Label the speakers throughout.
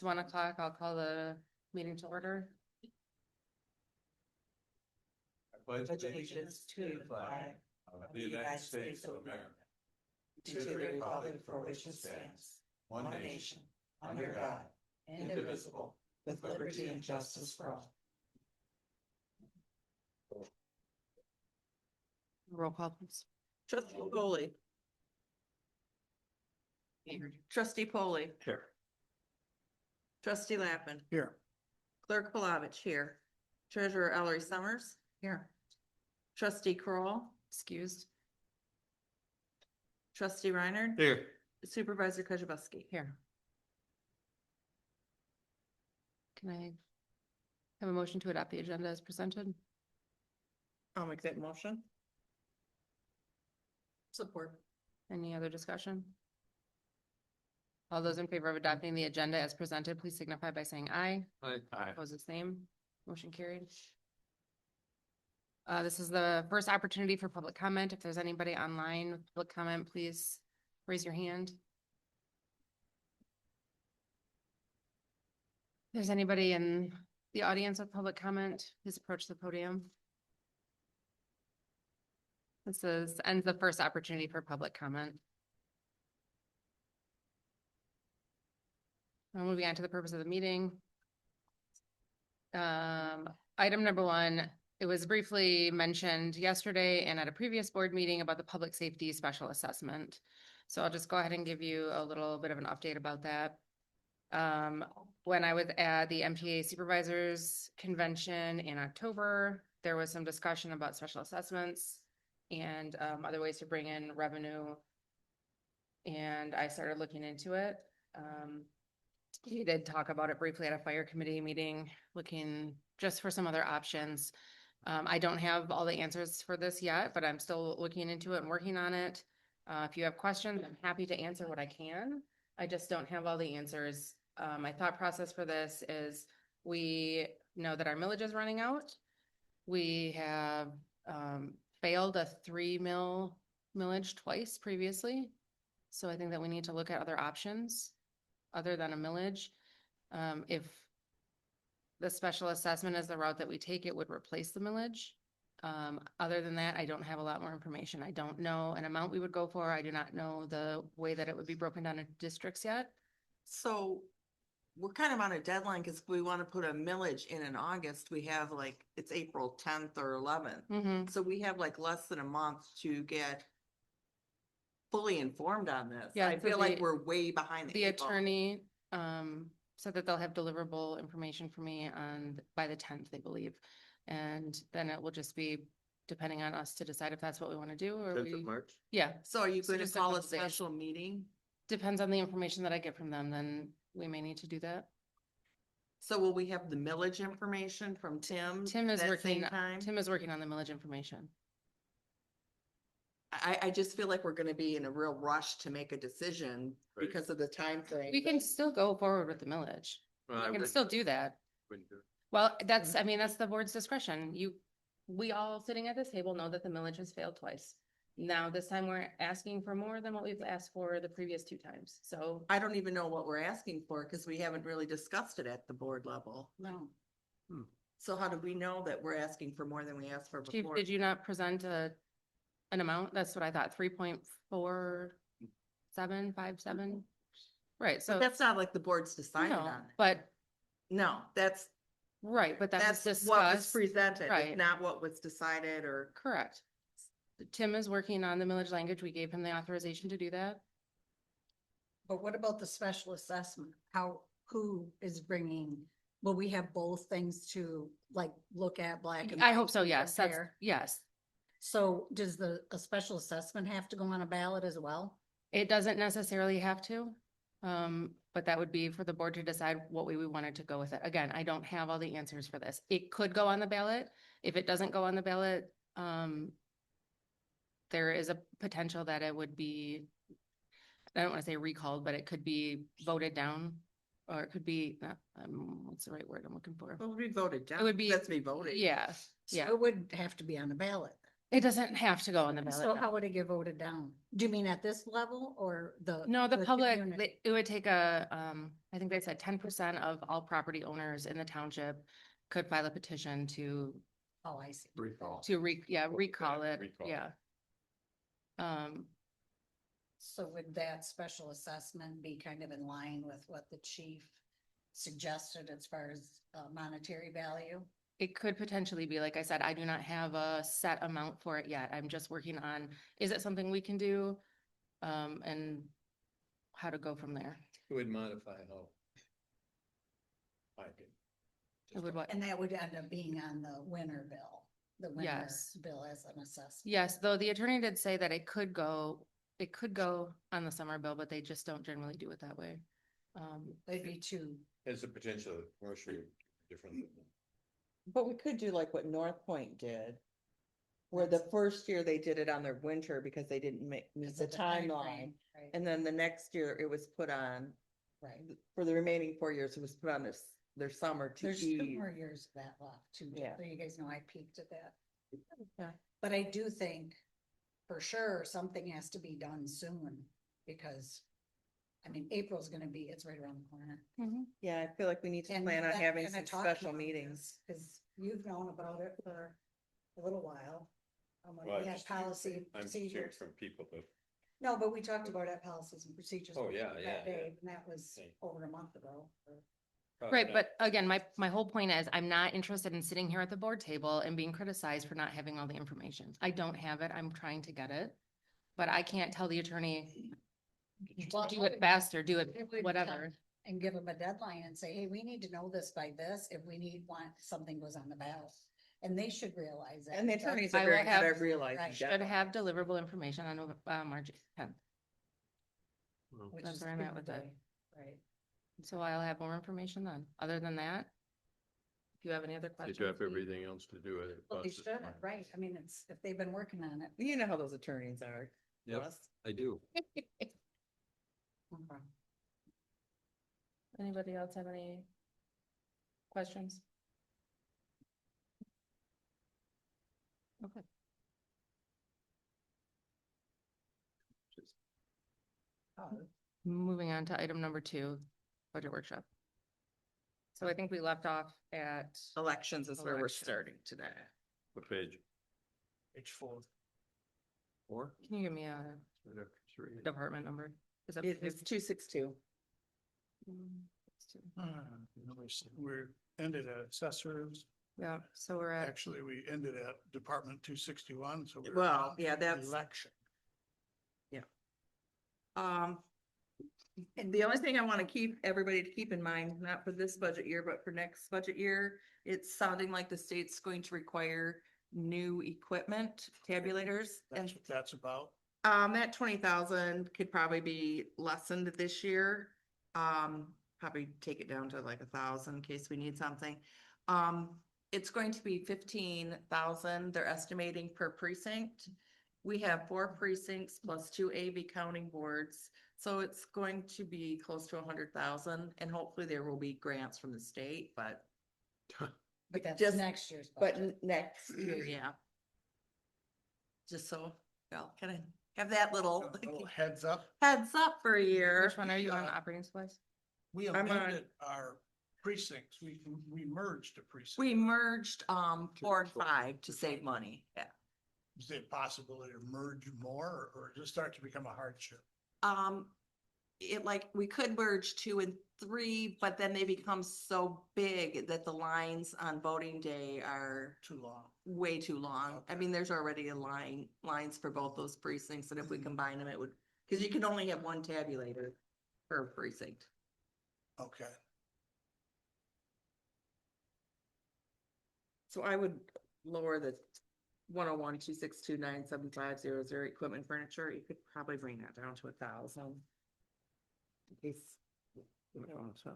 Speaker 1: It's 1:00. I'll call the meeting to order.
Speaker 2: Pledge allegiance to the flag of the United States of America, to the republic for which it stands, one nation, under God, indivisible, with liberty and justice for all.
Speaker 1: Roll call, please.
Speaker 3: Trustee Polly. Trustee Polly.
Speaker 2: Here.
Speaker 3: Trustee Lappin.
Speaker 2: Here.
Speaker 3: Clerk Palovich here. Treasurer Ellery Summers.
Speaker 2: Here.
Speaker 3: Trustee Kroll.
Speaker 1: Excused.
Speaker 3: Trustee Reiner.
Speaker 2: Here.
Speaker 3: Supervisor Kujabaski.
Speaker 1: Here. Can I have a motion to adopt the agenda as presented?
Speaker 3: I'll make that motion. Support.
Speaker 1: Any other discussion? All those in favor of adopting the agenda as presented, please signify by saying aye.
Speaker 2: Aye.
Speaker 1: Oppose the same. Motion carried. This is the first opportunity for public comment. If there's anybody online with public comment, please raise your hand. If there's anybody in the audience with public comment, please approach the podium. Ends the first opportunity for public comment. Now moving on to the purpose of the meeting. Item number 1, it was briefly mentioned yesterday and at a previous board meeting about the public safety special assessment. So I'll just go ahead and give you a little bit of an update about that. When I was at the MTA Supervisors Convention in October, there was some discussion about special assessments and other ways to bring in revenue. And I started looking into it. We did talk about it briefly at a fire committee meeting, looking just for some other options. I don't have all the answers for this yet, but I'm still looking into it and working on it. If you have questions, I'm happy to answer what I can. I just don't have all the answers. My thought process for this is we know that our millage is running out. We have failed a 3 mil millage twice previously. So I think that we need to look at other options other than a millage. If the special assessment is the route that we take, it would replace the millage. Other than that, I don't have a lot more information. I don't know an amount we would go for. I do not know the way that it would be broken down into districts yet.
Speaker 3: So we're kind of on a deadline because we want to put a millage in August. We have like, it's April 10th or 11th. So we have like less than a month to get fully informed on this.
Speaker 1: Yeah,
Speaker 3: I
Speaker 1: so
Speaker 3: feel like we're way behind the
Speaker 1: The
Speaker 3: eight ball.
Speaker 1: attorney said that they'll have deliverable information for me by the 10th, they believe. And then it will just be depending on us to decide if that's what we want to do or we,
Speaker 2: March.
Speaker 1: yeah,
Speaker 3: So are you
Speaker 1: So
Speaker 3: going to
Speaker 1: just a
Speaker 3: call a
Speaker 1: couple days.
Speaker 3: special meeting?
Speaker 1: depends on the information that I get from them, then we may need to do that.
Speaker 3: So will we have the millage information from Tim?
Speaker 1: Tim is
Speaker 3: that
Speaker 1: working,
Speaker 3: same time?
Speaker 1: Tim is working on the millage information.
Speaker 3: I just feel like we're gonna be in a real rush to make a decision
Speaker 2: Right.
Speaker 3: because of the time frame.
Speaker 1: We can still go forward with the millage. We can still do that.
Speaker 2: Wouldn't do it.
Speaker 1: Well, that's, I mean, that's the board's discretion. We all sitting at this table know that the millage has failed twice. Now, this time we're asking for more than what we've asked for the previous 2 times. So,
Speaker 3: I don't even know what we're asking for because we haven't really discussed it at the board level.
Speaker 1: no.
Speaker 3: So how do we know that we're asking for more than we asked for
Speaker 1: Chief,
Speaker 3: before?
Speaker 1: did you not present an amount? That's what I thought, 3.4757? Right,
Speaker 3: But
Speaker 1: so,
Speaker 3: that's not like the board's decided
Speaker 1: no,
Speaker 3: on it.
Speaker 1: but,
Speaker 3: No, that's
Speaker 1: right, but that was
Speaker 3: what was
Speaker 1: discussed.
Speaker 3: presented,
Speaker 1: right.
Speaker 3: it's not what was decided or.
Speaker 1: Correct. Tim is working on the millage language. We gave him the authorization to do that.
Speaker 4: But what about the special assessment? Who is bringing, will we have both things to like look at black and?
Speaker 1: I
Speaker 4: white
Speaker 1: hope so,
Speaker 4: and
Speaker 1: yes, that's,
Speaker 4: compare?
Speaker 1: yes.
Speaker 4: So does a special assessment have to go on a ballot as well?
Speaker 1: It doesn't necessarily have to, but that would be for the board to decide what way we wanted to go with it. Again, I don't have all the answers for this. It could go on the ballot. If it doesn't go on the ballot, there is a potential that it would be, I don't want to say recalled, but it could be voted down, or it could be, what's the right word I'm looking for?
Speaker 3: Well, we voted down.
Speaker 1: It would be-
Speaker 3: That's me voting.
Speaker 1: Yeah,
Speaker 4: So
Speaker 1: yeah.
Speaker 4: it would have to be on the ballot.
Speaker 1: It doesn't have to go on the ballot.
Speaker 4: So
Speaker 1: no.
Speaker 4: how would it get voted down? Do you mean at this level or the?
Speaker 1: No, the public,
Speaker 4: community?
Speaker 1: it would take a, I think they said 10% of all property owners in the township could file a petition
Speaker 4: Oh, I see.
Speaker 5: Recall.
Speaker 1: recall it,
Speaker 5: Recall.
Speaker 1: yeah.
Speaker 4: So would that special assessment be kind of in line with what the chief suggested as far as monetary value?
Speaker 1: It could potentially be, like I said, I do not have a set amount for it yet. I'm just working on, is it something we can do? And how to go from there.
Speaker 5: It would modify how. My opinion.
Speaker 1: It would what?
Speaker 4: And that would end up being on the winter bill, the winter
Speaker 1: Yes.
Speaker 4: bill as an assessment.
Speaker 1: Yes, though the attorney did say that it could go on the summer bill, but they just don't generally do it that way.
Speaker 4: It'd be too,
Speaker 5: Has the potential of commercial different.
Speaker 3: But we could do like what North Point did. Where the first year they did it on their winter because they didn't miss the
Speaker 4: because of time
Speaker 3: timeline.
Speaker 4: frame, right,
Speaker 3: And then the next year it was put on,
Speaker 4: right.
Speaker 3: for the remaining 4 years, it was put on their summer to
Speaker 4: There's 2
Speaker 3: ease.
Speaker 4: more years of that left too,
Speaker 3: Yeah.
Speaker 4: so you guys know I peeked at that.
Speaker 1: Yeah.
Speaker 4: But I do think for sure something has to be done soon because, I mean, April's gonna be, it's right around the corner.
Speaker 3: Yeah, I feel like we need to
Speaker 4: And
Speaker 3: plan on
Speaker 4: we're
Speaker 3: having
Speaker 4: gonna
Speaker 3: some
Speaker 4: talk
Speaker 3: special
Speaker 4: about
Speaker 3: meetings.
Speaker 4: this, Cause you've known about it for a little while. When we had policy
Speaker 5: I'm hearing
Speaker 4: procedures.
Speaker 5: from people, but
Speaker 4: No, but we talked about it, policies and procedures.
Speaker 5: Oh, yeah,
Speaker 4: that
Speaker 5: yeah,
Speaker 4: day, And that was
Speaker 5: Okay.
Speaker 4: over a month ago.
Speaker 5: probably
Speaker 1: Right,
Speaker 5: not.
Speaker 1: but again, my whole point is I'm not interested in sitting here at the board table and being criticized for not having all the information. I don't have it. I'm trying to get it. But I can't tell the attorney, do it faster, do it,
Speaker 4: would
Speaker 1: whatever.
Speaker 4: And give them a deadline and say, hey, we need to know this by this, if want something goes on the ballot. And they should realize that.
Speaker 3: And the attorneys
Speaker 1: I
Speaker 3: are
Speaker 1: will
Speaker 3: very good
Speaker 1: have-
Speaker 3: at realizing.
Speaker 4: Right.
Speaker 1: Should
Speaker 3: that.
Speaker 1: have deliverable information on March 10th.
Speaker 4: Which
Speaker 1: That's
Speaker 4: is
Speaker 1: where I'm at
Speaker 4: pretty
Speaker 1: with it.
Speaker 4: good, Right.
Speaker 1: So I'll have more information then. Other than that, if you have any other
Speaker 5: They
Speaker 1: questions.
Speaker 5: do have
Speaker 1: please.
Speaker 5: everything else to do with it.
Speaker 4: Well, they
Speaker 5: Plus it's
Speaker 4: should,
Speaker 5: fine.
Speaker 4: right, I mean, it's, if they've been working on it.
Speaker 3: You know how those attorneys are.
Speaker 5: Yep.
Speaker 3: Russ.
Speaker 5: I do.
Speaker 4: Okay.
Speaker 1: Anybody else have any questions? Okay. Moving on to item number 2, budget workshop. So I think we left off at,
Speaker 3: Elections is where we're
Speaker 1: Elections.
Speaker 3: starting today.
Speaker 5: What page?
Speaker 2: Page 4.
Speaker 5: 4?
Speaker 1: can you give me a
Speaker 5: Right after 3.
Speaker 1: department number? Is that?
Speaker 3: It is 262.
Speaker 2: We're ended at assessors.
Speaker 1: Yeah, so we're at,
Speaker 2: Actually, we ended at Department 261, so. we're
Speaker 3: Well,
Speaker 2: on
Speaker 3: yeah, that's-
Speaker 2: Election.
Speaker 3: And the only thing I want to keep everybody to keep in mind, not for this budget year, but for next budget year, it's sounding like the state's going to require new equipment, tabulators.
Speaker 2: That's
Speaker 3: And
Speaker 2: what that's about.
Speaker 3: that 20,000 could probably be lessened this year. Probably take it down to like 1,000 in case we need something. It's going to be 15,000, they're estimating per precinct. We have 4 precincts plus 2 AV counting boards, so it's going to be close to 100,000, and hopefully there will be grants from the state, but
Speaker 4: But that's
Speaker 3: Just-
Speaker 4: next year's
Speaker 3: but
Speaker 4: budget.
Speaker 3: next year, yeah. Just so, well, kind of have that little
Speaker 2: A little heads up,
Speaker 3: heads up for a year.
Speaker 1: which one are you on,
Speaker 2: Yeah.
Speaker 1: operating supplies?
Speaker 2: we
Speaker 3: I'm on-
Speaker 2: amended our precincts. We merged a precinct.
Speaker 3: We merged, 4 and 5 to save money, yeah.
Speaker 2: Is there a possibility to merge more or just start to become a hardship?
Speaker 3: It like, we could merge 2 and 3, but then they become so big that the lines on voting day are
Speaker 2: Too long.
Speaker 3: way too long. I
Speaker 2: Okay.
Speaker 3: mean, there's already lines for both those precincts, and if we
Speaker 2: Mhm.
Speaker 3: combine them, it would, cause you can only have 1 tabulator per precinct.
Speaker 2: Okay.
Speaker 3: So I would lower the 101-262-97500 equipment furniture. You could probably bring that down to 1,000. In case.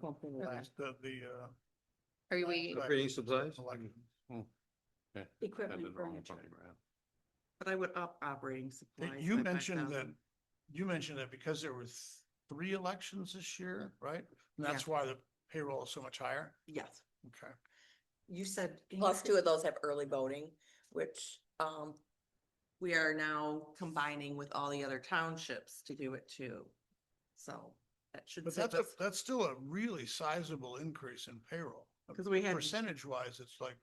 Speaker 3: something like
Speaker 2: That's the,
Speaker 1: Are we,
Speaker 2: Right.
Speaker 5: Operating supplies?
Speaker 2: election.
Speaker 4: Equipment furniture.
Speaker 3: But I would up operating supplies.
Speaker 2: You
Speaker 3: by
Speaker 2: mentioned that,
Speaker 3: 5,000.
Speaker 2: because there were 3 elections this year, right? And that's why the payroll is so much higher?
Speaker 3: Yes,
Speaker 2: Okay.
Speaker 3: you said plus 2 of those have early voting, which, we are now combining with all the other townships to do it too. So that should
Speaker 6: But
Speaker 3: save
Speaker 6: that's
Speaker 3: us,
Speaker 6: that's still a really sizable increase in payroll.
Speaker 3: because we had,
Speaker 6: Percentage wise, it's like,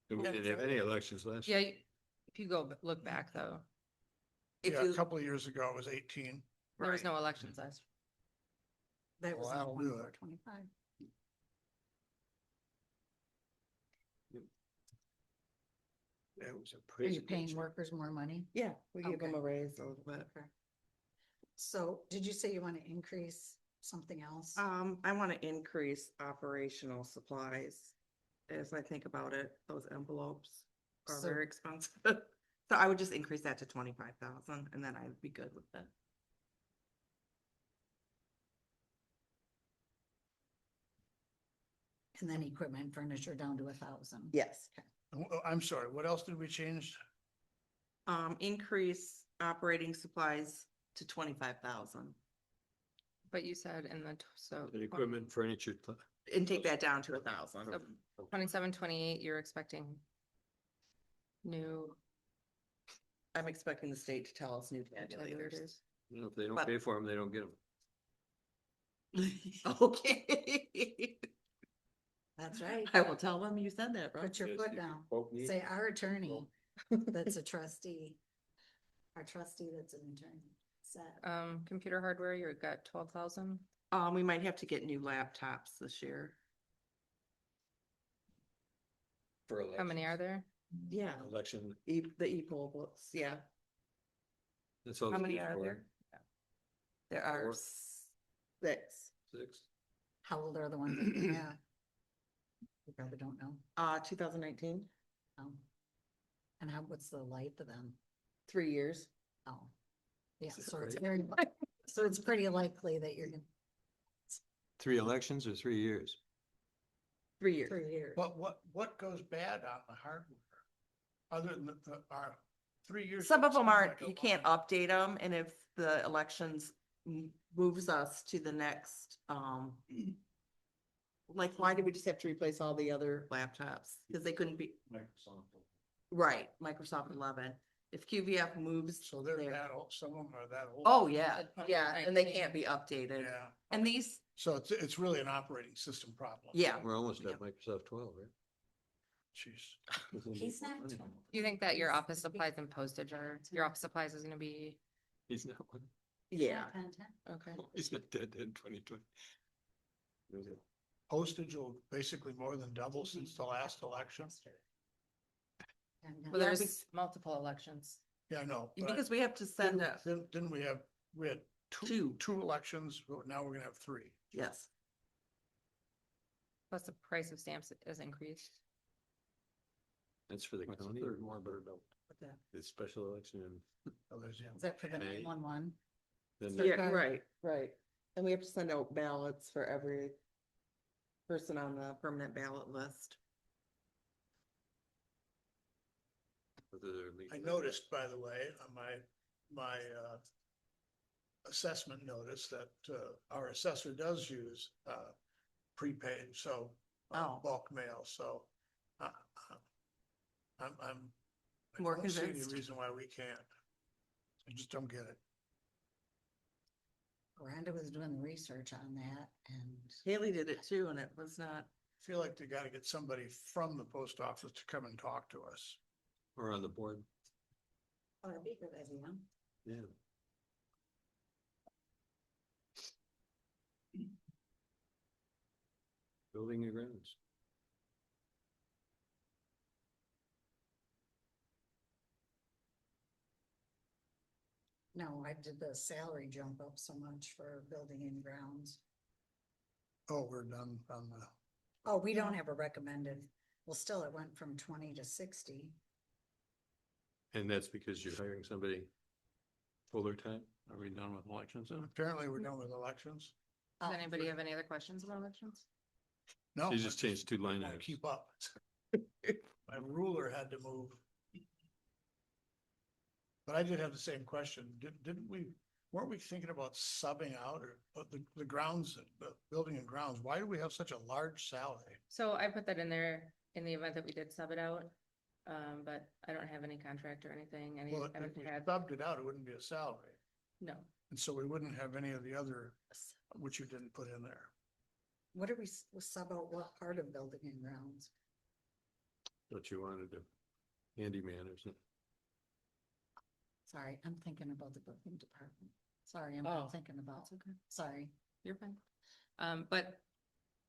Speaker 5: We didn't have any elections last.
Speaker 1: Yeah, if you go look back though,
Speaker 3: if
Speaker 6: yeah, a
Speaker 3: you,
Speaker 6: couple of years ago, it was 18.
Speaker 1: there was
Speaker 3: right.
Speaker 1: no elections last.
Speaker 4: That was
Speaker 6: Well,
Speaker 4: in
Speaker 6: that'll do it.
Speaker 4: 24, 25.
Speaker 5: It was a
Speaker 4: Are
Speaker 5: crazy.
Speaker 4: you paying
Speaker 5: paycheck.
Speaker 4: workers more money?
Speaker 3: Yeah, we gave them
Speaker 4: Okay.
Speaker 3: a raise a little bit.
Speaker 4: Okay. So did you say you want to increase something else?
Speaker 3: I want to increase operational supplies. As I think about it, those envelopes are
Speaker 4: So-
Speaker 3: very expensive. So I would just increase that to 25,000 and then I'd be good with it.
Speaker 4: And then equipment and furniture down to 1,000?
Speaker 3: Yes.
Speaker 6: I'm sorry, what else did we change?
Speaker 3: Increase operating supplies to 25,000
Speaker 1: But you said in the, so.
Speaker 5: The equipment, furniture.
Speaker 3: and take that down to 1,000.
Speaker 1: So 27, 28, you're expecting new
Speaker 3: I'm expecting the state to tell us new tabulators.
Speaker 1: tabulators.
Speaker 5: You know, if they don't
Speaker 3: But-
Speaker 5: pay for them, they don't get them.
Speaker 3: Okay.
Speaker 4: That's right.
Speaker 3: I will tell them you said that, right?
Speaker 4: Put your
Speaker 5: Yes,
Speaker 4: foot
Speaker 5: you can
Speaker 4: down.
Speaker 5: quote me.
Speaker 4: Say our attorney, that's a trustee. Our trustee that's an attorney said.
Speaker 1: Computer hardware, you've got 12,000.
Speaker 3: We might have to get new laptops this year.
Speaker 5: For
Speaker 1: How many are there?
Speaker 3: Yeah,
Speaker 5: election?
Speaker 3: the e-poll books, yeah.
Speaker 5: That's all.
Speaker 3: How
Speaker 5: it's
Speaker 3: many
Speaker 5: used
Speaker 3: are
Speaker 5: for.
Speaker 3: there? There are
Speaker 5: Four.
Speaker 3: 6.
Speaker 5: 6.
Speaker 4: How old are the ones that you have? You probably don't know.
Speaker 3: 2019,
Speaker 4: Oh. And what's the life of them?
Speaker 3: 3 years.
Speaker 4: Oh. Yeah,
Speaker 5: Is that
Speaker 4: so it's
Speaker 5: right?
Speaker 4: very, so it's pretty likely that you're gonna,
Speaker 5: 3 elections or 3 years?
Speaker 3: 3 years.
Speaker 4: 3 years.
Speaker 6: But what goes bad on the hardware? Other than our 3 years?
Speaker 3: Some of them
Speaker 6: seems
Speaker 3: aren't,
Speaker 6: like a
Speaker 3: you can't
Speaker 6: lot.
Speaker 3: update them, and if the elections moves us to the next, like, why did we just have to replace all the other laptops? Because they couldn't be, right, Microsoft 11. If QVF moves.
Speaker 6: So they're
Speaker 3: their-
Speaker 6: that old, some of them are that old.
Speaker 3: Oh, yeah,
Speaker 1: Said
Speaker 3: yeah, and they
Speaker 1: 2019.
Speaker 3: can't be updated.
Speaker 6: Yeah,
Speaker 3: And these,
Speaker 6: so it's really an operating system problem.
Speaker 3: yeah,
Speaker 5: We're almost at Microsoft 12, right?
Speaker 6: Jeez.
Speaker 4: He's not.
Speaker 1: Do you think that your office supplies and postage are, your office supplies is gonna be,
Speaker 5: He's not one.
Speaker 3: yeah.
Speaker 1: okay?
Speaker 5: He's not dead in 2020.
Speaker 6: Postage will basically more than double since the last election.
Speaker 1: Well,
Speaker 3: Yeah,
Speaker 1: there's multiple elections.
Speaker 6: Yeah, I know. but
Speaker 3: Because we have to send
Speaker 6: Didn't we had two elections, but now we're gonna have 3.
Speaker 3: yes,
Speaker 1: Plus the price of stamps has increased.
Speaker 5: That's for the county. Third more, but the special election and
Speaker 6: Oh, there's, yeah.
Speaker 4: Is that for the
Speaker 5: May.
Speaker 4: 911?
Speaker 5: then.
Speaker 4: So-
Speaker 3: yeah,
Speaker 4: Okay.
Speaker 3: right, right. And we have to send out ballots for every person on the permanent ballot list.
Speaker 5: whether they're legal.
Speaker 6: I noticed, by the way, on my assessment notice that our assessor does use prepaid, so
Speaker 3: Oh.
Speaker 6: bulk mail, so uh, I'm I
Speaker 3: More
Speaker 6: don't see any
Speaker 3: convinced.
Speaker 6: reason why we can't. I just don't get it.
Speaker 4: Miranda was doing the research on that and
Speaker 3: Haley did it too, and it was not,
Speaker 6: I feel like they gotta get somebody from the post office to come and talk to us.
Speaker 5: Or on the board.
Speaker 4: oh, that'd be a good idea.
Speaker 5: Yeah. Building your grounds.
Speaker 4: No, I did the salary jump up so much for building and grounds.
Speaker 6: Oh, we're done on the,
Speaker 4: Oh, we don't have a recommended. Well, still, it went from 20 to 60.
Speaker 5: And that's because you're hiring somebody fuller time? Are we done with elections then?
Speaker 6: apparently we're done with elections.
Speaker 1: Does anybody have any other questions about elections?
Speaker 6: No.
Speaker 5: You just changed 2 line
Speaker 6: I
Speaker 5: items.
Speaker 6: keep up. My ruler had to move. But I did have the same question. Didn't we, weren't we thinking about subbing out or the grounds, the building and grounds? Why do we have such a large salary?
Speaker 1: So I put that in there in the event that we did sub it out. But I don't have any contract or anything,
Speaker 6: Well, if
Speaker 1: haven't
Speaker 6: we
Speaker 1: had,
Speaker 6: subbed it out, it wouldn't be a salary.
Speaker 1: no.
Speaker 6: And so we wouldn't have any of the other, which you didn't put in there.
Speaker 4: What are we, sub out what part of building and grounds?
Speaker 5: What you wanted to, handyman or something.
Speaker 4: Sorry, I'm thinking about the building department. Sorry, I'm
Speaker 1: Oh,
Speaker 4: not thinking about,
Speaker 1: That's okay.
Speaker 4: sorry.
Speaker 1: You're fine. But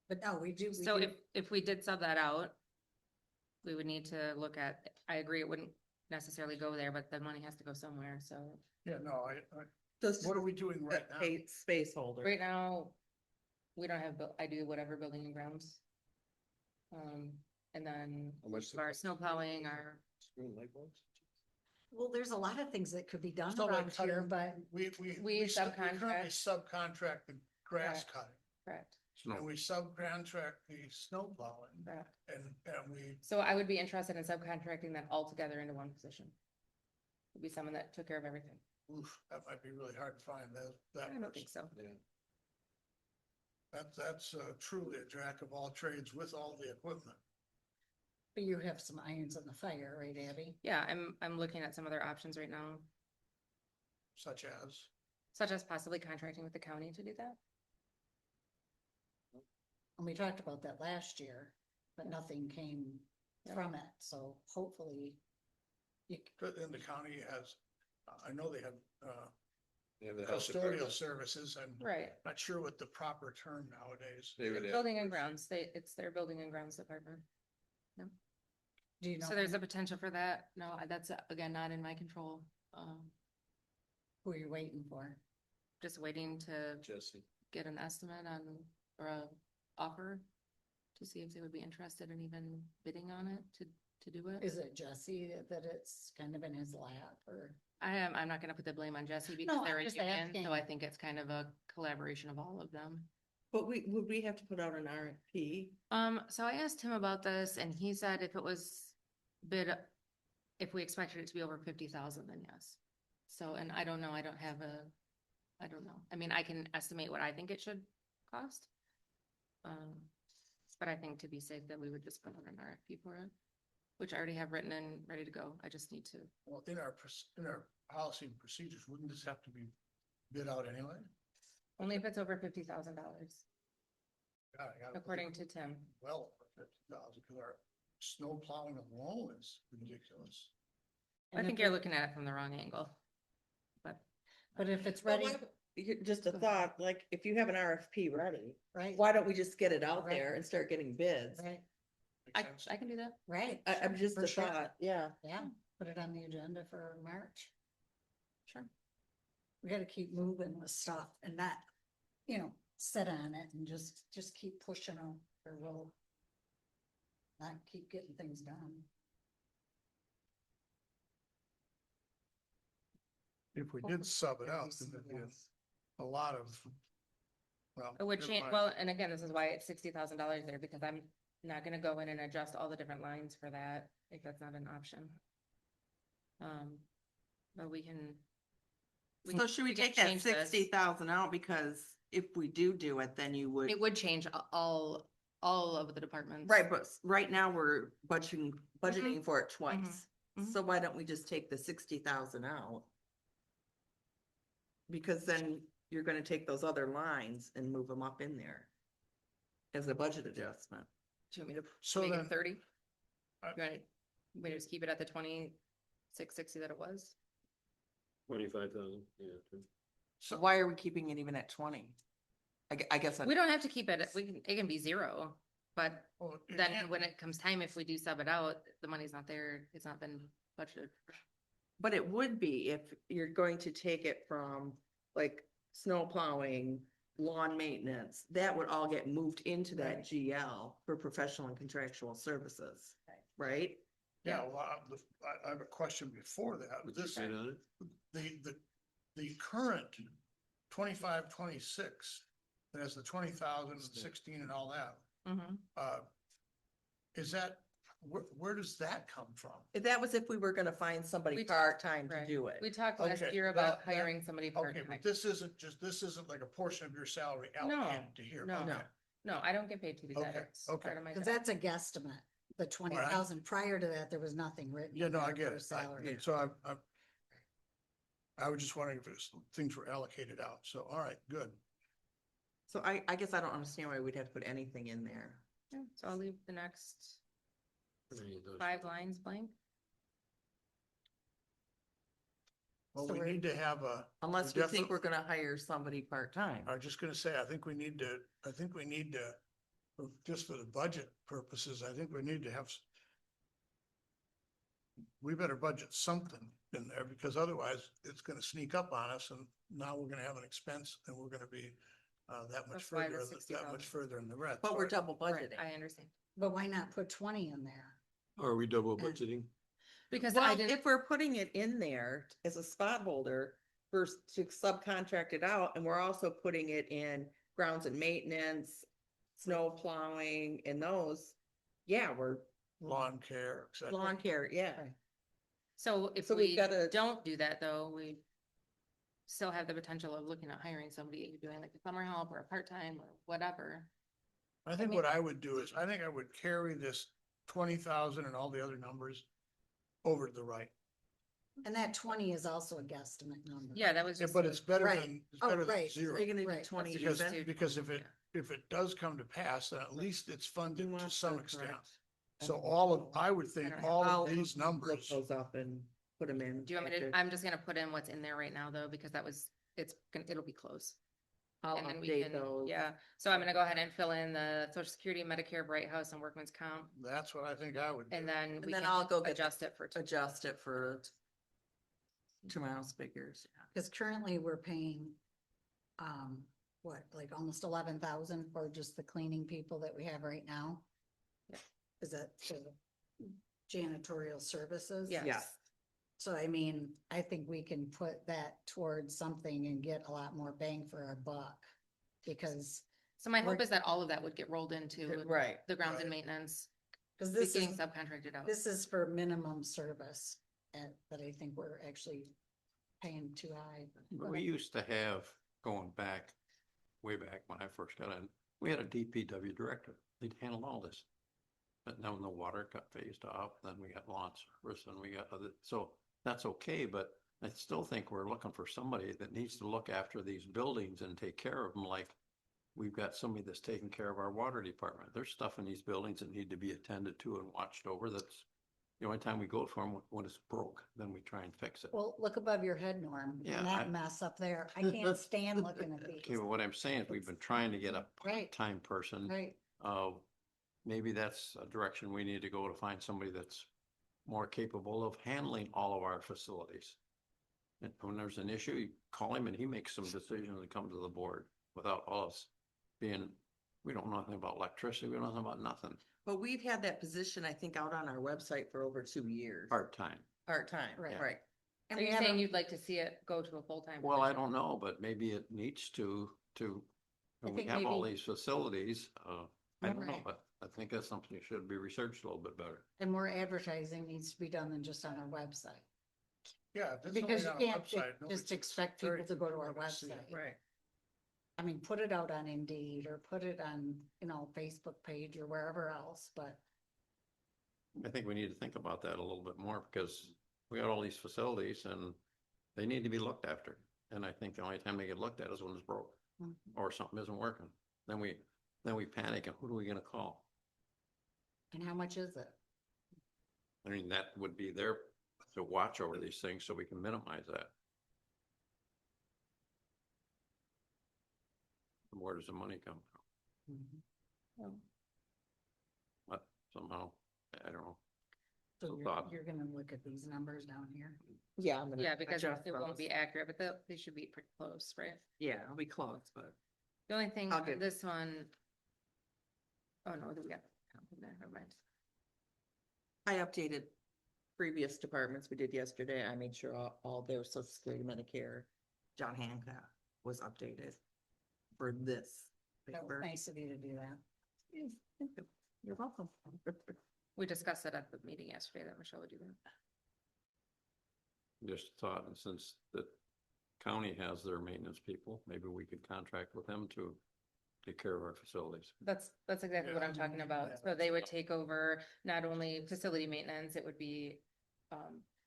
Speaker 4: But no, we do.
Speaker 1: so if we did sub that out, we would need to look at, I agree, it wouldn't necessarily go there, but the money has to go somewhere, so.
Speaker 6: Yeah, no,
Speaker 3: Those
Speaker 6: what are we doing right now?
Speaker 3: space holder.
Speaker 1: Right now, we don't have, I do whatever building and grounds. And then
Speaker 5: How much
Speaker 1: as far as snow plowing or,
Speaker 4: Well, there's a lot of things that could be done
Speaker 6: So like
Speaker 4: around here,
Speaker 6: cutting-
Speaker 4: but
Speaker 6: We currently subcontract the grass cutting,
Speaker 1: correct,
Speaker 6: and we subcontract the snow plowing,
Speaker 1: correct.
Speaker 6: and we,
Speaker 1: So I would be interested in subcontracting that all together into one position. Would be someone that took care of everything.
Speaker 6: oof, that might be really hard to find, that
Speaker 1: I don't think so.
Speaker 6: That's truly a jack of all trades with all the equipment.
Speaker 4: but you have some irons in the fire, right, Abby?
Speaker 1: Yeah, I'm looking at some other options right now,
Speaker 6: Such as,
Speaker 1: such as possibly contracting with the county to do that.
Speaker 4: And we talked about that last year, but nothing came
Speaker 1: Yeah.
Speaker 4: from it, so hopefully.
Speaker 6: and the county has, I know they have,
Speaker 5: Yeah, the health
Speaker 6: custodial
Speaker 5: department.
Speaker 6: services, and
Speaker 1: Right.
Speaker 6: not sure what the proper term nowadays.
Speaker 5: They would have-
Speaker 1: Building and grounds, it's their building and grounds department.
Speaker 4: Do you know?
Speaker 1: So there's a potential for that. No, that's again, not in my control.
Speaker 4: Who you're waiting for?
Speaker 1: Just waiting to
Speaker 5: Jesse.
Speaker 1: get an estimate on, or a offer to see if they would be interested in even bidding on it to do it.
Speaker 4: Is it Jesse that it's kind of in his lap or?
Speaker 1: I'm not gonna put the blame on Jesse because
Speaker 4: No,
Speaker 1: they're
Speaker 4: I'm
Speaker 1: a
Speaker 4: just
Speaker 1: union,
Speaker 4: asking.
Speaker 1: so I think it's kind of a collaboration of all of them.
Speaker 3: But would we have to put out an RFP?
Speaker 1: So I asked him about this and he said if it was bid, if we expected it to be over 50,000, then yes. So, and I don't know, I don't know. I mean, I can estimate what I think it should cost. But I think to be safe that we would just put out an RFP for it, which I already have written and ready to go. I just need to.
Speaker 6: Well, in our policy and procedures, wouldn't this have to be bid out anyway?
Speaker 1: Only if it's over $50,000,
Speaker 6: God, I gotta-
Speaker 1: according to Tim.
Speaker 6: Well, over 50,000, because our snow plowing alone is ridiculous.
Speaker 1: I
Speaker 4: And
Speaker 1: think
Speaker 4: if
Speaker 1: you're
Speaker 4: it-
Speaker 1: looking at it from the wrong angle.
Speaker 4: But if it's
Speaker 3: Well,
Speaker 4: ready,
Speaker 3: Just a thought, like, if you have an RFP ready,
Speaker 4: right?
Speaker 3: why don't we just get it out
Speaker 4: Right.
Speaker 3: there and start getting bids?
Speaker 4: Right,
Speaker 6: Makes sense?
Speaker 1: I can do that.
Speaker 4: right.
Speaker 3: I'm just
Speaker 4: For
Speaker 3: a
Speaker 4: sure.
Speaker 3: thought, yeah.
Speaker 4: Yeah, put it on the agenda for March.
Speaker 1: Sure.
Speaker 4: We gotta keep moving with stuff and not, sit on it and just keep pushing them or we'll not keep getting things done.
Speaker 6: If we did sub it out, then there'd be a lot of, well.
Speaker 1: It would
Speaker 6: never
Speaker 1: change,
Speaker 6: mind.
Speaker 1: well, and again, this is why it's $60,000 there, because I'm not gonna go in and adjust all the different lines for that, if that's not an option. But we can.
Speaker 3: So should we
Speaker 1: can
Speaker 3: take that
Speaker 1: change this.
Speaker 3: 60,000 out, because if we do it, then you would.
Speaker 1: It would change all of the departments.
Speaker 3: Right, but right now we're budgeting for it twice.
Speaker 1: mhm.
Speaker 3: So why don't we just take the 60,000 out? Because then you're gonna take those other lines and move them up in there as a budget adjustment.
Speaker 1: Do you want me to
Speaker 6: So
Speaker 1: make
Speaker 6: then,
Speaker 1: it 30?
Speaker 6: I-
Speaker 1: You want we just keep it at the 2660 that it was?
Speaker 5: 25,000, yeah.
Speaker 3: So why are we keeping it even at 20? I guess.
Speaker 1: We don't have to keep it, it can be zero, but
Speaker 6: well, it
Speaker 1: then
Speaker 6: can't-
Speaker 1: when it comes time, if we do sub it out, the money's not there, it's not been budgeted.
Speaker 3: But it would be if you're going to take it from like snow plowing, lawn maintenance, that would all get moved into that
Speaker 1: Right.
Speaker 3: GL for professional and contractual services, right?
Speaker 6: Yeah, well, I have a question before that.
Speaker 5: Would you
Speaker 6: This,
Speaker 5: say on it?
Speaker 6: the current 25, 26, that has the 20,000 and 16 and all that,
Speaker 1: Mhm.
Speaker 6: is that, where does that come from?
Speaker 3: That was if we were gonna find somebody
Speaker 1: We-
Speaker 3: part-time to
Speaker 1: right.
Speaker 3: do it.
Speaker 1: We talked last
Speaker 6: Okay,
Speaker 1: year about
Speaker 6: that-
Speaker 1: hiring somebody
Speaker 6: Okay,
Speaker 1: part-time.
Speaker 6: but this isn't like a portion of your salary allocated to here.
Speaker 1: no.
Speaker 6: Okay.
Speaker 1: No, I don't get paid to do that.
Speaker 6: Okay,
Speaker 1: It's
Speaker 6: okay.
Speaker 1: part of my
Speaker 4: Cause
Speaker 1: job.
Speaker 4: that's a guesstimate. the 20,000. Prior to that, there was nothing written.
Speaker 6: Yeah,
Speaker 4: in
Speaker 6: no, I
Speaker 4: there
Speaker 6: get
Speaker 4: for
Speaker 6: it.
Speaker 4: salary.
Speaker 6: So I was just wondering if things were allocated out. So, all right, good.
Speaker 3: So I guess I don't understand why we'd have to put anything in there.
Speaker 1: Yeah, so I'll leave the next
Speaker 5: Any of those-
Speaker 1: 5 lines blank.
Speaker 6: Well,
Speaker 4: So
Speaker 6: we
Speaker 4: we're-
Speaker 6: need to have a.
Speaker 3: Unless we think we're
Speaker 6: definitely-
Speaker 3: gonna hire somebody part-time.
Speaker 6: I was just gonna say, I think we need to, just for the budget purposes, I think we need to have. We better budget something in there because otherwise it's gonna sneak up on us and now we're gonna have an expense and we're gonna be that much
Speaker 1: That's why the
Speaker 6: further,
Speaker 1: 60,000.
Speaker 6: in the red.
Speaker 3: But we're
Speaker 6: So I-
Speaker 3: double
Speaker 1: Right,
Speaker 3: budgeting.
Speaker 1: I understand.
Speaker 4: But why not put 20 in there?
Speaker 5: Are we double
Speaker 4: Yeah.
Speaker 5: budgeting?
Speaker 1: Because I
Speaker 3: Well,
Speaker 1: didn't,
Speaker 3: if we're putting it in there as a spot holder to subcontract it out, and we're also putting it in grounds and maintenance, snow plowing and those, yeah, we're
Speaker 6: Lawn care, et cetera.
Speaker 3: lawn care, yeah.
Speaker 4: Right.
Speaker 1: so if
Speaker 3: So we've
Speaker 1: we
Speaker 3: gotta-
Speaker 1: don't do that though, we still have the potential of looking at hiring somebody, doing like a summer help or a part-time or whatever.
Speaker 6: I think
Speaker 1: mean-
Speaker 6: what I would do is, I think I would carry this 20,000 and all the other numbers over to the right.
Speaker 4: And that 20 is also a guesstimate number.
Speaker 1: Yeah, that was
Speaker 6: Yeah,
Speaker 1: just.
Speaker 6: but it's better
Speaker 4: Right.
Speaker 6: than, it's
Speaker 4: Oh,
Speaker 6: better than
Speaker 4: right.
Speaker 6: zero.
Speaker 3: You're gonna do
Speaker 4: Right.
Speaker 3: 20
Speaker 6: Because,
Speaker 3: even?
Speaker 6: because if it does come to pass, then at least it's funded to some extent. So all of, I would think
Speaker 1: I don't have-
Speaker 6: all
Speaker 3: I'll
Speaker 6: of these
Speaker 3: look
Speaker 6: numbers,
Speaker 3: those up and put them in.
Speaker 1: Do you want me
Speaker 3: after.
Speaker 1: to, I'm just gonna put in what's in there right now though, because it'll be close.
Speaker 3: I'll
Speaker 1: And then we
Speaker 3: update
Speaker 1: can,
Speaker 3: those.
Speaker 1: yeah, so I'm gonna go ahead and fill in the social security, Medicare, Bright House and workman's comp.
Speaker 6: that's what I think I would do.
Speaker 1: And then we
Speaker 3: then
Speaker 1: can
Speaker 3: I'll go get
Speaker 1: adjust it for.
Speaker 3: Adjust it for tomorrow's figures.
Speaker 4: Because currently we're paying, what, like almost 11,000 for just the cleaning people that we have right now?
Speaker 1: Yeah.
Speaker 4: Is that for janitorial services?
Speaker 1: Yes.
Speaker 3: Yeah.
Speaker 4: So I mean, I think we can put that towards something and get a lot more bang for our buck. Because,
Speaker 1: So my hope
Speaker 4: We're-
Speaker 1: is that all of that would get rolled into
Speaker 3: Right.
Speaker 1: the grounds and
Speaker 6: Right.
Speaker 1: maintenance,
Speaker 4: because
Speaker 1: it's getting subcontracted out.
Speaker 4: this is for minimum service. And, but I think we're actually paying too high.
Speaker 5: But we used to have, going back, way back when I first got in, we had a DPW director. They'd handle all this. But now when the water got phased off, then we got lawn service and we got other, so that's okay, but I still think we're looking for somebody that needs to look after these buildings and take care of them like we've got somebody that's taking care of our water department. There's stuff in these buildings that need to be attended to and watched over. That's the only time we go for them when it's broke, then we try and fix it.
Speaker 4: Well, look above your head, Norm,
Speaker 5: Yeah,
Speaker 4: and
Speaker 5: I-
Speaker 4: that mess up there. I can't stand looking at these.
Speaker 5: Okay, but what I'm saying is we've been trying to get a
Speaker 4: Right.
Speaker 5: part-time person.
Speaker 4: Right,
Speaker 5: Maybe that's a direction we need to go to find somebody that's more capable of handling all of our facilities. And when there's an issue, you call him and he makes some decisions and come to the board without us being, we don't know nothing about electricity, we don't know nothing about nothing,
Speaker 3: But we've had that position, I think, out on our website for over 2 years.
Speaker 5: part-time.
Speaker 3: Part-time,
Speaker 4: Right.
Speaker 3: right.
Speaker 1: So
Speaker 3: And we
Speaker 1: you're saying
Speaker 3: haven't,
Speaker 1: you'd like to see it go to a full-time?
Speaker 5: Well, I
Speaker 1: position?
Speaker 5: don't know, but maybe it needs to, when we
Speaker 4: think
Speaker 5: have all
Speaker 4: maybe-
Speaker 5: these facilities, I don't know,
Speaker 4: Right.
Speaker 5: but I think that's something that should be researched a little bit better.
Speaker 4: and more advertising needs to be done than just on our website.
Speaker 6: Yeah. if it's
Speaker 4: Because you
Speaker 6: only on a
Speaker 4: can't
Speaker 6: website, nobody-
Speaker 4: just expect
Speaker 6: very
Speaker 4: people to go to our
Speaker 6: people see it.
Speaker 4: website.
Speaker 3: right.
Speaker 4: I mean, put it out on Indeed or put it on, Facebook page or wherever else, but
Speaker 5: I think we need to think about that a little bit more because we got all these facilities and they need to be looked after. And I think the only time they get looked at is when it's broke
Speaker 4: Mhm.
Speaker 5: or something isn't working. Then we panic and who are we gonna call?
Speaker 4: and how much is it?
Speaker 5: I mean, that would be there to watch over these things so we can minimize that. Where does the money come from? But somehow, I don't know.
Speaker 4: So
Speaker 5: So
Speaker 4: you're,
Speaker 5: thought-
Speaker 4: you're gonna look at these numbers down here?
Speaker 3: Yeah, I'm gonna.
Speaker 1: Yeah, because
Speaker 3: adjust
Speaker 1: it won't
Speaker 3: those.
Speaker 1: be accurate, but they should be pretty close, right?
Speaker 3: Yeah, it'll be close, but.
Speaker 1: The only thing
Speaker 3: I'll
Speaker 1: on
Speaker 3: get-
Speaker 1: this one. Oh, no, we got. Never mind.
Speaker 3: I updated previous departments we did yesterday. I made sure all their social security, Medicare, John Hancock was updated for this.
Speaker 4: That was
Speaker 3: paper.
Speaker 4: nice of you to do that.
Speaker 3: Yes, thank you. You're welcome.
Speaker 1: We discussed it at the meeting yesterday that Michelle would do that.
Speaker 5: Just thought, and since the county has their maintenance people, maybe we could contract with them to take care of our facilities.
Speaker 1: That's exactly what I'm talking about. So they would take over not only facility maintenance, it would be,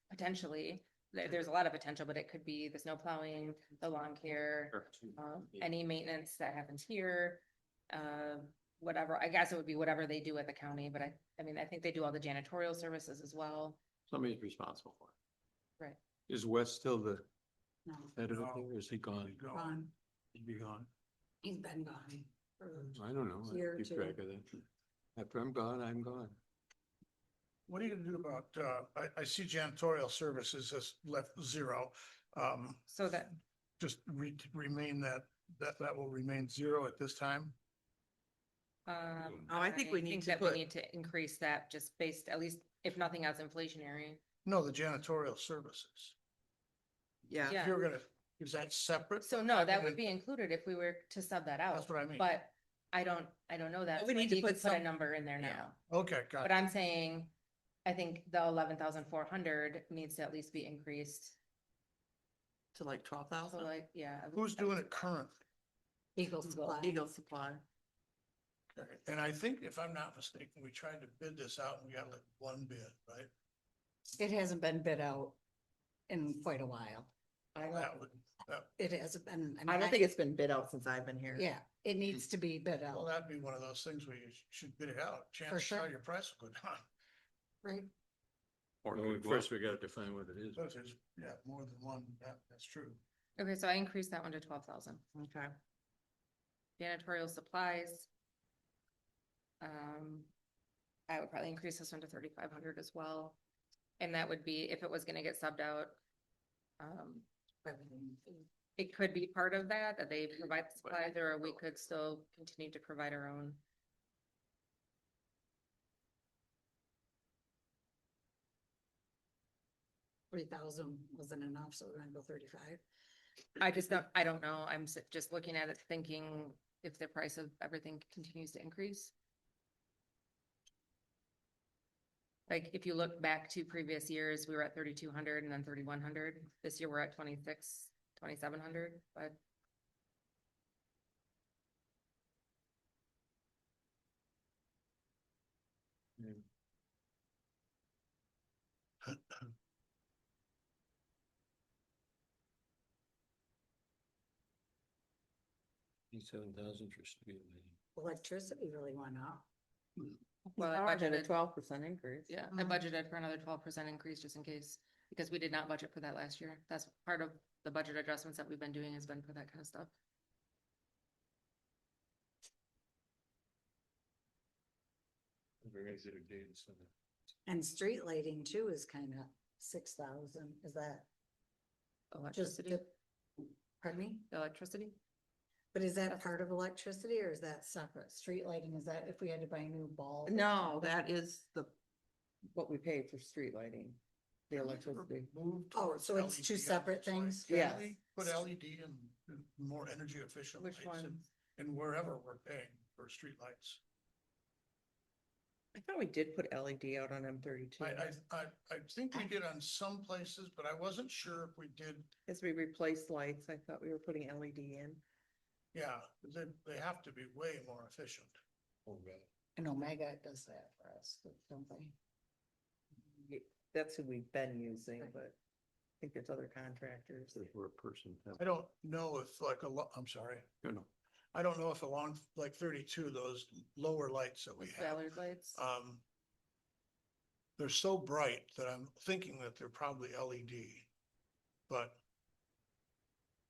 Speaker 1: potentially, there's a lot of potential, but it could be the snow plowing, the lawn care, any maintenance that happens here. Whatever, I guess it would be whatever they do at the county, but I mean, I think they do all the janitorial services as well.
Speaker 5: Somebody's responsible for it.
Speaker 1: Right.
Speaker 5: Is Wes still the
Speaker 4: No,
Speaker 5: head of it,
Speaker 6: No.
Speaker 5: or is he gone?
Speaker 4: Ron,
Speaker 5: He'd be gone.
Speaker 4: he's been gone for
Speaker 5: I don't know.
Speaker 4: Year or
Speaker 5: I keep
Speaker 4: two.
Speaker 5: track of that. After I'm gone, I'm gone.
Speaker 6: What are you gonna do about, I see janitorial services has left zero.
Speaker 1: So that,
Speaker 6: Just remain that will remain zero at this time?
Speaker 3: Oh, I think we need to
Speaker 1: that we
Speaker 3: put-
Speaker 1: need to increase that just based, at least if nothing else inflationary.
Speaker 6: No, the janitorial services.
Speaker 3: Yeah,
Speaker 1: Yeah.
Speaker 6: You're gonna, is that separate?
Speaker 1: So no, that would be included if we were to sub that out.
Speaker 6: That's what I mean.
Speaker 1: But I don't know that.
Speaker 3: We
Speaker 1: so I
Speaker 3: need to put
Speaker 1: a
Speaker 3: some-
Speaker 1: number in there
Speaker 3: Yeah.
Speaker 1: now.
Speaker 6: Okay, got
Speaker 1: But
Speaker 6: it.
Speaker 1: I'm saying, I think the 11,400 needs to at least be increased.
Speaker 3: to like 12,000.
Speaker 1: So like, yeah.
Speaker 6: Who's doing it current?
Speaker 4: Eagle Supply.
Speaker 3: Eagle Supply.
Speaker 6: Okay. And I think if I'm not mistaken, we tried to bid this out and we got like one bid, right?
Speaker 4: It hasn't been bid out in quite a while.
Speaker 6: That would,
Speaker 4: It hasn't been.
Speaker 3: I don't think it's been bid out since I've been here.
Speaker 4: Yeah, it needs to be bid
Speaker 6: well,
Speaker 4: out,
Speaker 6: that'd be one of those things where you should bid it out. Chances
Speaker 4: sure.
Speaker 6: are your price will go down.
Speaker 4: right?
Speaker 5: Or Well, first we gotta define what it is.
Speaker 6: But there's, yeah, more than one, that's true.
Speaker 1: Okay, so I increased that one to 12,000.
Speaker 3: Okay.
Speaker 1: Janitorial supplies. I would probably increase this one to 3,500 as well. And that would be if it was gonna get subbed out. It could be part of that they provide the supplies, or we could still continue to provide our own.
Speaker 4: $3,000 wasn't enough, so we're gonna go 35.
Speaker 1: I don't know. I'm just looking at it thinking if the price of everything continues to increase. Like, if you look back to previous years, we were at 3,200 and then 3,100. This year we're at 2,700, but.
Speaker 5: $7,000 for street lighting.
Speaker 4: Electricity really went up.
Speaker 1: Well, I budgeted,
Speaker 3: 12% increase.
Speaker 1: yeah, I budgeted for another 12% increase just in case, because we did not budget for that last year. That's part of the budget adjustments that we've been doing has been for that kind of stuff.
Speaker 4: And street lighting too is kind of 6,000. Is that just,
Speaker 1: Electricity,
Speaker 4: pardon me?
Speaker 1: electricity.
Speaker 4: But is that
Speaker 1: That's-
Speaker 4: part of electricity or is that separate? Street lighting, is that if we had to buy a new bulb? or
Speaker 3: No,
Speaker 4: something?
Speaker 3: that is what we pay for street lighting, the electricity.
Speaker 6: Moved
Speaker 4: Oh,
Speaker 6: towards
Speaker 4: so it's two
Speaker 6: LED
Speaker 4: separate
Speaker 6: lights, like,
Speaker 4: things?
Speaker 6: can
Speaker 3: Yes.
Speaker 6: we Put LED and more energy efficient
Speaker 1: Which
Speaker 6: lights
Speaker 1: one?
Speaker 6: and wherever we're paying for streetlights.
Speaker 3: I thought we did put LED out on M32.
Speaker 6: I think we did on some places, but I wasn't sure if we did.
Speaker 3: As we replaced lights, I thought we were putting LED in.
Speaker 6: Yeah, they have to be way more efficient.
Speaker 4: And Omega does that for us, don't they?
Speaker 3: That's who we've been using, but I think there's other contractors.
Speaker 5: If we're a person.
Speaker 6: I don't know if like I'm sorry.
Speaker 5: You know,
Speaker 6: I don't know if along like 32, those lower lights that we have,
Speaker 1: Ballard lights.
Speaker 6: they're so bright that I'm thinking that they're probably LED. But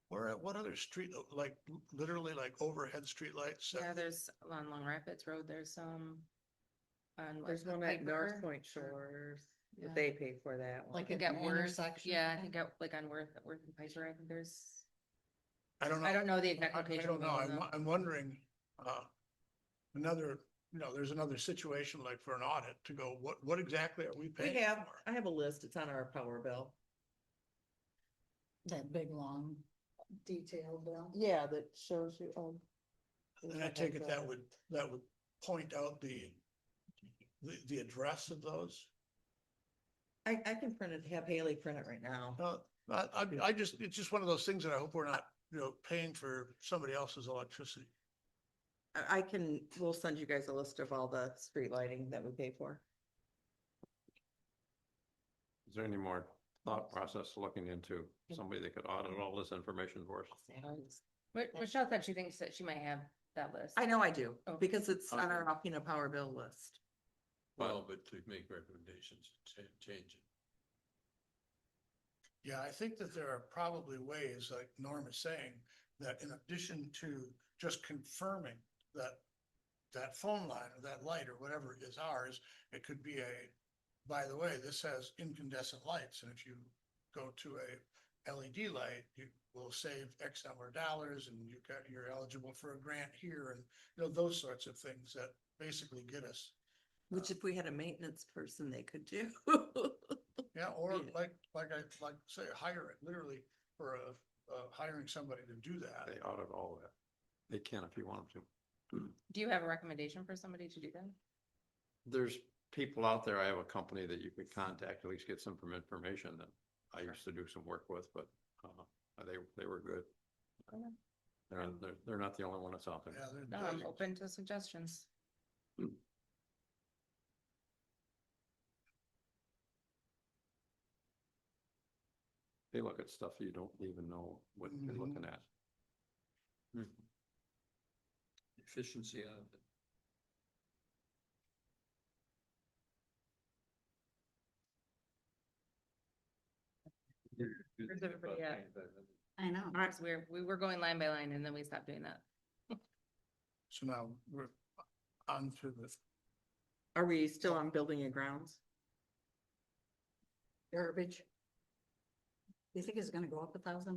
Speaker 6: what other street, like literally like overhead street lights?
Speaker 1: Yeah, there's on Long Rapids Road, there's some.
Speaker 3: There's one at North Point Shores,
Speaker 1: Yeah.
Speaker 3: but they pay for that one.
Speaker 4: Like
Speaker 1: I think
Speaker 4: at
Speaker 1: at
Speaker 4: the
Speaker 1: Worth,
Speaker 4: intersection?
Speaker 1: yeah, I think at like on Worth and Piper, I think there's,
Speaker 6: I don't know.
Speaker 1: I don't know the exact
Speaker 6: I
Speaker 1: location.
Speaker 6: don't know.
Speaker 1: of them, though.
Speaker 6: I'm wondering, there's another situation like for an audit to go, what exactly are we
Speaker 3: We
Speaker 6: paying
Speaker 3: have,
Speaker 6: for?
Speaker 3: I have a list, it's on our power bill.
Speaker 4: That big, long, detailed bill.
Speaker 3: Yeah, that shows you,
Speaker 6: And I take it that would point out the address of those?
Speaker 3: I can print it, have Haley print it right now.
Speaker 6: It's just one of those things that I hope we're not, paying for somebody else's electricity.
Speaker 3: I can, we'll send you guys a list of all the street lighting that we pay for.
Speaker 5: Is there any more thought process looking into somebody that could audit all this information for us?
Speaker 1: Michelle said she thinks that she might have that list.
Speaker 3: I know I do,
Speaker 1: Oh.
Speaker 3: because it's on our
Speaker 5: Okay.
Speaker 3: Alpena Power Bill list.
Speaker 5: Well, but to make recommendations, change it.
Speaker 6: Yeah, I think that there are probably ways, like Norm is saying, that in addition to just confirming that that phone line or that light or whatever is ours, it could be by the way, this has incandescent lights, and if you go to a LED light, you will save X number of dollars, and you're eligible for a grant here, and those sorts of things that basically get us.
Speaker 3: Which if we had a maintenance person, they could do.
Speaker 6: Yeah, or
Speaker 3: Yeah.
Speaker 6: like I say, hire it literally for hiring somebody to do that.
Speaker 5: They audit all of that. They can if you want them to.
Speaker 1: Do you have a recommendation for somebody to do that?
Speaker 5: There's people out there. I have a company that you could contact, at least get some information that I used to do some work with, but they were good.
Speaker 1: Okay.
Speaker 5: They're not the only one that's out there.
Speaker 6: Yeah, they're
Speaker 1: No, I'm
Speaker 6: dozens.
Speaker 1: open to suggestions.
Speaker 5: They look at stuff you don't even know what you're looking at. Efficiency out of it.
Speaker 1: Where's everybody at?
Speaker 4: I know.
Speaker 1: Because we were going line by line and then we stopped doing that.
Speaker 6: So now we're on to the,
Speaker 3: Are we still on building and grounds?
Speaker 4: Garbage. You think it's gonna go up $1,000?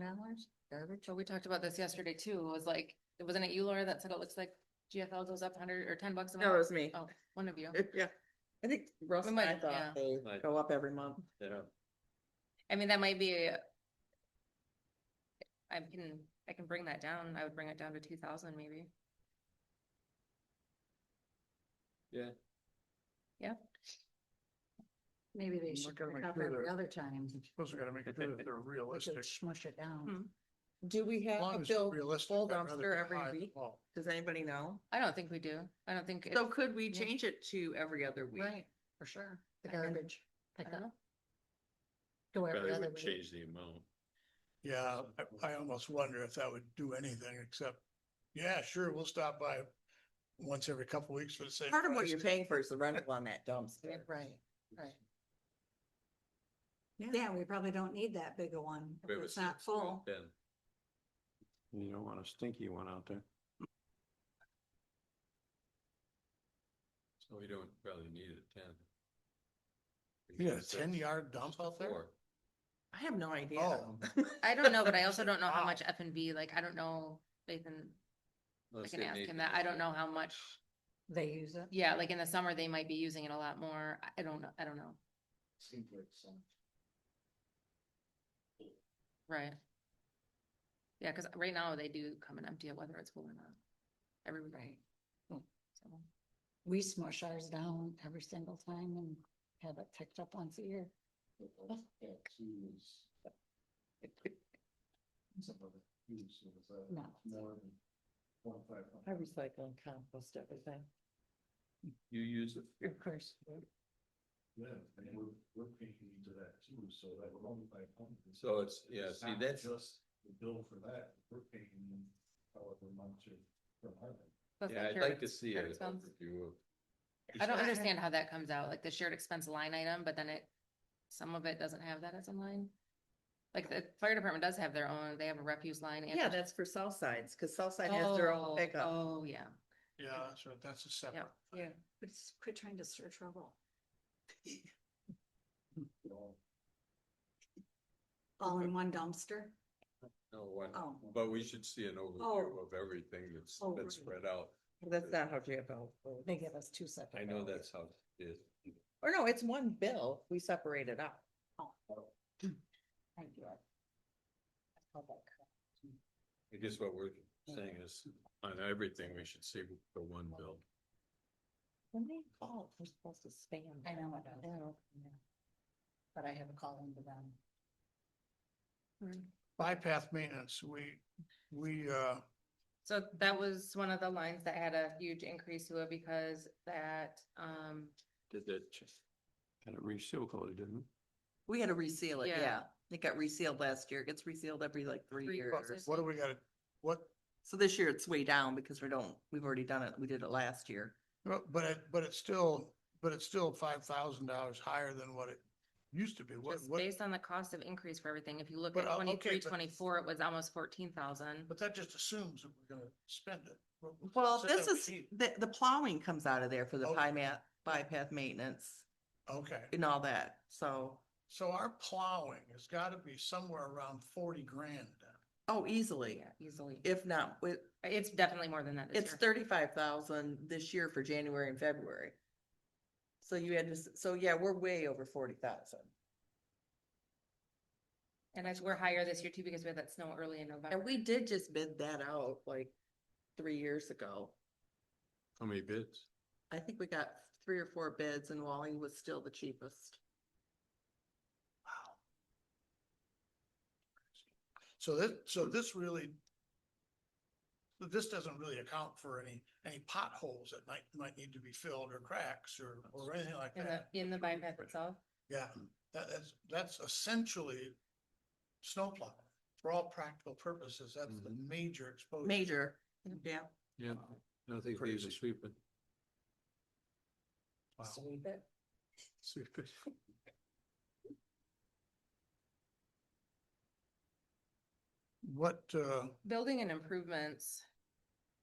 Speaker 4: Garbage?
Speaker 1: So we talked about this yesterday too. It was like, wasn't it you, Laura, that said it looks like GFL goes up 100 or $10 a month?
Speaker 3: No, it was me.
Speaker 1: Oh, one of you.
Speaker 3: Yeah. I think Russ
Speaker 1: We
Speaker 3: and I
Speaker 1: might- yeah.
Speaker 3: thought they
Speaker 5: Might.
Speaker 3: go up every month.
Speaker 5: Yeah.
Speaker 1: I mean, that might be. I can bring that down. I would bring it down to 2,000 maybe.
Speaker 5: Yeah.
Speaker 1: Yeah.
Speaker 4: Maybe they
Speaker 6: We're
Speaker 4: should
Speaker 6: gonna
Speaker 4: pick
Speaker 6: make
Speaker 4: up
Speaker 6: sure
Speaker 4: every
Speaker 6: that-
Speaker 4: other time.
Speaker 6: suppose we gotta make sure that they're
Speaker 4: We
Speaker 6: realistic.
Speaker 4: could smush it down.
Speaker 1: Hmm.
Speaker 3: Do we
Speaker 6: As
Speaker 3: have
Speaker 6: long
Speaker 3: a
Speaker 6: as they're
Speaker 3: bill
Speaker 6: realistic,
Speaker 3: full
Speaker 6: I'd rather
Speaker 3: dumpster
Speaker 6: be
Speaker 3: every
Speaker 6: high than
Speaker 3: week?
Speaker 6: low.
Speaker 3: Does anybody know?
Speaker 1: I don't think we do. I don't think.
Speaker 3: So could we
Speaker 1: yeah.
Speaker 3: change it to every other week?
Speaker 4: Right, for sure. The
Speaker 1: I mean,
Speaker 4: garbage.
Speaker 1: I
Speaker 4: Pick
Speaker 1: don't
Speaker 4: up.
Speaker 1: know.
Speaker 4: Go every
Speaker 5: Probably
Speaker 4: other
Speaker 5: would
Speaker 4: week.
Speaker 5: change the amount.
Speaker 6: Yeah, I almost wonder if that would do anything except, yeah, sure, we'll stop by once every couple weeks for the same.
Speaker 3: Part of what
Speaker 6: price.
Speaker 3: you're paying for is the rental on that dumpster.
Speaker 4: Right, right. Yeah, we probably don't need that big a one. If it's not full.
Speaker 5: You don't want a stinky one out there.
Speaker 7: So we don't probably need a 10.
Speaker 6: You got a 10-yard dump out there?
Speaker 3: I have no idea.
Speaker 6: Oh.
Speaker 1: I don't know, but I also don't know how
Speaker 6: Wow.
Speaker 1: much F&B, like, I don't know, Nathan, I
Speaker 7: Let's
Speaker 1: can
Speaker 7: get
Speaker 1: ask him
Speaker 7: Nathan
Speaker 1: that.
Speaker 7: to
Speaker 1: I don't
Speaker 7: do
Speaker 1: know
Speaker 7: it.
Speaker 1: how much,
Speaker 4: They use it.
Speaker 1: yeah, like in the summer, they might be using it a lot more. I don't know. I don't know.
Speaker 6: Seems like some.
Speaker 1: Right. Yeah, because right now they do come and empty it whether it's full or not. Every week.
Speaker 4: Right.
Speaker 1: So,
Speaker 4: We smush ours down every single time and have it picked up once a year. No.
Speaker 3: I recycle and compost everything.
Speaker 7: You use it.
Speaker 4: Of course.
Speaker 8: Yeah, and we're paying into that too, so that we're only by $500.
Speaker 7: So it's, yeah,
Speaker 8: It's
Speaker 7: see,
Speaker 8: not
Speaker 7: that's,
Speaker 8: just the bill for that, we're paying however much from our.
Speaker 1: plus
Speaker 7: yeah,
Speaker 1: that
Speaker 7: I'd
Speaker 1: shared
Speaker 7: like to see
Speaker 1: shared
Speaker 7: an
Speaker 1: expense.
Speaker 7: overview of.
Speaker 1: I don't understand how that comes out, like the shared expense line item, but then some of it doesn't have that as a line. Like the fire department does have their own, they have a refuse line. and-
Speaker 3: Yeah, that's for South Sides, because South Side has their own
Speaker 1: Oh,
Speaker 3: pickup.
Speaker 1: Oh, yeah,
Speaker 6: Yeah, that's right, that's a separate.
Speaker 1: yeah, yeah.
Speaker 4: But quit trying to stir trouble. All in one dumpster?
Speaker 7: No, one,
Speaker 4: Oh.
Speaker 7: but we should see an overview of everything that's
Speaker 4: Oh,
Speaker 7: been
Speaker 4: right.
Speaker 7: spread out.
Speaker 3: That's not how JFL. works.
Speaker 4: They give us two separate.
Speaker 7: I know
Speaker 4: bills.
Speaker 7: that's how it is.
Speaker 3: Or no, it's one bill. We separate it out.
Speaker 4: Thank you. I call that correct.
Speaker 7: I guess what we're saying is on everything, we should see the one bill.
Speaker 3: When they call, we're supposed to spam.
Speaker 4: I know it does.
Speaker 3: know.
Speaker 4: But I have a call into them.
Speaker 6: Bypass maintenance, we
Speaker 1: So that was one of the lines that had a huge increase to it because that,
Speaker 5: Did that, kind of reseal coated, didn't it?
Speaker 3: We had to reseal it,
Speaker 1: Yeah.
Speaker 3: yeah. It got resealed last year. It gets resealed every like 3
Speaker 1: Three
Speaker 3: years.
Speaker 1: quarters.
Speaker 6: What do we got? What,
Speaker 3: So this year it's way down because we've already done it. We did it last year.
Speaker 6: but it's still $5,000 higher than what it used to be.
Speaker 1: just based on the cost of increase for everything, if you look
Speaker 6: But,
Speaker 1: at
Speaker 6: okay,
Speaker 1: 23,
Speaker 6: but-
Speaker 1: 24, it was almost 14,000.
Speaker 6: But that just assumes that we're gonna spend it.
Speaker 3: Well,
Speaker 6: So
Speaker 3: this
Speaker 6: that
Speaker 3: is,
Speaker 6: we-
Speaker 3: the plowing comes out of there for the
Speaker 6: Okay.
Speaker 3: bypass maintenance
Speaker 6: Okay,
Speaker 3: and all that, so,
Speaker 6: so our plowing has gotta be somewhere around 40 grand then.
Speaker 3: oh, easily.
Speaker 1: Yeah, easily.
Speaker 3: If not,
Speaker 1: It's definitely more than that this
Speaker 3: it's
Speaker 1: year.
Speaker 3: 35,000 this year for January and February. So you had to, so yeah, we're way over 40,000.
Speaker 1: And we're higher this year too because we had that snow early in November.
Speaker 3: And we did just bid that out like 3 years ago.
Speaker 5: How many bids?
Speaker 3: I think we got 3 or 4 bids and Walling was still the cheapest.
Speaker 6: So this really, this doesn't really account for any potholes that might need to be filled or cracks or anything like
Speaker 1: In
Speaker 6: that.
Speaker 1: the bypass itself.
Speaker 6: Yeah, that's essentially snow plowing. For all practical purposes, that's the major exposure.
Speaker 3: Major, yeah.
Speaker 5: Yeah, I think these are sweeping.
Speaker 6: Wow.
Speaker 4: Sweep it.
Speaker 5: Sweeping.
Speaker 6: What,
Speaker 1: Building and improvements.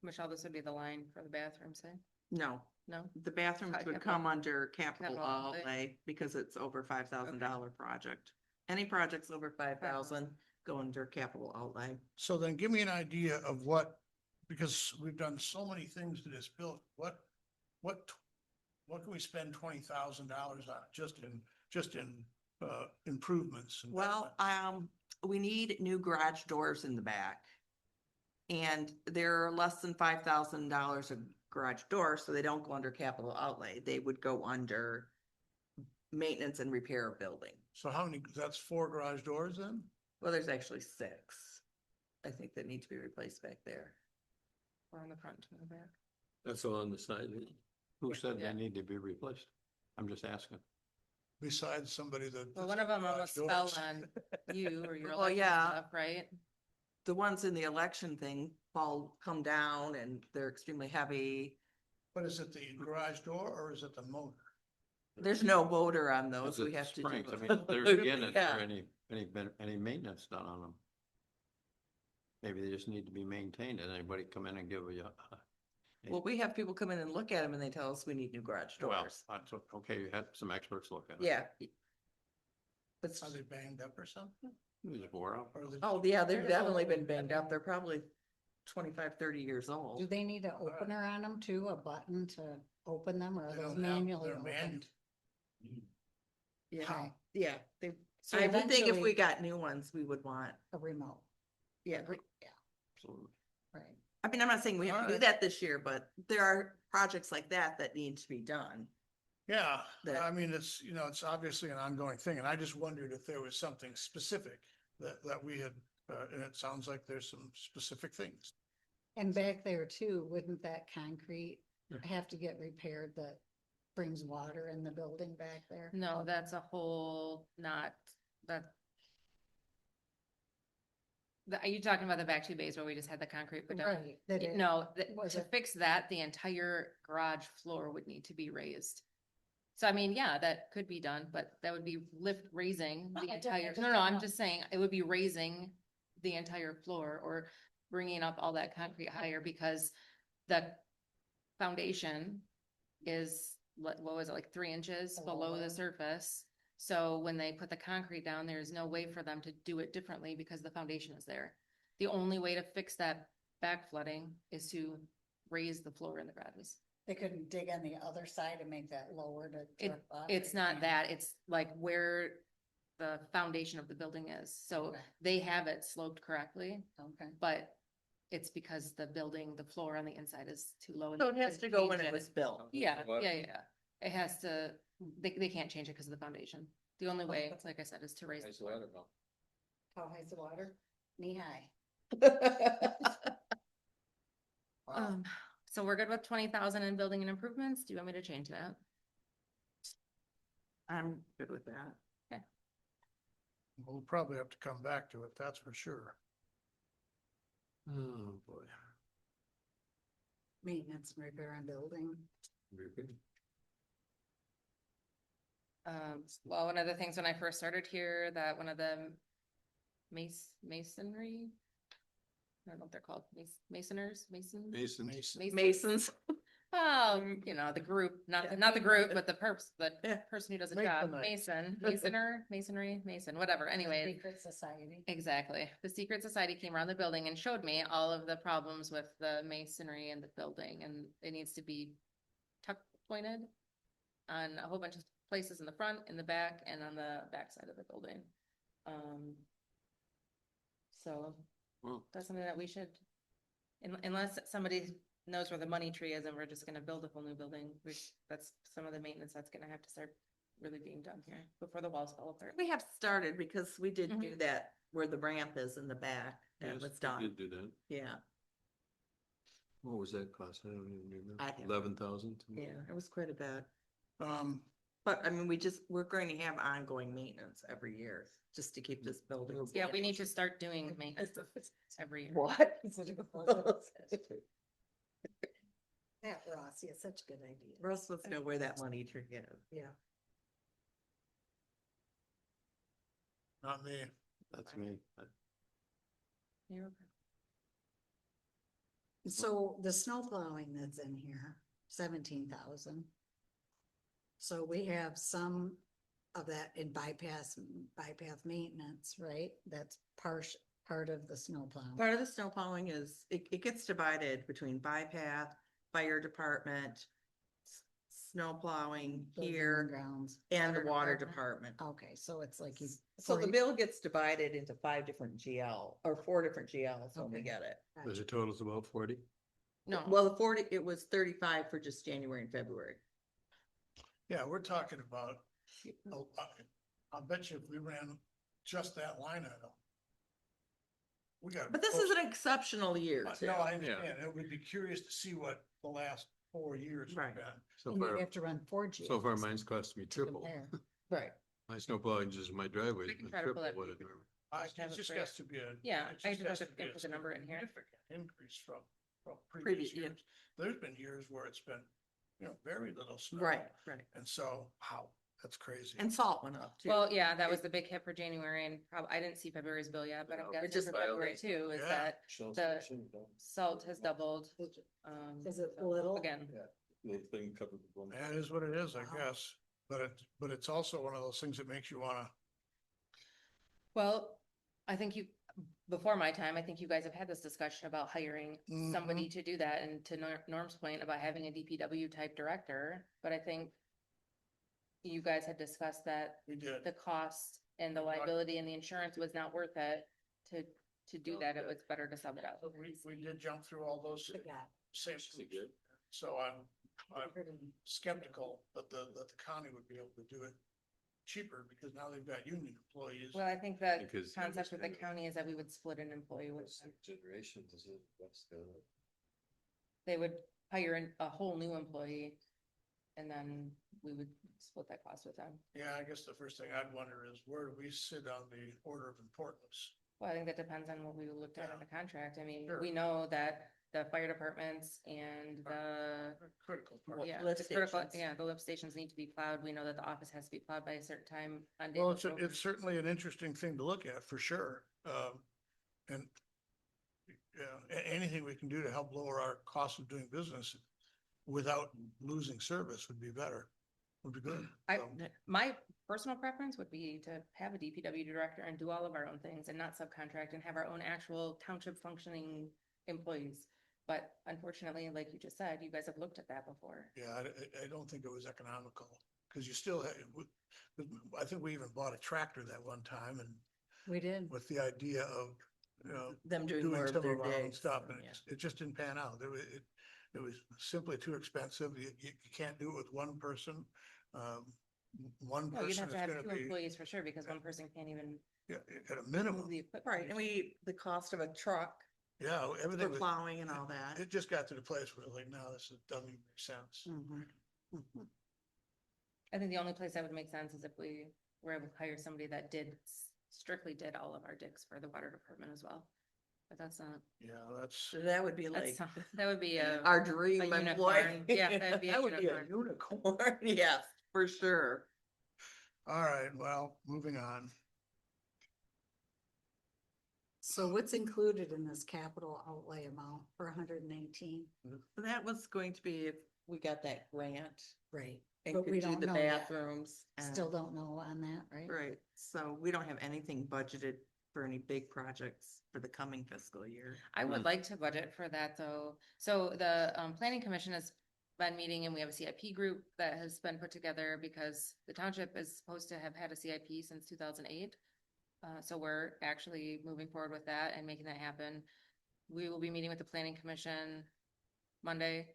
Speaker 1: Michelle, this would be the line for the bathroom, say?
Speaker 3: No,
Speaker 1: No?
Speaker 3: the bathrooms would
Speaker 1: Capital-
Speaker 3: come under capital
Speaker 1: capital outlay.
Speaker 3: outlay because it's over $5,000 project. Any projects over 5,000 go under capital outlay.
Speaker 6: so then give me an idea of what, because we've done so many things to this building, what can we spend $20,000 on just in improvements? and
Speaker 3: Well,
Speaker 6: betterments?
Speaker 3: we need new garage doors in the back. And they're less than $5,000 a garage door, so they don't go under capital outlay. They would go under maintenance and repair of building.
Speaker 6: So how many, that's 4 garage doors then?
Speaker 3: Well, there's actually 6, I think, that need to be replaced back there.
Speaker 1: Or on the front to the back?
Speaker 7: That's all on the side.
Speaker 5: Who said
Speaker 1: Yeah.
Speaker 5: they need to be replaced? I'm just asking.
Speaker 6: Besides somebody that.
Speaker 1: Well,
Speaker 6: puts
Speaker 1: one of them
Speaker 6: garage
Speaker 1: almost
Speaker 6: doors.
Speaker 1: fell on you or your
Speaker 3: Well,
Speaker 1: election
Speaker 3: yeah.
Speaker 1: stuff, right?
Speaker 3: The ones in the election thing come down and they're extremely heavy.
Speaker 6: But is it the garage door or is it the motor?
Speaker 3: There's no motor on those.
Speaker 5: Is it
Speaker 3: We
Speaker 5: the
Speaker 3: have to do
Speaker 5: springs? I
Speaker 3: it.
Speaker 5: mean, there again, is
Speaker 3: Yeah.
Speaker 5: there any maintenance done on them? Maybe they just need to be maintained and anybody come in and give you.
Speaker 3: Well, we have people come in and look at them and they tell us we need new garage
Speaker 5: Well,
Speaker 3: doors.
Speaker 5: that's okay, you had some experts look at it.
Speaker 3: Yeah. But,
Speaker 6: Are they banged up or something?
Speaker 5: It was wore out.
Speaker 6: Or are they-
Speaker 3: oh, yeah, they've definitely been banged up. They're probably 25, 30 years
Speaker 4: Do
Speaker 3: old.
Speaker 4: they need an opener on them too, a button to open them or are
Speaker 6: They
Speaker 4: those
Speaker 6: don't have-
Speaker 4: manually
Speaker 6: they're
Speaker 4: opened?
Speaker 3: Yeah,
Speaker 4: Okay.
Speaker 3: yeah. They,
Speaker 4: So
Speaker 3: I would think if we
Speaker 4: eventually-
Speaker 3: got new ones, we would want,
Speaker 4: A remote,
Speaker 3: yeah.
Speaker 5: Absolutely.
Speaker 4: right.
Speaker 3: I mean, I'm not saying we have to do
Speaker 6: Alright.
Speaker 3: that this year, but there are projects like that that need to be done.
Speaker 6: Yeah,
Speaker 3: That-
Speaker 6: I mean, it's, it's obviously an ongoing thing, and I just wondered if there was something specific that we had, and it sounds like there's some specific things.
Speaker 4: And back there too, wouldn't that concrete
Speaker 5: Yeah.
Speaker 4: have to get repaired that brings water in the building back there?
Speaker 1: No, that's a whole, not, that. Are you talking about the back 2 bays where we just had the concrete put down?
Speaker 4: Right, that it-
Speaker 1: No,
Speaker 4: was
Speaker 1: to
Speaker 4: it-
Speaker 1: fix that, the entire garage floor would need to be raised. So I mean, yeah, that could be done, but that would be raising
Speaker 4: No,
Speaker 1: the
Speaker 4: I don't-
Speaker 1: entire,
Speaker 4: I just
Speaker 1: no,
Speaker 4: don't
Speaker 1: I'm
Speaker 4: know.
Speaker 1: just saying, it would be raising the entire floor or bringing up all that concrete higher because the foundation is, what was it, like 3 inches below
Speaker 4: Below.
Speaker 1: the surface? So when they put the concrete down, there's no way for them to do it differently because the foundation is there. The only way to fix that back flooding is to raise the floor in the garages.
Speaker 4: They couldn't dig on the other side and make that lower to. drip up?
Speaker 1: It's
Speaker 4: They
Speaker 1: not
Speaker 4: can't?
Speaker 1: that, it's like where the foundation of the building is. So
Speaker 4: Okay.
Speaker 1: they have it sloped correctly,
Speaker 4: Okay.
Speaker 1: but it's because the building, the floor on the inside is too low. and
Speaker 3: So it has
Speaker 1: they
Speaker 3: to go when
Speaker 1: change
Speaker 3: it was built.
Speaker 1: Yeah,
Speaker 7: What?
Speaker 1: yeah. It has to, they can't change it because of the foundation. The only way, like I said, is to raise. the
Speaker 7: Nice
Speaker 1: floor.
Speaker 7: ladder, Bill.
Speaker 4: How high's the water? Knee high.
Speaker 6: Wow.
Speaker 1: So we're good with 20,000 in building and improvements. Do you want me to change that?
Speaker 3: I'm good with that.
Speaker 6: We'll probably have to come back to it, that's for sure.
Speaker 5: Oh, boy.
Speaker 4: Maintenance and repair on building.
Speaker 5: Very good.
Speaker 1: Well, one of the things when I first started here, that one of the masonry, I don't know what they're called, masoners, masons?
Speaker 7: Mason.
Speaker 3: Masons.
Speaker 1: You know, the group,
Speaker 3: Yeah.
Speaker 1: not the group, but the
Speaker 3: Yeah.
Speaker 1: person who does the job,
Speaker 6: Masonite.
Speaker 1: masonry, whatever, anyway.
Speaker 4: Secret society.
Speaker 1: Exactly. The secret society came around the building and showed me all of the problems with the masonry in the building, and it needs to be tuck pointed on a whole bunch of places in the front, in the back, and on the back side of the building. So
Speaker 5: Well,
Speaker 1: that's something that we should, unless somebody knows where the money tree is and we're just gonna build a whole new building, that's some of the maintenance that's gonna have to start really being done here before the walls fall apart.
Speaker 3: We have started because we did do
Speaker 1: Mhm.
Speaker 3: that where the ramp is in the back. That
Speaker 7: Yes,
Speaker 3: was
Speaker 7: we
Speaker 3: done.
Speaker 7: did do that.
Speaker 3: Yeah,
Speaker 7: What was that cost? I don't even remember.
Speaker 3: I don't-
Speaker 7: 11,000?
Speaker 3: yeah, it was quite a bit.
Speaker 6: Um,
Speaker 3: But I mean, we're going to have ongoing maintenance every year just to keep this building.
Speaker 1: Yeah, we need to start doing maintenance every year.
Speaker 3: What?
Speaker 4: That Ross, yeah, such a good idea.
Speaker 3: Russ wants to know where that money tree is.
Speaker 4: Yeah.
Speaker 6: not me.
Speaker 5: that's me.
Speaker 1: You're okay.
Speaker 4: So the snow plowing that's in here, 17,000. So we have some of that in bypass maintenance, right? That's part of the snow plowing.
Speaker 3: Part of the snow plowing is, it gets divided between bypass, fire department, snow plowing
Speaker 4: Building and
Speaker 3: here,
Speaker 4: grounds.
Speaker 3: and the water
Speaker 1: Water
Speaker 3: department.
Speaker 4: Okay, so it's like you.
Speaker 3: So the bill gets divided into 5 different GL, or 4 different GLs when we
Speaker 4: Okay.
Speaker 3: get it.
Speaker 7: Was the totals about 40?
Speaker 1: No,
Speaker 3: Well, the 40, it was 35 for just January and February.
Speaker 6: Yeah, we're talking about, I'll bet you if we ran just that line item. We got.
Speaker 3: But this is an exceptional year too.
Speaker 6: No, I understand. It would be curious to see what the last 4 years have
Speaker 3: Right.
Speaker 6: been.
Speaker 7: So
Speaker 4: And you
Speaker 7: far,
Speaker 4: have to run 4G.
Speaker 7: so far mine's cost me triple.
Speaker 3: Right.
Speaker 7: My snow plowing just in my driveway.
Speaker 1: I can try to pull
Speaker 7: triple
Speaker 1: that
Speaker 7: what it normally.
Speaker 1: Just have
Speaker 6: It
Speaker 1: it
Speaker 6: just
Speaker 1: for you.
Speaker 6: has to be
Speaker 1: Yeah,
Speaker 6: it
Speaker 1: I
Speaker 6: just
Speaker 1: just
Speaker 6: has
Speaker 1: have
Speaker 6: to
Speaker 1: to
Speaker 6: be a
Speaker 1: input the number in here.
Speaker 6: significant increase from
Speaker 3: Previous
Speaker 6: previous
Speaker 3: year.
Speaker 6: years. There's been years where it's been, very little snow.
Speaker 3: Right.
Speaker 6: And so, wow, that's crazy.
Speaker 3: And salt went up too.
Speaker 1: Well, yeah, that was the big hit for January, and probably, I didn't see February's bill yet, but I'm
Speaker 7: No,
Speaker 1: guessing
Speaker 3: just
Speaker 1: for February too, is
Speaker 6: Yeah.
Speaker 1: that the salt has doubled.
Speaker 4: Is it
Speaker 1: so,
Speaker 4: little?
Speaker 1: Again,
Speaker 7: Little thing covered with one.
Speaker 6: That is what it is, I
Speaker 4: Wow.
Speaker 6: guess. But it's also one of those things that makes you wanna,
Speaker 1: well, I think before my time, I think you guys have had this discussion about hiring somebody to do that, and to Norm's point about having a DPW type director, but I think you guys had discussed that
Speaker 6: we did.
Speaker 1: the cost and the liability and the insurance was not worth it to do that. It was better to sub it out.
Speaker 6: We did jump through all those
Speaker 4: Forgot.
Speaker 6: same.
Speaker 7: good.
Speaker 6: So I'm skeptical that the county would be able to do it cheaper because now they've got union employees.
Speaker 1: Well, I think the
Speaker 7: Because-
Speaker 1: concept with the county is that we would split an employee with them.
Speaker 7: Generations is it, what's the?
Speaker 1: They would hire a whole new employee, and then we would split that cost with them.
Speaker 6: Yeah, I guess the first thing I'd wonder is where do we sit on the order of importance?
Speaker 1: Well, I think that depends on what we looked at in the contract. I mean,
Speaker 6: Sure.
Speaker 1: we know that the fire departments and the,
Speaker 6: Critical part.
Speaker 1: yeah,
Speaker 3: lift
Speaker 1: the critical,
Speaker 3: stations.
Speaker 1: yeah, the lift stations need to be plowed. We know that the office has to be plowed by a certain time on days.
Speaker 6: Well,
Speaker 1: with snow.
Speaker 6: it's certainly an interesting thing to look at for sure. And anything we can do to help lower our cost of doing business without losing service would be better, would be good.
Speaker 1: My personal preference would be to have a DPW director and do all of our own things and not subcontract and have our own actual township functioning employees. But unfortunately, like you just said, you guys have looked at that before.
Speaker 6: Yeah, I don't think it was economical, because you still had, I think we even bought a tractor that one time and
Speaker 4: We did.
Speaker 6: with the idea of,
Speaker 3: Them doing
Speaker 6: doing
Speaker 3: more of
Speaker 6: some
Speaker 3: their
Speaker 6: of our own
Speaker 3: days.
Speaker 6: stuff, and
Speaker 3: Yeah.
Speaker 6: it just didn't pan out. It was simply too expensive. You can't do it with one person. One
Speaker 1: No, you'd
Speaker 6: person
Speaker 1: have
Speaker 6: is
Speaker 1: to have
Speaker 6: gonna
Speaker 1: two
Speaker 6: be,
Speaker 1: employees for sure, because one person can't even
Speaker 6: yeah, at a
Speaker 1: move
Speaker 6: minimum.
Speaker 1: the equipment.
Speaker 3: Right, and the cost of a truck
Speaker 6: Yeah,
Speaker 3: for
Speaker 6: everything, was-
Speaker 3: plowing and all that.
Speaker 6: it just got to the place where like, no, doesn't even make sense.
Speaker 3: Mhm. Mhm.
Speaker 1: I think the only place that would make sense is if we were able to hire somebody that strictly did all of our digs for the water department as well. But that's not,
Speaker 6: Yeah, that's,
Speaker 3: So that would be
Speaker 1: that's,
Speaker 3: like
Speaker 1: that would be a,
Speaker 3: our dream
Speaker 1: a
Speaker 3: employee.
Speaker 1: unicorn. Yeah, that'd be a
Speaker 3: That would be a unicorn, yes, for sure.
Speaker 6: all right, well, moving on.
Speaker 4: So what's included in this capital outlay amount for 118?
Speaker 3: That was going to be if we got that grant
Speaker 4: Right,
Speaker 3: and
Speaker 4: but
Speaker 3: could
Speaker 4: we
Speaker 3: do
Speaker 4: don't
Speaker 3: the
Speaker 4: know yet.
Speaker 3: bathrooms. and-
Speaker 4: Still don't know on that, right?
Speaker 3: Right, so we don't have anything budgeted for any big projects for the coming fiscal year.
Speaker 1: I would like to budget for that though. So the planning commission has been meeting and we have a CIP group that has been put together because the township is supposed to have had a CIP since 2008. So we're actually moving forward with that and making that happen. We will be meeting with the planning commission Monday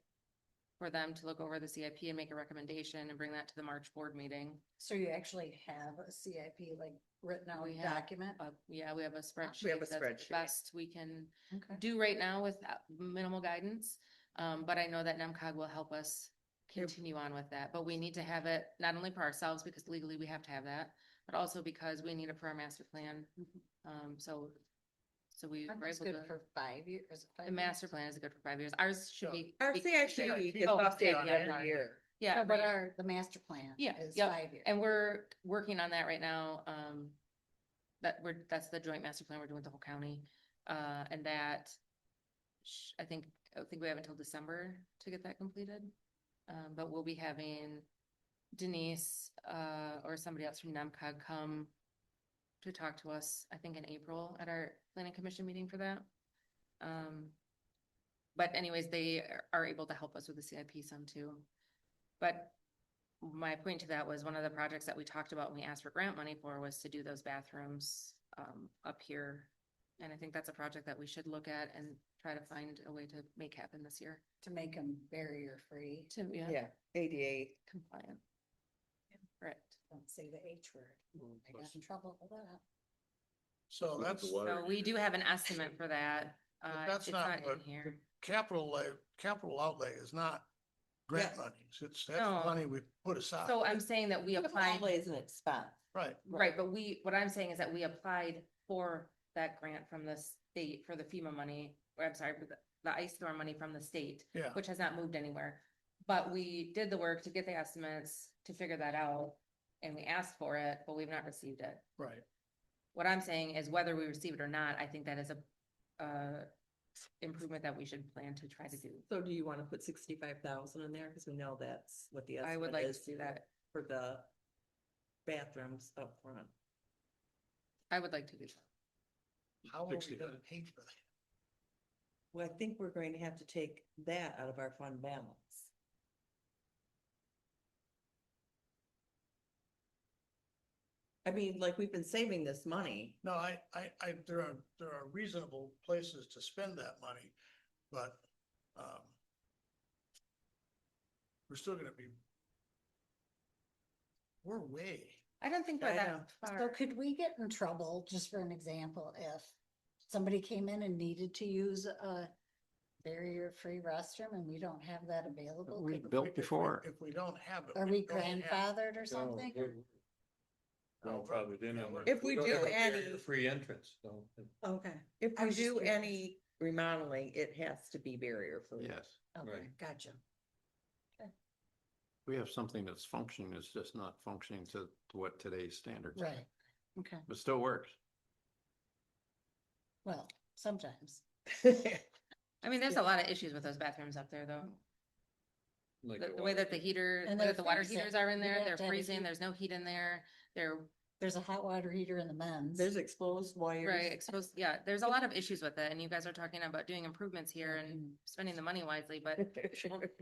Speaker 1: for them to look over the CIP and make a recommendation and bring that to the March board meeting.
Speaker 4: So you actually have a CIP like written out
Speaker 1: We have,
Speaker 4: document?
Speaker 1: Yeah, we have a spreadsheet.
Speaker 3: We have a
Speaker 1: that's the
Speaker 3: spreadsheet.
Speaker 1: Best we can
Speaker 4: Okay.
Speaker 1: do right now with minimal guidance. But I know that NEMCOG will help us continue on with that, but we need to have it not only for ourselves, because legally we have to have that, but also because we need it for our master plan. So we were
Speaker 4: It's
Speaker 1: able
Speaker 4: good
Speaker 1: to,
Speaker 4: for 5 years.
Speaker 1: the master plan is good for 5 years. Ours should be.
Speaker 3: Our CIP is
Speaker 1: Oh,
Speaker 3: updated
Speaker 1: yeah,
Speaker 3: every
Speaker 1: sorry.
Speaker 3: year.
Speaker 1: Yeah,
Speaker 4: No, but
Speaker 1: right.
Speaker 4: the master plan
Speaker 1: Yeah,
Speaker 4: is
Speaker 1: yep.
Speaker 4: 5 years.
Speaker 1: And we're working on that right now. That's the joint master plan we're doing with the whole county. And that I think we have until December to get that completed. But we'll be having Denise, or somebody else from NEMCOG come to talk to us, I think in April at our planning commission meeting for that. But anyways, they are able to help us with the CIP some too. But my point to that was one of the projects that we talked about when we asked for grant money for was to do those bathrooms up here. And I think that's a project that we should look at and try to find a way to make happen this year.
Speaker 4: To make them barrier free.
Speaker 3: Yeah, 88.
Speaker 1: Compliant. Correct.
Speaker 4: Don't say the H word. I got in trouble for that.
Speaker 6: So
Speaker 7: Look at
Speaker 6: that's,
Speaker 7: the water.
Speaker 1: So we do have an estimate for that.
Speaker 6: but that's
Speaker 1: It's
Speaker 6: not
Speaker 1: in
Speaker 6: what,
Speaker 1: here.
Speaker 6: capital outlay is not grant
Speaker 3: Yes.
Speaker 6: monies. That's
Speaker 1: No.
Speaker 6: money we put aside.
Speaker 1: So I'm saying that we applied,
Speaker 3: Outlay is an expense.
Speaker 6: Right,
Speaker 1: right, but what I'm saying is that we applied for that grant from the state for the FEMA money, or I'm sorry, for the ice storm money from the state,
Speaker 6: yeah.
Speaker 1: which has not moved anywhere. But we did the work to get the estimates to figure that out, and we asked for it, but we've not received it.
Speaker 6: Right.
Speaker 1: What I'm saying is whether we receive it or not, I think that is a improvement that we should plan to try to do.
Speaker 2: So do you want to put 65,000 in there? Cause we know that's what the
Speaker 1: I would
Speaker 2: estimate
Speaker 1: like to
Speaker 2: is
Speaker 1: see that.
Speaker 2: for the bathrooms up front.
Speaker 1: I would like to do that.
Speaker 6: How are we
Speaker 7: 60.
Speaker 6: gonna pay for that?
Speaker 2: Well, I think we're going to have to take that out of our fund balance. I mean, like, we've been saving this money.
Speaker 6: No, there are reasonable places to spend that money, but, we're still gonna be, we're way,
Speaker 1: I don't think we're
Speaker 2: I know.
Speaker 1: that
Speaker 4: So
Speaker 1: far.
Speaker 4: could we get in trouble, just for an example, if somebody came in and needed to use a barrier-free restroom and we don't have that available?
Speaker 5: We
Speaker 4: Could-
Speaker 5: built before.
Speaker 6: if we don't have it.
Speaker 4: Are we
Speaker 6: don't have it.
Speaker 4: grandfathered or something?
Speaker 7: No, probably didn't.
Speaker 3: If we do any-
Speaker 7: Free entrance, don't.
Speaker 4: Okay,
Speaker 3: If
Speaker 4: I
Speaker 3: we
Speaker 4: was just
Speaker 3: do
Speaker 4: curious.
Speaker 3: any remodeling, it has to be barrier free.
Speaker 5: Yes,
Speaker 4: okay,
Speaker 7: Right.
Speaker 4: gotcha.
Speaker 5: we have something that's functioning, it's just not functioning to what today's standards. are.
Speaker 4: Right, okay,
Speaker 5: But still works.
Speaker 4: well, sometimes.
Speaker 1: I mean, there's a lot of issues with those bathrooms up there, though.
Speaker 7: Like
Speaker 1: The way that the heater,
Speaker 4: And
Speaker 1: the way
Speaker 4: they're
Speaker 1: that the water
Speaker 4: freezing.
Speaker 1: heaters are in
Speaker 4: You
Speaker 1: there,
Speaker 4: have
Speaker 1: they're
Speaker 4: to have a
Speaker 1: freezing,
Speaker 4: heat-
Speaker 1: there's no heat in there. They're,
Speaker 4: There's a hot water heater in the men's.
Speaker 3: There's exposed wires.
Speaker 1: right, exposed, yeah, there's a lot of issues with it, and you guys are talking about doing improvements here and spending the money wisely, but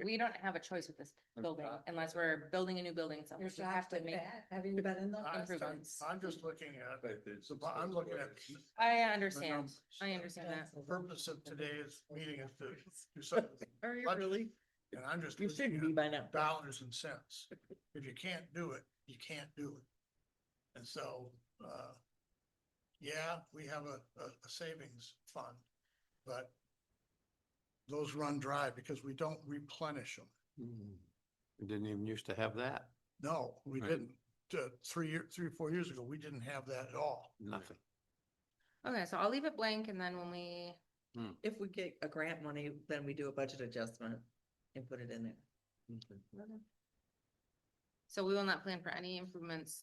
Speaker 1: we don't have a choice with this building unless we're building a new building somewhere.
Speaker 4: Your
Speaker 1: We have
Speaker 4: shop's
Speaker 1: to
Speaker 4: like
Speaker 1: make,
Speaker 4: that. Have you been in the?
Speaker 1: Improvements.
Speaker 6: I'm just looking at,
Speaker 7: It's
Speaker 6: I'm looking at
Speaker 1: I understand, I understand that.
Speaker 6: the purpose of today's meeting is to do something.
Speaker 3: Are you
Speaker 6: budget,
Speaker 3: really?
Speaker 6: And I'm just
Speaker 3: You
Speaker 6: looking
Speaker 3: shouldn't be
Speaker 6: at
Speaker 3: by now.
Speaker 6: dollars and cents. If you can't do it, you can't do it. And so, yeah, we have a savings fund, but those run dry because we don't replenish them.
Speaker 5: We didn't even used to have that,
Speaker 6: No, we
Speaker 5: Right.
Speaker 6: didn't. 3 or 4 years ago, we didn't have that at all.
Speaker 5: nothing.
Speaker 1: Okay, so I'll leave it blank and then when we,
Speaker 2: If we get a grant money, then we do a budget adjustment and put it in there.
Speaker 1: so we will not plan for any improvements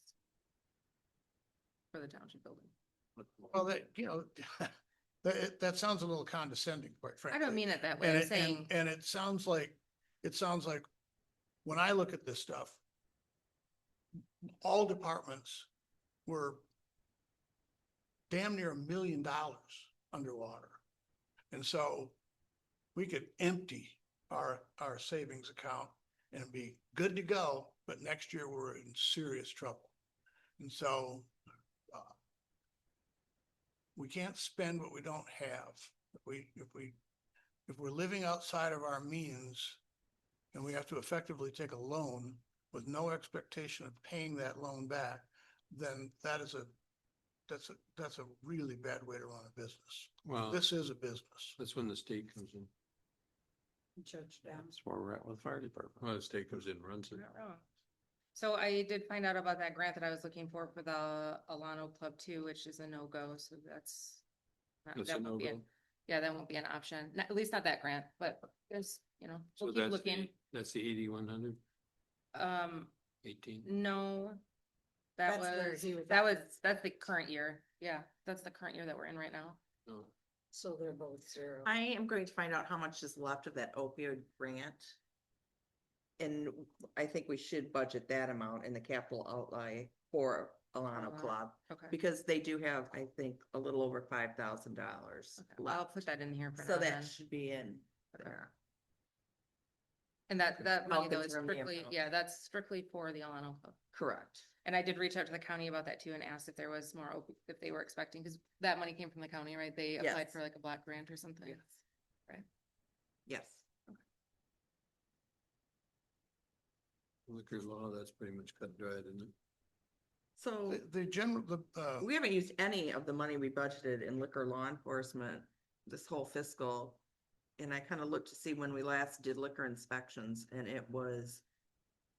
Speaker 1: for the township building.
Speaker 6: Well, that, you know, that sounds a little condescending, quite
Speaker 1: I
Speaker 6: frankly.
Speaker 1: don't mean it that way.
Speaker 6: And
Speaker 1: I'm
Speaker 6: it,
Speaker 1: saying,
Speaker 6: and it sounds like, when I look at this stuff, all departments were damn near $1 million underwater. And so we could empty our savings account and be good to go, but next year we're in serious trouble. And so we can't spend what we don't have. If we're living outside of our means and we have to effectively take a loan with no expectation of paying that loan back, then that's a really bad way to run a business.
Speaker 5: Well,
Speaker 6: This is a business.
Speaker 5: that's when the state comes in.
Speaker 4: Judge Downs.
Speaker 5: That's where we're at with the fire department.
Speaker 7: Well, the state comes in and runs it.
Speaker 1: you're not wrong. So I did find out about that grant that I was looking for the Alano Club 2, which is a no-go, so that's.
Speaker 5: That's
Speaker 1: that
Speaker 5: a
Speaker 1: won't be
Speaker 5: no-go?
Speaker 1: Yeah, that won't be an option, at least not that grant, but there's,
Speaker 5: So
Speaker 1: we'll keep
Speaker 5: that's
Speaker 1: looking.
Speaker 5: that's the 8,100, 18.
Speaker 1: No. That
Speaker 4: That's where
Speaker 1: was,
Speaker 4: he was
Speaker 1: that
Speaker 4: at.
Speaker 1: was, that's the current year. Yeah, that's the current year that we're in right now.
Speaker 5: No.
Speaker 4: So they're both zero.
Speaker 2: I am going to find out how much is left of that opioid grant. And I think we should budget that amount in the capital outlay for Alano Club,
Speaker 1: Okay.
Speaker 2: because they do have, I think, a little over $5,000
Speaker 1: Okay, well, I'll
Speaker 2: left.
Speaker 1: put that in here for
Speaker 2: So
Speaker 1: now
Speaker 2: that
Speaker 1: then.
Speaker 2: should be in there.
Speaker 1: And that money though
Speaker 2: Health
Speaker 1: is
Speaker 2: and
Speaker 1: strictly,
Speaker 2: amount.
Speaker 1: yeah, that's strictly for the Alano Club.
Speaker 2: Correct.
Speaker 1: And I did reach out to the county about that too and asked if there was more, if they were expecting, because that money came from the county, right? They applied
Speaker 2: Yes.
Speaker 1: for like a block grant or something. Right.
Speaker 2: Yes.
Speaker 5: Liquor law, that's pretty much cut and dried, isn't it?
Speaker 2: So we haven't used any of the money we budgeted in liquor law enforcement this whole fiscal. And I kind of looked to see when we last did liquor inspections, and it was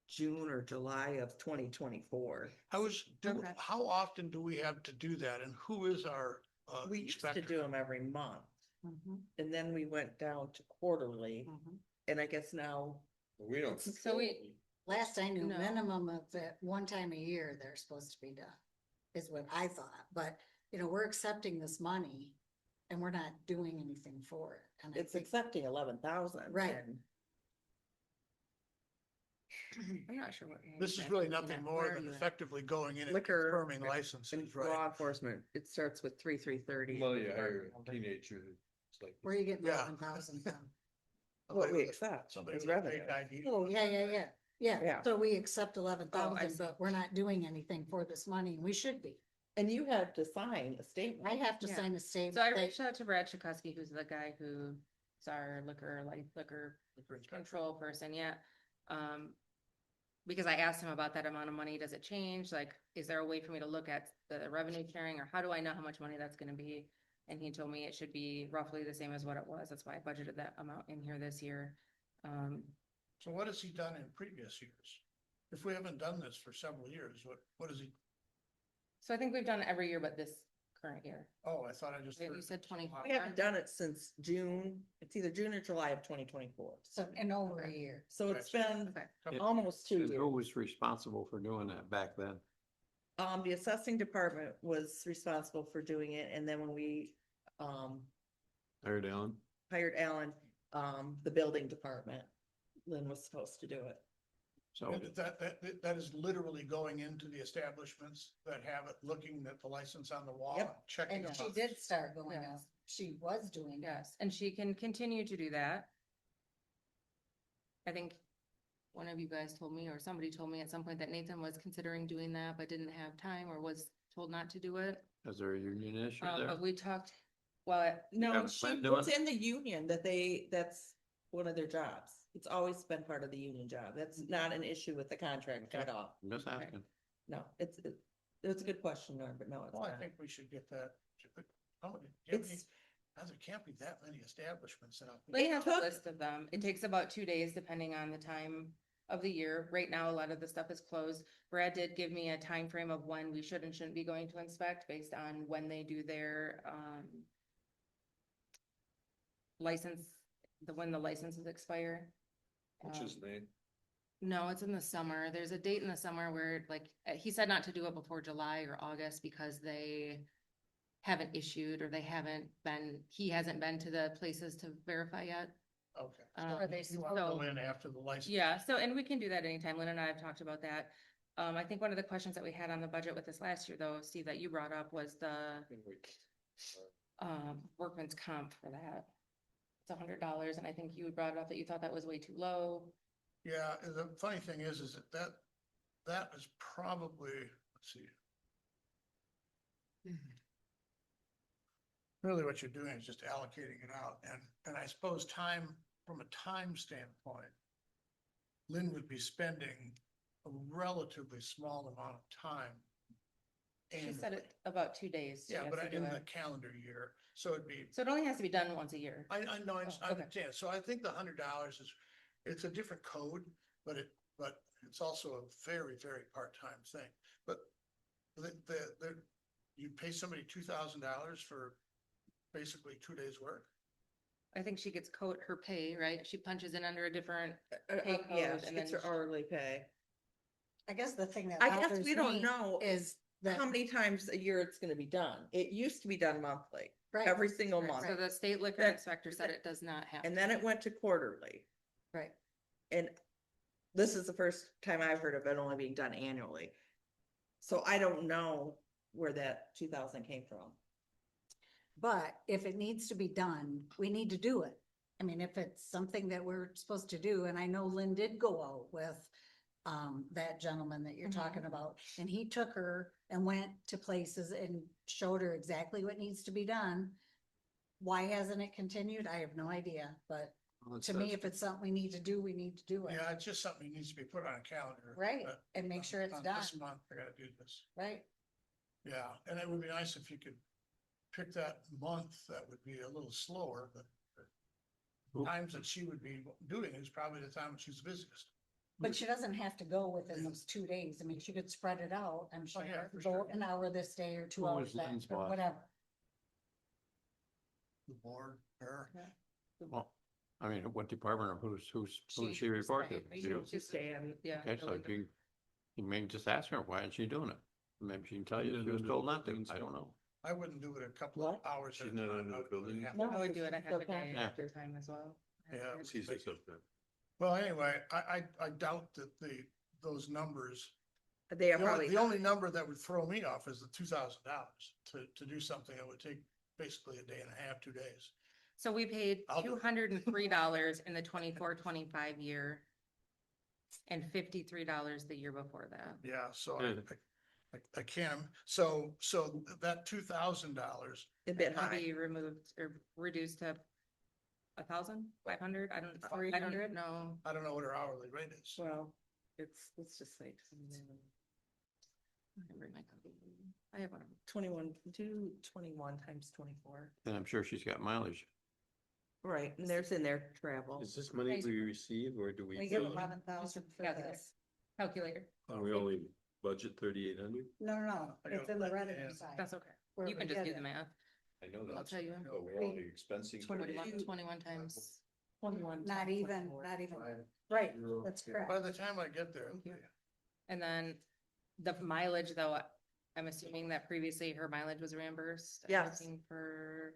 Speaker 2: June or July of 2024.
Speaker 1: Okay.
Speaker 6: How often do we have to do that, and who is our
Speaker 2: We used
Speaker 6: inspector?
Speaker 2: to do them every month,
Speaker 4: Mhm,
Speaker 2: and then we went down to quarterly,
Speaker 4: mhm.
Speaker 2: and I guess now.
Speaker 7: We don't.
Speaker 1: So we,
Speaker 4: Last I knew,
Speaker 1: No.
Speaker 4: minimum of that one time a year they're supposed to be done, is what I thought, but, we're accepting this money and we're not doing anything for it. And I
Speaker 2: It's
Speaker 4: think,
Speaker 2: accepting 11,000.
Speaker 4: Right.
Speaker 1: I'm not sure what.
Speaker 6: This is really nothing more than effectively going in and
Speaker 2: Liquor
Speaker 6: confirming
Speaker 2: and
Speaker 6: licenses, right?
Speaker 2: law enforcement, it starts with 3,330.
Speaker 7: Well, you hire a teenager, it's like.
Speaker 4: where are you getting
Speaker 6: Yeah.
Speaker 4: 11,000 from?
Speaker 2: What we accept
Speaker 6: Somebody
Speaker 2: is
Speaker 6: with a
Speaker 2: revenue.
Speaker 6: fake ID.
Speaker 4: Oh, yeah.
Speaker 2: Yeah.
Speaker 4: So we accept 11,000,
Speaker 1: see.
Speaker 4: but we're not doing anything for this money, and we should be.
Speaker 2: And you had to sign a statement.
Speaker 4: I have to
Speaker 1: Yeah.
Speaker 4: sign a statement.
Speaker 1: So I
Speaker 4: that-
Speaker 1: reached out to Brad Chakosky, who's the guy who's our liquor control person, yeah. Because I asked him about that amount of money, does it change? Like, is there a way for me to look at the revenue sharing, or how do I know how much money that's gonna be? And he told me it should be roughly the same as what it was, that's why I budgeted that amount in here this year.
Speaker 6: So what has he done in previous years? If we haven't done this for several years, what is he?
Speaker 1: So I think we've done it every year but this current year.
Speaker 6: Oh, I thought I just.
Speaker 1: You
Speaker 6: heard-
Speaker 1: said 20.
Speaker 2: We haven't done it since June, it's either June or July of 2024.
Speaker 4: So, in over a year.
Speaker 2: So it's been
Speaker 1: Okay.
Speaker 2: almost 2
Speaker 5: And who
Speaker 2: years.
Speaker 5: was responsible for doing that back then?
Speaker 2: The assessing department was responsible for doing it, and then when we,
Speaker 5: Hired Alan?
Speaker 2: hired Alan, the building department, Lynn was supposed to do it.
Speaker 5: So,
Speaker 6: And that is literally going into the establishments that have it, looking at the license on the wall,
Speaker 2: Yep.
Speaker 6: and checking them
Speaker 4: And she
Speaker 6: out.
Speaker 4: did start going
Speaker 1: Yeah.
Speaker 4: up. She was doing that.
Speaker 1: Yes, and she can continue to do that. I think one of you guys told me, or somebody told me at some point that Nathan was considering doing that, but didn't have time or was told not to do it.
Speaker 5: is there a union issue there?
Speaker 1: But we talked, well,
Speaker 2: No,
Speaker 5: haven't
Speaker 2: she,
Speaker 5: planned doing
Speaker 2: it's in the union that that's one of their jobs. It's always been part of the union job. That's not an issue with the contract at all.
Speaker 5: I'm just asking.
Speaker 2: No, it's a good question, Norm, but no, it's
Speaker 6: Well, I
Speaker 2: not.
Speaker 6: think we should get that. How many- do you have any-
Speaker 2: It's,
Speaker 6: There can't be that many establishments out there.
Speaker 1: They have a list of them. It takes about 2 days depending on the time of the year. Right now, a lot of the stuff is closed. Brad did give me a time frame of when we should and shouldn't be going to inspect based on when they do their license, when the licenses expire.
Speaker 7: Which is May.
Speaker 1: No, it's in the summer. There's a date in the summer where like, he said not to do it before July or August because they haven't issued or he hasn't been to the places to verify yet.
Speaker 6: Okay.
Speaker 1: Are they
Speaker 6: You want to go
Speaker 1: so-
Speaker 6: in after the license?
Speaker 1: Yeah, so, and we can do that anytime. Lynn and I have talked about that. I think one of the questions that we had on the budget with this last year though, Steve, that you brought up was the workman's comp for that. It's $100, and I think you brought up that you thought that was way too low.
Speaker 6: Yeah, and the funny thing is that is probably, let's see. Really what you're doing is just allocating it out, and I suppose from a time standpoint, Lynn would be spending a relatively small amount of time.
Speaker 1: She said it about 2 days. she
Speaker 6: Yeah,
Speaker 1: has
Speaker 6: but
Speaker 1: to do
Speaker 6: in the
Speaker 1: it.
Speaker 6: calendar year, so it'd be,
Speaker 1: So it only has to be done once a year.
Speaker 6: I know, I
Speaker 1: Oh, okay.
Speaker 6: understand, so I think the $100 it's a different code, but it's also a very, very part-time thing, but you pay somebody $2,000 for basically 2 days' work?
Speaker 1: I think she gets her pay, right? She punches in under a different pay
Speaker 3: Yeah,
Speaker 1: code
Speaker 3: she
Speaker 1: and
Speaker 3: gets
Speaker 1: then
Speaker 3: her hourly pay.
Speaker 4: I guess the thing that
Speaker 3: I guess
Speaker 4: bothers
Speaker 3: we don't
Speaker 4: me
Speaker 3: know
Speaker 4: is that,
Speaker 3: how many times a year it's gonna be done. It used to be done monthly,
Speaker 4: right,
Speaker 3: every single
Speaker 1: Right,
Speaker 3: month.
Speaker 1: so the state liquor
Speaker 3: That-
Speaker 1: inspector said it does not have.
Speaker 3: And then it went to quarterly.
Speaker 4: right.
Speaker 3: And this is the first time I've heard of it only being done annually. So I don't know where that 2,000 came from.
Speaker 4: But if it needs to be done, we need to do it. I mean, if it's something that we're supposed to do, and I know Lynn did go out with that gentleman that you're
Speaker 1: Mhm.
Speaker 4: talking about, and he took her and went to places and showed her exactly what needs to be done. Why hasn't it continued? I have no idea, but to me, if it's something we need to do, we need to do it,
Speaker 6: Yeah, it's just something that needs to be put on a calendar.
Speaker 4: Right,
Speaker 6: that,
Speaker 4: and make sure it's
Speaker 6: on
Speaker 4: done,
Speaker 6: This month, I gotta do this.
Speaker 4: right?
Speaker 6: Yeah, and it would be nice if you could pick that month that would be a little slower, but the times that she would be doing is probably the time when she's busiest.
Speaker 4: But she doesn't have to go within those 2 days. I mean, she could spread it out, I'm sure.
Speaker 6: yeah, for
Speaker 4: Go
Speaker 6: sure.
Speaker 4: an hour this day or 2
Speaker 5: Who
Speaker 4: hours
Speaker 5: was
Speaker 4: that,
Speaker 5: Lynn's
Speaker 4: or
Speaker 5: boss?
Speaker 4: whatever.
Speaker 6: The board, her.
Speaker 5: Well, I mean, what department or who does she
Speaker 1: was
Speaker 5: report to?
Speaker 1: saying,
Speaker 5: You?
Speaker 1: she's saying, yeah.
Speaker 5: Okay, so
Speaker 1: really
Speaker 5: you may just ask her, why isn't she doing it? Maybe she can tell you, she was told not to, I don't know.
Speaker 6: I wouldn't do it a couple of hours.
Speaker 7: She's
Speaker 6: at a
Speaker 7: not
Speaker 6: time.
Speaker 7: under the
Speaker 6: I would
Speaker 7: building?
Speaker 6: have-
Speaker 3: No.
Speaker 1: I would do it a half a day
Speaker 5: Yeah.
Speaker 1: after time as well.
Speaker 6: Yeah.
Speaker 7: It's easy sometimes.
Speaker 6: Well, anyway, I doubt that those numbers,
Speaker 3: They are
Speaker 6: the
Speaker 3: probably.
Speaker 6: only number that would throw me off is the $2,000 to do something that would take basically a day and a half, 2 days.
Speaker 1: So we paid
Speaker 6: I'll do it.
Speaker 1: $203 in the 24-25 year. And $53 the year before that.
Speaker 6: Yeah, so
Speaker 5: Yeah.
Speaker 6: I can't, so that $2,000,
Speaker 3: A bit
Speaker 1: Can
Speaker 3: high.
Speaker 1: be removed or reduced to 1,500? I don't know.
Speaker 6: I don't know what her hourly rate is.
Speaker 3: Well, let's just say
Speaker 1: I can bring my calculator. I have one.
Speaker 3: 21, do 21 times 24.
Speaker 5: Then I'm sure she's got mileage.
Speaker 3: Right, and there's in there travel.
Speaker 7: Is this money we receive or do we?
Speaker 4: We get
Speaker 7: pay?
Speaker 4: 11,000 for
Speaker 1: Calculator.
Speaker 4: this.
Speaker 1: Calculator.
Speaker 7: And we only budget 3,800?
Speaker 4: No,
Speaker 6: I
Speaker 4: it's
Speaker 6: don't
Speaker 4: in the
Speaker 6: like
Speaker 4: revenue
Speaker 6: that.
Speaker 4: side.
Speaker 1: That's okay.
Speaker 4: where
Speaker 1: You
Speaker 4: we
Speaker 1: can just
Speaker 4: get
Speaker 1: do
Speaker 4: it.
Speaker 1: the math.
Speaker 7: I know that.
Speaker 1: I'll tell you.
Speaker 7: But we're only expensing.
Speaker 1: 21 times.
Speaker 3: 21.
Speaker 4: Not even, right, that's correct.
Speaker 6: By the time I get there,
Speaker 1: And then the mileage though, I'm assuming that previously her mileage was reimbursed. I'm
Speaker 3: Yes.
Speaker 1: looking for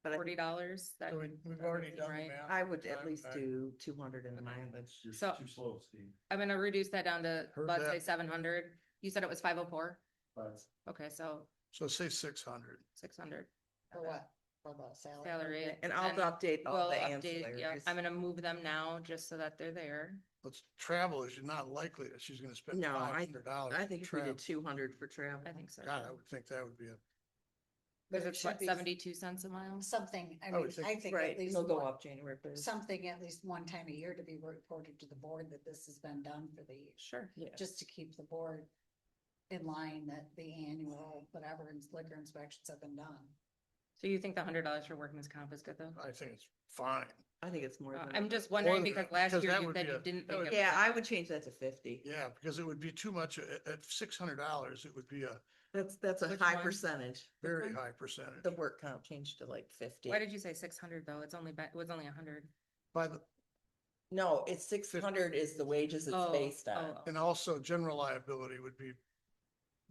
Speaker 3: But I-
Speaker 1: $40. That,
Speaker 6: so we've already done the
Speaker 1: Right.
Speaker 6: math.
Speaker 3: I would at
Speaker 6: Time
Speaker 3: least
Speaker 6: back.
Speaker 3: do 200 in the mileage.
Speaker 8: You're
Speaker 1: So-
Speaker 8: too slow, Steve.
Speaker 1: I'm gonna reduce that down to,
Speaker 6: Heard
Speaker 1: let's
Speaker 6: that.
Speaker 1: say 700. You said it was 504?
Speaker 8: But
Speaker 1: Okay, so
Speaker 6: So say 600.
Speaker 1: 600
Speaker 4: For what? For the salary.
Speaker 1: salary.
Speaker 3: And I'll
Speaker 1: then
Speaker 3: update all
Speaker 1: we'll
Speaker 3: the
Speaker 1: update, yeah,
Speaker 3: ancillaries.
Speaker 1: I'm gonna move them now just so that they're there.
Speaker 6: Let's travel is not likely that she's gonna spend
Speaker 3: No,
Speaker 6: $500.
Speaker 3: I think if we
Speaker 6: travel.
Speaker 3: did 200 for travel.
Speaker 1: I think so.
Speaker 6: God, I would think that would be a,
Speaker 1: Cause
Speaker 4: But it
Speaker 1: it's
Speaker 4: should
Speaker 1: what,
Speaker 4: be
Speaker 1: 72 cents a mile?
Speaker 4: Something, I
Speaker 6: I
Speaker 4: mean,
Speaker 6: would think-
Speaker 4: I think
Speaker 3: Right,
Speaker 4: at least
Speaker 3: it'll go
Speaker 4: one-
Speaker 3: up January 1st.
Speaker 4: something at least one time a year to be reported to the board that this has been done for the year.
Speaker 1: Sure.
Speaker 3: Yeah.
Speaker 4: Just to keep the board in line that the annual, whatever, liquor inspections have been done.
Speaker 1: So you think the $100 for workman's comp is good though?
Speaker 6: I think it's fine.
Speaker 3: I think it's more than.
Speaker 1: I'm just wondering
Speaker 6: than
Speaker 1: because
Speaker 6: that,
Speaker 1: last
Speaker 6: because
Speaker 1: year
Speaker 6: that
Speaker 1: you
Speaker 6: would
Speaker 1: said
Speaker 6: be
Speaker 1: you
Speaker 6: a-
Speaker 1: didn't
Speaker 6: that
Speaker 1: think
Speaker 6: would-
Speaker 1: it.
Speaker 3: Yeah, I would change that to 50.
Speaker 6: Yeah, because it would be too much, at $600, it would be a
Speaker 3: That's a
Speaker 1: Which
Speaker 3: high
Speaker 1: one?
Speaker 3: percentage.
Speaker 6: very
Speaker 1: one?
Speaker 6: high percentage.
Speaker 3: The work comp changed to like 50.
Speaker 1: Why did you say 600 though? It's only, it was only 100.
Speaker 6: By the,
Speaker 3: No, it's 600 is the wages it's
Speaker 1: Oh,
Speaker 3: based on.
Speaker 1: oh,
Speaker 6: and also general liability would be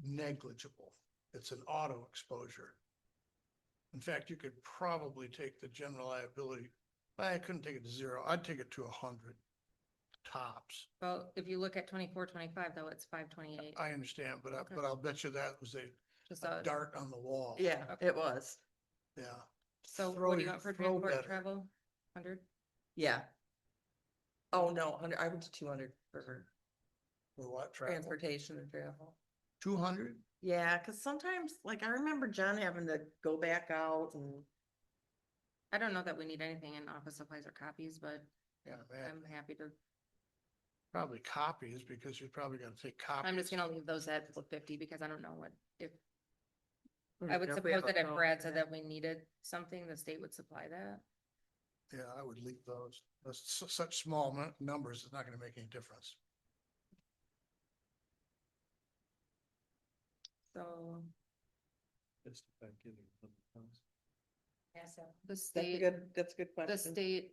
Speaker 6: negligible. It's an auto exposure. In fact, you could probably take the general liability, I couldn't take it to 0. I'd take it to 100 tops.
Speaker 1: Well, if you look at 24, 25 though, it's 528.
Speaker 6: I understand, but
Speaker 1: Okay.
Speaker 6: but I'll bet you that was
Speaker 1: Just
Speaker 6: a dart on the wall.
Speaker 3: Yeah, it was.
Speaker 6: Yeah.
Speaker 1: So
Speaker 6: Throw
Speaker 1: what do you
Speaker 6: your-
Speaker 1: want for
Speaker 6: throw
Speaker 1: transport and
Speaker 6: better.
Speaker 1: travel? 100?
Speaker 3: Yeah. Oh, no, 100, I went to 200 for
Speaker 6: For what, travel?
Speaker 3: transportation and travel.
Speaker 6: 200?
Speaker 3: Yeah, cause sometimes, like, I remember John having to go back out and,
Speaker 1: I don't know that we need anything in office supplies or copies, but
Speaker 6: Yeah, man,
Speaker 1: I'm happy to,
Speaker 6: probably copies, because you're probably gonna take copies.
Speaker 1: I'm just gonna leave those at 50 because I don't know what, if,
Speaker 3: Hmm,
Speaker 1: I would
Speaker 3: if we
Speaker 1: suppose
Speaker 3: have a
Speaker 1: that if
Speaker 3: phone
Speaker 1: Brad
Speaker 3: for
Speaker 1: said that we needed something, the state would supply that.
Speaker 6: Yeah, I would leave those. Such small numbers is not gonna make any difference.
Speaker 1: So
Speaker 5: Just about giving them funds.
Speaker 1: the
Speaker 3: that's a
Speaker 1: state,
Speaker 3: that's a good
Speaker 1: the
Speaker 3: question.
Speaker 1: state,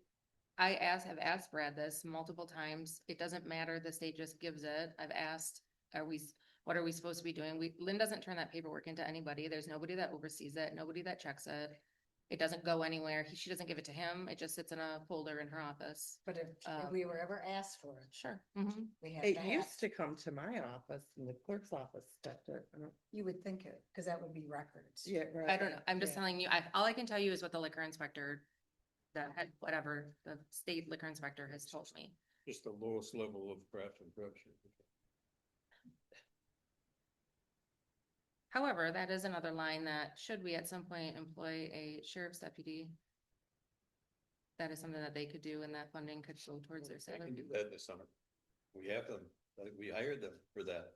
Speaker 1: have asked Brad this multiple times. It doesn't matter. The state just gives it. I've asked, what are we supposed to be doing? Lynn doesn't turn that paperwork into anybody. There's nobody that oversees it, nobody that checks it. It doesn't go anywhere. She doesn't give it to him. It just sits in a folder in her office.
Speaker 4: But if we were ever asked for it,
Speaker 1: Sure.
Speaker 4: we have
Speaker 3: It
Speaker 4: to
Speaker 3: used
Speaker 4: ask.
Speaker 3: to come to my office and the clerk's office stepped it. I don't-
Speaker 4: You would think it, because that would be records.
Speaker 3: Yeah, right.
Speaker 1: I don't know. I'm just
Speaker 3: Yeah.
Speaker 1: telling you, all I can tell you is what the liquor inspector, the head, whatever, the state liquor inspector has told me.
Speaker 7: Just the lowest level of craft and corruption.
Speaker 1: However, that is another line that, should we at some point employ a sheriff's deputy? That is something that they could do and that funding could go towards their
Speaker 7: They can do
Speaker 1: salary.
Speaker 7: that this summer. We have them, we hired them for that.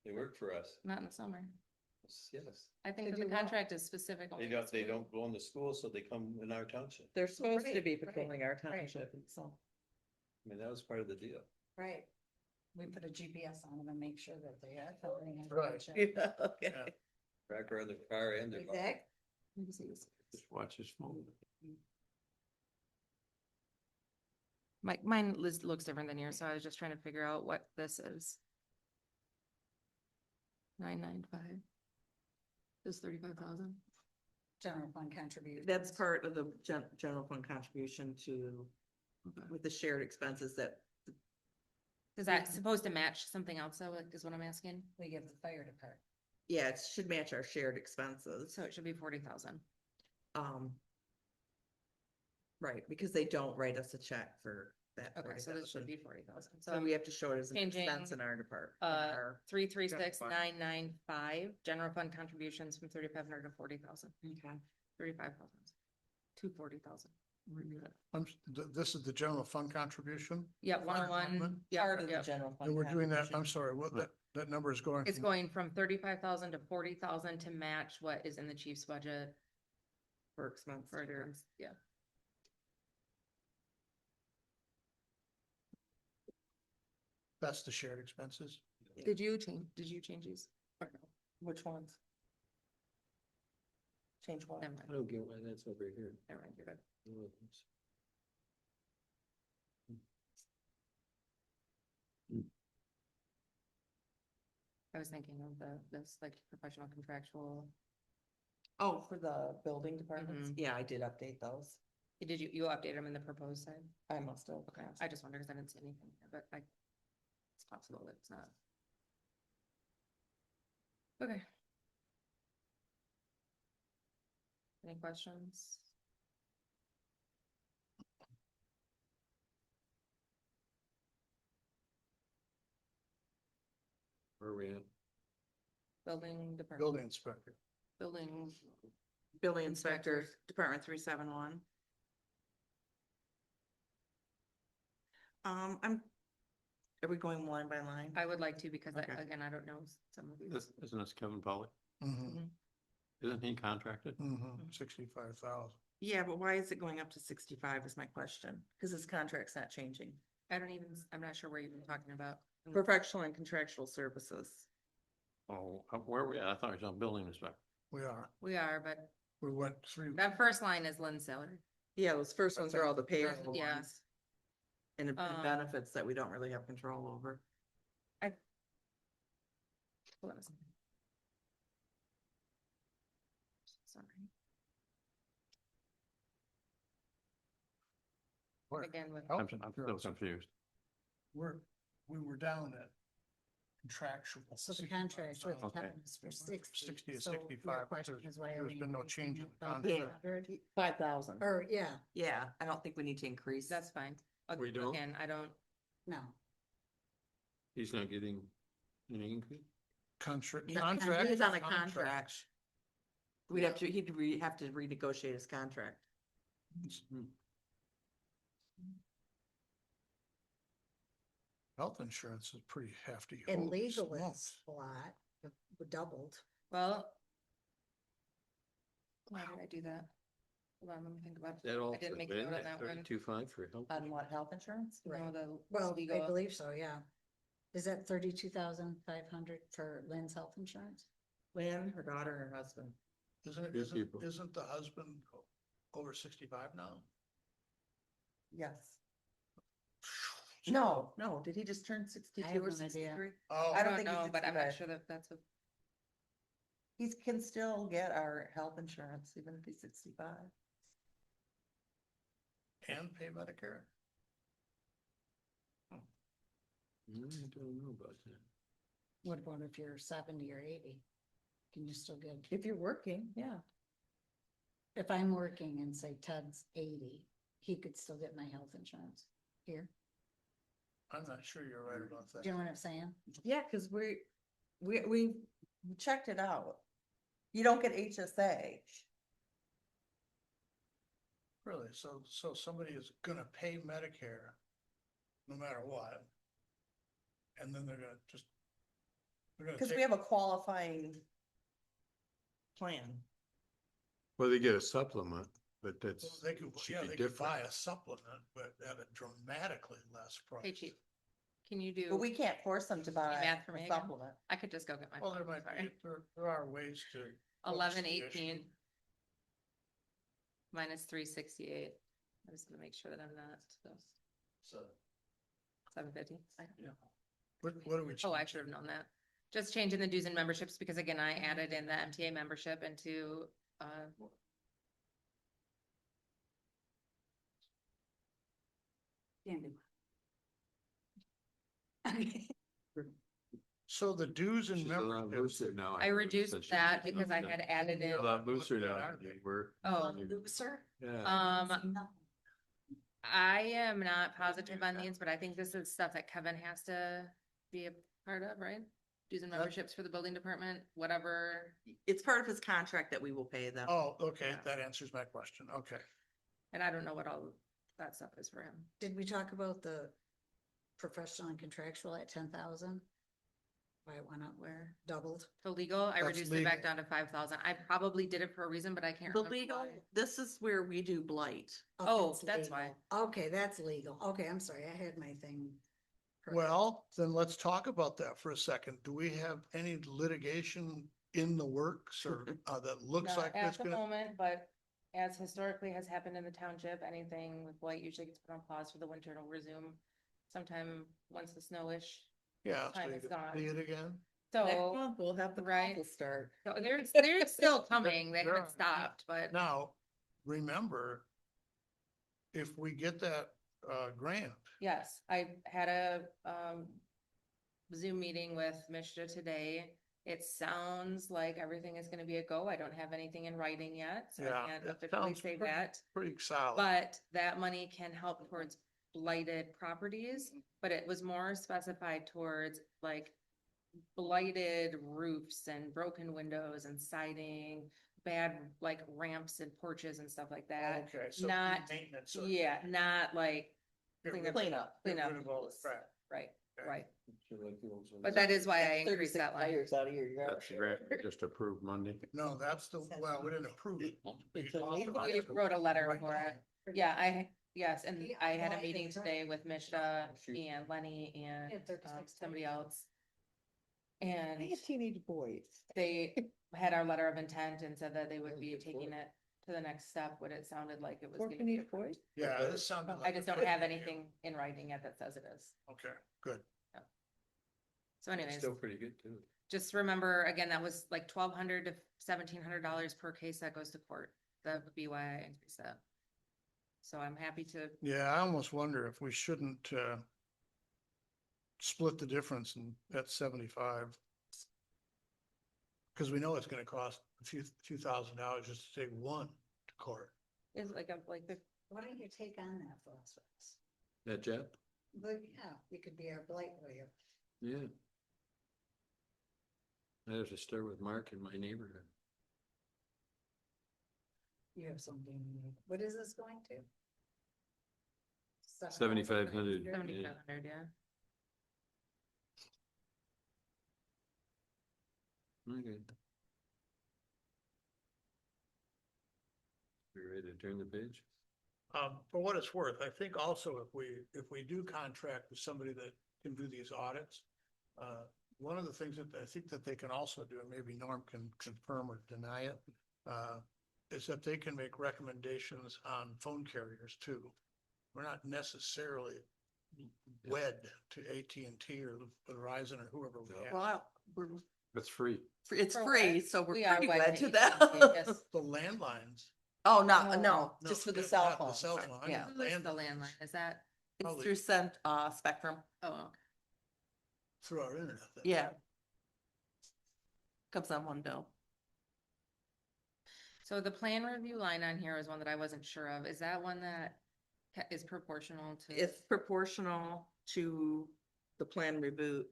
Speaker 7: They work for us.
Speaker 1: Not in the summer.
Speaker 7: Yes.
Speaker 1: I think
Speaker 4: They
Speaker 1: that the
Speaker 4: do what?
Speaker 1: contract is specific. only to
Speaker 7: They
Speaker 1: school.
Speaker 7: don't go in the school, so they come in our township.
Speaker 3: They're supposed to
Speaker 4: Right,
Speaker 3: be
Speaker 4: right,
Speaker 3: patrolling our
Speaker 4: right.
Speaker 3: township and so.
Speaker 7: I mean, that was part of the deal.
Speaker 4: Right. We put a GPS on them and make sure that they are covering.
Speaker 6: Right.
Speaker 3: Yeah, okay.
Speaker 6: Yeah.
Speaker 7: Tracker of the car and their.
Speaker 4: Exact.
Speaker 1: Let me see this.
Speaker 5: Just watch his phone.
Speaker 1: Mine looks different than yours, so I was just trying to figure out what this is. 995. This 35,000.
Speaker 4: General fund contribution.
Speaker 3: That's part of the general fund contribution to, with the shared expenses that,
Speaker 1: Is that supposed to match something else though, is what I'm asking?
Speaker 4: We give the fire department.
Speaker 3: yeah, it should match our shared expenses.
Speaker 1: So it should be 40,000.
Speaker 3: Um. Right, because they don't write us a check for that.
Speaker 1: Okay, so this should
Speaker 3: 40,000.
Speaker 1: be 40,000.
Speaker 3: So
Speaker 1: So
Speaker 3: we have to show it as an
Speaker 1: changing,
Speaker 3: expense in our department.
Speaker 1: 336,995, general fund contributions from 3,500 to 40,000,
Speaker 3: Okay.
Speaker 1: 35,000 to 40,000.
Speaker 6: This is the general fund contribution,
Speaker 1: Yeah, 101.
Speaker 6: department?
Speaker 1: Yeah,
Speaker 3: Part of the
Speaker 1: yeah.
Speaker 3: general fund.
Speaker 6: and we're doing that,
Speaker 3: contribution.
Speaker 6: I'm sorry, what, that number is going.
Speaker 1: It's
Speaker 6: from-
Speaker 1: going from 35,000 to 40,000 to match what is in the chief's budget
Speaker 3: For expense.
Speaker 1: for their, yeah.
Speaker 6: That's the shared expenses.
Speaker 1: Did you change these?
Speaker 3: Which ones? Change what?
Speaker 1: Never mind,
Speaker 5: I don't get why that's over here.
Speaker 1: never mind, you're good. I was thinking of this like professional contractual.
Speaker 3: Oh, for the building departments?
Speaker 1: Mhm.
Speaker 3: Yeah, I did update those.
Speaker 1: You update them in the proposed side?
Speaker 3: I must have.
Speaker 1: Okay, I just wondered because I didn't see anything, here, but it's possible that it's not. Okay. Any questions?
Speaker 5: Where are we at?
Speaker 1: Building department,
Speaker 6: Building inspector.
Speaker 1: building,
Speaker 3: Building inspector, Department 371. Are we going line by line?
Speaker 1: I would like to because
Speaker 3: Okay.
Speaker 1: again, I don't know some of these.
Speaker 5: Isn't this Kevin Pollock?
Speaker 6: Mhm.
Speaker 5: Isn't he contracted?
Speaker 6: 65,000.
Speaker 3: Yeah, but why is it going up to 65 is my question, because his contract's not changing.
Speaker 1: I'm not sure where you've been talking about.
Speaker 3: Professional and contractual services.
Speaker 5: Oh, where are we at? I thought it was on building inspector.
Speaker 1: We are, but
Speaker 6: We went through.
Speaker 1: that first line is Lynn's salary.
Speaker 3: Yeah, those first ones are all the payroll
Speaker 1: Yeah.
Speaker 3: ones. And the
Speaker 1: Um,
Speaker 3: benefits that we don't really have control over.
Speaker 1: Hold on a second. Sorry.
Speaker 6: What?
Speaker 1: Again, with,
Speaker 6: Health
Speaker 5: I'm still
Speaker 6: insurance.
Speaker 5: confused.
Speaker 6: We were down at contractual.
Speaker 4: So the contract with
Speaker 6: 65,000.
Speaker 5: Okay.
Speaker 4: town is for
Speaker 6: 60 to
Speaker 4: So your
Speaker 6: 65,
Speaker 4: question
Speaker 6: there's-
Speaker 4: is why are
Speaker 6: there's
Speaker 4: we
Speaker 6: been no
Speaker 4: increasing
Speaker 6: change in
Speaker 4: it
Speaker 6: the
Speaker 4: by
Speaker 6: contract.
Speaker 4: 500?
Speaker 3: 5,000.
Speaker 4: Or, yeah,
Speaker 3: Yeah, I don't think we need to increase.
Speaker 1: that's fine.
Speaker 5: We don't?
Speaker 1: Again, I don't,
Speaker 4: no.
Speaker 5: He's not getting any increase?
Speaker 6: Contract.
Speaker 3: Yeah,
Speaker 6: Contract.
Speaker 3: He's on a contract. He'd have to renegotiate his contract.
Speaker 6: Health insurance is pretty hefty.
Speaker 4: And
Speaker 6: Holy
Speaker 4: legal
Speaker 6: smokes.
Speaker 4: is a lot, doubled.
Speaker 1: well. Why did I do that? Hold on, let me think about it.
Speaker 5: That all.
Speaker 1: I didn't make a note on that one.
Speaker 5: 32.5 for health.
Speaker 3: On what, health insurance?
Speaker 1: No, the
Speaker 4: Well, I
Speaker 1: legal,
Speaker 4: believe so, yeah. Is that 32,500 for Lynn's health insurance?
Speaker 3: Lynn, her daughter, and her husband.
Speaker 5: Two people.
Speaker 6: Isn't the husband over 65 now?
Speaker 3: Yes. No, did he just turn 62
Speaker 4: have
Speaker 3: or
Speaker 4: no idea.
Speaker 3: 63?
Speaker 6: Oh,
Speaker 1: I
Speaker 3: don't
Speaker 1: don't
Speaker 3: think he's
Speaker 1: know, but I'm not
Speaker 3: 65.
Speaker 1: sure that that's a,
Speaker 3: He can still get our health insurance even if he's 65.
Speaker 6: and pay Medicare?
Speaker 5: I don't know about that.
Speaker 4: What about if you're 70 or 80? Can you still get,
Speaker 3: If you're working, yeah.
Speaker 4: if I'm working and say Ted's 80, he could still get my health insurance here?
Speaker 6: I'm not sure you're right about that.
Speaker 4: Do you know what I'm saying?
Speaker 3: Yeah, cause we checked it out. You don't get HSA.
Speaker 6: Really? So somebody is gonna pay Medicare no matter what. And then they're gonna
Speaker 3: Cause we
Speaker 6: take,
Speaker 3: have a qualifying plan.
Speaker 7: Well, they get a supplement, but
Speaker 6: well,
Speaker 7: that's,
Speaker 6: they could,
Speaker 7: should
Speaker 6: yeah,
Speaker 7: be
Speaker 6: they could buy
Speaker 7: different.
Speaker 6: a supplement, but at a dramatically less price.
Speaker 1: hey chief, can you do?
Speaker 3: But we can't force them to buy
Speaker 1: math for
Speaker 3: a
Speaker 1: me again?
Speaker 3: supplement.
Speaker 1: I could just go get my.
Speaker 6: Well, there
Speaker 1: phone,
Speaker 6: might
Speaker 1: sorry.
Speaker 6: be, there are ways to. focus
Speaker 1: 1118
Speaker 6: the issue.
Speaker 1: minus 368. I'm just gonna make sure that I'm not,
Speaker 8: So,
Speaker 1: 750.
Speaker 6: What do we?
Speaker 1: Oh, I should have known that. Just changing the dues and memberships because again, I added in the MTA membership into,
Speaker 4: Can do.
Speaker 6: So the dues and
Speaker 7: She's a lot
Speaker 6: memberships.
Speaker 7: looser now.
Speaker 1: I reduced
Speaker 7: Since she-
Speaker 1: that because I had added in,
Speaker 7: A lot looser now. They were.
Speaker 1: oh,
Speaker 4: Looser?
Speaker 7: Yeah.
Speaker 1: I am not positive on these, but I think this is stuff that Kevin has to be a part of, right? Dues and memberships for the building department, whatever.
Speaker 3: It's part of his contract that we will pay them.
Speaker 6: Oh, okay,
Speaker 1: Yeah.
Speaker 6: that answers my question. Okay.
Speaker 1: And I don't know what all that stuff is for him.
Speaker 4: Did we talk about the professional and contractual at 10,000? Why it went up,
Speaker 1: Where?
Speaker 4: doubled?
Speaker 1: The legal, I
Speaker 6: That's
Speaker 1: reduced it back
Speaker 6: legal.
Speaker 1: down to 5,000. I probably did it for a reason, but I can't
Speaker 3: The
Speaker 1: remember.
Speaker 3: legal,
Speaker 1: why.
Speaker 3: this is where we do blight.
Speaker 1: Oh, that's why.
Speaker 4: legal. Okay, that's legal. Okay, I'm sorry, I had my thing. correct.
Speaker 6: Well, then let's talk about that for a second. Do we have any litigation in the works or that looks
Speaker 1: Not
Speaker 6: like
Speaker 1: at
Speaker 6: it's
Speaker 1: the
Speaker 6: gonna?
Speaker 1: moment, but as historically has happened in the township, anything with blight usually gets put on pause for the winter and will resume sometime once the snowish.
Speaker 6: Yeah, so
Speaker 1: time
Speaker 6: you
Speaker 1: is
Speaker 6: can
Speaker 1: gone.
Speaker 6: see it again.
Speaker 3: Next
Speaker 1: So,
Speaker 3: month, we'll have the
Speaker 1: right.
Speaker 3: will start.
Speaker 1: so they're still coming. They
Speaker 6: There
Speaker 1: haven't
Speaker 6: are.
Speaker 1: stopped, but
Speaker 6: Now, remember, if we get that grant,
Speaker 1: yes, I had a Zoom meeting with Mishra today. It sounds like everything is gonna be a go. I don't have anything in writing yet, so
Speaker 6: Yeah,
Speaker 1: I can't
Speaker 6: it
Speaker 1: officially
Speaker 6: sounds
Speaker 1: say
Speaker 6: pretty-
Speaker 1: that.
Speaker 6: pretty solid.
Speaker 1: But that money can help towards blighted properties, but it was more specified towards like blighted roofs and broken windows and siding, bad like ramps and porches and stuff like that.
Speaker 6: Okay, so
Speaker 1: not-
Speaker 6: maintenance. or-
Speaker 1: Yeah, not like
Speaker 6: Get
Speaker 1: clean
Speaker 6: rid-
Speaker 1: up,
Speaker 3: Clean up.
Speaker 6: get
Speaker 1: clean up.
Speaker 6: rid of all the crap.
Speaker 1: Right. right?
Speaker 8: Sure, like the old ones.
Speaker 1: But that is why I increased
Speaker 2: 36
Speaker 1: that line.
Speaker 2: tires out of your yard.
Speaker 5: That's the grant we just approved Monday.
Speaker 6: No, that's the, well, we didn't approve it. We
Speaker 2: It's a
Speaker 6: talked about
Speaker 1: We
Speaker 6: it.
Speaker 1: wrote a letter for it. Yeah, yes, and
Speaker 4: Yeah,
Speaker 1: I had a
Speaker 4: why
Speaker 1: meeting
Speaker 4: they-
Speaker 1: today with Mishta and Lenny and
Speaker 4: Yeah, 36
Speaker 1: somebody else.
Speaker 2: I
Speaker 1: And
Speaker 2: have teenage boys.
Speaker 1: they had our letter of intent and said that they would be taking it to the next step, what it sounded like it was.
Speaker 2: Four
Speaker 1: gonna be
Speaker 2: teenage
Speaker 1: approved.
Speaker 2: boys?
Speaker 6: Yeah, this sounded
Speaker 1: I
Speaker 6: like.
Speaker 1: just
Speaker 6: a
Speaker 1: don't
Speaker 6: good
Speaker 1: have
Speaker 6: idea.
Speaker 1: anything in writing yet that says it is.
Speaker 6: Okay, good.
Speaker 1: So anyways,
Speaker 7: Still pretty good too.
Speaker 1: just remember, again, that was like $1,200 to $1,700 per case that goes to court. That would be why I increased that. So I'm happy to,
Speaker 6: Yeah, I almost wonder if we shouldn't, split the difference at 75. Cause we know it's gonna cost a few $1,000s just to take one to court.
Speaker 1: is like the,
Speaker 4: Why don't you take on that for us? Russ?
Speaker 5: That jet?
Speaker 4: But yeah, you could be our blight lawyer.
Speaker 5: Yeah. I have to start with Mark in my neighborhood.
Speaker 4: You have something, what is this going to?
Speaker 5: 7,500.
Speaker 1: 7,500, yeah.
Speaker 5: Okay. We ready to turn the page?
Speaker 6: For what it's worth, I think also if we do contract with somebody that can do these audits, one of the things that I think that they can also do, and maybe Norm can confirm or deny it, is that they can make recommendations on phone carriers too. We're not necessarily wed to AT&T or Verizon or whoever we have.
Speaker 3: Well, we're,
Speaker 5: It's free.
Speaker 3: it's
Speaker 1: For
Speaker 3: free,
Speaker 1: what?
Speaker 3: so we're
Speaker 1: We are
Speaker 3: pretty
Speaker 1: wed
Speaker 3: wed
Speaker 1: to
Speaker 3: to that.
Speaker 1: AT&T, yes.
Speaker 6: The landlines.
Speaker 3: Oh,
Speaker 1: No,
Speaker 3: no, no,
Speaker 6: no,
Speaker 3: just for the
Speaker 6: not
Speaker 3: cell
Speaker 6: the
Speaker 3: phone.
Speaker 6: cell phone. I mean,
Speaker 3: Yeah,
Speaker 1: Who is the landline? Is that,
Speaker 3: it's
Speaker 6: Probably.
Speaker 3: through Spectrum.
Speaker 1: oh, okay.
Speaker 6: Through our internet. then.
Speaker 3: Yeah. Comes on one bill.
Speaker 1: So the plan review line on here is one that I wasn't sure of. Is that one that is proportional to?
Speaker 3: It's proportional to the plan review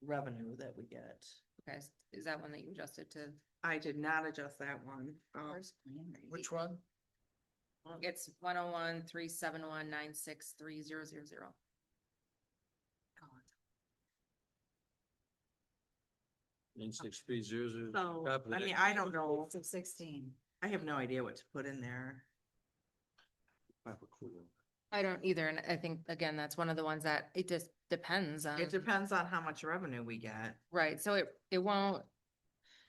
Speaker 3: revenue that we get.
Speaker 1: Okay, is that one that you adjusted to?
Speaker 3: I did not adjust that one.
Speaker 4: Where's plan review?
Speaker 6: Which one?
Speaker 1: It's 101-371-963-000.
Speaker 4: Oh,
Speaker 5: 96300.
Speaker 3: So,
Speaker 5: Top of
Speaker 3: I
Speaker 5: that.
Speaker 3: mean, I don't know.
Speaker 4: it's 16.
Speaker 3: I have no idea what to put in there.
Speaker 5: I have a clue.
Speaker 1: I don't either, and I think, again, that's one of the ones that it just depends on.
Speaker 3: It depends on how much revenue we get.
Speaker 1: Right, so it won't,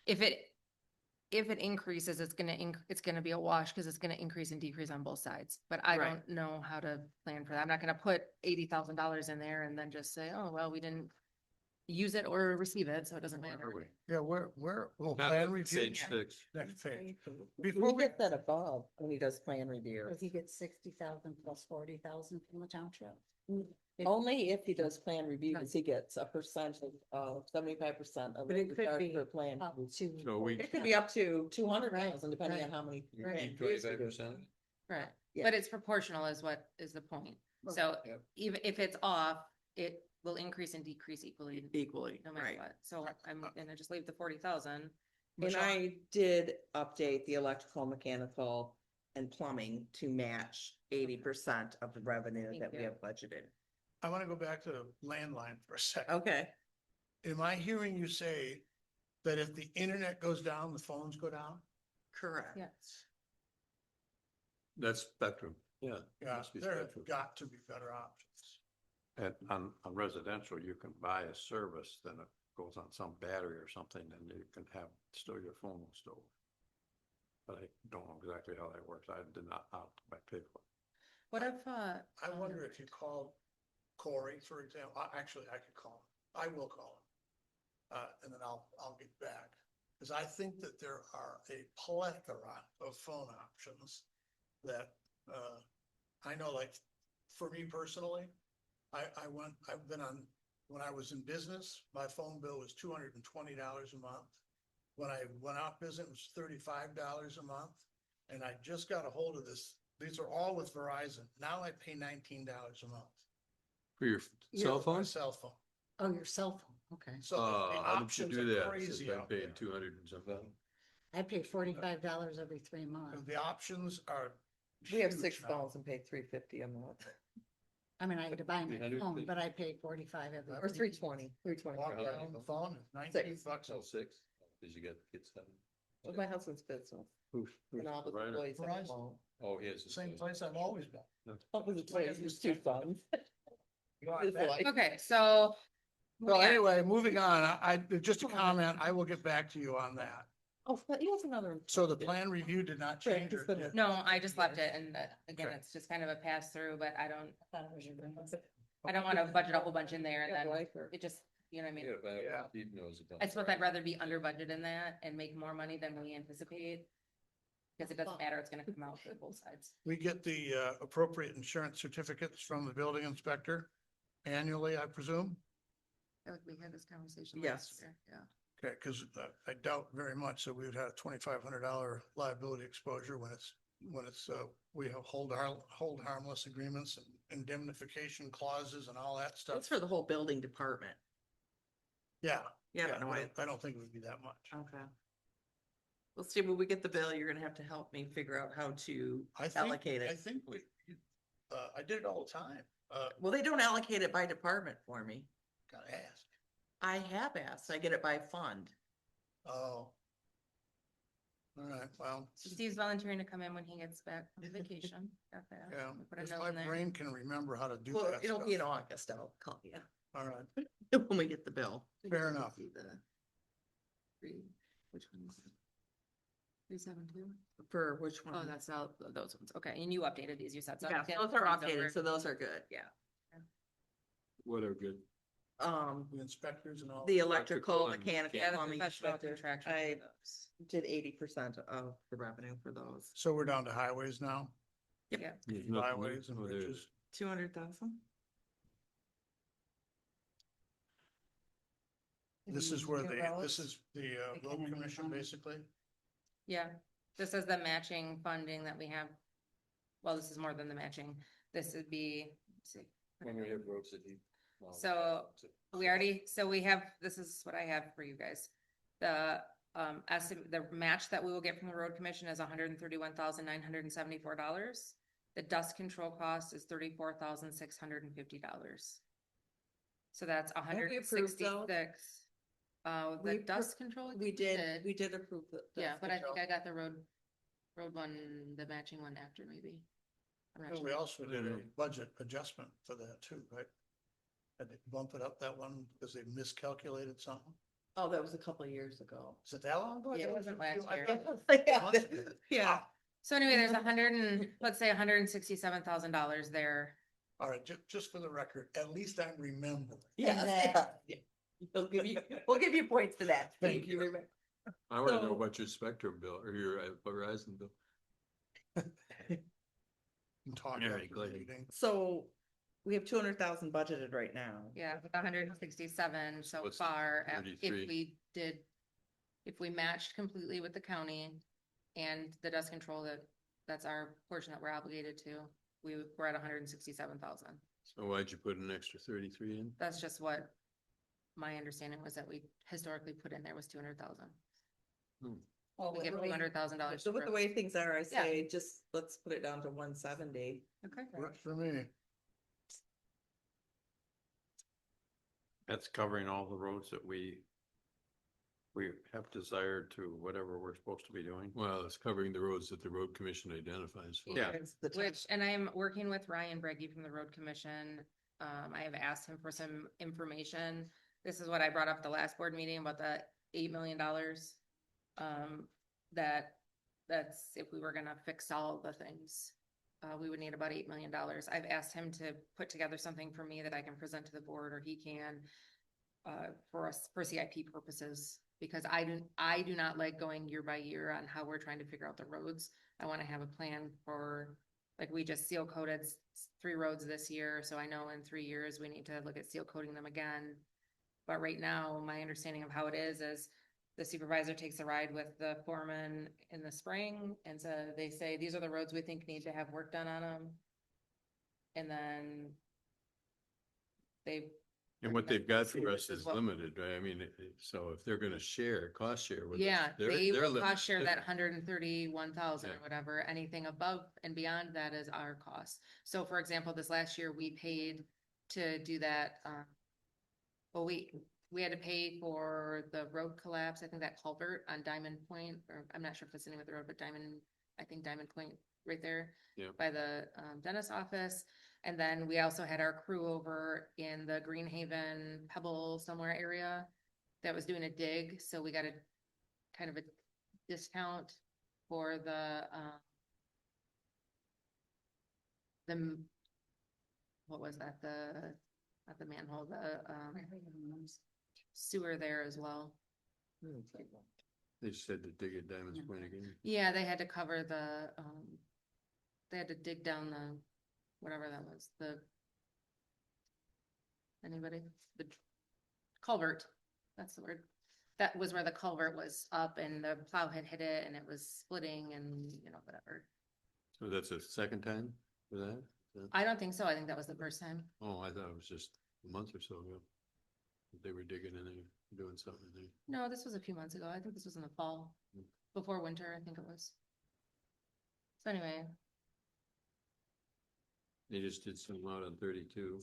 Speaker 1: if it increases, it's gonna be a wash, because it's gonna increase and decrease on both sides. But I
Speaker 3: Right.
Speaker 1: don't know how to plan for that. I'm not gonna put $80,000 in there and then just say, oh, well, we didn't use it or receive it, so it doesn't matter.
Speaker 5: Are we?
Speaker 6: Yeah, well,
Speaker 5: Not
Speaker 6: plan
Speaker 5: at
Speaker 6: review.
Speaker 5: Page 6.
Speaker 6: Next page.
Speaker 3: He
Speaker 6: Before we,
Speaker 3: gets that above when he does plan review.
Speaker 4: Or he gets 60,000 plus 40,000 from the township.
Speaker 3: Only if he does plan review, because he gets a percentage of 75% of
Speaker 4: But it
Speaker 3: the
Speaker 4: could
Speaker 3: charge
Speaker 4: be
Speaker 3: per plan.
Speaker 4: Up to.
Speaker 5: So we-
Speaker 3: It could be up to 200,000 depending
Speaker 4: Right,
Speaker 3: on how many.
Speaker 5: You
Speaker 4: Right.
Speaker 5: keep 25%?
Speaker 1: Right,
Speaker 3: Yeah.
Speaker 1: but it's proportional is what is the point.
Speaker 4: Right.
Speaker 1: So
Speaker 5: Yep.
Speaker 1: even if it's off, it will increase and decrease equally,
Speaker 3: Equally,
Speaker 1: no matter
Speaker 3: right.
Speaker 1: what. So I'm gonna just leave the 40,000.
Speaker 3: And
Speaker 6: Michelle?
Speaker 3: I did update the electrical, mechanical and plumbing to match 80% of the revenue
Speaker 1: Thank
Speaker 3: that we
Speaker 1: you.
Speaker 3: have budgeted.
Speaker 6: I want to go back to landline for a second.
Speaker 3: Okay,
Speaker 6: Am I hearing you say that if the internet goes down, the phones go down?
Speaker 3: correct.
Speaker 1: Yes.
Speaker 5: That's Spectrum, yeah.
Speaker 6: Yeah,
Speaker 5: must be
Speaker 6: there have
Speaker 5: Spectrum.
Speaker 6: got to be better options.
Speaker 5: And on residential, you can buy a service, then it goes on some battery or something, and you can have, still your phone will still. But I don't know exactly how that works. I did not opt by pay for it.
Speaker 1: What if,
Speaker 6: I wonder if you called Corey, for example, actually, I could call him. I will call him. And then I'll get back. Because I think that there are a plethora of phone options that, I know, like, for me personally, I've been on, when I was in business, my phone bill was $220 a month. When I went out business, it was $35 a month. And I just got a hold of this. These are all with Verizon. Now I pay $19 a month.
Speaker 5: For your
Speaker 6: Yeah,
Speaker 5: cell
Speaker 6: my
Speaker 5: phone?
Speaker 6: Cell phone.
Speaker 4: Oh, your cell phone, okay.
Speaker 6: So the
Speaker 5: How did you
Speaker 6: options
Speaker 5: do
Speaker 6: are
Speaker 5: that?
Speaker 6: crazy
Speaker 5: Since I'm
Speaker 6: out there.
Speaker 5: paying 200 and something.
Speaker 4: I pay $45 every 3 months.
Speaker 6: The options are.
Speaker 3: We have
Speaker 6: huge
Speaker 3: 6
Speaker 6: now.
Speaker 3: phones and pay $350 a month.
Speaker 4: I mean, I had to buy my
Speaker 7: 300,
Speaker 4: phone, but I paid 45 every.
Speaker 2: Or 320, 320.
Speaker 6: Walk around the phone, it's 19 bucks.
Speaker 7: Oh, six, did you get seven?
Speaker 2: Well, my husband's business
Speaker 7: Who's
Speaker 2: and all the
Speaker 7: Verizon?
Speaker 2: employees have
Speaker 6: Verizon.
Speaker 2: a phone.
Speaker 7: Oh, he has.
Speaker 6: Same place I've always been.
Speaker 2: What was it, there's two phones. It's like-
Speaker 1: Okay, so.
Speaker 6: Well,
Speaker 1: yeah,
Speaker 6: anyway, moving on, just a comment, I will get back to you on that.
Speaker 2: Oh, but he has another.
Speaker 6: So the plan review did not change
Speaker 2: Right,
Speaker 6: or?
Speaker 2: it's been a-
Speaker 1: No, I just left it and again,
Speaker 6: Okay.
Speaker 1: it's just kind of a pass through, but I don't
Speaker 2: I
Speaker 1: wanna budget a whole bunch in there and
Speaker 2: Yeah,
Speaker 1: then
Speaker 2: like her.
Speaker 1: it just, you know what I mean?
Speaker 7: Yeah, but
Speaker 6: Yeah.
Speaker 7: Steve knows about.
Speaker 1: I suppose I'd rather be under budget in that and make more money than we anticipate. Cause it doesn't matter, it's gonna come out for both sides.
Speaker 6: We get the appropriate insurance certificates from the building inspector annually, I presume?
Speaker 1: We had this conversation
Speaker 2: Yes.
Speaker 1: last year, yeah.
Speaker 6: Okay, because I doubt very much that we would have $2,500 liability exposure when we have hold harmless agreements and indemnification clauses and all that
Speaker 2: That's
Speaker 6: stuff.
Speaker 2: for the whole building department.
Speaker 6: Yeah.
Speaker 2: Yeah,
Speaker 6: but
Speaker 2: no,
Speaker 6: I don't think it would be that much.
Speaker 2: Okay. Well, Steve, when we get the bill, you're gonna have to help me figure out how to
Speaker 6: I think,
Speaker 2: allocate
Speaker 6: I
Speaker 2: it.
Speaker 6: think I did it all the time.
Speaker 2: Well, they don't allocate it by department for me.
Speaker 6: Gotta ask.
Speaker 2: I have asked, I get it by fund.
Speaker 6: Oh. All right, well,
Speaker 1: So Steve's volunteering to come in when he gets back from vacation. Got that.
Speaker 6: yeah,
Speaker 1: We'll put a
Speaker 6: if
Speaker 1: note
Speaker 6: my
Speaker 1: in there.
Speaker 6: brain can remember how to do
Speaker 2: Well,
Speaker 6: that
Speaker 2: it'll be in
Speaker 6: stuff.
Speaker 2: August, I'll call you
Speaker 6: All right,
Speaker 2: when we get the bill.
Speaker 6: fair enough.
Speaker 1: Which one is it? 372?
Speaker 2: For which one?
Speaker 1: Oh, that's all those ones. Okay, and you updated these, you said. so
Speaker 2: Yeah,
Speaker 1: I'll get
Speaker 2: those are
Speaker 1: these over.
Speaker 2: updated, so those are good, yeah.
Speaker 7: What are good?
Speaker 2: The
Speaker 6: inspectors and all.
Speaker 2: The electrical,
Speaker 7: and
Speaker 2: mechanical,
Speaker 1: Yeah, the
Speaker 2: plumbing,
Speaker 1: professional
Speaker 2: inspector.
Speaker 1: contractual.
Speaker 2: I
Speaker 1: those.
Speaker 2: did 80% of the revenue for those.
Speaker 6: So we're down to highways now,
Speaker 1: Yeah,
Speaker 7: There's nothing
Speaker 6: highways and
Speaker 7: new. Oh, there it
Speaker 6: bridges.
Speaker 7: is.
Speaker 2: 200,000?
Speaker 6: This is where
Speaker 4: New
Speaker 6: this
Speaker 4: roads.
Speaker 6: is the
Speaker 4: They
Speaker 6: road
Speaker 4: kinda need
Speaker 6: commission,
Speaker 4: money.
Speaker 6: basically.
Speaker 1: yeah. This is the matching funding that we have. Well, this is more than the matching. This would be, let's see.
Speaker 7: When we have roads that need.
Speaker 1: So we already, so we have, this is what I have for you guys. The estimate, the match that we will get from the road commission is $131,974. The dust control cost is $34,650. So that's
Speaker 2: we approved those?
Speaker 1: $166. The
Speaker 2: We
Speaker 1: dust control?
Speaker 2: We did approve the.
Speaker 1: Yeah, but I think
Speaker 2: control.
Speaker 1: I got the road one, the matching one after maybe. I'm not
Speaker 6: We
Speaker 1: sure.
Speaker 6: also did a budget adjustment for that too, right? Had to bump it up that one because they miscalculated something.
Speaker 2: Oh, that was a couple of years ago.
Speaker 6: Is it that long ago? I
Speaker 1: Yeah, it
Speaker 6: thought
Speaker 1: wasn't
Speaker 6: was a few-
Speaker 1: last
Speaker 6: I
Speaker 1: year.
Speaker 6: thought-
Speaker 2: Yeah.
Speaker 1: So anyway, there's let's say $167,000 there.
Speaker 6: All right, just for the record, at least I remember.
Speaker 2: Yes. Yeah. We'll give you points for that.
Speaker 6: Thank you.
Speaker 2: Remember.
Speaker 7: I wanna know
Speaker 2: So-
Speaker 7: about your Spectrum bill or your Verizon bill.
Speaker 6: And talk
Speaker 7: Yeah,
Speaker 6: after the
Speaker 7: glad you-
Speaker 6: meeting.
Speaker 2: So we have 200,000 budgeted right now.
Speaker 1: Yeah, with 167 so
Speaker 7: What's the
Speaker 1: far, if
Speaker 7: 33?
Speaker 1: if we matched completely with the county and the dust control that's our portion that we're obligated to, we're at 167,000.
Speaker 7: So why'd you put an extra 33 in?
Speaker 1: That's just what my understanding was that we historically put in there was 200,000. We give $200,000.
Speaker 2: So with the way things are, I say, just let's put it down to 170.
Speaker 1: Okay.
Speaker 6: Works for me.
Speaker 5: That's covering all the roads that we have desired to whatever we're supposed to be doing.
Speaker 7: Well, it's covering the roads that the road commission identifies. for.
Speaker 5: Yeah.
Speaker 2: It's the
Speaker 1: Which, and I'm working with Ryan Breggy from the road commission. I have asked him for some information. This is what I brought up the last board meeting about the $8 million. That's if we were gonna fix all the things, we would need about $8 million. I've asked him to put together something for me that I can present to the board, or he can, for us, for CIP purposes, because I do not like going year by year on how we're trying to figure out the roads. I wanna have a plan for, like, we just seal coated 3 roads this year, so I know in 3 years we need to look at seal coating them again. But right now, my understanding of how it is the supervisor takes a ride with the foreman in the spring, and so they say, these are the roads we think need to have work done on them. And then they
Speaker 7: And what they've got for
Speaker 1: This
Speaker 7: us
Speaker 1: is
Speaker 7: is
Speaker 1: what-
Speaker 7: limited, right? I mean, so if they're gonna share, cost share with us.
Speaker 1: Yeah,
Speaker 7: they're
Speaker 1: they will
Speaker 7: limited.
Speaker 1: cost share that 131,000 or
Speaker 7: Yeah.
Speaker 1: whatever, anything above and beyond that is our cost. So for example, this last year, we paid to do that, well, we had to pay for the road collapse, I think that culvert on Diamond Point, or I'm not sure if that's the name of the road, but I think Diamond Point right there.
Speaker 7: Yeah.
Speaker 1: By the dentist office, and then we also had our crew over in the Greenhaven Pebble somewhere area that was doing a dig, so we got a kind of a discount for the what was that, not the manhole, the sewer there as well.
Speaker 7: They said to dig at Diamond's Point again.
Speaker 1: Yeah, they had to cover they had to dig down whatever that was, anybody? The culvert, that's the word. That was where the culvert was up and the plow had hit it and it was splitting and, whatever.
Speaker 7: So that's a second time for that?
Speaker 1: I don't think so. I think that was the first time.
Speaker 7: Oh, I thought it was just a month or so ago. They were digging and they were doing something there.
Speaker 1: No, this was a few months ago. I think this was in the fall, before winter, I think it was. So anyway,
Speaker 7: They just did some out on 32.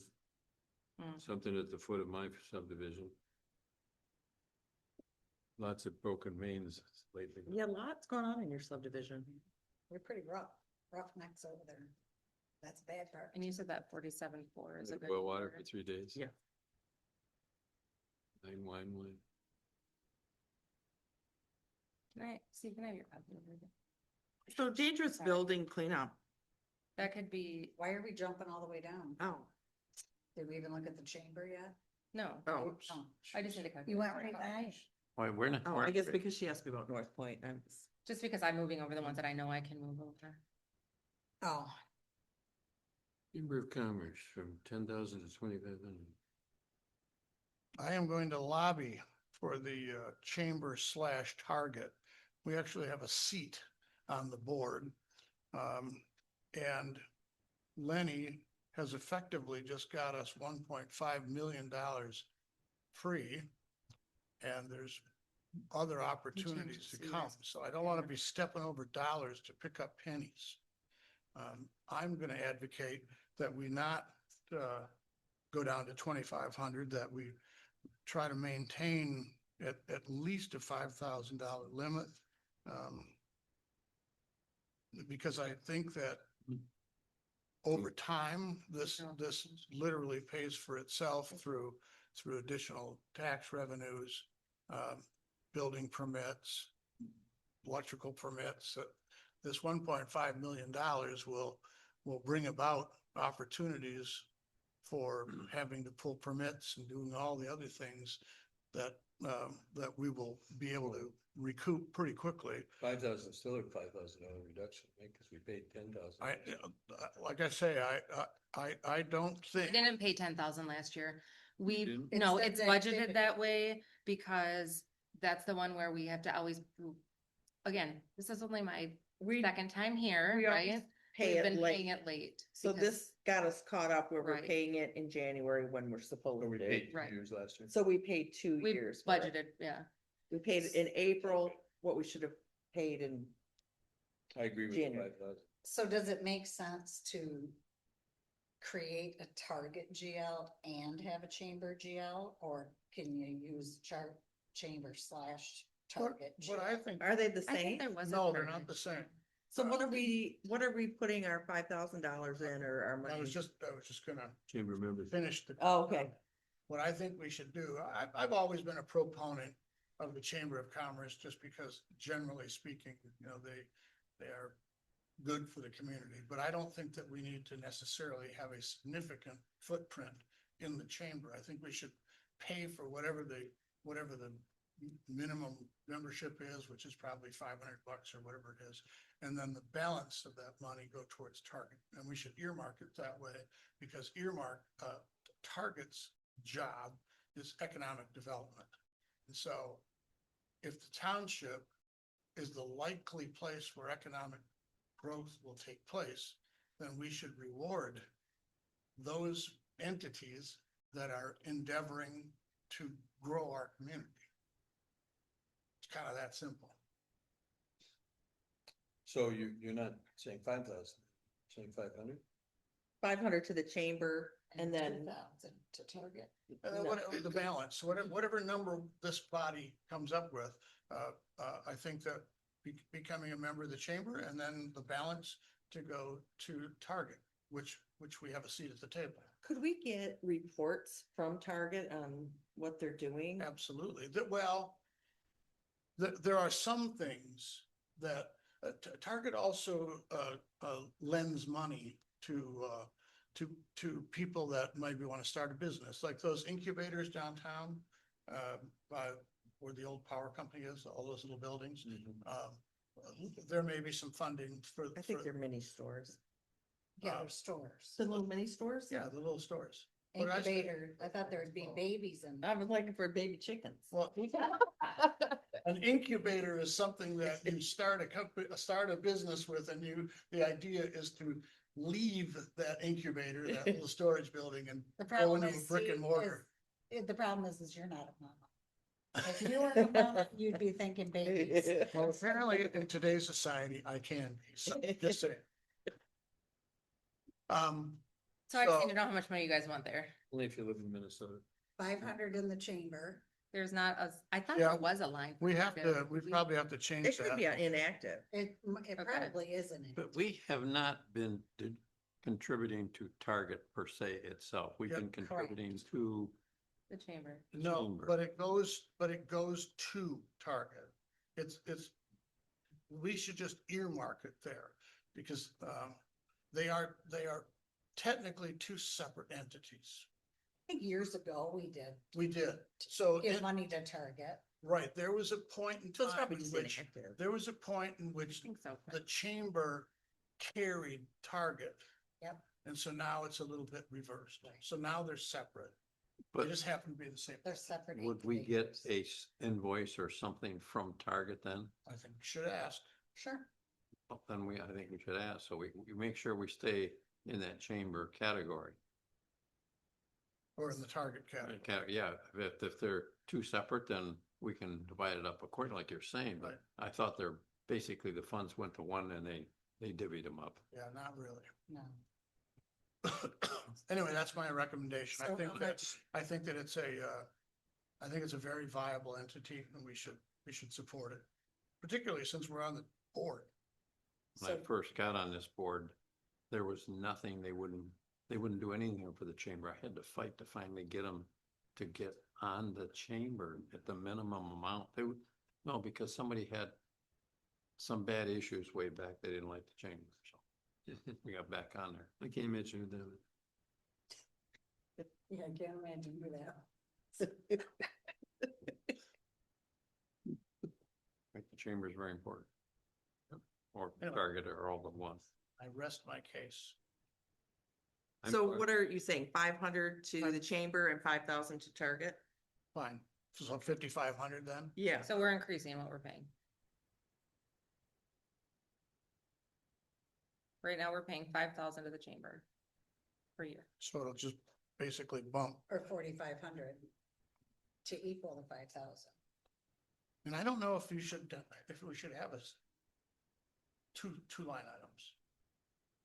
Speaker 1: Mm.
Speaker 7: Something at the foot of my subdivision. Lots of broken mains lately.
Speaker 2: Yeah, lots going on in your subdivision.
Speaker 4: We're pretty rough necks over there. That's the bad part.
Speaker 1: and you said that 47.4 is a good.
Speaker 7: Boil water
Speaker 1: number.
Speaker 7: for 3 days.
Speaker 2: Yeah.
Speaker 7: 9 wine.
Speaker 1: Can I have your copy over there?
Speaker 3: So dangerous
Speaker 1: Sorry.
Speaker 3: building cleanup.
Speaker 1: That could be,
Speaker 4: Why are we jumping all the way down?
Speaker 3: Oh,
Speaker 4: Did we even look at the chamber yet?
Speaker 1: no,
Speaker 3: oh,
Speaker 4: Oh,
Speaker 1: I just need a copy.
Speaker 4: You went right by.
Speaker 5: Why, we're not.
Speaker 2: Oh, I guess because she asked me about North Point, I was.
Speaker 1: Just because I'm moving over the ones that I know I can move over.
Speaker 4: Oh,
Speaker 7: Chamber of Commerce from 10,000 to 2,500.
Speaker 6: I am going to lobby for the chamber / Target. We actually have a seat on the board. And Lenny has effectively just got us $1.5 million free. And there's other opportunities to
Speaker 1: seats.
Speaker 6: come. So I don't want to be stepping over dollars to pick up pennies. I'm going to advocate that we not go down to 2,500, that we try to maintain at least a $5,000 limit. Because I think that over time, this literally pays for itself through additional tax revenues, building permits, electrical permits. This $1.5 million will bring about opportunities for having to pull permits and doing all the other things that we will be able to recoup pretty quickly.
Speaker 7: 5,000 still a $5,000 reduction, right? Because we paid 10,000.
Speaker 6: Like I say, I don't
Speaker 1: We
Speaker 6: think,
Speaker 1: didn't pay 10,000 last year. We,
Speaker 7: didn't?
Speaker 1: no,
Speaker 4: It's
Speaker 1: it's
Speaker 4: the
Speaker 1: budgeted
Speaker 4: activity.
Speaker 1: that way because that's the one where we have to always, again, this is only my
Speaker 2: We
Speaker 1: second time here,
Speaker 2: we always
Speaker 1: right?
Speaker 2: pay
Speaker 1: We've
Speaker 2: it
Speaker 1: been paying
Speaker 2: late.
Speaker 1: it late.
Speaker 2: So
Speaker 1: because-
Speaker 2: this got us caught up where we're
Speaker 1: Right.
Speaker 2: paying it in January when we're supposed
Speaker 7: We
Speaker 2: to.
Speaker 7: paid 2
Speaker 1: Right.
Speaker 7: years last year.
Speaker 2: So we paid 2
Speaker 1: We
Speaker 2: years. for it.
Speaker 1: budgeted, yeah.
Speaker 2: We paid in April what we should have paid in,
Speaker 7: I agree with
Speaker 2: January.
Speaker 7: 5,000.
Speaker 4: so does it make sense to create a Target GL and have a chamber GL? Or can you use chamber / Target?
Speaker 6: what I
Speaker 4: GL?
Speaker 6: think,
Speaker 2: are they the
Speaker 1: I think
Speaker 2: same?
Speaker 1: there was. a
Speaker 6: no, they're
Speaker 1: Target.
Speaker 6: not the same.
Speaker 2: So what are we putting our $5,000 in or our money?
Speaker 6: I was just gonna
Speaker 7: Chamber members.
Speaker 6: finish the.
Speaker 2: Oh, okay.
Speaker 6: What I think we should do, I've always been a proponent of the Chamber of Commerce, just because generally speaking, they are good for the community, but I don't think that we need to necessarily have a significant footprint in the chamber. I think we should pay for whatever the minimum membership is, which is probably $500 or whatever it is. And then the balance of that money go towards Target. And we should earmark it that way, because Target's job is economic development. And so if the township is the likely place where economic growth will take place, then we should reward those entities that are endeavoring to grow our community. It's kind of that simple.
Speaker 7: So you're not saying 5,000, saying 500?
Speaker 2: 500 to the chamber and then,
Speaker 4: 2,000 to Target.
Speaker 6: And then the balance, whatever number this body comes up with, I think that becoming a member of the chamber and then the balance to go to Target, which we have a seat at the table.
Speaker 2: could we get reports from Target on what they're doing?
Speaker 6: Absolutely. There are some things that Target also lends money to people that maybe want to start a business, like those incubators downtown, by where the old power company is, all those little buildings. There may be some funding for.
Speaker 2: I think they're mini stores.
Speaker 4: Yeah, they're stores.
Speaker 2: The little mini stores?
Speaker 6: Yeah, the little stores. But
Speaker 4: Incubator, I thought there would be babies in.
Speaker 2: I was looking for baby chickens.
Speaker 6: Well, an incubator is something that you start a company, start a business with, and the idea is to leave that incubator, that little storage building, and
Speaker 4: The
Speaker 6: go
Speaker 4: problem
Speaker 6: into a
Speaker 4: is,
Speaker 6: brick and
Speaker 4: see,
Speaker 6: mortar.
Speaker 4: the problem is you're not a mama. If you were a mama, you'd be thinking babies.
Speaker 6: Well, apparently in today's society, I can be, so just saying.
Speaker 1: So I just need to know how much money you guys want there.
Speaker 7: Only if you live in Minnesota.
Speaker 4: 500 in the chamber.
Speaker 1: There's not I thought
Speaker 6: Yeah,
Speaker 1: there was a line. for
Speaker 6: we
Speaker 1: Target.
Speaker 6: probably have to change
Speaker 2: It could be
Speaker 6: that.
Speaker 2: inactive.
Speaker 4: It
Speaker 1: Okay.
Speaker 4: probably isn't.
Speaker 5: But we have not been contributing to Target per se itself. We've
Speaker 6: Yep.
Speaker 5: been contributing to,
Speaker 1: The chamber.
Speaker 6: No,
Speaker 5: chamber.
Speaker 6: but it goes to Target. We should just earmark it there because, they are technically two separate entities.
Speaker 4: I think years ago
Speaker 6: We did. So,
Speaker 4: give money to Target.
Speaker 6: right, there was a point in
Speaker 2: So it's
Speaker 6: time
Speaker 2: probably
Speaker 6: in
Speaker 2: just
Speaker 6: which,
Speaker 2: inactive.
Speaker 6: there was a point in
Speaker 1: I
Speaker 6: which
Speaker 1: think so.
Speaker 6: the chamber carried Target.
Speaker 4: Yep.
Speaker 6: And so now it's a little bit reversed.
Speaker 4: Right.
Speaker 6: So now they're separate. They
Speaker 5: but
Speaker 6: just happen to be the same.
Speaker 4: They're separate.
Speaker 5: would we get
Speaker 4: incubators.
Speaker 5: a invoice or something from Target then?
Speaker 6: I think you should ask.
Speaker 4: Sure.
Speaker 5: Well, then I think we should ask, so we make sure we stay in that chamber category.
Speaker 6: Or in the Target category.
Speaker 5: Yeah, if they're two separate, then we can divide it up according like you're saying, but I thought they're basically the funds went to one and they divvied them up.
Speaker 6: Yeah, not really.
Speaker 4: No.
Speaker 6: Anyway, that's my recommendation.
Speaker 4: So how
Speaker 6: I think that it's I think it's a very viable entity and we should support it. Particularly since we're on the board.
Speaker 5: When I
Speaker 4: So-
Speaker 5: first got on this board, there was nothing, they wouldn't do anything for the chamber. I had to fight to finally get them to get on the chamber at the minimum amount. No, because somebody had some bad issues way back. They didn't like the chamber, so we got back on there. I can't mention them.
Speaker 4: Yeah, I can't imagine who that.
Speaker 5: I think the chamber is very important. Or
Speaker 6: Anyway.
Speaker 5: Target or all of one.
Speaker 6: I rest my case.
Speaker 2: So what are you saying? 500 to the chamber and 5,000 to Target?
Speaker 6: Fine. So 5,500 then?
Speaker 2: Yeah.
Speaker 1: So we're increasing what we're paying. Right now, we're paying 5,000 to the chamber per year.
Speaker 6: So it'll just basically bump.
Speaker 4: Or 4,500 to equal the 5,000.
Speaker 6: And I don't know if we should have us two line items.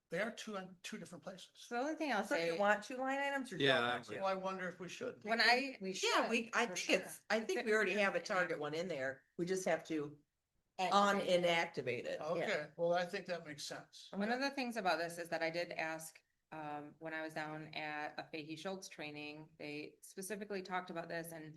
Speaker 6: They are two different places.
Speaker 1: So the only thing I'll
Speaker 2: So
Speaker 1: say,
Speaker 2: you want 2 line items or?
Speaker 5: Yeah,
Speaker 2: don't want
Speaker 5: I-
Speaker 2: to?
Speaker 6: Well, I wonder if we should.
Speaker 1: when
Speaker 4: We
Speaker 2: Yeah,
Speaker 4: should,
Speaker 2: I
Speaker 4: for
Speaker 2: think
Speaker 4: sure.
Speaker 2: I think we already have a Target one in there. We just have to
Speaker 4: Activate it.
Speaker 2: inactivate it. Yeah.
Speaker 6: Okay, well, I think that makes sense.
Speaker 1: one of the things about this is that I did ask, when I was down at a Fahey Schultz training, they specifically talked about this and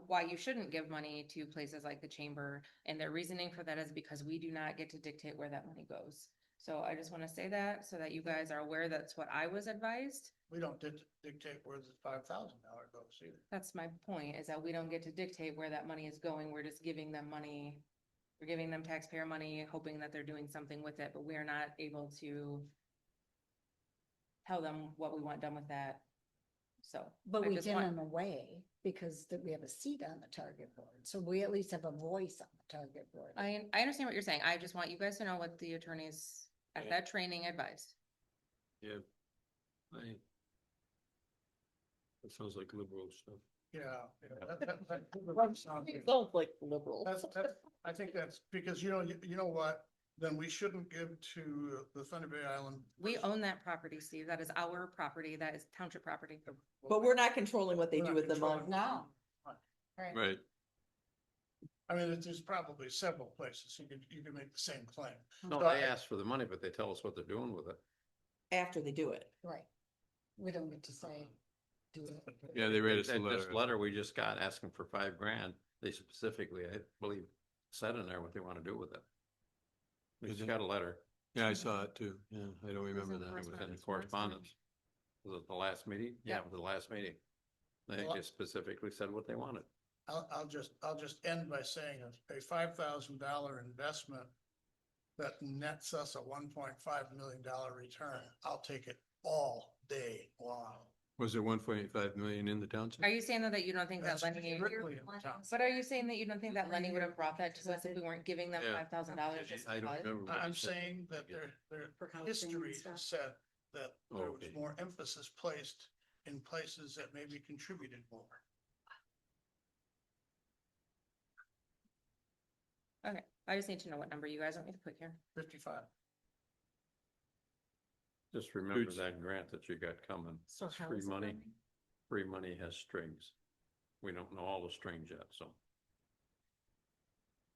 Speaker 1: why you shouldn't give money to places like the chamber. And their reasoning for that is because we do not get to dictate where that money goes. So I just want to say that so that you guys are aware that's what I was advised.
Speaker 6: We don't dictate where the $5,000 goes either.
Speaker 1: That's my point, is that we don't get to dictate where that money is going. We're just giving them money. We're giving them taxpayer money, hoping that they're doing something with it, but we're not able to tell them what we want done with that. So.
Speaker 4: But
Speaker 1: I
Speaker 4: we
Speaker 1: just
Speaker 4: can
Speaker 1: want-
Speaker 4: in a way, because we have a seat on the Target board, so we at least have a voice on the Target board.
Speaker 1: I understand what you're saying. I just want you guys to know what the attorneys at that training advised.
Speaker 5: Yeah.
Speaker 7: It sounds like liberal stuff.
Speaker 6: Yeah.
Speaker 3: Sounds like liberal.
Speaker 6: I think that's because, you know what, then we shouldn't give to the Thunder Bay Island.
Speaker 1: We own that property, Steve. That is our property. That is township property.
Speaker 3: But we're not controlling what they
Speaker 6: We're
Speaker 3: do
Speaker 6: not
Speaker 3: with the money.
Speaker 6: controlling.
Speaker 4: No.
Speaker 7: Right.
Speaker 6: I mean, there's probably several places you can make the same claim.
Speaker 5: No,
Speaker 6: So
Speaker 5: they
Speaker 6: I-
Speaker 5: ask for the money, but they tell us what they're doing with it.
Speaker 3: After they do it.
Speaker 4: Right. We don't get to say, do it.
Speaker 7: Yeah, they read us a
Speaker 5: That- This
Speaker 7: letter.
Speaker 5: letter we just got asking for $5,000, they specifically, I believe, said in there what they want to do with it. We
Speaker 7: Is
Speaker 5: just
Speaker 7: it?
Speaker 5: got a letter.
Speaker 7: Yeah, I saw it too. Yeah, I don't remember
Speaker 1: in
Speaker 7: that.
Speaker 5: It was in
Speaker 1: Correspondence.
Speaker 5: correspondence. Was it the last meeting? Yeah, it was the last meeting. They
Speaker 6: Well-
Speaker 5: just specifically said what they wanted.
Speaker 6: I'll just end by saying a $5,000 investment that nets us a $1.5 million return. I'll take it all day long.
Speaker 7: Was there 1.5 million in the township?
Speaker 1: Are you saying that you don't think that
Speaker 6: That's
Speaker 1: Lenny,
Speaker 6: strictly in the town.
Speaker 1: but are you saying that you don't think that Lenny would have brought that to us if we weren't giving them
Speaker 7: Yeah.
Speaker 1: $5,000 just
Speaker 7: I don't
Speaker 1: because?
Speaker 7: remember. what
Speaker 6: I'm
Speaker 7: you said.
Speaker 6: saying that their
Speaker 4: For housing and
Speaker 6: history
Speaker 4: stuff.
Speaker 6: said that there was
Speaker 7: Okay.
Speaker 6: more emphasis placed in places that maybe contributed more.
Speaker 1: Okay, I just need to know what number you guys want me to put here.
Speaker 6: 55.
Speaker 5: Just remember
Speaker 7: Dudes.
Speaker 5: that grant that you got coming.
Speaker 4: So
Speaker 5: It's
Speaker 4: how
Speaker 5: free
Speaker 4: is it
Speaker 5: money.
Speaker 4: running?
Speaker 5: Free money has strings. We don't know all the strings yet, so.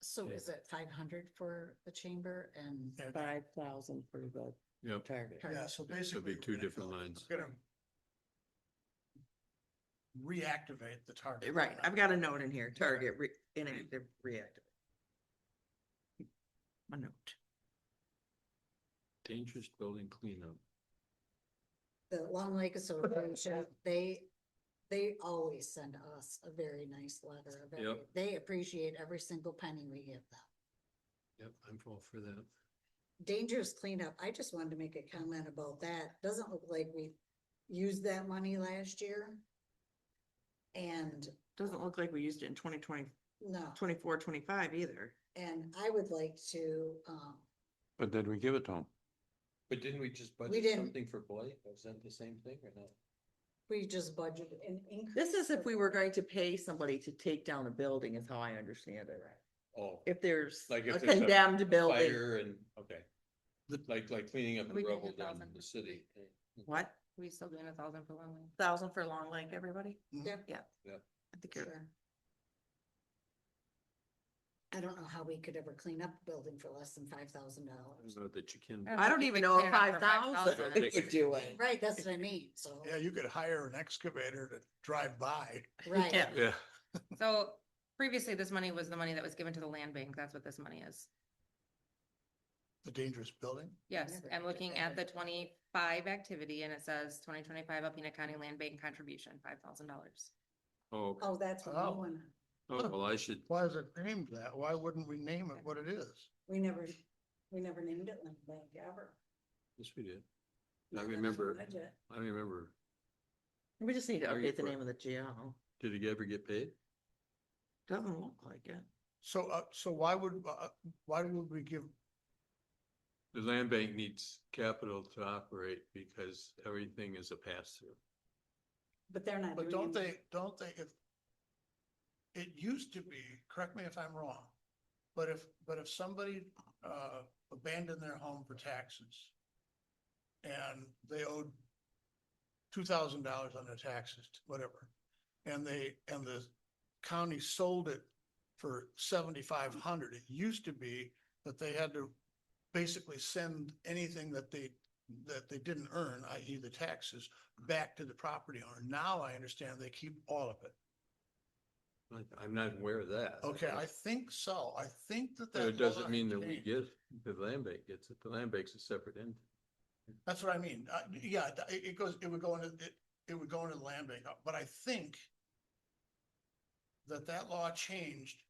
Speaker 4: So is it 500 for the chamber and?
Speaker 6: Yeah,
Speaker 3: 5,000 for the
Speaker 7: Yep.
Speaker 3: target.
Speaker 6: Yeah, so basically.
Speaker 7: be two
Speaker 6: we're gonna
Speaker 7: different
Speaker 6: go-
Speaker 7: lines.
Speaker 6: we're gonna reactivate the target.
Speaker 3: Right, I've got a note in here, target inactive reactive. A note.
Speaker 7: Dangerous building cleanup.
Speaker 4: The Long Lake Association, they always send us a very nice letter.
Speaker 7: Yep.
Speaker 4: They appreciate every single penny we give them.
Speaker 7: Yep, I'm all for that.
Speaker 4: Dangerous cleanup, I just wanted to make a comment about that. Doesn't look like we used that money last year. And
Speaker 3: Doesn't look like we used it in 2020,
Speaker 4: no,
Speaker 3: 24, 25 either.
Speaker 4: and I would like to,
Speaker 5: But then we give it to them.
Speaker 9: But didn't we just
Speaker 4: We
Speaker 9: budget
Speaker 4: didn't.
Speaker 9: something for Blight? Was that the same thing or not?
Speaker 4: we just budgeted an increase.
Speaker 3: This is if we were going to pay somebody to take down a building is how I understand it.
Speaker 9: Oh,
Speaker 3: If there's
Speaker 9: Like if
Speaker 3: a
Speaker 9: there's a
Speaker 3: condemned building.
Speaker 9: fire and, okay.
Speaker 6: The-
Speaker 9: Like cleaning up the
Speaker 1: We did
Speaker 9: rubble down
Speaker 1: 2,000.
Speaker 9: in the city.
Speaker 3: What?
Speaker 1: We still doing 1,000 for Long Lake?
Speaker 3: 1,000 for Long Lake, everybody?
Speaker 4: Yep.
Speaker 3: Yeah.
Speaker 9: Yep.
Speaker 3: I think you're,
Speaker 4: Sure. I don't know how we could ever clean up a building for less than $5,000.
Speaker 7: I don't know that you can.
Speaker 3: I don't
Speaker 1: think
Speaker 3: even
Speaker 1: we
Speaker 3: know if
Speaker 1: clean it up for
Speaker 3: 5,000
Speaker 1: 5,000.
Speaker 3: would do it.
Speaker 4: Right, that's what I mean, so,
Speaker 6: Yeah, you could hire an excavator to drive by.
Speaker 4: right.
Speaker 3: Yeah.
Speaker 7: Yeah.
Speaker 1: So previously, this money was the money that was given to the land bank. That's what this money is.
Speaker 6: The dangerous building.
Speaker 1: Yes,
Speaker 4: Never
Speaker 1: I'm
Speaker 4: did
Speaker 1: looking
Speaker 4: that.
Speaker 1: at the 25 activity and it says 2025 Alpena County Land Bank contribution, $5,000.
Speaker 7: Oh, okay.
Speaker 4: Oh, that's what
Speaker 6: Oh.
Speaker 4: we want.
Speaker 7: Oh, well, I should,
Speaker 6: Why is it named that? Why wouldn't we name it what it is?
Speaker 4: We never named it Land Bank ever.
Speaker 7: yes, we did. I
Speaker 4: Not in our
Speaker 7: remember,
Speaker 4: budget.
Speaker 7: I remember,
Speaker 3: We just need to
Speaker 7: Are you
Speaker 3: update the
Speaker 7: for-
Speaker 3: name of the GL.
Speaker 7: did it ever get paid?
Speaker 3: Doesn't look like it.
Speaker 6: So why would we give,
Speaker 7: The land bank needs capital to operate because everything is a pass-through.
Speaker 4: But they're not
Speaker 6: but
Speaker 4: doing.
Speaker 6: don't they, if it used to be, correct me if I'm wrong, but if somebody, abandoned their home for taxes and they owed $2,000 on their taxes, whatever, and the county sold it for 7,500, it used to be that they had to basically send anything that they didn't earn, i.e. the taxes, back to the property owner. Now I understand they keep all of it.
Speaker 7: I'm not aware of that.
Speaker 6: Okay, I think so. I think that
Speaker 7: But
Speaker 6: that.
Speaker 7: it doesn't
Speaker 6: law
Speaker 7: mean that we
Speaker 6: changed.
Speaker 7: get, the land bank gets it. The land bank's a separate entity.
Speaker 6: That's what I mean. Yeah, it would go into the land bank, but I think that law changed,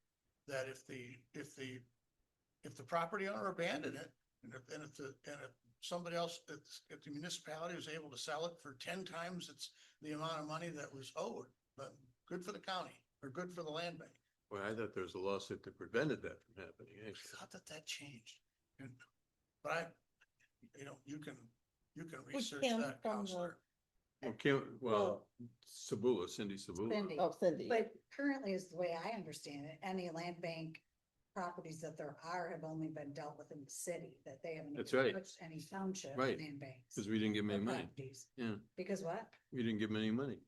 Speaker 6: that if the property owner abandoned it, and if somebody else, if the municipality was able to sell it for 10 times the amount of money that was owed, then good for the county, or good for the land bank.
Speaker 7: Well, I thought there was a lawsuit that prevented that from happening,
Speaker 6: I
Speaker 7: actually.
Speaker 6: thought that changed. But you can research
Speaker 3: can
Speaker 6: that,
Speaker 3: from the-
Speaker 6: counselor.
Speaker 7: Well, Sabula, Cindy Sabula.
Speaker 4: Cindy.
Speaker 2: Oh, Cindy.
Speaker 4: But currently is the way I understand it, any land bank properties that there are have only been dealt with in the city, that they haven't.
Speaker 7: That's
Speaker 4: even
Speaker 7: right.
Speaker 4: touched any township
Speaker 7: Right.
Speaker 4: land banks.
Speaker 7: Cause we didn't give them
Speaker 4: or
Speaker 7: any money.
Speaker 4: properties.
Speaker 7: Yeah,
Speaker 4: Because what?
Speaker 7: we didn't give them any money.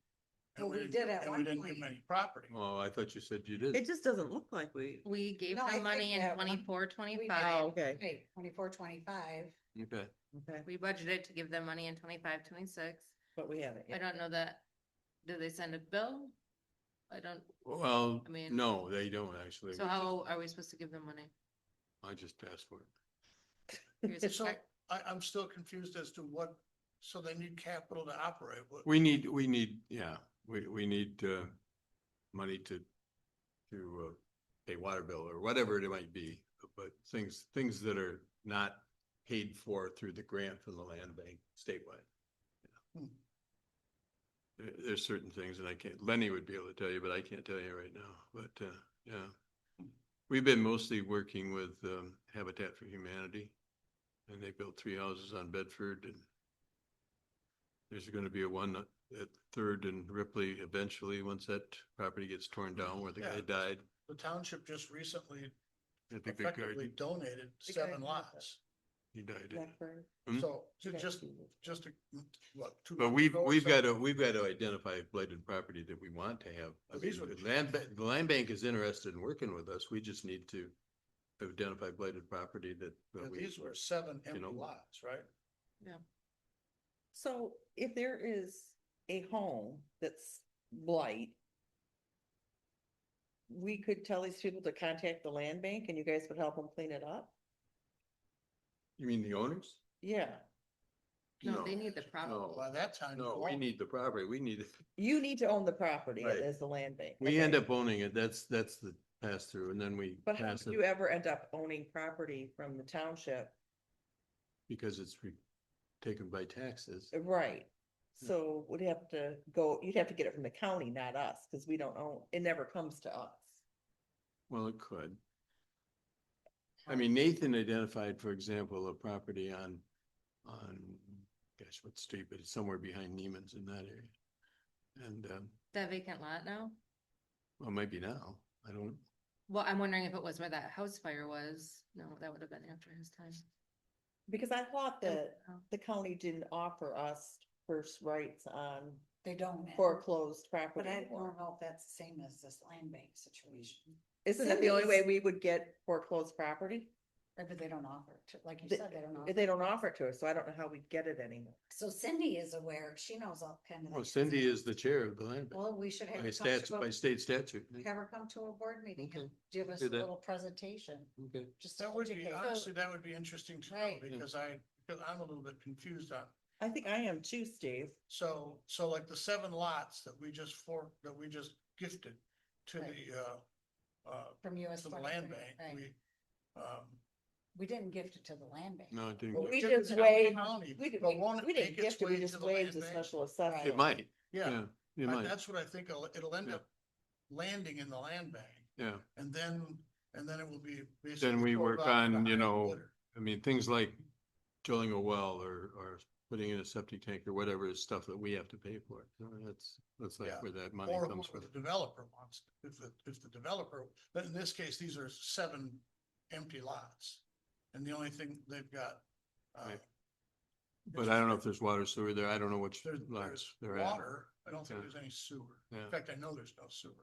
Speaker 4: Well, we did at
Speaker 6: And
Speaker 4: one
Speaker 6: we didn't give
Speaker 4: point.
Speaker 6: them any property.
Speaker 7: Oh, I thought you said you did.
Speaker 2: It just doesn't look like we.
Speaker 1: We gave
Speaker 4: No, I
Speaker 1: them money
Speaker 4: think
Speaker 1: in
Speaker 4: that one-
Speaker 1: 24,
Speaker 2: Oh,
Speaker 1: 25.
Speaker 2: okay,
Speaker 4: Hey, 24, 25.
Speaker 7: Okay.
Speaker 2: okay,
Speaker 1: We budgeted to give them money in 25, 26.
Speaker 2: but we haven't
Speaker 1: I
Speaker 2: yet.
Speaker 1: don't know that, do they send a bill? I don't,
Speaker 7: Well,
Speaker 1: I mean-
Speaker 7: no, they don't actually.
Speaker 1: so how are we supposed to give them money?
Speaker 7: I just asked for it.
Speaker 1: Here's a
Speaker 6: So
Speaker 1: check.
Speaker 6: I'm still confused as to what, so they need capital to operate. What,
Speaker 7: We need, yeah, we need, money to pay water bill or whatever it might be. But things that are not paid for through the grant from the land bank statewide.
Speaker 6: Hmm.
Speaker 7: There's certain things, and I can't, Lenny would be able to tell you, but I can't tell you right now, but, yeah. We've been mostly working with, Habitat for Humanity, and they built 3 houses on Bedford, and there's gonna be a one at Third and Ripley eventually, once that property gets torn down where the guy
Speaker 6: Yeah.
Speaker 7: died.
Speaker 6: the township just recently
Speaker 7: At the big
Speaker 6: effectively
Speaker 7: garden,
Speaker 6: donated
Speaker 2: The
Speaker 6: 7
Speaker 2: guy-
Speaker 6: lots.
Speaker 7: he died.
Speaker 2: Blackbird.
Speaker 7: Hmm?
Speaker 6: So
Speaker 2: You guys
Speaker 6: just,
Speaker 2: do this.
Speaker 6: just, what, 2
Speaker 7: But
Speaker 6: months
Speaker 7: we've,
Speaker 6: ago or
Speaker 7: we've got
Speaker 6: so?
Speaker 7: to, we've got to identify blighted property that we want to have. I
Speaker 6: But these
Speaker 7: mean,
Speaker 6: would-
Speaker 7: the land bank is interested in working with us. We just need to identify blighted property that
Speaker 6: Yeah,
Speaker 7: we.
Speaker 6: these were 7
Speaker 7: you
Speaker 6: empty
Speaker 7: know.
Speaker 6: lots, right?
Speaker 2: So if there is a home that's blight, we could tell these people to contact the land bank and you guys would help them clean it up?
Speaker 7: You mean the owners?
Speaker 2: Yeah,
Speaker 1: No, they need the property.
Speaker 7: No,
Speaker 6: By that time.
Speaker 7: no,
Speaker 6: you
Speaker 7: we
Speaker 6: own-
Speaker 7: need the property. We need,
Speaker 2: you need to own the property
Speaker 7: Right.
Speaker 2: as the land bank.
Speaker 7: we end
Speaker 2: Okay.
Speaker 7: up owning it. That's the pass through, and then we
Speaker 2: But how
Speaker 7: pass
Speaker 2: do
Speaker 7: it
Speaker 2: you ever end up owning property from the township?
Speaker 7: because it's taken by taxes.
Speaker 2: Right,
Speaker 7: Hmm.
Speaker 2: so would have to go, you'd have to get it from the county, not us, because we don't own, it never comes to us.
Speaker 7: Well, it could. I mean, Nathan identified, for example, a property on, gosh, what street, but it's somewhere behind Neiman's in that area. And,
Speaker 1: That vacant lot now?
Speaker 7: well, maybe now, I don't,
Speaker 1: Well, I'm wondering if it was where that house fire was. No, that would have been after his time.
Speaker 2: Because I thought that
Speaker 1: Oh.
Speaker 2: the county didn't offer us first rights on
Speaker 4: They don't. now.
Speaker 2: foreclosed
Speaker 4: But
Speaker 2: property
Speaker 4: I
Speaker 2: anymore.
Speaker 4: don't know if that's the same as this land bank situation.
Speaker 2: Isn't that the only way
Speaker 4: Cindy's-
Speaker 2: we would get foreclosed property?
Speaker 4: But they don't offer it, to- like you
Speaker 2: They-
Speaker 4: said, they don't offer.
Speaker 2: If they don't offer it to us, so I don't know how we'd get it anymore.
Speaker 4: So Cindy is aware, she knows all kind of.
Speaker 7: well,
Speaker 4: that.
Speaker 7: Cindy is the chair of the land bank
Speaker 4: Well, we should have.
Speaker 7: by
Speaker 4: her come
Speaker 7: statute,
Speaker 4: to a-
Speaker 7: by state statute.
Speaker 4: Have her come to a board meeting
Speaker 7: Okay.
Speaker 4: and give us
Speaker 7: Do
Speaker 4: a
Speaker 7: that.
Speaker 4: little presentation,
Speaker 7: Okay.
Speaker 4: just to
Speaker 6: That would be,
Speaker 4: educate.
Speaker 6: honestly, that would be interesting to know,
Speaker 4: Right.
Speaker 6: because I'm a little bit confused on.
Speaker 2: I think I am too, Steve.
Speaker 6: So like the 7 lots that we just gifted to
Speaker 4: Right.
Speaker 6: the,
Speaker 4: From US.
Speaker 6: to the land
Speaker 4: 23,
Speaker 6: bank,
Speaker 4: right.
Speaker 6: we,
Speaker 4: We didn't gift it to the land bank.
Speaker 7: No, it didn't.
Speaker 2: Well,
Speaker 7: go-
Speaker 2: we
Speaker 6: gifted
Speaker 2: just
Speaker 6: it to the
Speaker 2: waived-
Speaker 6: county,
Speaker 2: We didn't,
Speaker 6: but won't it
Speaker 2: we didn't
Speaker 6: make its
Speaker 2: gift it, we
Speaker 6: way
Speaker 2: just
Speaker 6: to the
Speaker 2: waived
Speaker 6: land
Speaker 2: the
Speaker 6: bank?
Speaker 2: special
Speaker 7: It
Speaker 2: assessment.
Speaker 7: might,
Speaker 6: Yeah,
Speaker 7: yeah, it might,
Speaker 6: that's what I think, it'll end
Speaker 7: Yeah.
Speaker 6: up landing in the land bank,
Speaker 7: yeah.
Speaker 6: and then it will be basically.
Speaker 7: Then we work on,
Speaker 6: behind
Speaker 7: you
Speaker 6: the
Speaker 7: know,
Speaker 6: water.
Speaker 7: I mean, things like drilling a well or putting in a septic tank or whatever is stuff that we have to pay for. So that's like
Speaker 6: Yeah.
Speaker 7: where that money
Speaker 6: Or
Speaker 7: comes
Speaker 6: what
Speaker 7: from.
Speaker 6: the developer wants, if the developer, but in this case, these are 7 empty lots. And the only thing they've got.
Speaker 7: Right. But I don't know if there's water sewer there. I don't know which
Speaker 6: There's
Speaker 7: lots they're at.
Speaker 6: water, I don't think
Speaker 7: Yeah.
Speaker 6: there's any sewer.
Speaker 7: Yeah.
Speaker 6: In fact, I know there's no sewer.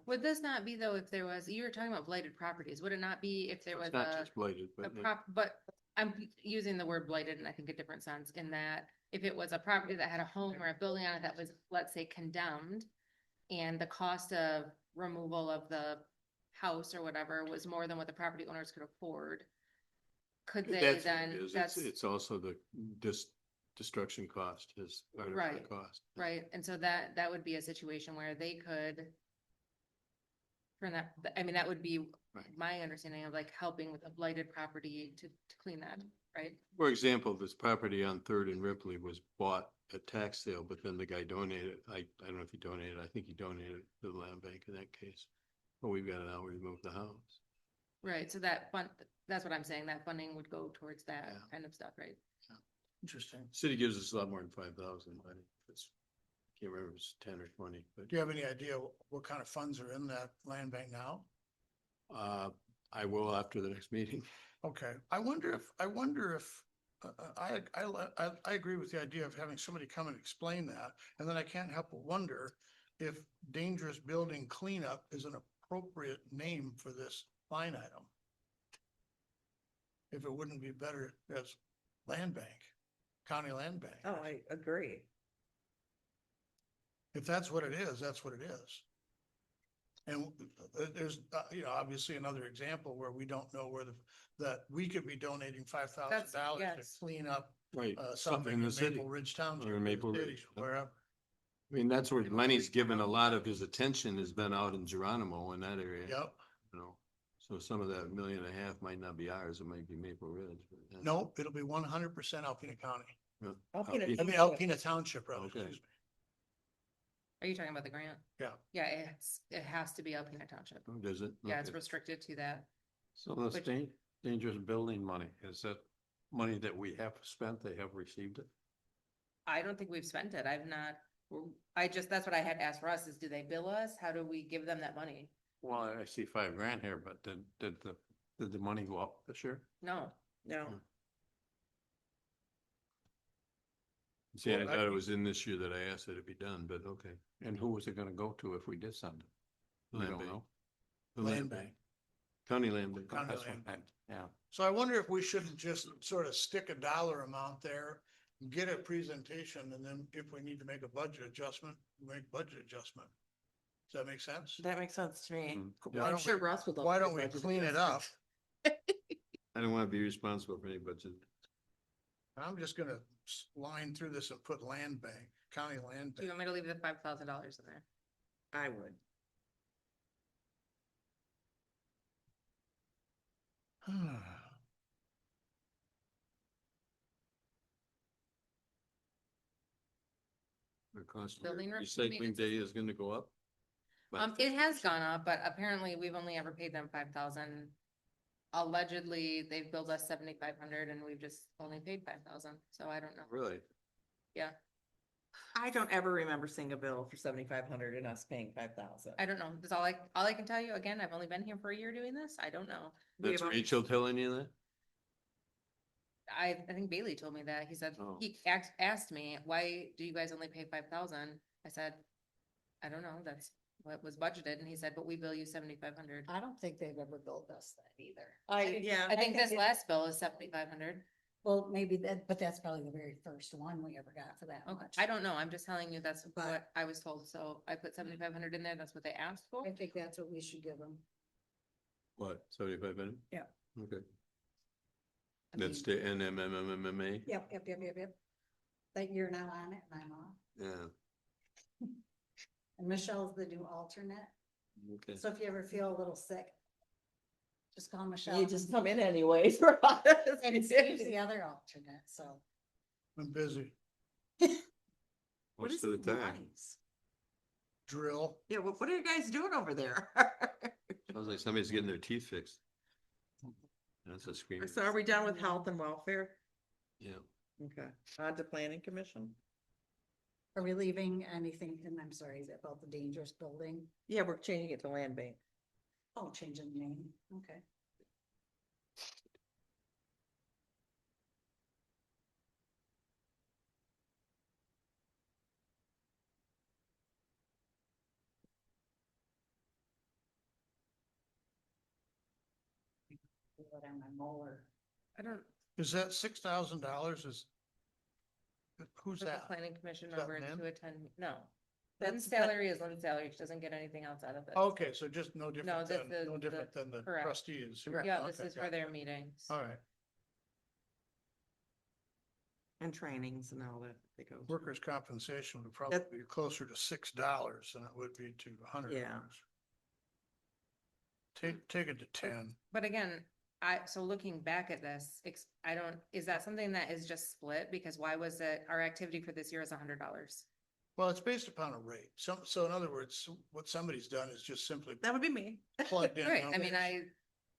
Speaker 1: Would this not be though, if there was, you were talking about blighted properties, would it not be if there was
Speaker 7: It's not
Speaker 1: a,
Speaker 7: just blighted,
Speaker 1: a
Speaker 7: but
Speaker 1: prop, but I'm using the word blighted in I think a different sense in that if it was a property that had a home or a building on it that was, let's say, condemned and the cost of removal of the house or whatever was more than what the property owners could afford, could they
Speaker 7: that's what
Speaker 1: then,
Speaker 7: it is.
Speaker 1: that's
Speaker 7: It's also the destruction cost is part of the
Speaker 1: Right.
Speaker 7: cost.
Speaker 1: right, and so that would be a situation where they could turn that, I mean, that would be
Speaker 7: Right.
Speaker 1: my understanding of like helping with a blighted property to clean that, right?
Speaker 7: For example, this property on Third and Ripley was bought at tax sale, but then the guy donated. I don't know if he donated. I think he donated to the land bank in that case. But we've got to now remove the house.
Speaker 1: Right, so that fund, that's what I'm saying, that funding would go towards that
Speaker 7: Yeah.
Speaker 1: kind of stuff, right?
Speaker 6: Interesting.
Speaker 7: City gives us a lot more than 5,000, but it's can't remember if it's 10 or 20, but,
Speaker 6: Do you have any idea what kind of funds are in that land bank now?
Speaker 7: I will after the next meeting.
Speaker 6: Okay, I wonder if, I agree with the idea of having somebody come and explain that. And then I can't help but wonder if dangerous building cleanup is an appropriate name for this line item. If it wouldn't be better as land bank, county land bank.
Speaker 3: Oh, I agree.
Speaker 6: If that's what it is, that's what it is. And there's, obviously another example where we don't know where that we could be donating $5,000 to
Speaker 1: yes.
Speaker 6: clean up
Speaker 7: Right.
Speaker 6: something
Speaker 7: in
Speaker 6: in
Speaker 7: the city.
Speaker 6: Maple Ridge Township.
Speaker 7: Or
Speaker 6: or
Speaker 7: Maple
Speaker 6: city,
Speaker 7: Ridge.
Speaker 6: Wherever.
Speaker 7: I mean, that's where Lenny's given a lot of his attention has been out in Geronimo in that area.
Speaker 6: Yep.
Speaker 7: You know, so some of that 1.5 million might not be ours, it might be Maple Ridge. But yeah.
Speaker 6: Nope, it'll be 100% Alpena County.
Speaker 7: Yeah.
Speaker 3: Alpena
Speaker 6: I mean, Alpena Township, rather,
Speaker 7: Okay.
Speaker 6: excuse me.
Speaker 1: Are you talking about the grant?
Speaker 6: Yeah.
Speaker 1: Yeah, it has to be Alpena Township.
Speaker 7: Oh, does it?
Speaker 1: Yeah, it's
Speaker 7: Okay.
Speaker 1: restricted to that.
Speaker 5: So the
Speaker 1: Which-
Speaker 5: dangerous building money, is that money that we have spent, they have received it?
Speaker 1: I don't think we've spent it. I've not, that's what I had asked Russ is, do they bill us? How do we give them that money?
Speaker 5: Well, I see $5,000 here, but did the money go up this year?
Speaker 1: No,
Speaker 3: No,
Speaker 7: See, I
Speaker 6: Well,
Speaker 7: thought it was in this year that I asked that it be done, but okay.
Speaker 5: And who was it gonna go to if we did send it? We
Speaker 7: Land
Speaker 5: don't
Speaker 7: bank.
Speaker 5: know.
Speaker 7: The
Speaker 6: Land bank.
Speaker 7: County land bank.
Speaker 6: County
Speaker 5: That's
Speaker 6: land
Speaker 5: what yeah.
Speaker 6: So I wonder if we shouldn't just sort of stick a dollar amount there, get a presentation, and then if we need to make a budget adjustment, make budget adjustment. Does that make sense?
Speaker 3: that makes sense to me.
Speaker 5: Mm,
Speaker 6: Why
Speaker 3: I'm
Speaker 6: don't
Speaker 3: sure
Speaker 6: we-
Speaker 3: Russ would. love
Speaker 6: Why
Speaker 3: to
Speaker 6: don't we
Speaker 3: budget
Speaker 6: clean it up?
Speaker 7: I don't want to be responsible for any budget.
Speaker 6: I'm just gonna line through this and put land bank, county land
Speaker 1: do you
Speaker 6: bank.
Speaker 1: want me to leave the $5,000 in there?
Speaker 3: I would.
Speaker 7: The cost of
Speaker 1: Building
Speaker 7: recycling
Speaker 1: maintenance.
Speaker 7: day is gonna go up. But
Speaker 1: It has gone up, but apparently we've only ever paid them 5,000. Allegedly, they've billed us 7,500 and we've just only paid 5,000, so I don't know.
Speaker 7: really,
Speaker 1: Yeah,
Speaker 3: I don't ever remember seeing a bill for 7,500 and us paying 5,000.
Speaker 1: I don't know. That's all I can tell you. Again, I've only been here for a year doing this. I don't know.
Speaker 7: that's Rachel telling you that?
Speaker 1: I think Bailey told me that. He said,
Speaker 7: Oh.
Speaker 1: he asked me, why do you guys only pay 5,000? I said, I don't know. That's what was budgeted. And he said, but we bill you 7,500.
Speaker 4: I don't think they've ever billed us that either.
Speaker 3: Yeah.
Speaker 1: I think
Speaker 4: I
Speaker 1: this
Speaker 4: think
Speaker 1: last bill is 7,500.
Speaker 4: Well, maybe that, but that's probably the very first one we ever got for that
Speaker 1: Okay,
Speaker 4: much.
Speaker 1: I don't know. I'm just telling you that's
Speaker 4: But-
Speaker 1: what I was told. So I put 7,500 in there. That's what they asked for.
Speaker 4: I think that's what we should give them.
Speaker 7: What, 75 minutes?
Speaker 4: Yeah.
Speaker 7: Okay,
Speaker 1: I
Speaker 7: that's
Speaker 1: mean,
Speaker 7: the NMMMMA,
Speaker 4: Yep. That you're not on it and I'm off.
Speaker 7: yeah,
Speaker 4: And Michelle's the new alternate.
Speaker 7: okay.
Speaker 4: So if you ever feel a little sick, just call Michelle.
Speaker 3: You just come in anyways for us.
Speaker 4: And Steve's the other alternate, so.
Speaker 6: I'm busy.
Speaker 7: Most of the time.
Speaker 3: Nice?
Speaker 6: Drill.
Speaker 3: Yeah, what are you guys doing over there?
Speaker 7: Sounds like somebody's getting their teeth fixed. That's a scream.
Speaker 3: So are we done with health and welfare?
Speaker 7: Yeah,
Speaker 3: Okay, on to planning commission?
Speaker 4: Are we leaving anything, and I'm sorry, about the dangerous building?
Speaker 3: Yeah, we're changing it to land bank.
Speaker 4: Oh, changing the name, okay. Do it on my mower.
Speaker 1: I don't,
Speaker 6: Is that $6,000 is? Who's
Speaker 1: put the
Speaker 6: that?
Speaker 1: planning commission
Speaker 6: Is that
Speaker 1: over
Speaker 6: Lynn?
Speaker 1: to attend, no.
Speaker 3: That's
Speaker 1: Lynn's
Speaker 3: the-
Speaker 1: salary is Lynn's salary. She doesn't get anything else out of it.
Speaker 6: Okay, so just no different
Speaker 1: this
Speaker 6: than,
Speaker 1: is
Speaker 6: no different than the
Speaker 1: correct.
Speaker 6: trustees.
Speaker 1: Yeah, this
Speaker 6: Okay,
Speaker 1: is for
Speaker 6: gotcha.
Speaker 1: their meetings.
Speaker 6: All right,
Speaker 3: And trainings and all that. They go.
Speaker 6: workers' compensation would probably
Speaker 3: That-
Speaker 6: be closer to $6 than it would be to $100.
Speaker 3: Yeah.
Speaker 6: Take it to 10.
Speaker 1: But again, so looking back at this, is that something that is just split? Because why was it, our activity for this year is $100?
Speaker 6: Well, it's based upon a rate. So in other words, what somebody's done is just simply
Speaker 3: That would be me.
Speaker 6: plugged in.
Speaker 1: Right, I mean,
Speaker 6: numbers.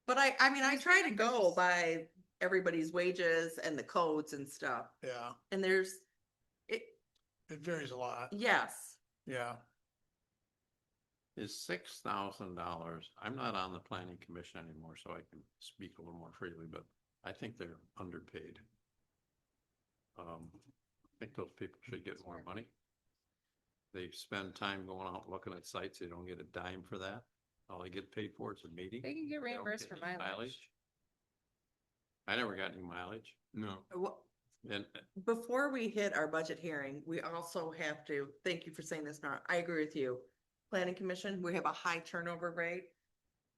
Speaker 3: But I mean, I try to go by everybody's wages and the codes and stuff.
Speaker 6: Yeah,
Speaker 3: And it,
Speaker 6: it varies a lot.
Speaker 3: yes.
Speaker 6: Yeah,
Speaker 5: Is $6,000, I'm not on the planning commission anymore, so I can speak a little more freely, but I think they're underpaid. I think those people should get more money. They spend time going out looking at sites, they don't get a dime for that. All they get paid for is a meeting.
Speaker 1: They can get
Speaker 5: They don't
Speaker 1: reimbursed
Speaker 5: get
Speaker 1: for
Speaker 5: any
Speaker 1: mileage.
Speaker 5: I never got any mileage,
Speaker 7: No,
Speaker 5: and
Speaker 3: Before we hit our budget hearing, we also have to, thank you for saying this, Nora, I agree with you. Planning Commission, we have a high turnover rate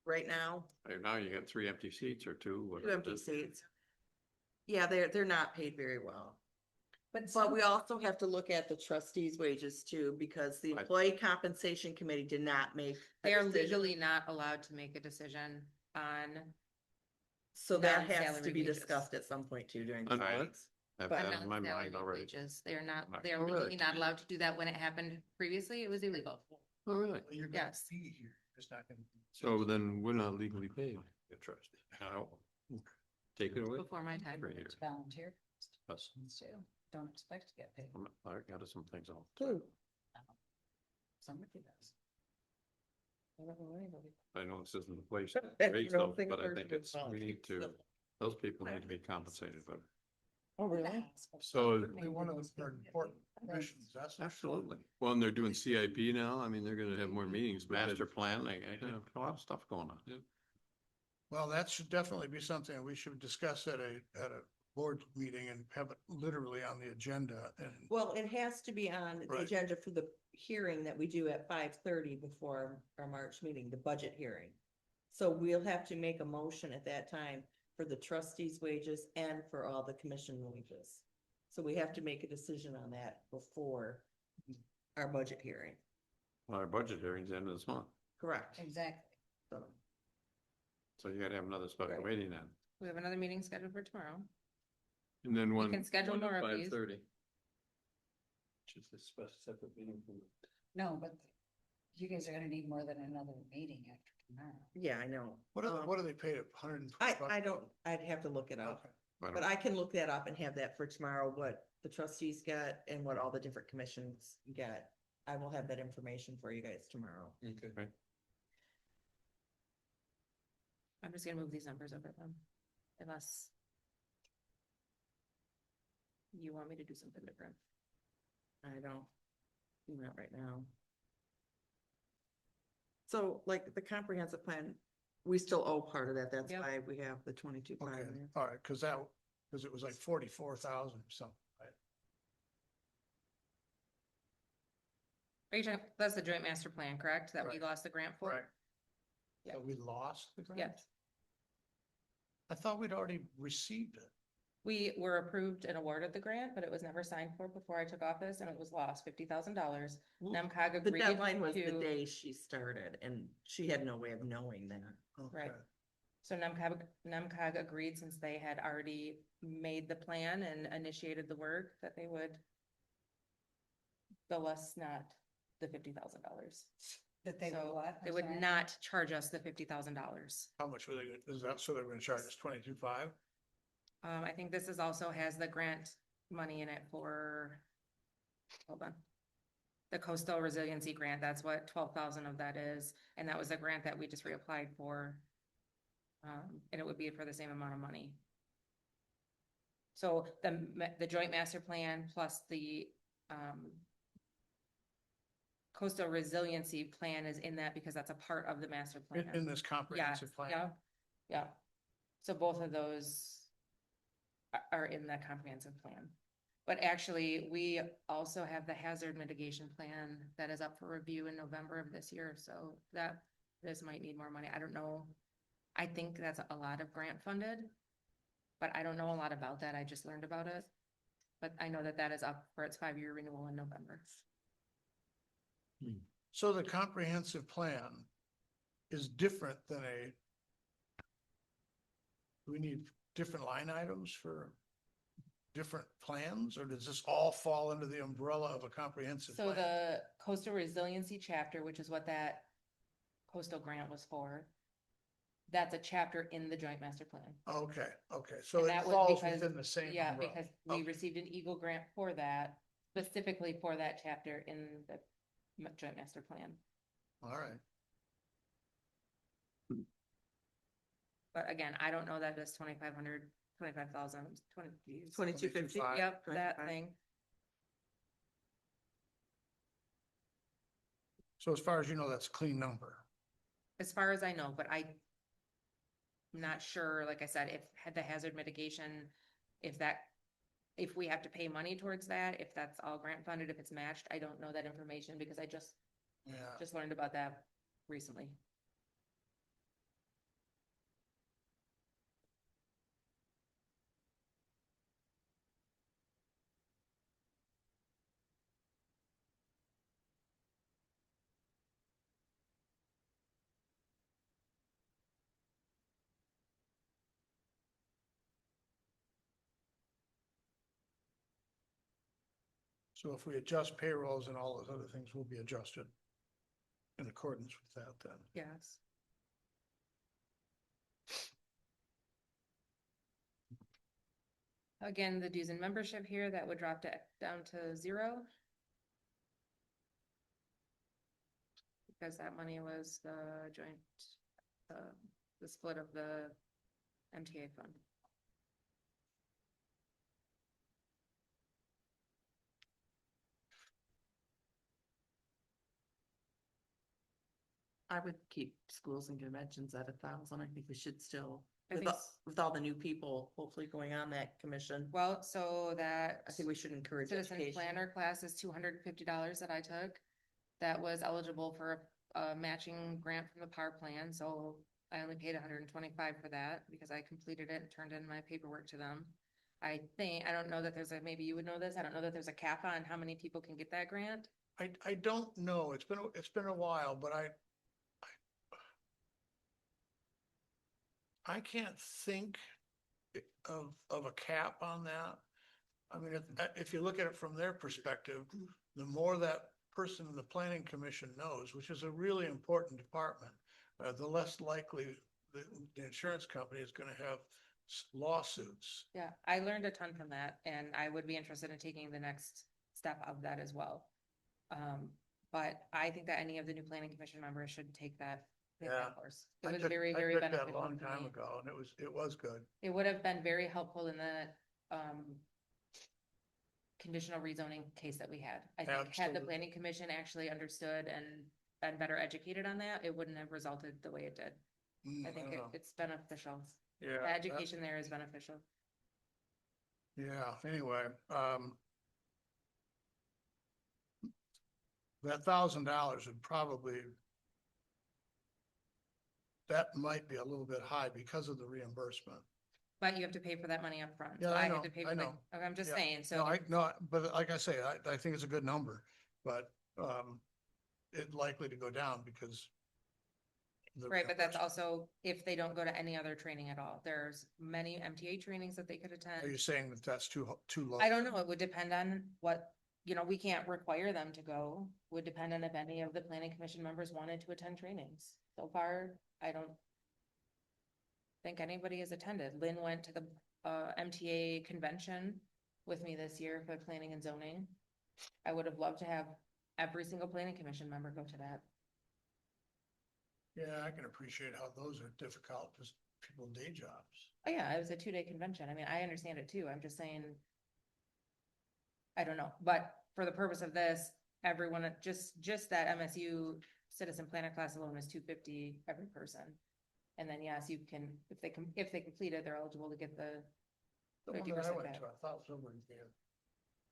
Speaker 3: right now,
Speaker 5: right now you got 3 empty seats or 2.
Speaker 3: two
Speaker 5: whatever it
Speaker 3: empty
Speaker 5: is.
Speaker 3: seats. Yeah, they're not paid very well.
Speaker 4: But
Speaker 3: But
Speaker 4: some,
Speaker 3: we also have to look at the trustees' wages too, because the
Speaker 5: Right.
Speaker 3: employee compensation committee did not make. a
Speaker 1: They are
Speaker 3: decision.
Speaker 1: legally not allowed to make a decision on,
Speaker 3: So that has to
Speaker 1: non-salary
Speaker 3: be
Speaker 1: wages.
Speaker 3: discussed at some point too during the
Speaker 5: On what?
Speaker 3: meetings.
Speaker 5: I've
Speaker 3: But-
Speaker 5: had it in my
Speaker 1: non-salary
Speaker 5: mind already.
Speaker 1: wages. They are not,
Speaker 5: Right.
Speaker 1: they are
Speaker 5: Oh, really?
Speaker 1: legally not allowed to do that. When it happened previously, it was illegal.
Speaker 5: Oh, really?
Speaker 6: you're gonna
Speaker 1: Yes.
Speaker 6: be here, it's not gonna.
Speaker 7: so then we're not legally paid.
Speaker 5: Get trustee. I don't- Take it away.
Speaker 1: Before my time.
Speaker 5: Right here.
Speaker 4: it's volunteer
Speaker 5: Us.
Speaker 4: too, don't expect to get paid.
Speaker 5: I got some things on.
Speaker 4: Somebody does.
Speaker 5: I know this isn't the place
Speaker 3: That's
Speaker 5: to raise
Speaker 3: your own
Speaker 5: those,
Speaker 3: thing
Speaker 5: but I
Speaker 3: first
Speaker 5: think
Speaker 3: with
Speaker 5: it's, we
Speaker 3: volunteers.
Speaker 5: need to, those people need to be compensated, but
Speaker 3: Oh, really?
Speaker 7: So,
Speaker 6: Certainly one of them are important commissions, that's.
Speaker 5: absolutely.
Speaker 7: well, and they're doing CIP now. I mean, they're gonna have more meetings. but
Speaker 5: Master plan, I got a lot of stuff going on.
Speaker 6: Well, that should definitely be something we should discuss at a board meeting and have it literally on the agenda and.
Speaker 3: Well, it has to be on the
Speaker 6: Right.
Speaker 3: agenda for the hearing that we do at 5:30 before our March meeting, the budget hearing. So we'll have to make a motion at that time for the trustees' wages and for all the commission wages. So we have to make a decision on that before our budget hearing.
Speaker 5: Well, our budget hearing's the end of this month,
Speaker 3: Correct.
Speaker 4: Exactly.
Speaker 3: So,
Speaker 5: so you gotta have another special
Speaker 3: Right.
Speaker 5: meeting then.
Speaker 1: We have another meeting scheduled for tomorrow.
Speaker 7: And then
Speaker 1: We
Speaker 7: one.
Speaker 1: can schedule more of these.
Speaker 7: 5:30. Just a special separate meeting for.
Speaker 4: No, but you guys are gonna need more than another meeting after tomorrow.
Speaker 3: yeah, I know.
Speaker 6: What are they paid at 120?
Speaker 3: I don't, I'd have to look it up,
Speaker 6: Okay.
Speaker 5: I don't-
Speaker 3: but I can look that up and have that for tomorrow, what the trustees got and what all the different commissions get. I will have that information for you guys tomorrow.
Speaker 7: Okay.
Speaker 1: I'm just gonna move these numbers over them. Unless you want me to do something different.
Speaker 3: I don't, not right now. So like the comprehensive plan, we still owe part of that. That's
Speaker 1: Yep.
Speaker 3: why we have the 22.5
Speaker 6: Okay,
Speaker 3: in there.
Speaker 6: all right, because it was like 44,000 or something, right?
Speaker 1: Are you talking, that's the joint master plan, correct? That we
Speaker 6: Right.
Speaker 1: lost the grant for?
Speaker 6: Right.
Speaker 1: Yeah.
Speaker 6: So we lost the grant?
Speaker 1: Yes.
Speaker 6: I thought we'd already received it.
Speaker 1: We were approved and awarded the grant, but it was never signed for before I took office and it was lost $50,000. NEMCOG
Speaker 3: The
Speaker 1: agreed
Speaker 3: deadline was the
Speaker 1: to,
Speaker 3: day she started and she had no way of knowing that.
Speaker 1: right.
Speaker 6: Okay.
Speaker 1: So NEMCOG agreed, since they had already made the plan and initiated the work, that they would bill us not the $50,000.
Speaker 4: That they would what?
Speaker 1: They
Speaker 4: I'm
Speaker 1: would
Speaker 4: sorry?
Speaker 1: not charge us the $50,000.
Speaker 6: How much were they, is that, so they're gonna charge us 22.5?
Speaker 1: I think this is also has the grant money in it for, hold on. The coastal resiliency grant, that's what 12,000 of that is, and that was a grant that we just reapplied for. And it would be for the same amount of money. So the joint master plan plus the, coastal resiliency plan is in that because that's a part of the master plan.
Speaker 6: In this comprehensive plan?
Speaker 1: Yeah, yeah. So both of those are in that comprehensive plan. But actually, we also have the hazard mitigation plan that is up for review in November of this year, so this might need more money. I don't know. I think that's a lot of grant funded, but I don't know a lot about that. I just learned about it. But I know that is up for its 5-year renewal in November.
Speaker 6: So the comprehensive plan is different than do we need different line items for different plans, or does this all fall under the umbrella of a comprehensive
Speaker 1: So
Speaker 6: plan?
Speaker 1: the coastal resiliency chapter, which is what that coastal grant was for, that's a chapter in the joint master plan.
Speaker 6: Okay, so
Speaker 1: And
Speaker 6: it
Speaker 1: that was
Speaker 6: falls
Speaker 1: because-
Speaker 6: within the same
Speaker 1: Yeah,
Speaker 6: umbrella.
Speaker 1: because we
Speaker 6: Okay.
Speaker 1: received an Eagle grant for that, specifically for that chapter in the joint master plan.
Speaker 6: All right.
Speaker 1: But again, I don't know that it's 2,500, 25,000, 20.
Speaker 3: 2250.
Speaker 6: 22,500.
Speaker 1: Yep, that
Speaker 3: 25.
Speaker 1: thing.
Speaker 6: So as far as you know, that's a clean number.
Speaker 1: As far as I know, but I'm not sure, like I said, if had the hazard mitigation, if we have to pay money towards that, if that's all grant funded, if it's matched, I don't know that information because I just
Speaker 6: Yeah.
Speaker 1: learned about that recently.
Speaker 6: So if we adjust payrolls and all those other things will be adjusted in accordance with that then.
Speaker 1: Yes. Again, the dues and membership here, that would drop down to 0. Because that money was the joint, the split of the MTA fund.
Speaker 3: I would keep schools and conventions at 1,000. I think we should still,
Speaker 1: I
Speaker 3: with,
Speaker 1: think
Speaker 3: with all the new people hopefully going on that commission.
Speaker 1: Well, so that
Speaker 3: I think we should encourage
Speaker 1: citizen
Speaker 3: education.
Speaker 1: planner class is $250 that I took. That was eligible for a matching grant from the power plan, so I only paid 125 for that because I completed it and turned in my paperwork to them. I don't know that there's a, maybe you would know this, I don't know that there's a cap on how many people can get that grant.
Speaker 6: I don't know. It's been a while, but I can't think of a cap on that. I mean, if you look at it from their perspective, the more that person in the planning commission knows, which is a really important department, the less likely the insurance company is gonna have lawsuits.
Speaker 1: Yeah, I learned a ton from that and I would be interested in taking the next step of that as well. But I think that any of the new planning commission members should take that
Speaker 6: Yeah.
Speaker 1: course. It
Speaker 6: I
Speaker 1: was
Speaker 6: took-
Speaker 1: very,
Speaker 6: I
Speaker 1: very
Speaker 6: took that a
Speaker 1: beneficial
Speaker 6: long
Speaker 1: to
Speaker 6: time
Speaker 1: me.
Speaker 6: ago, and it was good.
Speaker 1: It would have been very helpful in the, conditional rezoning case that we had. I think had the
Speaker 6: Absolutely.
Speaker 1: planning commission actually understood and been better educated on that, it wouldn't have resulted the way it did. I think
Speaker 6: don't know.
Speaker 1: it's beneficial.
Speaker 6: Yeah.
Speaker 1: The education there is beneficial.
Speaker 6: Yeah, anyway, that $1,000 would probably, that might be a little bit high because of the reimbursement.
Speaker 1: But you have to pay for that money up front.
Speaker 6: Yeah,
Speaker 1: So
Speaker 6: I
Speaker 1: had
Speaker 6: know,
Speaker 1: to pay
Speaker 6: I
Speaker 1: for the-
Speaker 6: know.
Speaker 1: I'm just
Speaker 6: Yeah.
Speaker 1: saying,
Speaker 6: No,
Speaker 1: so
Speaker 6: no, but like I say, I think it's a good number, but, it's likely to go down because. the
Speaker 1: right, but that's
Speaker 6: reimbursement.
Speaker 1: also if they don't go to any other training at all. There's many MTA trainings that they could
Speaker 6: Are you
Speaker 1: attend.
Speaker 6: saying that that's too low?
Speaker 1: I don't know, it would depend on what, we can't require them to go. Would depend on if any of the planning commission members wanted to attend trainings. So far, I don't think anybody has attended. Lynn went to the MTA convention with me this year for planning and zoning. I would have loved to have every single planning commission member go to that.
Speaker 6: Yeah, I can appreciate how those are difficult, just people day jobs.
Speaker 1: Oh yeah, it was a 2-day convention. I mean, I understand it too. I'm just saying. I don't know, but for the purpose of this, everyone, just that MSU citizen planner class alone is $250 every person. And then yes, you can, if they complete it, they're eligible to get the
Speaker 6: The one
Speaker 1: 50%
Speaker 6: that I went
Speaker 1: back.
Speaker 6: to, I thought was over here.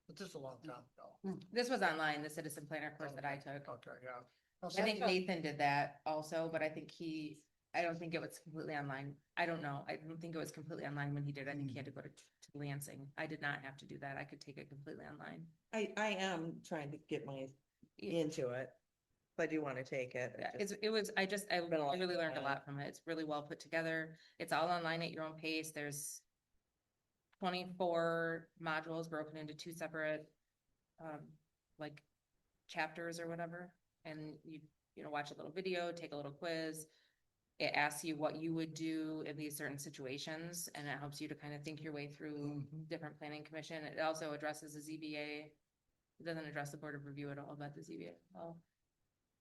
Speaker 6: But this is a long time ago.
Speaker 1: This was online, the citizen planner course that I took.
Speaker 6: Okay, yeah.
Speaker 1: I think Nathan did that also, but I don't think it was completely online. I don't know. I don't think it was completely online when he did. I think he had to go to Lansing. I did not have to do that. I could take it completely online.
Speaker 3: I am trying to get my into it. I do want to take it.
Speaker 1: Yeah,
Speaker 3: It just-
Speaker 1: I
Speaker 3: been a lot
Speaker 1: really learned a
Speaker 3: going
Speaker 1: lot
Speaker 3: on.
Speaker 1: from it. It's really well put together. It's all online at your own pace. There's 24 modules broken into 2 separate, like chapters or whatever. And you watch a little video, take a little quiz. It asks you what you would do in these certain situations, and it helps you to kind of think your way through different planning commission. It also addresses the ZBA. It doesn't address the board of review at all, but the ZBA. Well,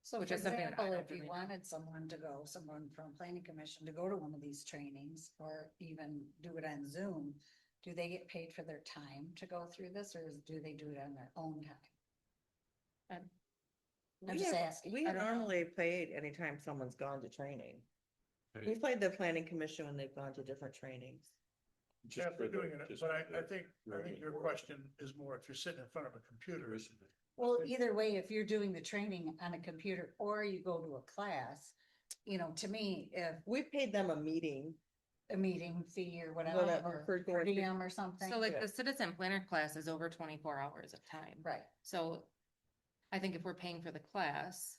Speaker 4: So
Speaker 1: Which
Speaker 4: for
Speaker 1: is something that I
Speaker 4: example,
Speaker 1: don't
Speaker 4: if you
Speaker 1: really know.
Speaker 4: wanted someone to go, someone from planning commission to go to one of these trainings or even do it on Zoom, do they get paid for their time to go through this or do they do it on their own time? I'm just asking.
Speaker 3: We
Speaker 1: I
Speaker 3: have
Speaker 1: don't know.
Speaker 3: normally paid anytime someone's gone to training.
Speaker 7: Right.
Speaker 3: We played the planning commission when they've gone to different trainings.
Speaker 6: Yeah, if they're doing it,
Speaker 7: just
Speaker 6: but
Speaker 7: for
Speaker 6: I
Speaker 7: the
Speaker 6: think your
Speaker 7: revenue.
Speaker 6: question is more if you're sitting in front of a computer.
Speaker 4: Well, either way, if you're doing the training on a computer or you go to a class, you know, to me, if
Speaker 3: We paid them a meeting.
Speaker 4: a meeting fee or
Speaker 3: Whatever,
Speaker 4: whatever,
Speaker 3: for
Speaker 4: per
Speaker 3: going through-
Speaker 4: diem or something.
Speaker 1: So like the citizen planner class is over 24 hours of time.
Speaker 4: Right.
Speaker 1: So I think if we're paying for the class,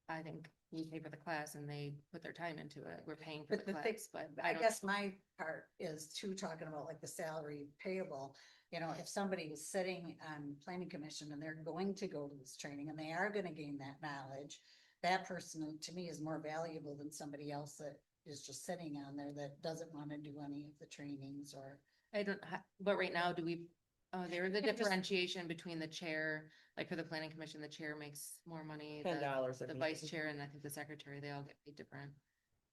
Speaker 1: I think we pay for the class and they put their time into it. We're paying for
Speaker 4: But
Speaker 1: the
Speaker 4: the thing,
Speaker 1: class, but
Speaker 4: I
Speaker 1: don't-
Speaker 4: guess my part is too talking about like the salary payable. You know, if somebody is sitting on planning commission and they're going to go to this training and they are gonna gain that knowledge, that person to me is more valuable than somebody else that is just sitting on there that doesn't wanna do any of the trainings or.
Speaker 1: I don't, but right now, do we, there is a
Speaker 4: Yeah, just-
Speaker 1: differentiation between the chair, like for the planning commission, the chair makes more money. the-
Speaker 3: $10 a
Speaker 1: The vice
Speaker 3: meeting.
Speaker 1: chair and I think the secretary, they all get paid different.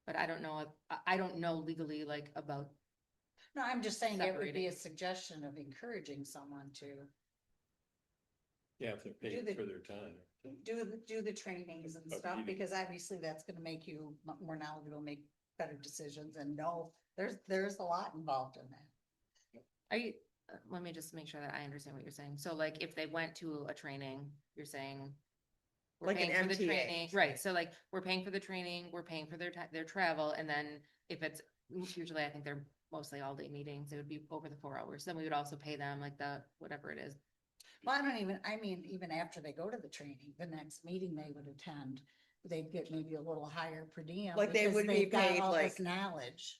Speaker 1: But I don't know, I don't know legally like about,
Speaker 4: No, I'm just saying it would be a
Speaker 1: Separating.
Speaker 4: suggestion of encouraging someone to
Speaker 5: Yeah, if they're
Speaker 4: Do
Speaker 5: paying
Speaker 4: the-
Speaker 5: for their time.
Speaker 4: do the trainings and
Speaker 5: Of
Speaker 4: stuff,
Speaker 5: meeting.
Speaker 4: because obviously that's gonna make you more knowledgeable, make better decisions and know there's a lot involved in that.
Speaker 1: let me just make sure that I understand what you're saying. So like if they went to a training, you're saying. We're
Speaker 3: Like an
Speaker 1: paying for the
Speaker 3: MTA.
Speaker 1: training, right? So like, we're paying for the training, we're paying for their travel, and then if it's, usually I think they're mostly all day meetings, it would be over the 4 hours, then we would also pay them like the, whatever it is.
Speaker 4: Well, I mean, even after they go to the training, the next meeting they would attend, they'd get maybe a little higher per diem.
Speaker 3: Like they
Speaker 4: because
Speaker 3: would be
Speaker 4: they've got
Speaker 3: paid
Speaker 4: all this
Speaker 3: like
Speaker 4: knowledge.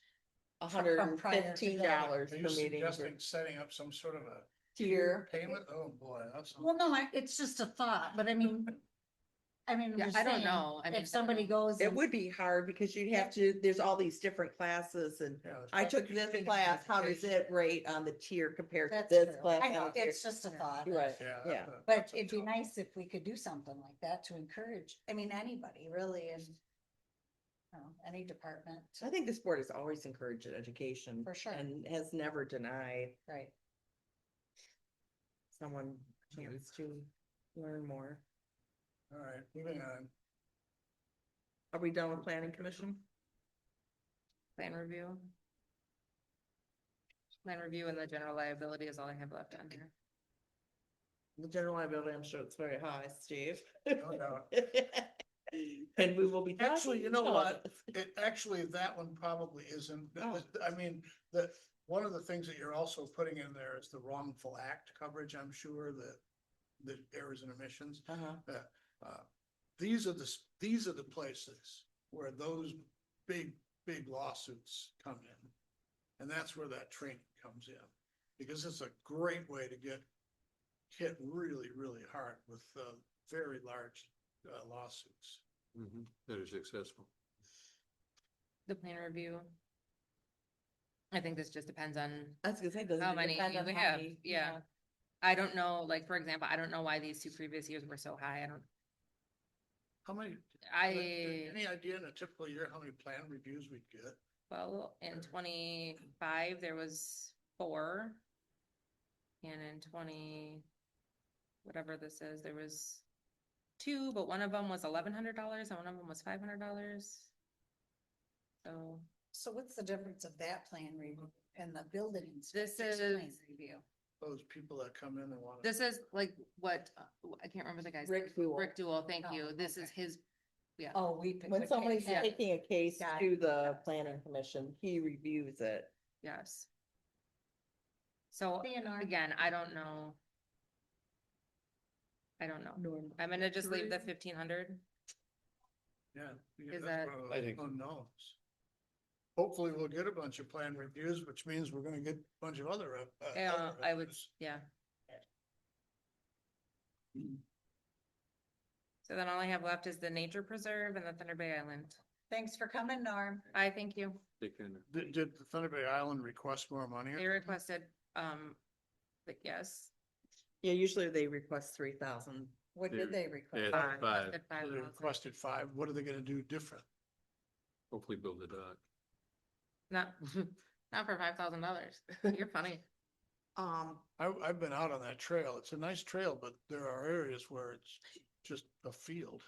Speaker 3: $115
Speaker 6: Are
Speaker 3: per
Speaker 6: you
Speaker 3: meeting.
Speaker 6: suggesting setting up some sort of a
Speaker 3: Tier.
Speaker 6: payment? Oh, boy, that's.
Speaker 4: Well, no, it's just a thought, but I mean, I'm
Speaker 1: Yeah,
Speaker 4: just
Speaker 1: I don't
Speaker 4: saying,
Speaker 1: know. I mean, I
Speaker 4: if somebody
Speaker 1: don't know.
Speaker 4: goes.
Speaker 3: It
Speaker 4: and-
Speaker 3: would be hard because you'd have to, there's all these different classes and
Speaker 6: Yeah, it's
Speaker 3: I took
Speaker 6: probably
Speaker 3: this
Speaker 6: continuing
Speaker 3: class, how does
Speaker 6: education.
Speaker 3: it rate on the tier compared to
Speaker 4: That's
Speaker 3: this
Speaker 4: true.
Speaker 3: class?
Speaker 4: I
Speaker 3: on
Speaker 4: know,
Speaker 3: the tier?
Speaker 4: it's just a thought.
Speaker 3: You're right,
Speaker 6: Yeah.
Speaker 3: yeah.
Speaker 4: But
Speaker 6: that's a
Speaker 4: it'd be
Speaker 6: tough-
Speaker 4: nice if we could do something like that to encourage, I mean, anybody really, and any department,
Speaker 3: I think this board has always encouraged education.
Speaker 4: For sure.
Speaker 3: And has never denied
Speaker 4: right?
Speaker 3: someone a chance to learn more.
Speaker 6: All right, moving on.
Speaker 3: Are we done with planning commission?
Speaker 1: Plan review. Plan review and the general liability is all I have left on here.
Speaker 3: The general liability, I'm sure it's very high, Steve.
Speaker 6: No doubt.
Speaker 3: And we will be.
Speaker 6: Actually, you
Speaker 3: talking
Speaker 6: know
Speaker 3: about
Speaker 6: what?
Speaker 3: it.
Speaker 6: Actually, that one probably isn't.
Speaker 3: Oh.
Speaker 6: I mean, one of the things that you're also putting in there is the wrongful act coverage, I'm sure, the errors and omissions.
Speaker 3: Uh-huh.
Speaker 6: These are the places where those big lawsuits come in. And that's where that training comes in, because it's a great way to get hit really, really hard with, very large, lawsuits.
Speaker 7: That are successful.
Speaker 1: The plan review. I think this just depends on
Speaker 3: I was gonna say, does
Speaker 1: how
Speaker 3: it
Speaker 1: many
Speaker 3: depend on
Speaker 1: we
Speaker 3: how
Speaker 1: have,
Speaker 3: many?
Speaker 1: yeah. I don't know, like, for example, I don't know why these two previous years were so high,
Speaker 6: How many?
Speaker 1: I,
Speaker 6: Any idea in a typical year, how many plan reviews we get?
Speaker 1: well, in 25, there was 4. And in 20, whatever this is, there was 2, but one of them was $1,100 and one of them was $500. So
Speaker 4: So what's the difference of that plan review and the building
Speaker 1: This
Speaker 4: inspector's
Speaker 1: is-
Speaker 4: plan review?
Speaker 6: Those people that come in and want.
Speaker 1: this is like what, I can't remember the guy's.
Speaker 3: Rick Duell.
Speaker 1: Rick Duell, thank
Speaker 4: Oh,
Speaker 1: you. This is
Speaker 4: okay.
Speaker 1: his, yeah.
Speaker 4: Oh,
Speaker 3: When somebody's
Speaker 1: Yeah.
Speaker 3: taking a case
Speaker 4: Got
Speaker 3: to
Speaker 4: it.
Speaker 3: the planning commission, he reviews it.
Speaker 1: Yes. So
Speaker 4: See you, Norm.
Speaker 1: again, I don't know. I don't know. I'm gonna just leave the 1,500.
Speaker 6: Yeah.
Speaker 1: Is
Speaker 6: that's
Speaker 1: that-
Speaker 6: one of
Speaker 5: I
Speaker 6: the
Speaker 5: think-
Speaker 6: unknowns. Hopefully we'll get a bunch of plan reviews, which means we're gonna get a bunch of other.
Speaker 1: Yeah,
Speaker 6: other
Speaker 1: I would,
Speaker 6: revenues.
Speaker 1: yeah. So then all I have left is the nature preserve and the Thunder Bay Island.
Speaker 4: Thanks for coming, Norm.
Speaker 1: I thank you.
Speaker 7: Take care now.
Speaker 6: Did the Thunder Bay Island request more money?
Speaker 1: They requested, but yes,
Speaker 3: Yeah, usually they request 3,000
Speaker 4: What did they request?
Speaker 7: Yeah, five,
Speaker 1: Requested
Speaker 6: So they
Speaker 1: 5,000.
Speaker 6: requested 5. What are they gonna do different?
Speaker 7: hopefully build a dock.
Speaker 1: Not, not for $5,000. You're funny.
Speaker 6: I've been out on that trail. It's a nice trail, but there are areas where it's just a field.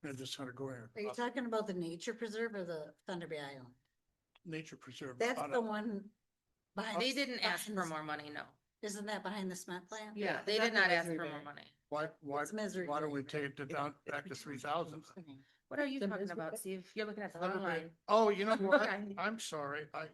Speaker 6: They're just kind of going
Speaker 4: Are you
Speaker 6: across
Speaker 4: talking about the nature preserve or the Thunder Bay Island?
Speaker 6: nature preserve.
Speaker 4: That's
Speaker 6: on
Speaker 4: the
Speaker 6: a-
Speaker 4: one. behind
Speaker 1: They
Speaker 4: the-
Speaker 1: didn't ask
Speaker 4: behind
Speaker 1: for
Speaker 4: the-
Speaker 1: more money, no.
Speaker 4: Isn't that behind the cement plant?
Speaker 1: Yeah, they
Speaker 3: is
Speaker 1: did
Speaker 3: that
Speaker 1: not
Speaker 3: the
Speaker 1: ask for
Speaker 3: Misery
Speaker 1: more
Speaker 3: Bay?
Speaker 1: money.
Speaker 6: Why
Speaker 4: It's Misery
Speaker 6: don't
Speaker 4: Bay.
Speaker 6: we take it down back to 3,000?
Speaker 1: What are you
Speaker 3: The
Speaker 1: talking
Speaker 3: Misery
Speaker 1: about,
Speaker 3: Bay?
Speaker 1: Steve? You're looking at the
Speaker 6: Thunder
Speaker 1: wrong
Speaker 6: Bay.
Speaker 1: line.
Speaker 6: Oh, you know what?
Speaker 1: Okay.
Speaker 6: I'm sorry.
Speaker 1: That's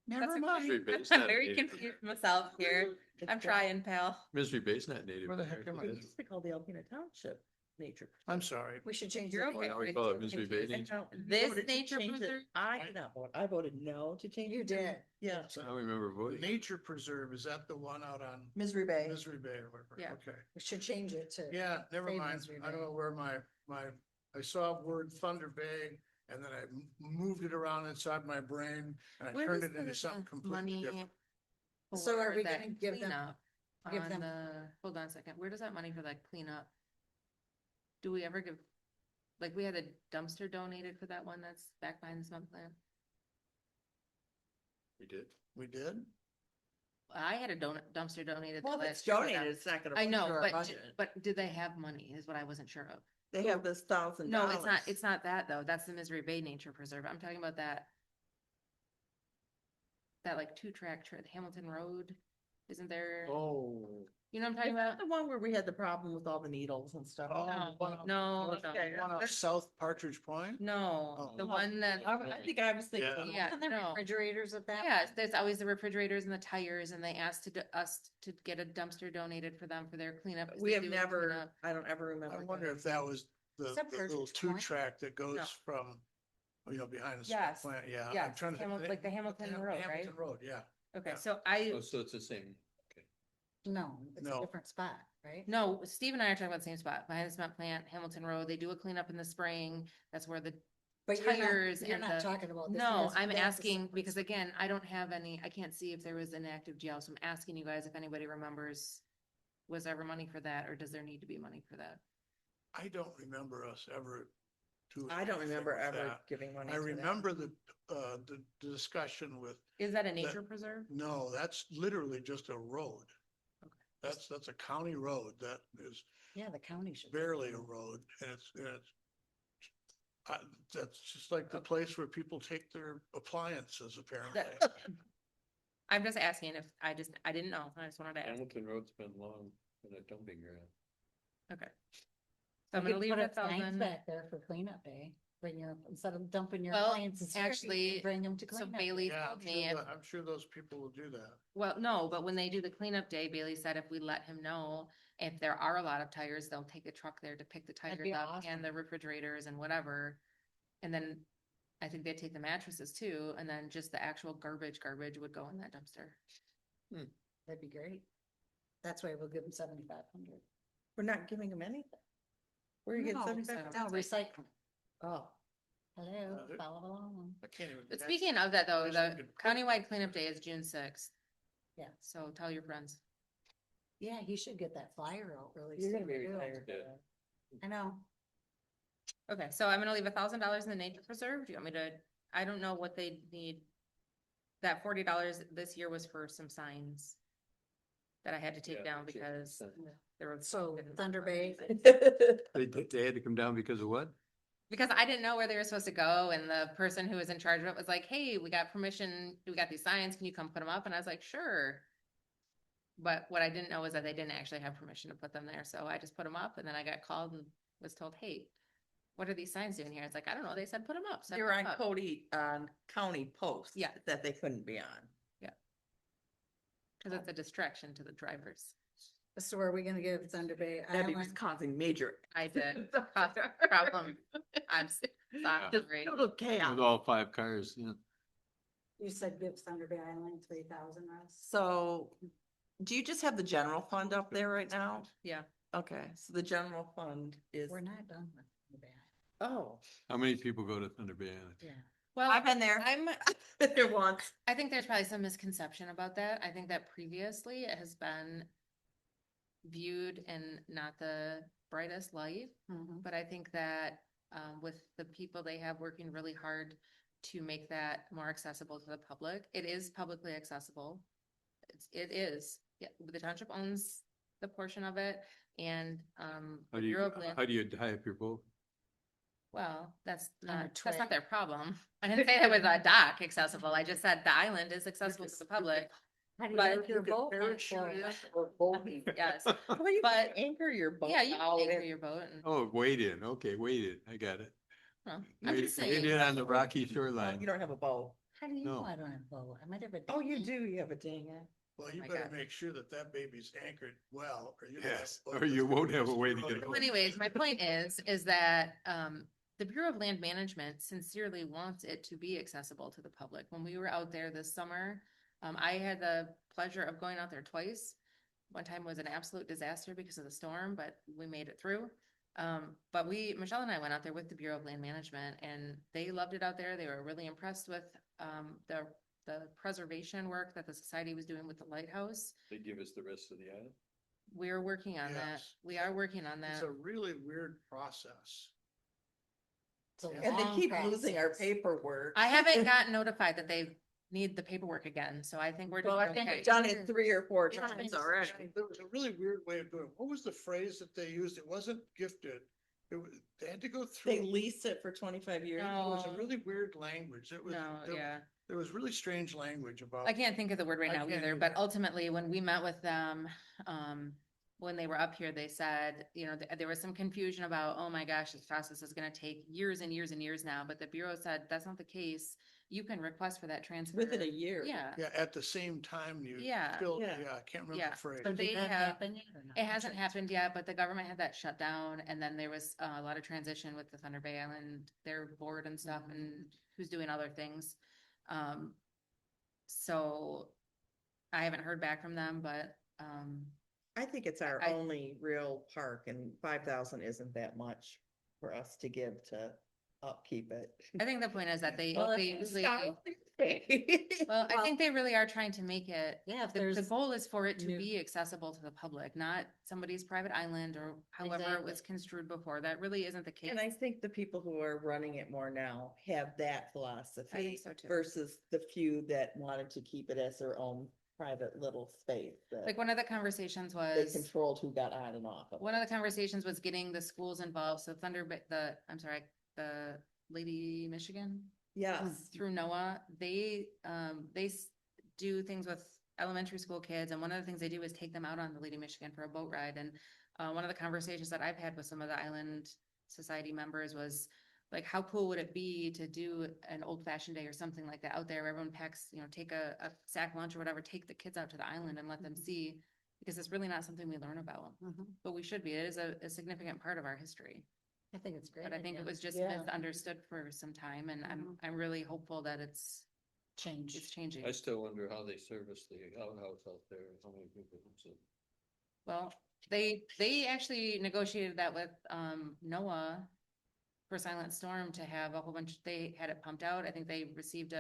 Speaker 6: Never
Speaker 1: okay.
Speaker 6: mind.
Speaker 7: Misery Bay's
Speaker 1: I'm
Speaker 7: not
Speaker 1: very
Speaker 7: native.
Speaker 1: confused myself here. I'm trying, pal.
Speaker 7: Misery Bay's not native.
Speaker 6: Where the heck am I?
Speaker 7: American.
Speaker 3: It's called the Alpena Township Nature.
Speaker 6: I'm sorry.
Speaker 4: We should change.
Speaker 1: You're
Speaker 4: the-
Speaker 1: okay.
Speaker 7: Now we call it Misery Bay. Nature.
Speaker 1: This nature preserve,
Speaker 3: I did not vote. I voted no to change.
Speaker 4: You
Speaker 3: it to-
Speaker 4: did.
Speaker 3: Yeah.
Speaker 7: I don't remember
Speaker 6: The
Speaker 7: voting.
Speaker 6: nature preserve, is that the one out on
Speaker 3: Misery Bay.
Speaker 6: Misery Bay or whatever?
Speaker 1: Yeah.
Speaker 6: Okay.
Speaker 4: We should change it to.
Speaker 6: Yeah, never
Speaker 4: Say
Speaker 6: mind.
Speaker 4: Misery
Speaker 6: I don't
Speaker 4: Bay.
Speaker 6: know where I saw word Thunder Bay and then I moved it around inside my brain and I
Speaker 1: where
Speaker 6: turned
Speaker 1: is
Speaker 6: it into
Speaker 1: the
Speaker 6: something completely
Speaker 1: money?
Speaker 6: different.
Speaker 4: So are
Speaker 1: for
Speaker 4: we
Speaker 1: that
Speaker 4: gonna give them-
Speaker 1: cleanup
Speaker 4: give
Speaker 1: on
Speaker 4: them-
Speaker 1: the- hold on a second, where does that money for that cleanup? Do we ever give, like, we had a dumpster donated for that one that's back behind the cement plant?
Speaker 7: We did.
Speaker 6: We did?
Speaker 1: I had a dumpster donated.
Speaker 3: Well,
Speaker 1: the
Speaker 3: if it's
Speaker 1: last year for them.
Speaker 3: donated, it's not gonna.
Speaker 1: I
Speaker 3: push
Speaker 1: know,
Speaker 3: our
Speaker 1: but,
Speaker 3: budget.
Speaker 1: but did they have money is what I wasn't sure of.
Speaker 3: They have this $1,000.
Speaker 1: No, it's not that though. That's the Misery Bay Nature Preserve. I'm talking about that. That like 2-track Hamilton Road, isn't there?
Speaker 7: Oh.
Speaker 1: You know what I'm talking
Speaker 3: Is that
Speaker 1: about?
Speaker 3: the one where we had the problem with all the needles and stuff?
Speaker 6: Oh,
Speaker 1: No,
Speaker 6: one up-
Speaker 1: no,
Speaker 6: one-
Speaker 1: no.
Speaker 6: one up South Partridge Point?
Speaker 1: No,
Speaker 6: Oh.
Speaker 1: the one that,
Speaker 3: I think I was
Speaker 6: Yeah.
Speaker 3: thinking.
Speaker 1: yeah,
Speaker 4: Isn't there
Speaker 1: no.
Speaker 4: refrigerators at that?
Speaker 1: Yeah, there's always the refrigerators and the tires and they asked us to get a dumpster donated for them for their cleanup. 'cause
Speaker 3: We
Speaker 1: they
Speaker 3: have
Speaker 1: do
Speaker 3: never,
Speaker 1: cleanup.
Speaker 3: I don't ever remember.
Speaker 6: I wonder
Speaker 3: getting
Speaker 6: if that was the
Speaker 4: Except
Speaker 6: the little
Speaker 4: Partridge Point.
Speaker 6: 2-track that
Speaker 1: No.
Speaker 6: goes from, behind the
Speaker 1: Yes,
Speaker 6: cement plant, yeah. I'm
Speaker 1: yes,
Speaker 6: trying to
Speaker 1: like the Hamilton Road, right?
Speaker 6: Hamilton Road, yeah.
Speaker 1: Okay,
Speaker 6: Yeah.
Speaker 1: so
Speaker 7: Oh, so it's the same. Okay.
Speaker 4: No, it's a
Speaker 6: No.
Speaker 4: different spot, right?
Speaker 1: no, Steve and I are talking about the same spot, behind the cement plant, Hamilton Road. They do a cleanup in the spring. That's where the
Speaker 4: But you're not-
Speaker 1: tires
Speaker 4: You're
Speaker 1: and
Speaker 4: not
Speaker 1: the-
Speaker 4: talking about this.
Speaker 1: No,
Speaker 4: That's-
Speaker 1: I'm
Speaker 4: that's a
Speaker 1: asking,
Speaker 4: separate
Speaker 1: because
Speaker 4: spot.
Speaker 1: again, I don't have any, I can't see if there was an active GL, so I'm asking you guys if anybody remembers. Was ever money for that, or does there need to be money for that?
Speaker 6: I don't remember us ever doing.
Speaker 3: I don't
Speaker 6: anything
Speaker 3: remember
Speaker 6: with
Speaker 3: ever
Speaker 6: that.
Speaker 3: giving money.
Speaker 6: I
Speaker 3: to that.
Speaker 6: remember the discussion with,
Speaker 1: Is that a nature preserve?
Speaker 6: no, that's literally just a road.
Speaker 1: Okay.
Speaker 6: That's a county road. That is
Speaker 4: Yeah, the county should.
Speaker 6: barely a road and it's that's just like the place where people take their appliances apparently.
Speaker 1: I'm just asking if, I didn't know. I just wanted to ask.
Speaker 7: Hamilton Road's been long been a dumping ground.
Speaker 1: Okay. So I'm
Speaker 4: We
Speaker 1: gonna
Speaker 4: could
Speaker 1: leave
Speaker 4: put
Speaker 1: it
Speaker 4: up signs
Speaker 1: 1,000.
Speaker 4: back there for cleanup day. Bring your, instead of dumping your
Speaker 1: Well,
Speaker 4: appliances. here, you
Speaker 1: actually,
Speaker 4: can bring them to
Speaker 1: So
Speaker 4: clean up.
Speaker 1: Bailey
Speaker 6: Yeah,
Speaker 1: told me,
Speaker 6: I'm sure those people will do that.
Speaker 1: well, no, but when they do the cleanup day, Bailey said if we let him know, if there are a lot of tires, they'll take a truck there to pick the
Speaker 4: That'd
Speaker 1: tires
Speaker 4: be
Speaker 1: up
Speaker 4: awesome.
Speaker 1: and the refrigerators and whatever. And then I think they take the mattresses too, and then just the actual garbage would go in that dumpster.
Speaker 4: That'd be great. That's why we'll give them 7,500.
Speaker 3: We're not giving them anything. Where are you getting
Speaker 4: No,
Speaker 3: 75?
Speaker 4: No, recycling.
Speaker 3: Oh,
Speaker 4: Hello,
Speaker 6: Uh,
Speaker 4: follow along.
Speaker 6: I can't even.
Speaker 1: But speaking of that though,
Speaker 6: There's
Speaker 1: the
Speaker 6: some good-
Speaker 1: countywide cleanup day is June 6th.
Speaker 4: Yeah.
Speaker 1: So tell your friends.
Speaker 4: Yeah, he should get that flyer out really
Speaker 3: you're
Speaker 4: soon.
Speaker 3: gonna be
Speaker 4: too.
Speaker 3: retired.
Speaker 7: Yeah.
Speaker 4: I know.
Speaker 1: Okay, so I'm gonna leave $1,000 in the nature preserve. Do you want me to, I don't know what they need. That $40 this year was for some signs that I had to take
Speaker 7: Yeah,
Speaker 1: down
Speaker 7: that's it.
Speaker 1: because there were.
Speaker 4: So Thunder Bay,
Speaker 7: They had to come down because of what?
Speaker 1: Because I didn't know where they were supposed to go and the person who was in charge of it was like, hey, we got permission, we got these signs, can you come put them up? And I was like, sure. But what I didn't know was that they didn't actually have permission to put them there, so I just put them up and then I got called and was told, hey, what are these signs doing here? It's like, I don't know, they said put them up. so I
Speaker 3: They
Speaker 1: put
Speaker 3: were
Speaker 1: 'em
Speaker 3: on
Speaker 1: up.
Speaker 3: Cody, on county posts.
Speaker 1: Yeah.
Speaker 3: That they couldn't be on.
Speaker 1: Cause it's a distraction to the drivers.
Speaker 4: so are we gonna give Thunder Bay
Speaker 3: That was
Speaker 4: Island?
Speaker 3: causing major.
Speaker 1: I did. Cause problem. I'm
Speaker 3: Just
Speaker 1: sorry.
Speaker 3: total
Speaker 7: With
Speaker 3: chaos.
Speaker 7: all 5 cars, yeah.
Speaker 4: You said give Thunder Bay Island 3,000, Russ?
Speaker 3: So, do you just have the general fund up there right now?
Speaker 1: Yeah.
Speaker 3: Okay, so the general fund is,
Speaker 4: We're not done with Thunder Bay
Speaker 3: oh,
Speaker 7: How many people go to Thunder Bay Island?
Speaker 4: Island.
Speaker 1: Well,
Speaker 3: I've been there.
Speaker 1: I'm,
Speaker 3: there once.
Speaker 1: I think there's probably some misconception about that. I think that previously it has been viewed in not the brightest light.
Speaker 4: Mhm.
Speaker 1: But I think that with the people they have working really hard to make that more accessible to the public, it is publicly accessible. It is, yeah, the township owns the portion of it and
Speaker 7: How
Speaker 1: the
Speaker 7: do you,
Speaker 1: Bureau of Land,
Speaker 7: how do you die if you're both?
Speaker 1: well, that's
Speaker 4: On a
Speaker 1: not
Speaker 4: trail.
Speaker 1: their problem. I didn't say that with a dock accessible. I just said the island is accessible to the public.
Speaker 4: How do you
Speaker 1: But
Speaker 4: make your boat not float?
Speaker 3: Or boating.
Speaker 1: Yes,
Speaker 3: Well, you
Speaker 1: But-
Speaker 3: can anchor your boat
Speaker 1: yeah, you
Speaker 3: out
Speaker 1: can anchor
Speaker 3: and-
Speaker 1: your boat and,
Speaker 7: Oh, wade in, okay, wade in, I got it.
Speaker 1: well, I'm
Speaker 7: Wade
Speaker 1: just
Speaker 7: wade
Speaker 1: saying.
Speaker 7: in on the rocky
Speaker 3: You
Speaker 7: shoreline.
Speaker 3: don't have a boat.
Speaker 4: How do you
Speaker 7: No.
Speaker 4: know I don't have a boat? I might have a.
Speaker 3: Oh, you
Speaker 4: dinghy.
Speaker 3: do, you have a dinghy.
Speaker 6: Well, you
Speaker 1: my
Speaker 6: better
Speaker 1: God.
Speaker 6: make sure that that baby's anchored well, or you.
Speaker 7: Yes, or you won't have a way to get
Speaker 1: So
Speaker 7: home.
Speaker 1: anyways, my point is that, the Bureau of Land Management sincerely wants it to be accessible to the public. When we were out there this summer, I had the pleasure of going out there twice. One time was an absolute disaster because of the storm, but we made it through. But Michelle and I went out there with the Bureau of Land Management and they loved it out there. They were really impressed with, the preservation work that the society was doing with the lighthouse.
Speaker 5: They give us the rest of the island.
Speaker 1: We're working on that.
Speaker 6: Yes.
Speaker 1: We are working on
Speaker 6: It's
Speaker 1: that.
Speaker 6: a really weird process.
Speaker 4: It's a
Speaker 3: And they
Speaker 4: long
Speaker 3: keep losing our
Speaker 4: process.
Speaker 3: paperwork.
Speaker 1: I haven't gotten notified that they need the paperwork again, so I think we're
Speaker 3: Well,
Speaker 1: doing
Speaker 3: I think
Speaker 1: okay.
Speaker 3: we've done it 3 or 4
Speaker 4: Yeah,
Speaker 3: times
Speaker 4: it's-
Speaker 3: already.
Speaker 6: There was a really weird way of doing it. What was the phrase that they used? It wasn't gifted. It was, they had to go
Speaker 3: They
Speaker 6: through.
Speaker 3: lease it for 25 years.
Speaker 6: It was a
Speaker 1: No.
Speaker 6: really weird language. It was,
Speaker 1: No, yeah.
Speaker 6: there was really strange language about.
Speaker 1: I can't think of the word right
Speaker 6: I
Speaker 1: now
Speaker 6: can't
Speaker 1: either, but
Speaker 6: either.
Speaker 1: ultimately, when we met with them, when they were up here, they said, there was some confusion about, oh my gosh, this process is gonna take years and years and years now, but the Bureau said, that's not the case. You can request for that transfer.
Speaker 3: Within a year.
Speaker 1: Yeah,
Speaker 6: Yeah, at the same time you.
Speaker 1: Yeah.
Speaker 6: Still,
Speaker 3: Yeah.
Speaker 6: yeah, I can't remember
Speaker 1: Yeah.
Speaker 6: the phrase.
Speaker 1: So
Speaker 4: Did
Speaker 1: they
Speaker 4: that
Speaker 1: have-
Speaker 4: happen yet or not?
Speaker 1: it hasn't happened yet, but the government had that shut down, and then there was a lot of transition with the Thunder Bay Island, their board and stuff, and who's doing other things. So I haven't heard back from them, but,
Speaker 3: I think it's our
Speaker 1: I-
Speaker 3: only real park and 5,000 isn't that much for us to give to upkeep it.
Speaker 1: I think the point is that they
Speaker 3: Well,
Speaker 1: really,
Speaker 3: it's
Speaker 1: well, I
Speaker 4: Well-
Speaker 1: think they really are trying to make it,
Speaker 4: Yeah, if
Speaker 1: the
Speaker 4: there's.
Speaker 1: goal is for it to
Speaker 4: new-
Speaker 1: be accessible to the public, not somebody's private island or however it was
Speaker 4: Exactly.
Speaker 1: construed before. That really isn't the case.
Speaker 3: And I think the people who are running it more now have that philosophy
Speaker 1: so too.
Speaker 3: versus the few that wanted to keep it as their own private little space
Speaker 1: Like
Speaker 3: that
Speaker 1: one of the conversations
Speaker 3: they
Speaker 1: was,
Speaker 3: controlled who got on and off of.
Speaker 1: one of the conversations was getting the schools involved. So the Lady Michigan
Speaker 3: Yes,
Speaker 1: through NOAA, they do things with elementary school kids. And one of the things they do is take them out on the Lady Michigan for a boat ride. And one of the conversations that I've had with some of the Island Society members was like, how cool would it be to do an old fashioned day or something like that out there? Where everyone packs, take a sack lunch or whatever, take the kids out to the island and let them see, because it's really not something we learn about,
Speaker 4: Mhm.
Speaker 1: but we should be. It is a significant part of our history.
Speaker 4: I think it's great.
Speaker 1: But I think it
Speaker 4: idea.
Speaker 1: was just
Speaker 3: Yeah.
Speaker 1: misunderstood for some time, and I'm really hopeful that it's
Speaker 4: Change.
Speaker 1: changing.
Speaker 5: I still wonder how they service the outhouse out there, how many people use it.
Speaker 1: Well, they actually negotiated that with NOAA for Silent Storm to have a whole bunch, they had it pumped out. I think they received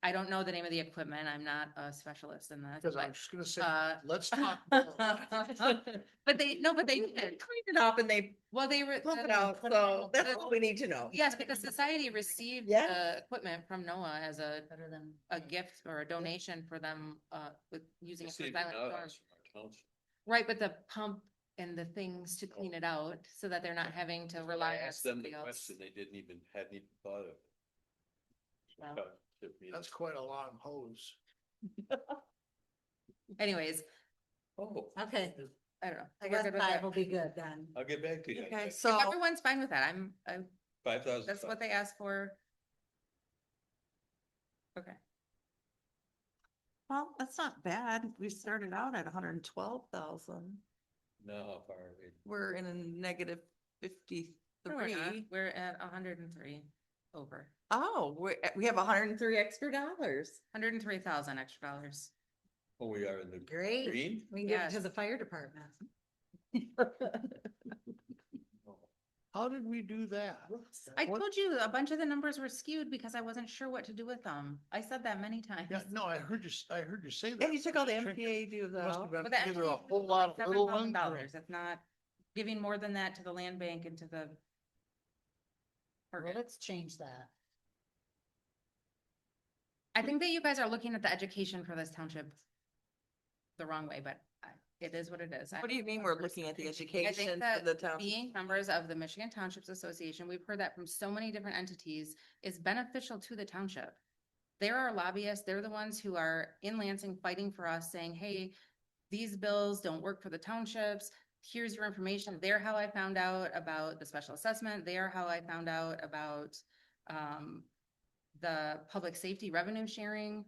Speaker 1: I don't know the name of the equipment. I'm not a specialist in this.
Speaker 6: Because I'm
Speaker 1: but,
Speaker 6: just gonna say,
Speaker 1: uh,
Speaker 6: let's talk. more.
Speaker 1: But they did.
Speaker 3: clean it up and they
Speaker 1: Well, they were.
Speaker 3: pump it out, so that's all we need to know.
Speaker 1: Yes, because society received
Speaker 3: Yeah.
Speaker 1: the equipment from NOAA as
Speaker 4: Better than.
Speaker 1: a gift or a donation for them, with using it for
Speaker 5: Received an
Speaker 1: silent storm.
Speaker 5: outhouse from our township.
Speaker 1: Right, but the pump and the things to clean it out so that they're not having to rely
Speaker 5: I
Speaker 1: on
Speaker 5: asked them the
Speaker 1: somebody else.
Speaker 5: question, they hadn't even thought of it.
Speaker 1: Well,
Speaker 5: Township meeting.
Speaker 6: That's quite a long hose.
Speaker 1: anyways,
Speaker 5: Oh,
Speaker 4: Okay,
Speaker 1: I don't know.
Speaker 4: I
Speaker 1: We're
Speaker 4: guess
Speaker 1: good with
Speaker 4: 5
Speaker 1: that.
Speaker 4: will be good then.
Speaker 5: I'll get back to you.
Speaker 3: Okay,
Speaker 1: If
Speaker 3: so
Speaker 1: everyone's fine with that, I'm,
Speaker 5: 5,000.
Speaker 1: that's what they asked for. Okay,
Speaker 3: well, that's not bad. We started out at 112,000.
Speaker 5: No, how far are we?
Speaker 3: We're in a negative
Speaker 1: no, we're not.
Speaker 3: 53.
Speaker 1: We're at 103 over,
Speaker 3: Oh, we have 103 extra dollars.
Speaker 1: 103,000 extra dollars.
Speaker 5: Oh, we are in the
Speaker 4: Great.
Speaker 5: green?
Speaker 4: We can give it to
Speaker 1: Yes.
Speaker 4: the fire department.
Speaker 5: Oh.
Speaker 6: How did we do that?
Speaker 1: I
Speaker 6: What-
Speaker 1: told you a bunch of the numbers were skewed because I wasn't sure what to do with them. I said that many times.
Speaker 6: Yeah, no, I heard you say that.
Speaker 3: And you took all the
Speaker 6: Just thinking,
Speaker 3: MPA dues
Speaker 6: Must have
Speaker 3: out.
Speaker 6: been
Speaker 1: But that
Speaker 6: either a
Speaker 1: actually
Speaker 6: whole lot of little ones. or-
Speaker 1: $7,000. That's not giving more than that to the land bank and to the.
Speaker 4: Well,
Speaker 1: target.
Speaker 4: let's change that.
Speaker 1: I think that you guys are looking at the education for this township the wrong way, but it is what it is.
Speaker 3: What do you mean we're looking at the
Speaker 1: I
Speaker 3: education
Speaker 1: think
Speaker 3: for
Speaker 1: that
Speaker 3: the town?
Speaker 1: being members of the Michigan Townships Association, we've heard that from so many different entities, is beneficial to the township. They're our lobbyists. They're the ones who are in Lansing fighting for us, saying, hey, these bills don't work for the townships. Here's your information. They're how I found out about the special assessment. They are how I found out about the public safety revenue sharing.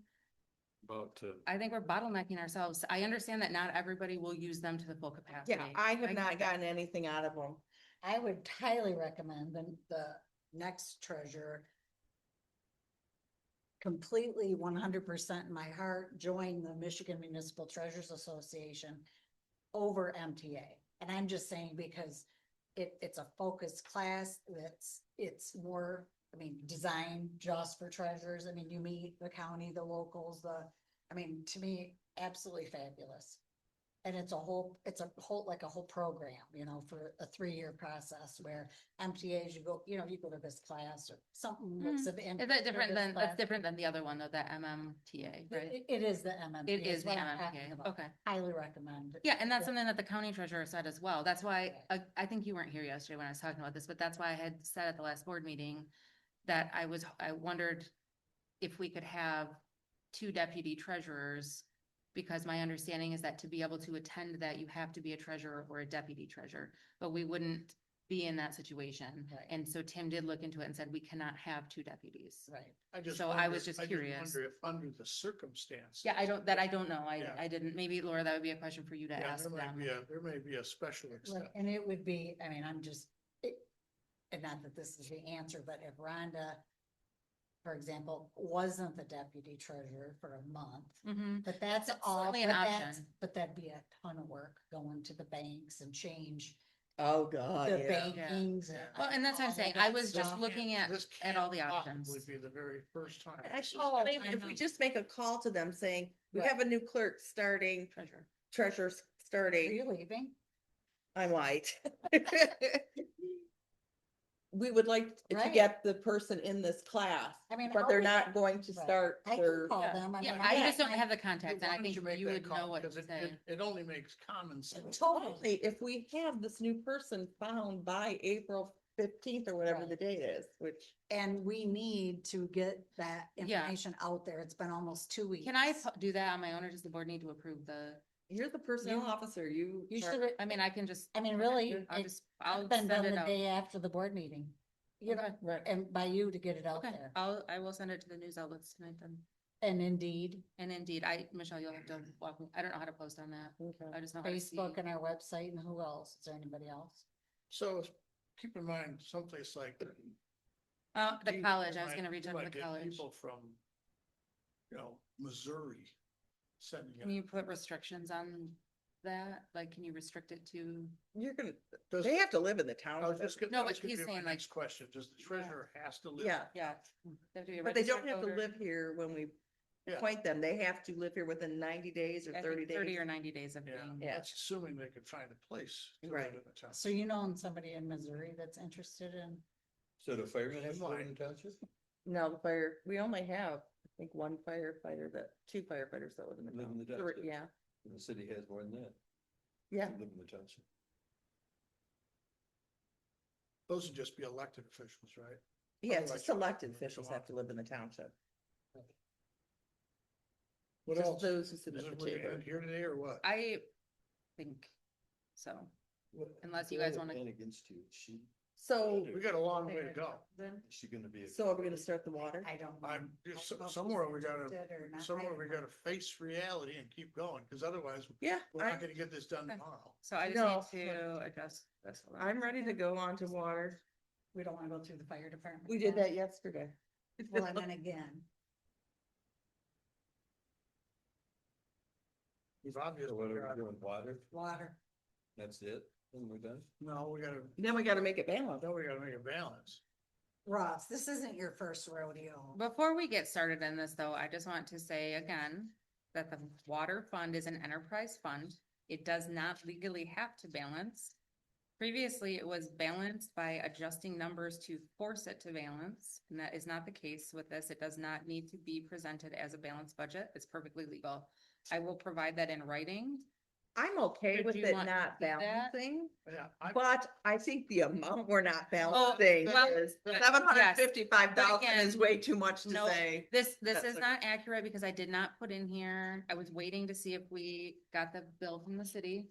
Speaker 5: About,
Speaker 1: I think we're bottlenecking ourselves. I understand that not everybody will use them to the full capacity.
Speaker 3: Yeah, I have
Speaker 1: get
Speaker 3: not
Speaker 1: that.
Speaker 3: gotten anything out of them.
Speaker 4: I would highly recommend the next treasurer completely 100% in my heart, join the Michigan Municipal Treasurers Association over MTA. And I'm just saying because it's a focused class it's more, I mean, designed just for treasurers. I mean, you meet the county, the locals, I mean, to me, absolutely fabulous. And it's a whole like a whole program, you know, for a 3-year process where MTAs, you go to this class or something that's of interest.
Speaker 1: Is that
Speaker 4: or
Speaker 1: different
Speaker 4: this
Speaker 1: than,
Speaker 4: class.
Speaker 1: that's different than the other one though, the MMTA, right?
Speaker 4: It is the MMTA.
Speaker 1: It is the
Speaker 4: what I'm talking
Speaker 1: MMTA,
Speaker 4: about.
Speaker 1: okay.
Speaker 4: Highly recommend.
Speaker 1: Yeah, and that's something that the county treasurer said as well. That's why, I think you weren't here yesterday when I was talking about this, but that's why I had said at the last board meeting that I wondered if we could have 2 deputy treasurers, because my understanding is that to be able to attend that, you have to be a treasurer or a deputy treasurer, but we wouldn't be in that situation.
Speaker 4: Right.
Speaker 1: And so Tim did look into it and said, we cannot have 2 deputies.
Speaker 4: Right.
Speaker 1: So I was just curious.
Speaker 6: Wonder if under the circumstance.
Speaker 1: Yeah, I don't know.
Speaker 6: Yeah.
Speaker 1: I didn't, maybe Laura, that would be a question for you to
Speaker 6: Yeah,
Speaker 1: ask
Speaker 6: there
Speaker 1: them.
Speaker 6: may be a special
Speaker 4: Right,
Speaker 6: extent.
Speaker 4: and it would be, I mean, and not that this is the answer, but if Rhonda, for example, wasn't the deputy treasurer for a month,
Speaker 1: Mhm.
Speaker 4: but that's
Speaker 1: That's
Speaker 4: all,
Speaker 1: certainly an option.
Speaker 4: but that'd be a ton of work going to the banks and change
Speaker 3: Oh, God,
Speaker 4: the
Speaker 3: yeah.
Speaker 4: bankings.
Speaker 6: Yeah.
Speaker 1: Well, and that's what I'm
Speaker 4: all
Speaker 1: saying.
Speaker 4: that
Speaker 1: I was just
Speaker 4: stuff.
Speaker 1: looking at
Speaker 6: This
Speaker 1: all the
Speaker 6: can't
Speaker 1: options.
Speaker 6: possibly be the very first time.
Speaker 3: Actually,
Speaker 4: Oh,
Speaker 3: maybe
Speaker 4: I
Speaker 3: if we
Speaker 4: know.
Speaker 3: just make a call to them saying, we
Speaker 4: Right.
Speaker 3: have a new clerk starting,
Speaker 1: Treasurer.
Speaker 3: treasurer
Speaker 4: Are
Speaker 3: starting,
Speaker 4: you leaving?
Speaker 3: I might. We would like to
Speaker 4: Right.
Speaker 3: get the person in this class,
Speaker 4: I mean,
Speaker 3: but they're
Speaker 4: okay.
Speaker 3: not going to
Speaker 4: Right.
Speaker 3: start
Speaker 4: I can
Speaker 3: their.
Speaker 4: call
Speaker 1: Yeah.
Speaker 4: them. I
Speaker 1: Yeah,
Speaker 4: mean,
Speaker 1: I
Speaker 4: got
Speaker 1: just don't
Speaker 4: my-
Speaker 1: have the contacts, and
Speaker 6: Why
Speaker 1: I
Speaker 6: don't
Speaker 1: think
Speaker 6: make
Speaker 1: you
Speaker 6: that
Speaker 1: would
Speaker 6: call?
Speaker 1: know what to
Speaker 6: Because
Speaker 1: say.
Speaker 6: it only makes common sense.
Speaker 3: Totally, if we have this new person found by April 15th or whatever the
Speaker 4: Right.
Speaker 3: date is, which.
Speaker 4: And we need to get that
Speaker 1: Yeah.
Speaker 4: information out there. It's been almost 2 weeks.
Speaker 1: Can I do that on my own, or does the board need to approve the,
Speaker 3: You're the personnel
Speaker 1: You-
Speaker 3: officer, you.
Speaker 4: You
Speaker 3: are-
Speaker 4: should,
Speaker 1: I mean, I can just.
Speaker 4: I mean, really,
Speaker 1: I'll
Speaker 4: it
Speaker 1: just,
Speaker 4: should
Speaker 1: I'll
Speaker 4: have been
Speaker 1: send
Speaker 4: done
Speaker 1: it
Speaker 4: the
Speaker 1: out.
Speaker 4: day after the board meeting. You know,
Speaker 1: Okay.
Speaker 3: Right.
Speaker 4: and by you to get it out
Speaker 1: Okay,
Speaker 4: there.
Speaker 1: I will send it to the news outlets tonight then.
Speaker 4: And Indeed,
Speaker 1: And indeed, Michelle, you'll have to walk me, I don't know how to post on that. I just know how to see.
Speaker 4: Facebook and our website, and who else? Is there anybody else?
Speaker 6: So keep in mind, someplace like.
Speaker 1: The
Speaker 6: you
Speaker 1: college, I was
Speaker 6: might-
Speaker 1: gonna reach
Speaker 6: you
Speaker 1: out to
Speaker 6: might
Speaker 1: the
Speaker 6: get
Speaker 1: college.
Speaker 6: People from, Missouri sending
Speaker 1: Can
Speaker 6: it.
Speaker 1: you put restrictions on that? Like, can you restrict it to?
Speaker 3: You're gonna,
Speaker 6: Does-
Speaker 3: they have to live in the
Speaker 6: I was
Speaker 3: town,
Speaker 6: just gonna.
Speaker 1: No,
Speaker 6: that
Speaker 1: but
Speaker 6: was gonna
Speaker 1: he's
Speaker 6: be my
Speaker 1: saying, like-
Speaker 6: next question, does the treasurer has to live?
Speaker 3: yeah,
Speaker 1: Yeah. They have to be a
Speaker 3: but they don't
Speaker 1: registered
Speaker 3: have to
Speaker 1: voter.
Speaker 3: live here when we
Speaker 6: Yeah.
Speaker 3: appoint them, they have to live here within 90 days or
Speaker 1: I think
Speaker 3: 30 days.
Speaker 1: 30 or 90 days of
Speaker 6: Yeah,
Speaker 1: being.
Speaker 3: Yeah.
Speaker 6: that's assuming they could find a place to
Speaker 3: Right.
Speaker 6: live in the town.
Speaker 4: So you know somebody in Missouri that's interested in,
Speaker 9: So the firemen have to go
Speaker 6: Mine.
Speaker 9: in the township?
Speaker 3: No, we only have, I think, two firefighters that live in the
Speaker 9: Live in
Speaker 3: town.
Speaker 9: the township.
Speaker 3: Yeah,
Speaker 9: And the city has more than that.
Speaker 3: yeah,
Speaker 9: Live in the township.
Speaker 6: Those would just be elected officials, right?
Speaker 3: yeah,
Speaker 6: Otherwise
Speaker 3: just
Speaker 6: you-
Speaker 3: elected officials have to live in the township.
Speaker 6: What
Speaker 3: Just
Speaker 6: else?
Speaker 3: those who sit
Speaker 6: Is
Speaker 3: at
Speaker 6: it
Speaker 3: the
Speaker 6: we're
Speaker 3: table.
Speaker 6: end here today or what?
Speaker 1: I think so. Unless you guys wanna-
Speaker 9: And against you, is
Speaker 3: So,
Speaker 6: We got a long way to go.
Speaker 9: she gonna be?
Speaker 3: so are we gonna start the water?
Speaker 4: I don't. know.
Speaker 6: I'm,
Speaker 4: I
Speaker 6: just
Speaker 4: don't know if
Speaker 6: somewhere
Speaker 4: he's
Speaker 6: we gotta,
Speaker 4: interested or not.
Speaker 6: somewhere
Speaker 4: I
Speaker 6: we
Speaker 4: don't
Speaker 6: gotta
Speaker 4: know.
Speaker 6: face reality and keep going, because otherwise
Speaker 3: Yeah,
Speaker 6: we're not
Speaker 3: I,
Speaker 6: gonna get this done
Speaker 1: Okay.
Speaker 6: tomorrow.
Speaker 1: So I
Speaker 3: No,
Speaker 1: just need to adjust this. a little.
Speaker 3: I'm ready to go on to water.
Speaker 4: We don't wanna go through the fire department.
Speaker 3: We did
Speaker 4: again?
Speaker 3: that yesterday.
Speaker 4: Well, and then again,
Speaker 6: We've obviously
Speaker 9: What are
Speaker 6: got
Speaker 9: we doing, water?
Speaker 4: water.
Speaker 9: That's it? Then we're done.
Speaker 6: No, we gotta,
Speaker 3: Then we gotta make it balanced.
Speaker 6: no, we gotta make a balance.
Speaker 4: Ross, this isn't your first rodeo.
Speaker 1: Before we get started in this, though, I just want to say again that the water fund is an enterprise fund. It does not legally have to balance. Previously, it was balanced by adjusting numbers to force it to balance, and that is not the case with this. It does not need to be presented as a balanced budget. It's perfectly legal. I will provide that in writing.
Speaker 3: I'm okay
Speaker 1: Did
Speaker 3: with
Speaker 1: you
Speaker 3: it
Speaker 1: want
Speaker 3: not
Speaker 1: to do that?
Speaker 3: balancing,
Speaker 6: Yeah,
Speaker 3: but I think the amount we're not balancing
Speaker 1: well,
Speaker 3: is
Speaker 6: but-
Speaker 3: 755,000
Speaker 1: but
Speaker 3: is
Speaker 1: again,
Speaker 3: way too much to
Speaker 1: No,
Speaker 3: say.
Speaker 1: this
Speaker 3: that's
Speaker 1: is
Speaker 3: a-
Speaker 1: not accurate because I did not put in here. I was waiting to see if we got the bill from the city.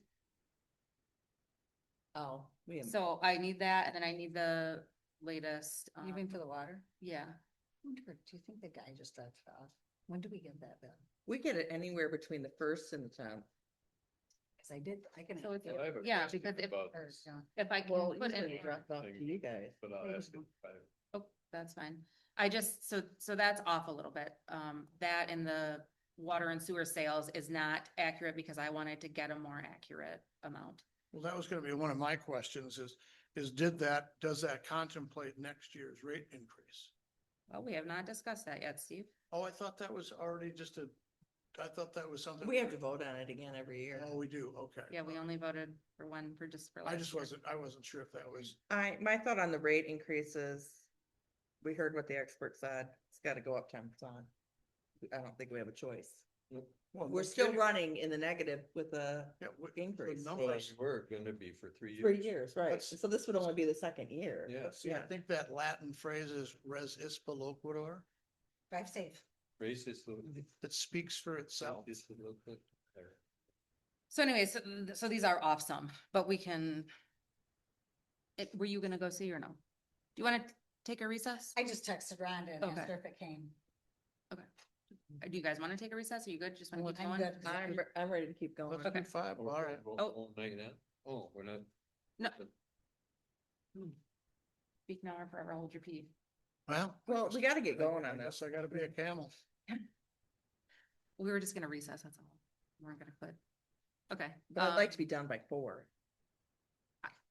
Speaker 3: Oh, we have-
Speaker 1: So I need that, and then I need the latest.
Speaker 4: Even for the water?
Speaker 1: Yeah,
Speaker 4: Do you think the guy just dropped it off? When do we get that bill?
Speaker 3: we get it anywhere between the 1st and the 10th.
Speaker 4: Cause I can.
Speaker 1: so it's,
Speaker 8: I have a
Speaker 1: yeah,
Speaker 8: question
Speaker 1: because
Speaker 8: about
Speaker 4: or,
Speaker 8: this,
Speaker 1: if I can
Speaker 3: Well,
Speaker 1: put in.
Speaker 3: usually it drops off to you guys.
Speaker 8: but I'll ask it.
Speaker 1: Oh, that's fine. I just, so that's off a little bit. That and the water and sewer sales is not accurate because I wanted to get a more accurate amount.
Speaker 6: Well, that was gonna be one of my questions is does that contemplate next year's rate increase?
Speaker 1: Well, we have not discussed that yet, Steve.
Speaker 6: Oh, I thought that was already I thought that was something.
Speaker 3: We have to vote on it again every year.
Speaker 6: Oh, we do, okay.
Speaker 1: Yeah, we only voted for one for just for.
Speaker 6: I
Speaker 1: last
Speaker 6: just
Speaker 1: year.
Speaker 6: wasn't sure if that was,
Speaker 3: My thought on the rate increases, we heard what the expert said, it's gotta go up 10%. I don't think we have a choice.
Speaker 6: well,
Speaker 3: We're
Speaker 6: no
Speaker 3: still
Speaker 6: kidding.
Speaker 3: running in the negative with a
Speaker 6: Yeah,
Speaker 3: increase.
Speaker 6: the
Speaker 9: Well,
Speaker 6: numbers.
Speaker 9: we're gonna be for 3 years.
Speaker 3: 3 years, right?
Speaker 6: That's-
Speaker 3: So this would only be the second year.
Speaker 9: Yeah.
Speaker 6: See, I think that Latin phrase is res ispa loquitur.
Speaker 4: Drive safe.
Speaker 9: Racist. little-
Speaker 6: It speaks for itself.
Speaker 9: racist little bit there.
Speaker 1: So anyways, so these are off some, but we can. Were you gonna go see or no? Do you wanna take a recess?
Speaker 4: I just texted Rhonda and asked
Speaker 1: Okay.
Speaker 4: her if it came.
Speaker 1: Do you guys wanna take a recess? Are you good? Just wanna keep
Speaker 4: I'm
Speaker 1: going?
Speaker 4: good.
Speaker 3: I'm ready to keep going.
Speaker 6: Let's do 5, all right.
Speaker 1: Oh.
Speaker 9: Not yet? Oh, we're not.
Speaker 1: No. Speak now or forever hold your peace.
Speaker 6: Well.
Speaker 3: Well, we gotta get going
Speaker 6: I
Speaker 3: on this.
Speaker 6: guess I gotta be a camel.
Speaker 1: We were just gonna recess, that's all. We weren't gonna put. Okay.
Speaker 3: But I'd like to be done by 4.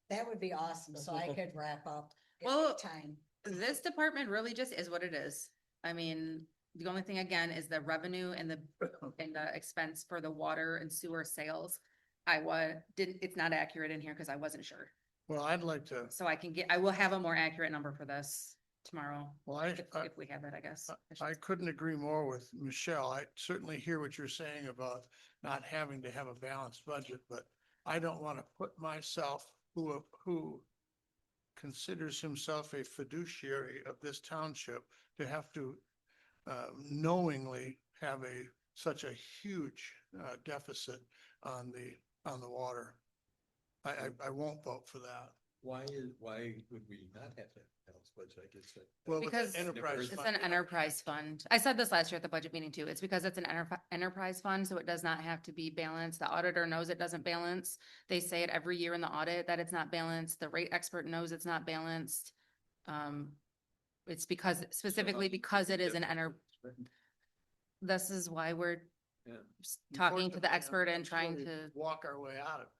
Speaker 4: That would be awesome, so I could wrap up. at
Speaker 1: Well,
Speaker 4: time.
Speaker 1: This department really just is what it is. I mean, the only thing again is the revenue and the expense for the water and sewer sales. It's not accurate in here because I wasn't sure.
Speaker 6: Well, I'd like to,
Speaker 1: So I will have a more accurate number for this tomorrow,
Speaker 6: well,
Speaker 1: if we have it, I guess.
Speaker 6: I couldn't agree more with Michelle. I certainly hear what you're saying about not having to have a balanced budget, but I don't want to put myself, who considers himself a fiduciary of this township, to have to knowingly have such a huge deficit on the water. I won't vote for that.
Speaker 9: Why would we not have that balanced budget? I guess.
Speaker 6: Well, with
Speaker 1: Because
Speaker 6: the enterprise
Speaker 1: It's
Speaker 6: fund,
Speaker 1: an enterprise fund. I said this last year at the budget meeting too. It's because it's an enterprise fund, so it does not have to be balanced. The auditor knows it doesn't balance. They say it every year in the audit that it's not balanced. The rate expert knows it's not balanced. It's specifically because it is this is why we're
Speaker 9: Yeah.
Speaker 1: talking to the
Speaker 6: unfortunately,
Speaker 1: expert and
Speaker 6: until
Speaker 1: trying
Speaker 6: we
Speaker 1: to.
Speaker 6: walk our way out of it.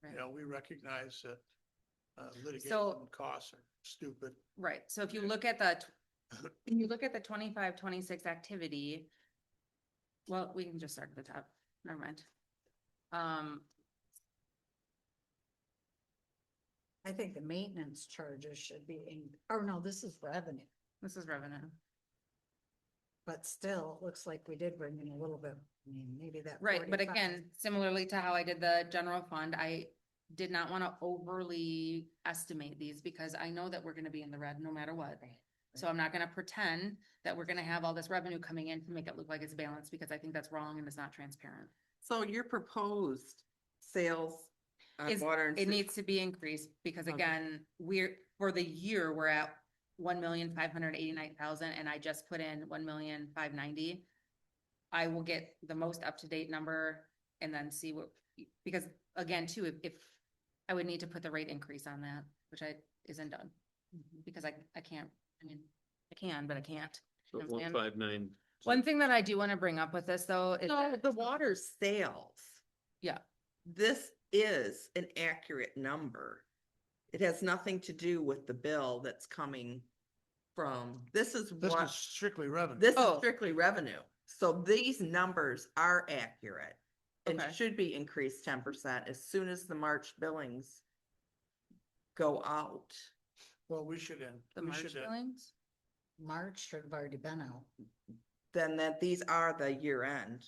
Speaker 1: Right.
Speaker 6: You know, we recognize that litigation
Speaker 1: So-
Speaker 6: costs are stupid.
Speaker 1: Right, so if you look at the 25-26 activity. Well, we can just start at the top, never mind.
Speaker 4: I think the maintenance charges should be oh no, this is revenue,
Speaker 1: This is revenue.
Speaker 4: but still, it looks like we did bring in a little bit, I mean, maybe that.
Speaker 1: Right, but
Speaker 4: 45.
Speaker 1: again, similarly to how I did the general fund, I did not want to overly estimate these because I know that we're gonna be in the red no matter what. So I'm not gonna pretend that we're gonna have all this revenue coming in to make it look like it's balanced because I think that's wrong and it's not transparent.
Speaker 3: So your proposed sales on water and.
Speaker 1: It needs to be increased because
Speaker 3: Okay.
Speaker 1: again, for the year, we're at 1,589,000 and I just put in 1,590,000. I will get the most up-to-date number and then see because again, too, if I would need to put the rate increase on that, which isn't done. Because I can't, I mean, I can, but I can't.
Speaker 7: So
Speaker 1: You know what I'm saying?
Speaker 7: 159.
Speaker 1: One thing that I do want to bring up with this though is.
Speaker 3: So the water sales.
Speaker 1: Yeah.
Speaker 3: This is an accurate number. It has nothing to do with the bill that's coming from, this is
Speaker 6: This
Speaker 3: what,
Speaker 6: is strictly revenue.
Speaker 3: this is
Speaker 1: Oh.
Speaker 3: strictly revenue. So these numbers are accurate and
Speaker 1: Okay.
Speaker 3: should be increased 10% as soon as the March billings go out.
Speaker 6: Well, we should end.
Speaker 1: The
Speaker 6: we
Speaker 1: March
Speaker 6: should end.
Speaker 1: billings?
Speaker 4: March should have already been out.
Speaker 3: Then that these are the year end.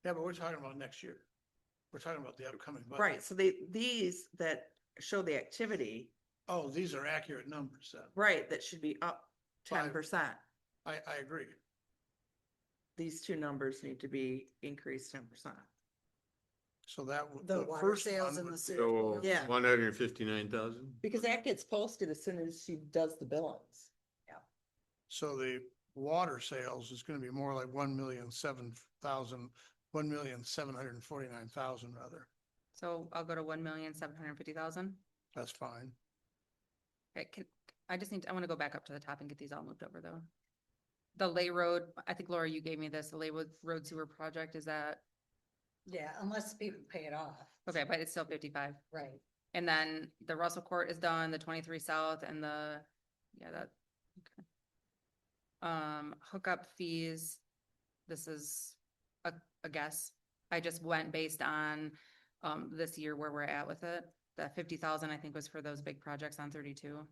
Speaker 6: Yeah, but we're talking about next year. We're talking about the upcoming budget.
Speaker 3: Right, so these that show the activity,
Speaker 6: Oh, these are accurate numbers then.
Speaker 3: right, that should be up 10%.
Speaker 6: I agree.
Speaker 3: These two numbers need to be increased 10%.
Speaker 6: So that.
Speaker 4: The water
Speaker 6: first
Speaker 4: sales
Speaker 6: one
Speaker 4: and the
Speaker 6: would
Speaker 4: sewer.
Speaker 6: be-
Speaker 7: So
Speaker 3: Yeah.
Speaker 7: 159,000.
Speaker 3: Because that gets posted as soon as she does the billings.
Speaker 6: So the water sales is gonna be more like 1,007,000, 1,749,000 rather.
Speaker 1: So I'll go to 1,750,000.
Speaker 6: That's fine.
Speaker 1: Okay, I want to go back up to the top and get these all moved over though. The Lay Road, I think Laura, you gave me this, the Lay Road Sewer Project, is that,
Speaker 4: Yeah, unless people pay it off.
Speaker 1: okay, but it's still 55.
Speaker 4: Right.
Speaker 1: And then the Russell Court is done, the 23 South and yeah, that, okay. Hookup fees, this is a guess. I just went based on, this year where we're at with it. That 50,000, I think, was for those big projects on 32.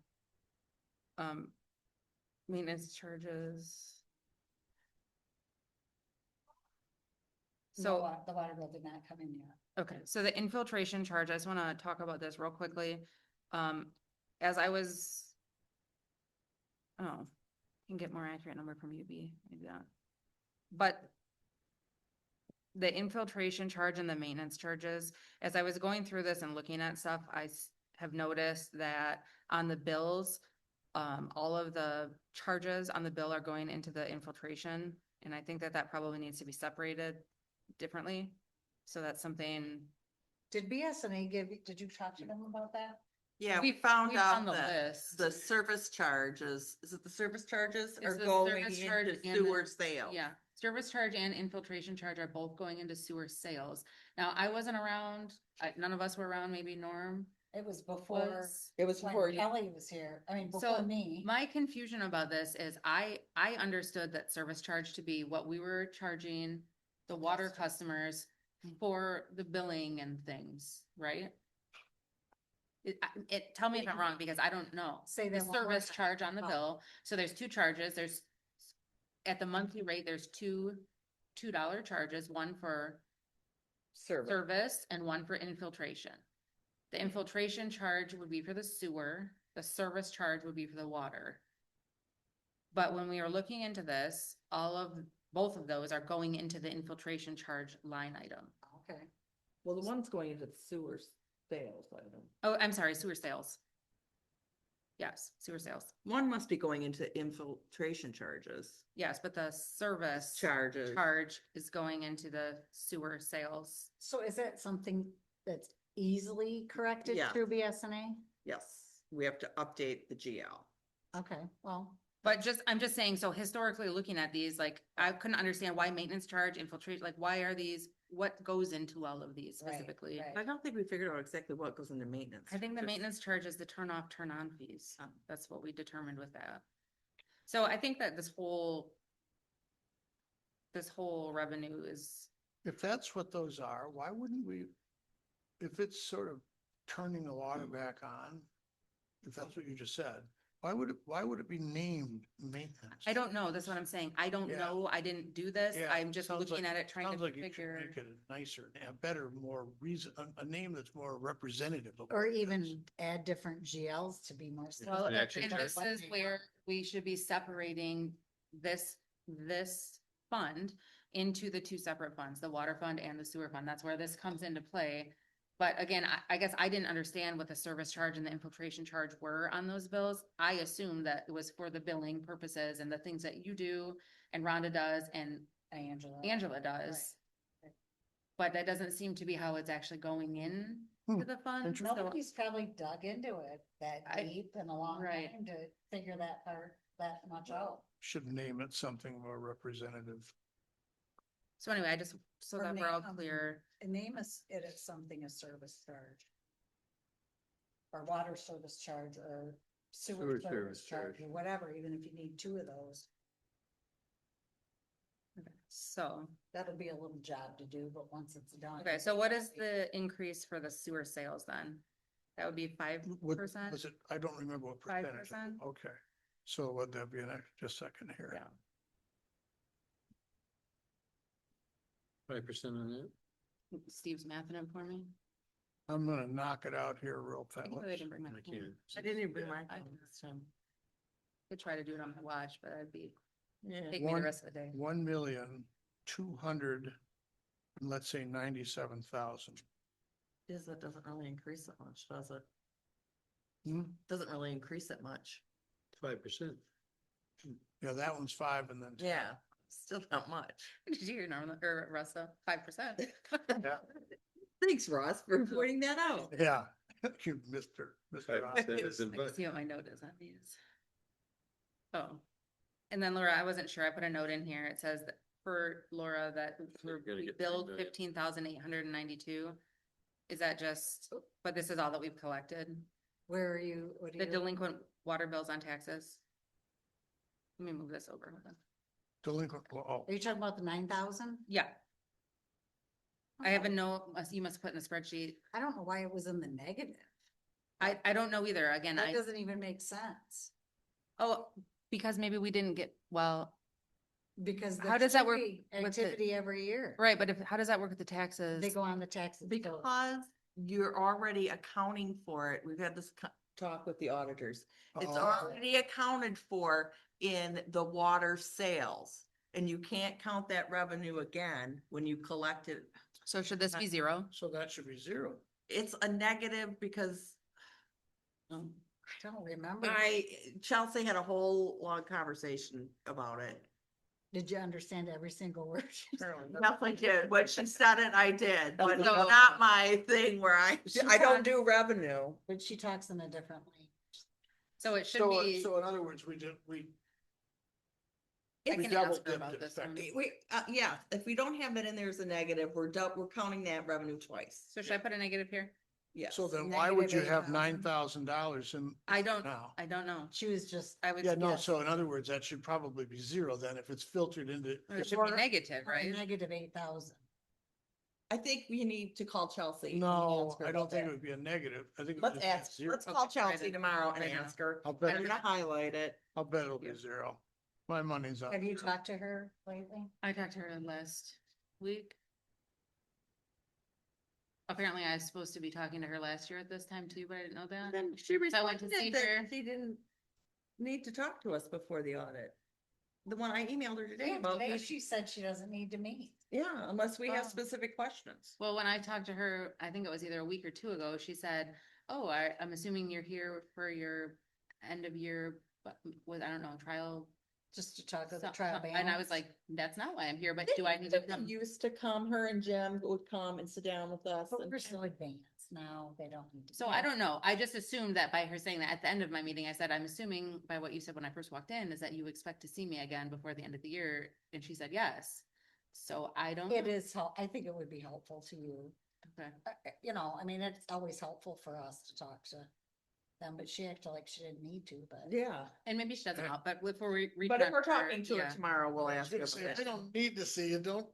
Speaker 1: Maintenance charges. So.
Speaker 4: The water bill did not come in yet.
Speaker 1: Okay, so the infiltration charge, I just wanna talk about this real quickly. As I was. Oh, can get more accurate number from UB, maybe that. But. The infiltration charge and the maintenance charges, as I was going through this and looking at stuff, have noticed that on the bills. All of the charges on the bill are going into the infiltration, and I think that probably needs to be separated differently. So that's something.
Speaker 4: Did BSNA did you talk to them about that?
Speaker 3: Yeah,
Speaker 1: We-
Speaker 3: we found
Speaker 1: we
Speaker 3: out
Speaker 1: found the
Speaker 3: that
Speaker 1: list.
Speaker 3: the service charges, is it the service charges
Speaker 1: It's
Speaker 3: are
Speaker 1: the
Speaker 3: going
Speaker 1: service charge
Speaker 3: into
Speaker 1: and the-
Speaker 3: sewer sales?
Speaker 1: Yeah, service charge and infiltration charge are both going into sewer sales. Now, I wasn't around, none of us were around, maybe Norm
Speaker 4: It was before,
Speaker 1: was.
Speaker 3: It was before
Speaker 4: when
Speaker 3: you.
Speaker 4: Kelly was here. I mean,
Speaker 1: So
Speaker 4: before me.
Speaker 1: my confusion about this is I understood that service charge to be what we were charging the water customers for the billing and things, right? Tell me if I'm wrong, because I don't know.
Speaker 4: Say
Speaker 1: The
Speaker 4: that one more
Speaker 1: service
Speaker 4: time.
Speaker 1: charge on the
Speaker 4: Oh.
Speaker 1: bill, so there's two charges, at the monthly rate, there's $2 charges, one for service and one for infiltration. The infiltration charge would be for the sewer, the service charge would be for the water. But when we are looking into this, both of those are going into the infiltration charge line item.
Speaker 4: Okay.
Speaker 3: Well, the one's going into the sewer sales item.
Speaker 1: Oh, I'm sorry, sewer sales. Yes, sewer sales.
Speaker 3: One must be going into infiltration charges.
Speaker 1: Yes, but the service
Speaker 3: Charges.
Speaker 1: charge is going into the sewer sales.
Speaker 4: So is that something that's easily corrected
Speaker 3: Yeah.
Speaker 4: through BSNA?
Speaker 3: Yes, we have to update the GL.
Speaker 4: Okay, well,
Speaker 1: But I'm just saying, so historically looking at these, like, I couldn't understand why maintenance charge, infiltrate, like, why are these, what goes into all of these
Speaker 4: Right,
Speaker 1: specifically?
Speaker 4: right.
Speaker 3: I don't think we figured out exactly what goes into maintenance.
Speaker 1: I think the
Speaker 3: Just-
Speaker 1: maintenance charge is the turn off, turn on fees. That's what we determined with that. So I think that this whole revenue is,
Speaker 6: If that's what those are, why wouldn't we, if it's sort of turning the water back on, if that's what you just said, why would it be named maintenance?
Speaker 1: I don't know, that's what I'm saying. I don't
Speaker 6: Yeah.
Speaker 1: know, I didn't do this.
Speaker 6: Yeah,
Speaker 1: I'm just
Speaker 6: sounds
Speaker 1: looking
Speaker 6: like-
Speaker 1: at it, trying
Speaker 6: Sounds
Speaker 1: to
Speaker 6: like you should
Speaker 1: figure.
Speaker 6: make it a nicer, a better, more reason, a name that's more representative of.
Speaker 4: or
Speaker 6: what it is.
Speaker 4: even add different GLs to be more.
Speaker 1: Well,
Speaker 4: specific.
Speaker 1: and
Speaker 7: Action
Speaker 1: this
Speaker 4: charge.
Speaker 1: is where we should be separating this fund into the two separate funds, the water fund and the sewer fund. That's where this comes into play. But again, I guess I didn't understand what the service charge and the infiltration charge were on those bills. I assumed that it was for the billing purposes and the things that you do and Rhonda does and Angela does.
Speaker 4: Right.
Speaker 1: But that doesn't seem to be how it's actually going in to the fund. So
Speaker 4: Nobody's probably dug into it that
Speaker 1: I-
Speaker 4: deep in a long
Speaker 1: right.
Speaker 4: time to figure that part, that much out.
Speaker 6: Should name it something more representative.
Speaker 1: So anyway, I just, so
Speaker 4: Or
Speaker 1: that we're all
Speaker 4: name-
Speaker 1: clear.
Speaker 4: And name us it as something, a service charge. Or water service charge or sewer
Speaker 7: Sewer
Speaker 4: service
Speaker 7: service
Speaker 4: charge
Speaker 7: charge.
Speaker 4: or whatever, even if you need two of those.
Speaker 1: So,
Speaker 4: That'll be a little job to do, but once it's done.
Speaker 1: okay, so what is the increase for the sewer sales then? That would be 5%?
Speaker 6: Was it, I don't remember what percentage.
Speaker 1: 5%?
Speaker 6: Okay, so would that be an extra, just a second here?
Speaker 1: Yeah.
Speaker 5: 5% on that?
Speaker 1: Steve's mathing it for me.
Speaker 6: I'm gonna knock it out here real
Speaker 1: I
Speaker 6: fast.
Speaker 1: can't believe I didn't bring my
Speaker 5: I
Speaker 1: phone.
Speaker 5: can't.
Speaker 3: I didn't even bring my
Speaker 1: I
Speaker 3: phone this time.
Speaker 1: could try to do it on my watch, but that'd be,
Speaker 3: Yeah.
Speaker 1: take me the
Speaker 6: One-
Speaker 1: rest of the day.
Speaker 6: 1,200,000, let's say 97,000.
Speaker 2: That doesn't really increase that much, does it?
Speaker 6: Hmm?
Speaker 2: Doesn't really increase it much.
Speaker 5: 5%.
Speaker 6: Yeah, that one's 5 and then. 10.
Speaker 2: Yeah, still not much.
Speaker 1: Did you hear Norma or Russa? 5%.
Speaker 6: Yeah,
Speaker 2: Thanks, Ross, for pointing that out.
Speaker 6: yeah, you, Mr.
Speaker 7: 5% isn't
Speaker 1: I
Speaker 7: much.
Speaker 1: see what my note is on these. Oh, and then Laura, I wasn't sure. I put a note in here. It says that for Laura that
Speaker 5: you're gonna
Speaker 1: we
Speaker 5: get 3
Speaker 1: billed
Speaker 5: million.
Speaker 1: 15,892. Is that just, but this is all that we've collected?
Speaker 4: Where are you, what are
Speaker 1: The
Speaker 4: you?
Speaker 1: delinquent water bills on taxes? Let me move this over. Hold on.
Speaker 6: Delinquent, oh,
Speaker 4: Are you talking about the 9,000?
Speaker 1: Yeah, I have a note, you must put in the spreadsheet.
Speaker 4: I don't know why it was in the negative.
Speaker 1: I don't know either. Again,
Speaker 4: That
Speaker 1: I,
Speaker 4: doesn't even make sense.
Speaker 1: oh, because maybe we didn't get, well,
Speaker 4: Because.
Speaker 1: How does that
Speaker 4: should
Speaker 1: work
Speaker 4: be
Speaker 1: with the-
Speaker 4: Activity every year.
Speaker 1: right, but if, how does that work with the taxes?
Speaker 4: They go on the taxes. bill.
Speaker 2: Because you're already accounting for it. We've had this talk with the auditors. It's
Speaker 6: Oh.
Speaker 2: already accounted for in the water sales. And you can't count that revenue again when you collect it.
Speaker 1: So should this be zero?
Speaker 6: so that should be 0.
Speaker 2: It's a negative because
Speaker 4: I don't remember.
Speaker 2: Chelsea had a whole long conversation about it.
Speaker 4: Did you understand every single word? she said?
Speaker 6: Apparently,
Speaker 2: Definitely did. When she said it, I did, but it's
Speaker 1: So-
Speaker 2: not my thing where I don't
Speaker 4: talked-
Speaker 2: do revenue.
Speaker 4: But she talks in a different language.
Speaker 1: So it should
Speaker 6: So,
Speaker 1: be,
Speaker 6: so in other words, we did, we
Speaker 1: I
Speaker 6: we
Speaker 1: can
Speaker 6: double
Speaker 1: ask her
Speaker 6: dipped
Speaker 1: about
Speaker 6: it
Speaker 1: this one.
Speaker 6: effectively.
Speaker 2: Yeah, if we don't have it in there as a negative, we're counting that revenue twice.
Speaker 1: So should I put a negative here?
Speaker 2: Yes.
Speaker 6: So then why would you
Speaker 4: Negative
Speaker 6: have
Speaker 4: 8,000.
Speaker 6: $9,000 in?
Speaker 1: I don't,
Speaker 6: Now?
Speaker 1: I don't know.
Speaker 4: She was just.
Speaker 1: I would,
Speaker 6: Yeah, no,
Speaker 4: Yes.
Speaker 6: so in other words, that should probably be 0 then if it's filtered into.
Speaker 1: it should be negative, right?
Speaker 4: Negative 8,000.
Speaker 2: I think we need to call Chelsea. and
Speaker 6: No,
Speaker 2: ask her
Speaker 6: I
Speaker 2: about
Speaker 6: don't think
Speaker 2: that.
Speaker 6: it would be a negative. I think. it would
Speaker 2: Let's
Speaker 6: just be
Speaker 2: ask,
Speaker 6: 0.
Speaker 2: let's call
Speaker 1: Okay, try
Speaker 2: Chelsea
Speaker 1: to-
Speaker 2: tomorrow and
Speaker 1: try to-
Speaker 2: ask her.
Speaker 6: I'll bet,
Speaker 2: I'm gonna highlight it.
Speaker 6: I'll bet it'll be
Speaker 1: Yeah.
Speaker 6: 0. My money's on.
Speaker 4: Have you
Speaker 6: 0.
Speaker 4: talked to her lately?
Speaker 1: I talked to her last week. Apparently I was supposed to be talking to her last year at this time too, but I didn't know that.
Speaker 2: Then she
Speaker 1: So I went to
Speaker 2: responded
Speaker 1: see
Speaker 2: that
Speaker 1: her.
Speaker 2: she didn't need to talk to us before the audit. The one I emailed her today about,
Speaker 4: Today she said she doesn't need to meet.
Speaker 2: yeah, unless we have
Speaker 1: Oh.
Speaker 2: specific questions.
Speaker 1: Well, when I talked to her, I think it was either a week or two ago, she said, oh, I'm assuming you're here for your end of year, but with, I don't know, trial.
Speaker 4: Just to talk to the
Speaker 1: some-
Speaker 4: trial
Speaker 1: some- And I was
Speaker 4: balance.
Speaker 1: like, that's not why I'm here, but do I need to come?
Speaker 2: Used to come, her and Jim would come and sit down with us.
Speaker 4: But
Speaker 2: and-
Speaker 4: we're still advanced now. They don't need to.
Speaker 1: So I don't know. I just assumed that by her saying that at the end of my meeting, I said, I'm assuming by what you said when I first walked in is that you expect to see me again before the end of the year. And she said, yes. So I don't.
Speaker 4: It
Speaker 1: know.
Speaker 4: is, I think it would be helpful to you.
Speaker 1: Okay.
Speaker 4: You know, I mean, it's always helpful for us to talk to them, but she acted like she didn't need to, but.
Speaker 2: Yeah,
Speaker 1: And maybe she doesn't know, but before we.
Speaker 2: but if we're
Speaker 1: reconnect
Speaker 2: talking to her
Speaker 1: yeah.
Speaker 2: tomorrow, we'll
Speaker 6: I
Speaker 2: ask
Speaker 6: was
Speaker 2: her.
Speaker 6: gonna say,
Speaker 2: about
Speaker 6: I
Speaker 2: that.
Speaker 6: don't need to see you. Don't.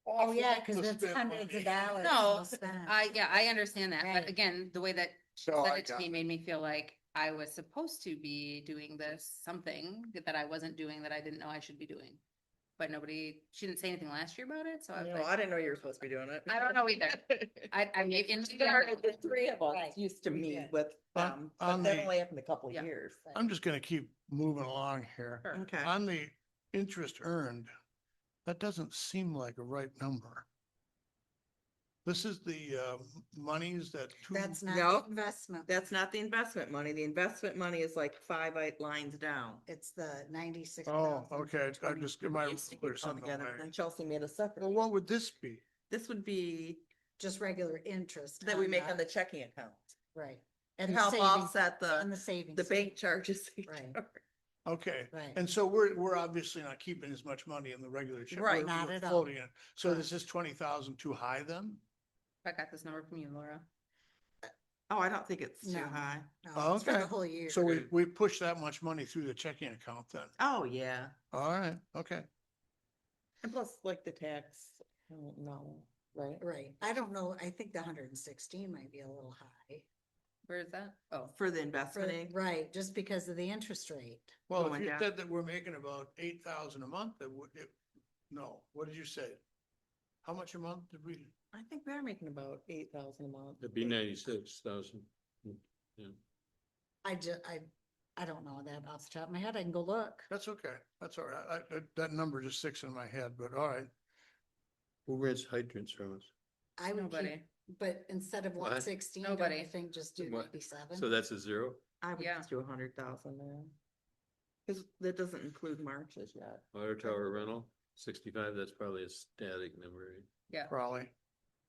Speaker 4: Oh,
Speaker 6: offer
Speaker 4: yeah,
Speaker 6: up
Speaker 4: cause
Speaker 6: to
Speaker 4: it's
Speaker 6: spend
Speaker 4: hundreds
Speaker 6: money.
Speaker 4: of dollars.
Speaker 1: No,
Speaker 4: well spent.
Speaker 1: Yeah, I understand that.
Speaker 4: Right.
Speaker 1: But again, the way that she
Speaker 6: So
Speaker 1: said
Speaker 6: I
Speaker 1: it to
Speaker 6: got
Speaker 1: me
Speaker 6: it.
Speaker 1: made me feel like I was supposed to be doing this, something that I wasn't doing that I didn't know I should be doing. But nobody, she didn't say anything last year about it, so I was
Speaker 2: No,
Speaker 1: like,
Speaker 2: I didn't know you were supposed to be doing it.
Speaker 1: I don't know either. I may.
Speaker 2: The three of us
Speaker 4: Right,
Speaker 2: used to
Speaker 4: we
Speaker 2: meet
Speaker 4: did.
Speaker 2: with
Speaker 6: On-
Speaker 2: them,
Speaker 6: on
Speaker 2: but that
Speaker 6: the-
Speaker 2: only happened a couple of
Speaker 1: Yeah.
Speaker 2: years.
Speaker 6: I'm just gonna keep moving along here.
Speaker 1: Sure.
Speaker 2: Okay.
Speaker 6: On the interest earned, that doesn't seem like a right number. This is the monies that.
Speaker 4: That's
Speaker 2: Nope.
Speaker 4: not the investment.
Speaker 2: That's not the investment money. The investment money is like 8 lines down.
Speaker 4: It's the 96.
Speaker 6: Oh, okay, I just get my
Speaker 2: We used to
Speaker 6: ruler
Speaker 2: keep them
Speaker 6: something
Speaker 2: together,
Speaker 6: away.
Speaker 2: Then Chelsea made a separate.
Speaker 6: Well, what would this be?
Speaker 2: This would be
Speaker 4: Just regular interest.
Speaker 2: that we make on
Speaker 4: that.
Speaker 2: the checking account.
Speaker 4: Right.
Speaker 2: To
Speaker 4: And the
Speaker 2: help
Speaker 4: savings,
Speaker 2: offset
Speaker 4: and
Speaker 2: the
Speaker 4: the savings.
Speaker 2: bank charges. they
Speaker 4: Right.
Speaker 2: charge.
Speaker 6: Okay,
Speaker 4: Right.
Speaker 6: and so we're obviously not keeping as much money in the regular check.
Speaker 3: Right.
Speaker 6: We're-
Speaker 4: Not
Speaker 6: we're
Speaker 4: at all.
Speaker 6: floating it. So this is 20,000 too high then?
Speaker 1: I got this number from you, Laura.
Speaker 3: Oh, I don't think it's too
Speaker 4: No.
Speaker 3: high.
Speaker 4: No, it's for
Speaker 6: Okay.
Speaker 4: the whole year.
Speaker 6: So we pushed that much money through the checking account then?
Speaker 3: Oh, yeah.
Speaker 6: All right, okay.
Speaker 3: And plus like the tax, I don't know, right?
Speaker 4: Right. I don't know. I think the 116 might be a little high.
Speaker 1: Where is that? Oh,
Speaker 3: For the
Speaker 4: For-
Speaker 3: investment ink.
Speaker 4: Right, just because of the interest rate.
Speaker 6: Well, if
Speaker 3: Going
Speaker 6: you
Speaker 3: down.
Speaker 6: said that we're making about 8,000 a month, that would, no, what did you say? How much a month did we?
Speaker 3: I think we're making about 8,000 a month.
Speaker 7: It'd be 96,000. Yeah.
Speaker 4: I don't know that off the top of my head. I can go look.
Speaker 6: That's okay, that's all right. That number just sticks in my head, but all right.
Speaker 7: Who rents hydrants from us?
Speaker 4: I would keep,
Speaker 1: nobody.
Speaker 4: but instead of
Speaker 7: What?
Speaker 4: 116, don't
Speaker 1: Nobody.
Speaker 4: you think just do
Speaker 7: What?
Speaker 4: 97?
Speaker 7: So that's a zero?
Speaker 3: I would
Speaker 1: Yeah.
Speaker 3: just do 100,000 there. Cause that doesn't include March's yet.
Speaker 7: Water tower rental, 65, that's probably a static number. Right?
Speaker 1: yeah.
Speaker 6: Probably.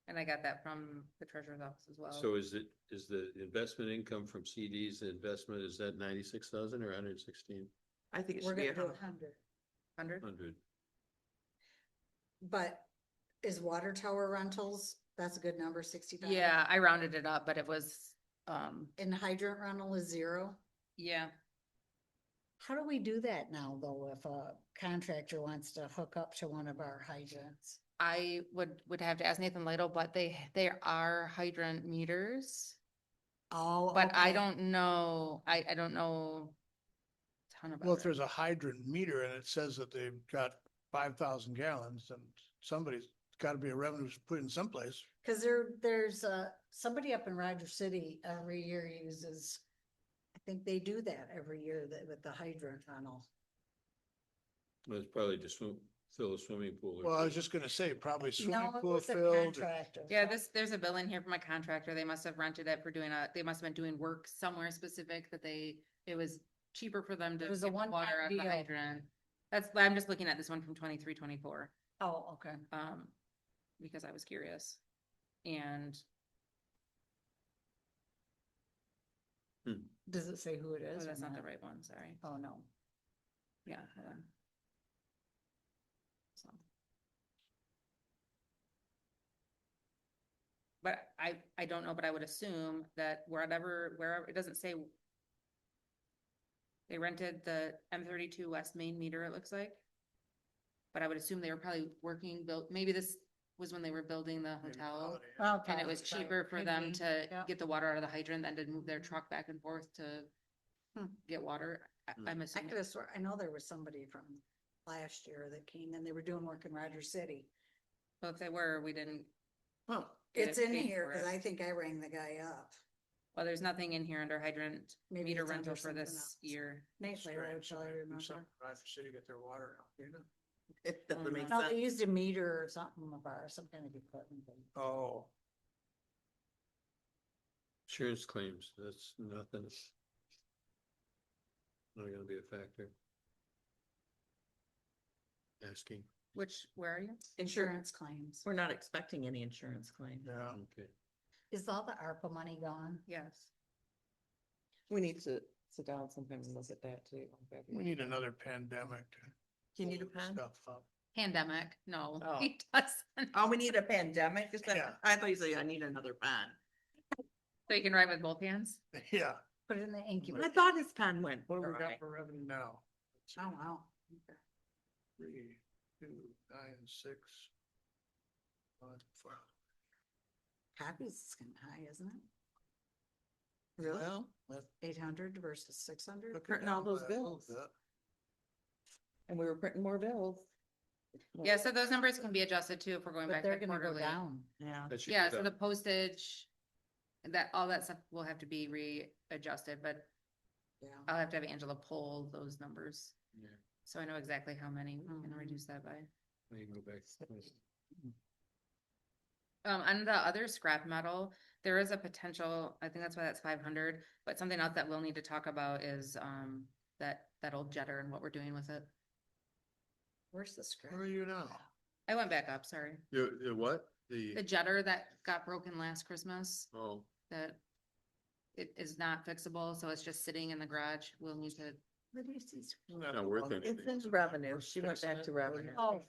Speaker 1: And I got that from the treasurer's office as well.
Speaker 7: So is the investment income from CDs, the investment, is that 96,000 or 116?
Speaker 3: I think it
Speaker 4: We're
Speaker 3: should be
Speaker 4: gonna do
Speaker 3: 100.
Speaker 4: 100.
Speaker 7: 100.
Speaker 4: But is water tower rentals, that's a good number, 65?
Speaker 1: Yeah, I rounded it up, but it was,
Speaker 4: And hydrant rental is 0?
Speaker 1: yeah.
Speaker 4: How do we do that now, though, if a contractor wants to hook up to one of our hydrants?
Speaker 1: I would have to ask Nathan Lytle, but they are hydrant meters.
Speaker 4: Oh,
Speaker 1: But I
Speaker 4: okay.
Speaker 1: don't know, I don't know a ton about
Speaker 6: Well, if
Speaker 1: it.
Speaker 6: there's a hydrant meter and it says that they've got 5,000 gallons, then somebody's gotta be a revenue put in someplace.
Speaker 4: Cause there's somebody up in Roger City every year uses, I think they do that every year that with the hydrant rental.
Speaker 7: Well, it's probably just fill a swimming pool. or
Speaker 6: Well, I was
Speaker 7: something.
Speaker 6: just gonna say, probably
Speaker 4: No,
Speaker 6: swimming
Speaker 4: it
Speaker 6: pool
Speaker 4: was a
Speaker 6: filled.
Speaker 4: contractor.
Speaker 1: Yeah, there's a bill in here from a contractor. They must have rented it for they must have been doing work somewhere specific that it was cheaper for them to
Speaker 4: It was a
Speaker 1: get the
Speaker 4: one-time
Speaker 1: water out of the
Speaker 4: deal.
Speaker 1: hydrant. I'm just looking at this one from 23, 24,
Speaker 4: Oh, okay.
Speaker 1: because I was curious. And
Speaker 4: Does it say who it
Speaker 1: oh,
Speaker 4: is? or
Speaker 1: that's not the right one, sorry.
Speaker 4: Oh, no.
Speaker 1: Yeah, hold on. So. But I don't know, but I would assume that wherever, it doesn't say. They rented the M32 West Main meter, it looks like. But I would assume they were probably maybe this was when they were building the hotel.
Speaker 4: Okay.
Speaker 1: And it was cheaper for them to get the water out of the hydrant than to move their truck back and forth to get water. I'm
Speaker 4: I
Speaker 1: assuming.
Speaker 4: could have sworn, I know there was somebody from last year that came and they were doing work in Roger City.
Speaker 1: So if they were, we didn't,
Speaker 6: Huh.
Speaker 1: Get
Speaker 4: It's
Speaker 1: it
Speaker 4: in
Speaker 1: paid
Speaker 4: here,
Speaker 1: for
Speaker 4: cause
Speaker 1: it.
Speaker 4: I think I rang the guy up.
Speaker 1: well, there's nothing in here under hydrant
Speaker 4: Maybe
Speaker 1: meter
Speaker 4: it's under
Speaker 1: rental for
Speaker 4: something
Speaker 1: this
Speaker 4: else.
Speaker 1: year.
Speaker 4: Nate Lair would
Speaker 6: Strange.
Speaker 4: probably
Speaker 6: Do
Speaker 4: remember.
Speaker 6: something in Roger City, get their water out, you know?
Speaker 3: It doesn't make
Speaker 4: No, they
Speaker 3: sense.
Speaker 4: used a meter or something of ours, some kind of equipment.
Speaker 6: Oh,
Speaker 7: Insurance claims, that's nothing. Not gonna be a factor. Asking,
Speaker 1: Where are you?
Speaker 4: Insurance claims.
Speaker 3: We're not expecting any insurance claim.
Speaker 6: yeah.
Speaker 7: okay.
Speaker 4: Is all the ARPA money gone?
Speaker 1: Yes.
Speaker 3: We need to sit down sometime and look at that too.
Speaker 6: We need another pandemic to.
Speaker 3: You need a
Speaker 6: blow
Speaker 3: pen?
Speaker 6: Stuff up.
Speaker 1: Pandemic, no,
Speaker 3: Oh.
Speaker 1: he doesn't.
Speaker 3: Oh, we need a pandemic? Is that,
Speaker 6: Yeah.
Speaker 3: I thought you said I need another pen.
Speaker 1: So you can write with both hands?
Speaker 6: Yeah,
Speaker 4: Put it in the
Speaker 3: I
Speaker 4: incubator.
Speaker 3: thought his pen went.
Speaker 6: what do we
Speaker 3: awry.
Speaker 6: got for revenue now?
Speaker 4: Oh, wow.
Speaker 6: 3, 2, 9, 6. 1, 4.
Speaker 4: Copies is kind of high, isn't it?
Speaker 3: Really?
Speaker 6: Well, let's
Speaker 4: 800 versus 600?
Speaker 6: look it
Speaker 3: Printing all
Speaker 6: down
Speaker 3: those
Speaker 6: by a little
Speaker 3: bills.
Speaker 6: bit.
Speaker 3: And we were printing more bills.
Speaker 1: Yeah, so those numbers can be adjusted too if we're going
Speaker 4: But
Speaker 1: back
Speaker 4: they're
Speaker 1: to
Speaker 4: gonna go
Speaker 1: quarterly.
Speaker 4: down.
Speaker 3: Yeah.
Speaker 7: That should
Speaker 1: Yeah,
Speaker 7: be
Speaker 1: so
Speaker 7: up.
Speaker 1: the postage, all that stuff will have to be readjusted, but
Speaker 4: Yeah.
Speaker 1: I'll have to have Angela pull those numbers.
Speaker 7: Yeah,
Speaker 1: So I know exactly how many we can
Speaker 4: Mhm.
Speaker 1: reduce that by.
Speaker 7: we can go back.
Speaker 1: On the other scrap metal, there is a potential, I think that's why that's 500, but something else that we'll need to talk about is, that old jetter and what we're doing with it.
Speaker 4: Where's the scrap?
Speaker 6: Where are you now?
Speaker 1: I went back up, sorry.
Speaker 7: The what?
Speaker 1: The
Speaker 7: The,
Speaker 1: jetter that got broken last Christmas,
Speaker 7: oh,
Speaker 1: that it is not fixable, so it's just sitting in the garage. We'll need to
Speaker 4: What do you see?
Speaker 6: Isn't that
Speaker 7: Not
Speaker 6: the
Speaker 7: worth
Speaker 6: one?
Speaker 7: anything.
Speaker 3: It's in revenue. She went back to revenue.
Speaker 1: Oh.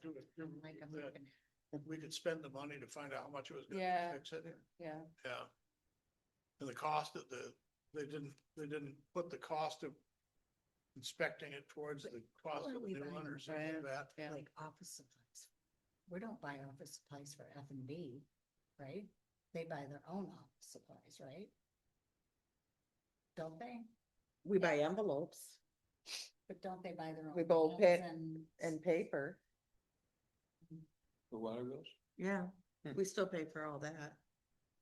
Speaker 6: We could spend the money to find out how much it was gonna
Speaker 1: Yeah.
Speaker 6: fix it.
Speaker 1: Yeah.
Speaker 6: Yeah. And the cost of they didn't put the cost of inspecting it towards the cost
Speaker 4: What are
Speaker 6: of the
Speaker 4: we
Speaker 6: new one
Speaker 4: buying?
Speaker 6: or something like that.
Speaker 1: Yeah.
Speaker 4: Like office supplies. We don't buy office supplies for F and B, right? They buy their own office supplies, right? Don't they?
Speaker 3: We buy envelopes
Speaker 4: But don't they buy their own?
Speaker 3: We both
Speaker 4: pens
Speaker 3: pay-
Speaker 4: and
Speaker 3: and paper.
Speaker 5: For water bills?
Speaker 3: Yeah,
Speaker 5: Hmm.
Speaker 3: we still pay for all that.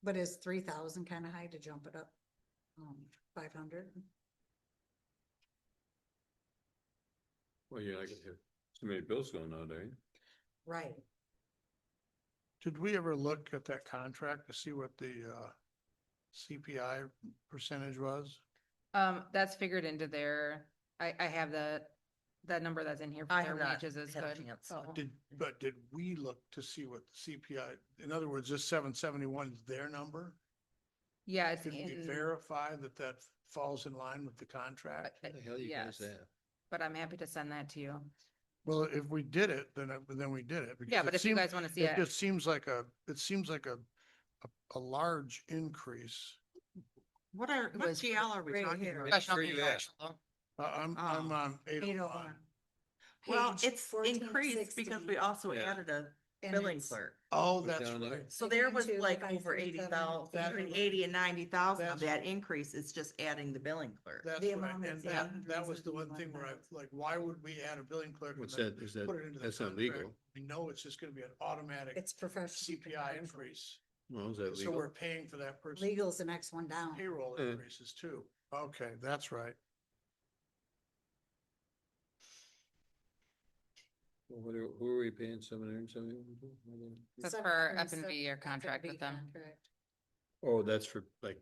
Speaker 4: But is 3,000 kind of high to jump it up? 500?
Speaker 7: Well, you're not gonna have so many bills going out, are you?
Speaker 4: Right.
Speaker 6: Did we ever look at that contract to see what the CPI percentage was?
Speaker 1: That's figured into their, I have that number that's in here
Speaker 3: I
Speaker 1: for
Speaker 3: have
Speaker 1: their
Speaker 3: not
Speaker 1: wages is
Speaker 3: had a
Speaker 1: good.
Speaker 3: chance.
Speaker 1: So,
Speaker 6: But did we look to see what the CPI, in other words, this 771 is their number?
Speaker 1: yeah, it's
Speaker 6: Did we
Speaker 1: in,
Speaker 6: verify that that falls in line with the contract?
Speaker 5: How the hell you
Speaker 1: yes,
Speaker 5: guys that?
Speaker 1: but I'm happy to send that to you.
Speaker 6: Well, if we did it, then we did it. because
Speaker 1: Yeah,
Speaker 6: it
Speaker 1: but if you
Speaker 6: seemed-
Speaker 1: guys want to see
Speaker 6: It
Speaker 1: it,
Speaker 6: just seems like a large increase.
Speaker 3: What
Speaker 1: was
Speaker 3: GL are we
Speaker 4: right
Speaker 3: talking
Speaker 4: here.
Speaker 3: about?
Speaker 1: professional
Speaker 5: Where you at?
Speaker 1: contractual.
Speaker 6: I'm
Speaker 3: Oh.
Speaker 6: on 801.
Speaker 4: 801.
Speaker 3: Well,
Speaker 4: Page
Speaker 3: it's increased
Speaker 4: 1460.
Speaker 3: because we also
Speaker 5: Yeah.
Speaker 3: added a
Speaker 4: And
Speaker 3: billing
Speaker 4: it's-
Speaker 3: clerk.
Speaker 6: Oh,
Speaker 5: Put
Speaker 6: that's
Speaker 5: down there.
Speaker 6: right.
Speaker 3: So there was
Speaker 4: Into
Speaker 3: like
Speaker 4: by
Speaker 3: over
Speaker 4: 37.
Speaker 3: 80,000, between 80 and 90,000 of
Speaker 6: That's-
Speaker 3: that increase. It's just adding the billing clerk.
Speaker 6: That's
Speaker 4: The
Speaker 6: right.
Speaker 4: amount
Speaker 6: And
Speaker 4: is
Speaker 6: that was the one thing where I,
Speaker 4: 171,000.
Speaker 6: like, why would we add a billing clerk? and
Speaker 7: What's
Speaker 6: then
Speaker 7: that? Is that,
Speaker 6: put it into the
Speaker 7: that's not
Speaker 6: contract?
Speaker 7: legal?
Speaker 6: We know it's just gonna be an automatic
Speaker 4: It's professional.
Speaker 6: CPI increase.
Speaker 7: Well, is that
Speaker 6: So we're
Speaker 7: legal?
Speaker 6: paying for that person's
Speaker 4: Legal's the next one down.
Speaker 6: payroll
Speaker 7: Eh.
Speaker 6: increases too. Okay, that's right.
Speaker 5: Well, who are we paying 771?
Speaker 1: That's
Speaker 4: Seven-
Speaker 1: for
Speaker 4: or
Speaker 1: F and B, your
Speaker 4: F&B
Speaker 1: contract with them.
Speaker 4: contract.
Speaker 7: Oh, that's for like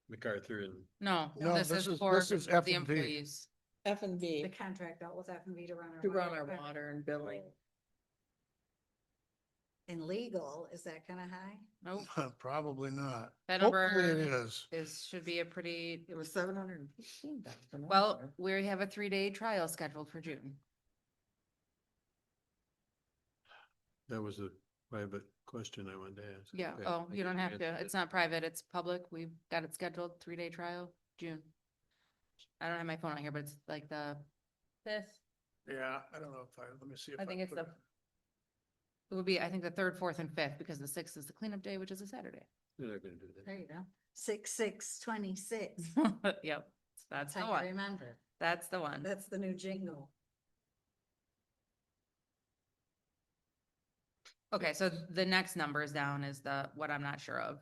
Speaker 7: MacArthur and,
Speaker 1: No,
Speaker 6: No,
Speaker 1: this is
Speaker 6: this
Speaker 1: for
Speaker 6: is
Speaker 1: the
Speaker 6: F&B.
Speaker 1: employees.
Speaker 3: F and
Speaker 4: The
Speaker 3: B
Speaker 4: contract out with F and B to run our.
Speaker 3: to run our
Speaker 4: water.
Speaker 3: water and billing.
Speaker 4: And legal, is that kind of high?
Speaker 1: Nope,
Speaker 6: Probably not.
Speaker 1: that
Speaker 6: Hopefully it
Speaker 1: number
Speaker 6: is.
Speaker 1: should be a pretty,
Speaker 3: It was 715,000.
Speaker 1: well, we have a 3-day trial scheduled for June.
Speaker 7: that was a private question I wanted to ask.
Speaker 1: Yeah,
Speaker 7: Okay,
Speaker 1: oh,
Speaker 7: I
Speaker 1: you don't
Speaker 7: think
Speaker 1: have to,
Speaker 7: answered
Speaker 1: it's
Speaker 7: it.
Speaker 1: not private, it's public, we've got it scheduled, 3-day trial, June. I don't have my phone on here, but it's like the 5th,
Speaker 6: Yeah, I don't know if let me see if
Speaker 1: I think it's
Speaker 6: put
Speaker 1: the,
Speaker 6: it-
Speaker 1: it would be, I think the 3rd, 4th and 5th, because the 6th is the cleanup day, which is a Saturday.
Speaker 7: They're not gonna do that.
Speaker 4: There you go. 6/6/26.
Speaker 1: Yep, that's
Speaker 4: That's
Speaker 1: the
Speaker 4: how you
Speaker 1: one,
Speaker 4: remember.
Speaker 1: that's the one.
Speaker 4: That's the new jingle.
Speaker 1: Okay, so the next numbers down is what I'm not sure of.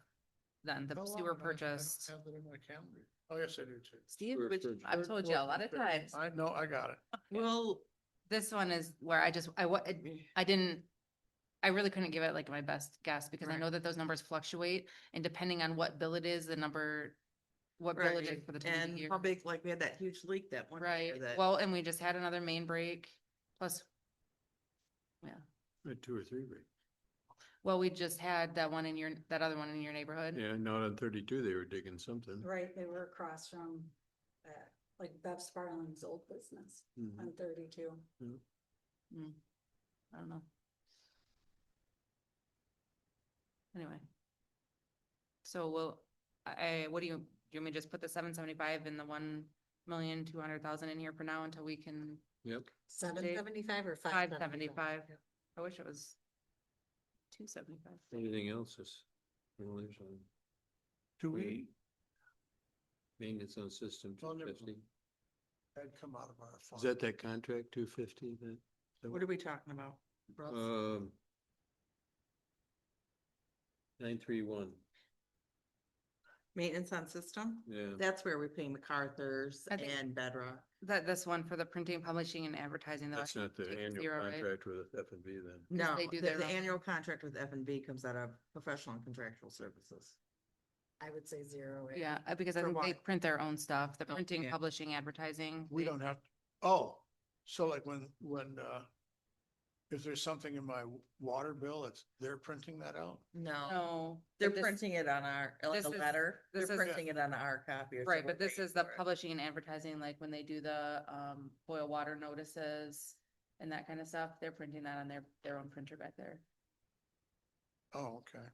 Speaker 1: Then the
Speaker 6: How long
Speaker 1: sewer
Speaker 6: have I don't
Speaker 1: purchase.
Speaker 6: have that in my calendar. Oh, yes, I do too.
Speaker 1: Steve,
Speaker 7: Third,
Speaker 1: which,
Speaker 7: third,
Speaker 1: I've
Speaker 6: Third,
Speaker 1: told you a
Speaker 6: fourth,
Speaker 1: lot
Speaker 6: and
Speaker 1: of
Speaker 6: fifth.
Speaker 1: times.
Speaker 6: I know, I got it.
Speaker 3: Well,
Speaker 1: This one is where I didn't, I really couldn't give it like my best guess because I
Speaker 3: Right.
Speaker 1: know that those numbers fluctuate and depending on what bill it is, the number, what bill it is
Speaker 3: right,
Speaker 1: for the time of
Speaker 3: and
Speaker 1: year.
Speaker 3: how big, like we had that huge leak that one
Speaker 1: Right,
Speaker 3: year that.
Speaker 1: well, and we just had another main break, plus, yeah,
Speaker 7: We had 2 or 3 breaks.
Speaker 1: well, we just had that other one in your neighborhood.
Speaker 7: Yeah, not on 32, they were digging something.
Speaker 4: Right, they were across from that, like Bev Sparling's old business
Speaker 7: Mhm.
Speaker 4: on 32.
Speaker 1: I don't know. Anyway. So what do you want me to just put the 775 and the 1,200,000 in here for now until we can,
Speaker 7: Yep.
Speaker 4: 775 or
Speaker 1: 575? I wish it was 275.
Speaker 7: Anything else is, well, there's
Speaker 6: Do we,
Speaker 7: maintenance on system
Speaker 6: Well, never
Speaker 7: 250.
Speaker 6: that'd come out of our
Speaker 7: Is
Speaker 6: fund.
Speaker 7: that contract 250 that?
Speaker 3: What are we talking about? Russ?
Speaker 7: 931,
Speaker 3: Maintenance on system?
Speaker 7: yeah.
Speaker 3: That's where we pay MacArthur's
Speaker 1: I think-
Speaker 3: and Bedrock.
Speaker 1: This one for the printing, publishing and advertising. though, I
Speaker 7: That's
Speaker 1: think
Speaker 7: not the
Speaker 1: it's
Speaker 7: annual
Speaker 1: 0, right?
Speaker 7: contract with F and B then.
Speaker 3: No,
Speaker 1: they do
Speaker 3: the
Speaker 1: their own.
Speaker 3: annual contract with F and B comes out of professional and contractual services.
Speaker 4: I would say 0.
Speaker 1: Yeah, because I
Speaker 3: For
Speaker 1: think they
Speaker 3: what?
Speaker 1: print their own stuff, the
Speaker 3: Oh,
Speaker 1: printing,
Speaker 3: yeah.
Speaker 1: publishing, advertising.
Speaker 6: We
Speaker 1: they-
Speaker 6: don't have, oh, so like when if there's something in my water bill, they're printing that out?
Speaker 3: No,
Speaker 1: No.
Speaker 3: they're
Speaker 1: but this-
Speaker 3: printing it on our, like
Speaker 1: this
Speaker 3: a
Speaker 1: is-
Speaker 3: letter, they're
Speaker 1: this is-
Speaker 3: printing it on our copier. so
Speaker 1: Right,
Speaker 3: we're
Speaker 1: but this
Speaker 3: paying
Speaker 1: is the
Speaker 3: for it.
Speaker 1: publishing and advertising, like when they do the boil water notices and that kind of stuff, they're printing that on their own printer back there.
Speaker 6: Oh, okay.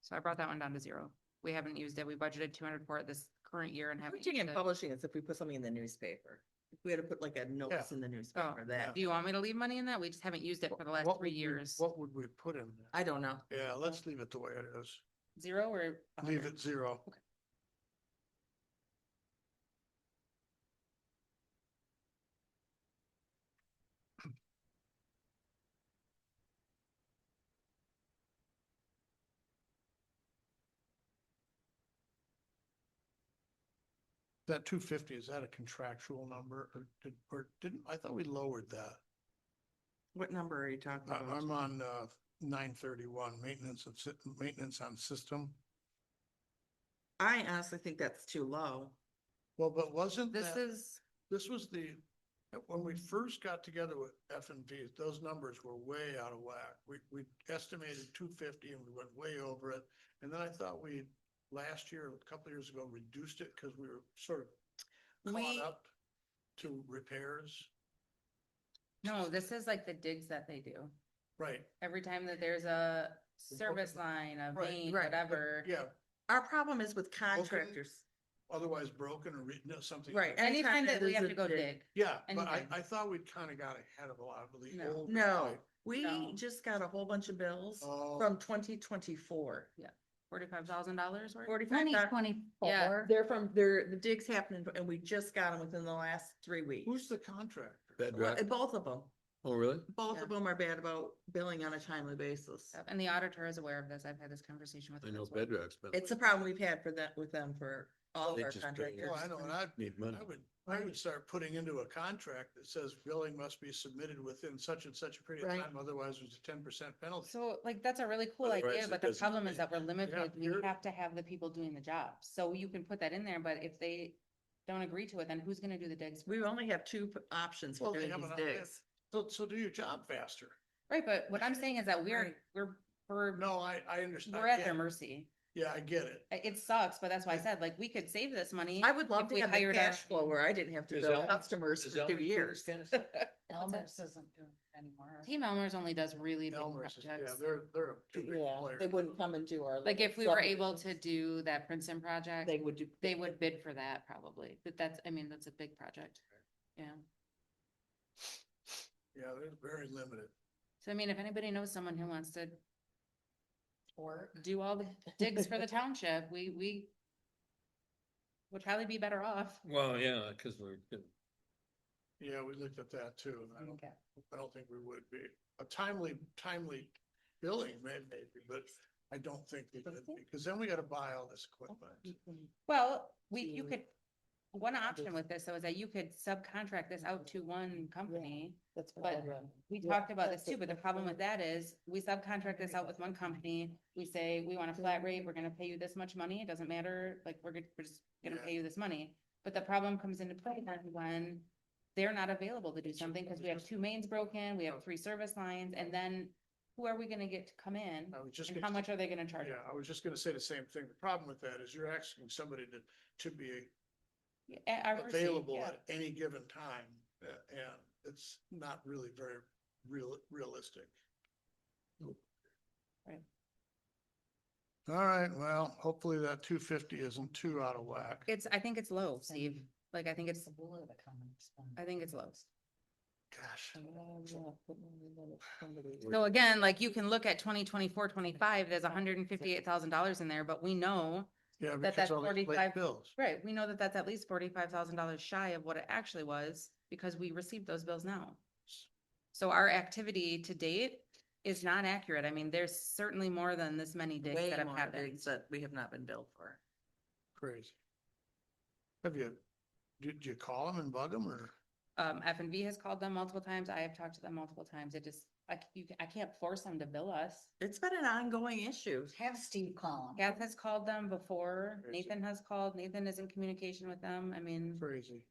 Speaker 1: So I brought that one down to 0. We haven't used it. We budgeted 200 for it this current year and haven't.
Speaker 3: Printing and
Speaker 1: used it.
Speaker 3: publishing is if we put something in the newspaper. If we had to put like a notice in the newspaper, that,
Speaker 1: Do you want me to leave money in that? We just haven't used it for the last
Speaker 6: What
Speaker 1: 3
Speaker 6: would we-
Speaker 1: years.
Speaker 6: What would we put in there?
Speaker 3: I don't know.
Speaker 6: Yeah, let's leave it the way it is.
Speaker 1: 0 or?
Speaker 6: Leave
Speaker 1: 100?
Speaker 6: it 0. That 250, is that a contractual number or didn't, I thought we lowered that.
Speaker 3: What number are you talking about?
Speaker 6: I'm on 931, maintenance on system.
Speaker 3: I honestly think that's too low.
Speaker 6: Well, but wasn't
Speaker 1: This
Speaker 6: that,
Speaker 1: is,
Speaker 6: this was when we first got together with F and V, those numbers were way out of whack. We estimated 250 and we went way over it. And then I thought last year, a couple of years ago, reduced it because we were sort of caught
Speaker 3: We-
Speaker 6: up to repairs.
Speaker 1: no, this is like the digs that they do.
Speaker 6: Right,
Speaker 1: Every time that there's a service line, a
Speaker 6: Right,
Speaker 1: main,
Speaker 3: right,
Speaker 1: whatever.
Speaker 6: yeah,
Speaker 3: Our problem is with contractors.
Speaker 6: otherwise broken or something.
Speaker 3: Right.
Speaker 1: Anytime that we
Speaker 3: there's
Speaker 1: have
Speaker 3: a
Speaker 1: to go
Speaker 3: dig.
Speaker 1: dig.
Speaker 6: Yeah, but
Speaker 1: anything.
Speaker 6: I thought we'd kind of got ahead of a lot of the
Speaker 1: No.
Speaker 6: old.
Speaker 3: No,
Speaker 6: type.
Speaker 3: we
Speaker 1: No.
Speaker 3: just got a whole bunch of bills
Speaker 6: Oh.
Speaker 3: from 2024.
Speaker 1: $45,000 worth?
Speaker 3: 45.
Speaker 4: 2024.
Speaker 3: They're the digs happening and we just got them within the last 3 weeks.
Speaker 6: Who's the contractor?
Speaker 3: Well, both of them.
Speaker 7: Oh, really?
Speaker 3: Both
Speaker 1: Yeah.
Speaker 3: of them are bad about billing on a timely basis.
Speaker 1: Yep, and the auditor is aware of this. I've had this conversation with
Speaker 7: I
Speaker 1: him
Speaker 7: know
Speaker 1: as well.
Speaker 7: Bedrock's been.
Speaker 3: It's a problem we've had with them for all of
Speaker 7: They
Speaker 3: our
Speaker 7: just pay
Speaker 3: contractors.
Speaker 6: Oh, I know, and
Speaker 7: Need money.
Speaker 6: I would start putting into a contract that says billing must be submitted within such and such a period of
Speaker 3: Right.
Speaker 6: time, otherwise there's a 10% penalty.
Speaker 1: So like, that's a really cool
Speaker 7: Otherwise,
Speaker 1: idea,
Speaker 7: it
Speaker 1: but the
Speaker 7: doesn't
Speaker 1: problem is
Speaker 7: pay.
Speaker 1: that we're limited. We
Speaker 6: you're-
Speaker 1: have to have the people doing the job. So you can put that in there, but if they don't agree to it, then who's gonna do the digs?
Speaker 3: We only have two options
Speaker 6: Well,
Speaker 3: for
Speaker 6: they
Speaker 3: doing
Speaker 6: have
Speaker 3: these
Speaker 6: enough
Speaker 3: digs.
Speaker 6: So do your job faster.
Speaker 1: Right, but what I'm saying is that
Speaker 3: Right.
Speaker 1: we're
Speaker 6: No, I understand.
Speaker 1: at their mercy.
Speaker 6: Yeah, I get it.
Speaker 1: It sucks, but that's why I said, like, we could save this money.
Speaker 3: I would love
Speaker 1: if
Speaker 3: to
Speaker 1: we
Speaker 3: have the
Speaker 1: hired
Speaker 3: cash flow where I didn't have to
Speaker 9: Is
Speaker 3: bill
Speaker 9: Elmer's-
Speaker 3: customers
Speaker 9: is
Speaker 3: for 2
Speaker 9: Elmer's doing
Speaker 3: years.
Speaker 9: this kind of stuff?
Speaker 4: Elmer's isn't doing it anymore.
Speaker 1: Team Elmer's only does really big
Speaker 6: Elmer's, yeah,
Speaker 1: projects.
Speaker 6: they're a too big
Speaker 3: Yeah,
Speaker 6: player.
Speaker 3: they wouldn't come and do our.
Speaker 1: Like,
Speaker 3: little
Speaker 1: if we were able to
Speaker 3: subdivisions.
Speaker 1: do that Princeton project,
Speaker 3: They would do.
Speaker 1: they would bid for that probably, but that's, I mean, that's a big project. Yeah.
Speaker 6: Yeah, they're very limited.
Speaker 1: So I mean, if anybody knows someone who wants to
Speaker 4: Or
Speaker 1: do all the digs for the township, we would probably be better off.
Speaker 9: Well, yeah, because we're,
Speaker 6: Yeah, we looked at that too. and
Speaker 1: Okay.
Speaker 6: I don't think we would be. A timely billing maybe, but I don't think we could be, because then we gotta buy all this equipment.
Speaker 1: Well, you could, one option with this though is that you could subcontract this out to one company.
Speaker 3: That's what
Speaker 1: But
Speaker 3: I'd run.
Speaker 1: We
Speaker 3: Yeah,
Speaker 1: talked about this
Speaker 3: that's
Speaker 1: too,
Speaker 3: it.
Speaker 1: but the problem with that is we subcontract this out with one company. We say, we want a flat rate, we're gonna pay you this much money. It doesn't matter, like, we're just gonna
Speaker 6: Yeah.
Speaker 1: pay you this money. But the problem comes into play then when they're not available to do something because we have 2 mains broken, we have 3 service lines, and then who are we gonna get to come in?
Speaker 6: I was just
Speaker 1: And
Speaker 6: gonna
Speaker 1: how much are they gonna charge?
Speaker 6: Yeah, I was just gonna say the same thing. The problem with that is you're asking somebody to be
Speaker 1: At our mercy,
Speaker 6: available
Speaker 1: yeah.
Speaker 6: at any given time, and it's not really very realistic.
Speaker 1: Right.
Speaker 6: All right, well, hopefully that 250 isn't too out of whack.
Speaker 1: I think it's low, Steve. Like, I think it's low.
Speaker 6: Gosh,
Speaker 1: So again, like, you can look at 2024, 25. There's $158,000 in there, but we know,
Speaker 6: yeah,
Speaker 1: that
Speaker 6: because
Speaker 1: that's
Speaker 6: all these late
Speaker 1: 45
Speaker 6: bills.
Speaker 1: right, we know that that's at least $45,000 shy of what it actually was because we received those bills now. So our activity to date is not accurate. I mean, there's certainly more than this many digs
Speaker 3: Way
Speaker 1: that have
Speaker 3: more
Speaker 1: happened.
Speaker 3: digs that we have not been billed for.
Speaker 6: Crazy. Did you call them and bug them or?
Speaker 1: F and V has called them multiple times. I have talked to them multiple times. It just, I can't force them to bill us.
Speaker 3: It's been an ongoing issue.
Speaker 4: have Steve call him.
Speaker 1: Kath has called them before.
Speaker 6: Crazy.
Speaker 1: Nathan has called. Nathan is in communication with them. I mean,
Speaker 6: Crazy.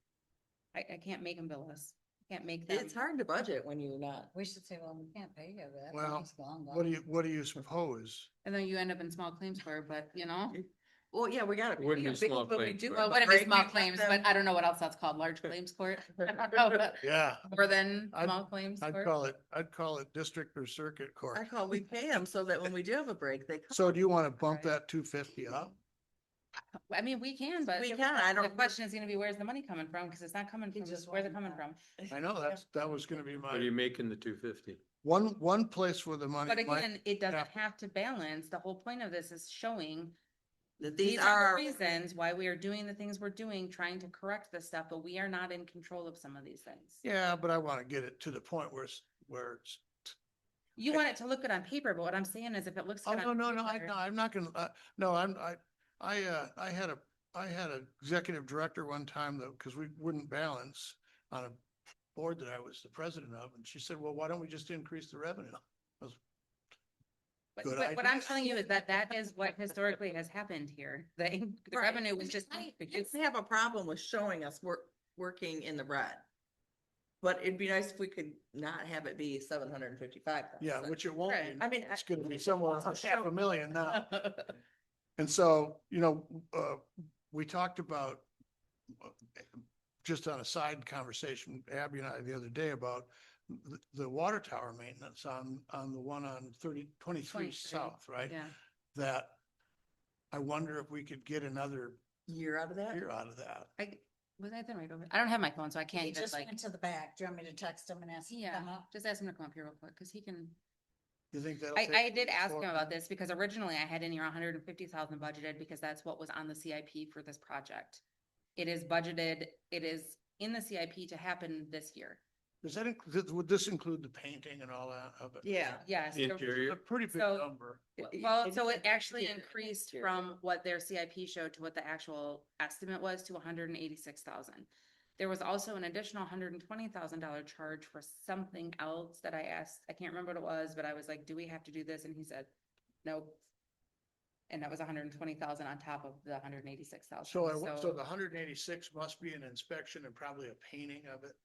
Speaker 1: I can't make them bill us. Can't make them.
Speaker 3: It's hard to budget when you're not.
Speaker 4: We should say, well, we can't pay you that.
Speaker 6: Well,
Speaker 4: money's long
Speaker 6: what do you suppose?
Speaker 1: And then you end up in small claims court, but you know.
Speaker 3: Well, yeah, we gotta.
Speaker 7: Wouldn't
Speaker 3: pay
Speaker 7: be
Speaker 3: them,
Speaker 7: small
Speaker 3: but we
Speaker 7: claims
Speaker 3: do
Speaker 7: court.
Speaker 1: Well,
Speaker 3: have
Speaker 1: it
Speaker 3: a
Speaker 1: wouldn't be
Speaker 3: break,
Speaker 1: small
Speaker 3: we let
Speaker 1: claims,
Speaker 3: them-
Speaker 1: but I don't know what else that's called, large claims court. I don't know, but
Speaker 6: Yeah,
Speaker 1: more than
Speaker 6: I'd-
Speaker 1: small claims
Speaker 6: I'd
Speaker 1: court.
Speaker 6: call it district or circuit court.
Speaker 3: I call, we pay them so that when we do have a break, they come.
Speaker 6: So do you want to bump
Speaker 1: Right.
Speaker 6: that 250 up?
Speaker 1: I mean, we can, but.
Speaker 3: We can, I
Speaker 1: The
Speaker 3: don't-
Speaker 1: question is gonna be, where's the money coming from? Cause it's not coming
Speaker 4: He
Speaker 1: from,
Speaker 4: just
Speaker 1: where's it
Speaker 4: wanted
Speaker 1: coming
Speaker 4: that.
Speaker 1: from?
Speaker 6: I know that was gonna be
Speaker 7: What are you
Speaker 6: my,
Speaker 7: making the 250?
Speaker 6: one place where the money
Speaker 1: But
Speaker 6: might,
Speaker 1: again, it doesn't
Speaker 6: have-
Speaker 1: have to balance. The whole point of this is showing
Speaker 3: That
Speaker 1: these
Speaker 3: these
Speaker 1: are
Speaker 3: are,
Speaker 1: the reasons why we are doing the things we're doing, trying to correct this stuff, but we are not in control of some of these things.
Speaker 6: yeah, but I want to get it to the point where it's,
Speaker 1: You want it to look good on paper, but what I'm saying is if it looks.
Speaker 6: oh,
Speaker 1: good
Speaker 6: no,
Speaker 1: on
Speaker 6: no, no,
Speaker 1: paper-
Speaker 6: I'm not gonna, no, I had a executive director one time that, because we wouldn't balance on a board that I was the president of, and she said, well, why don't we just increase the revenue? I was,
Speaker 1: But
Speaker 6: Good
Speaker 1: what I'm
Speaker 6: idea.
Speaker 1: telling you is that is what historically has happened here. The
Speaker 3: Right.
Speaker 1: revenue was just.
Speaker 3: I didn't have a problem with showing us working in the red. But it'd be nice if we could not have it be 755.
Speaker 6: yeah, which it won't be.
Speaker 1: Right.
Speaker 3: I mean,
Speaker 6: It's gonna be somewhere around
Speaker 3: So-
Speaker 6: $500,000 now. And so, we talked about, uh, just on a side conversation, Abby and I the other day about the water tower maintenance on the one on 23 South, right?
Speaker 1: Yeah.
Speaker 6: That I wonder if we could get another
Speaker 3: Year out of that?
Speaker 6: year out of that.
Speaker 1: Was I there right over? I don't have my phone, so I can't
Speaker 4: He
Speaker 1: even
Speaker 4: just
Speaker 1: like,
Speaker 4: went to the back. Do you want me to text him and ask him to
Speaker 1: yeah,
Speaker 4: come up?
Speaker 1: just ask him to come up here real quick, cause he can.
Speaker 6: You think that'll
Speaker 1: I
Speaker 6: take
Speaker 1: did ask him
Speaker 6: 4
Speaker 1: about this because originally I had in here 150,000 budgeted because that's what was on the CIP for this project. It is budgeted, it is in the CIP to happen this year.
Speaker 6: Does that, would this include the painting and all that of it?
Speaker 3: Yeah.
Speaker 1: Yes.
Speaker 7: The
Speaker 1: there-
Speaker 7: interior?
Speaker 6: A pretty big
Speaker 1: So-
Speaker 6: number.
Speaker 1: Well, so it actually
Speaker 3: Yeah.
Speaker 1: increased from what their CIP showed to what the actual estimate was to 186,000. There was also an additional $120,000 charge for something else that I asked, I can't remember what it was, but I was like, do we have to do this? And he said, nope. And that was 120,000 on top of the 186,000.
Speaker 6: So the 186 must be an inspection and probably a painting of it.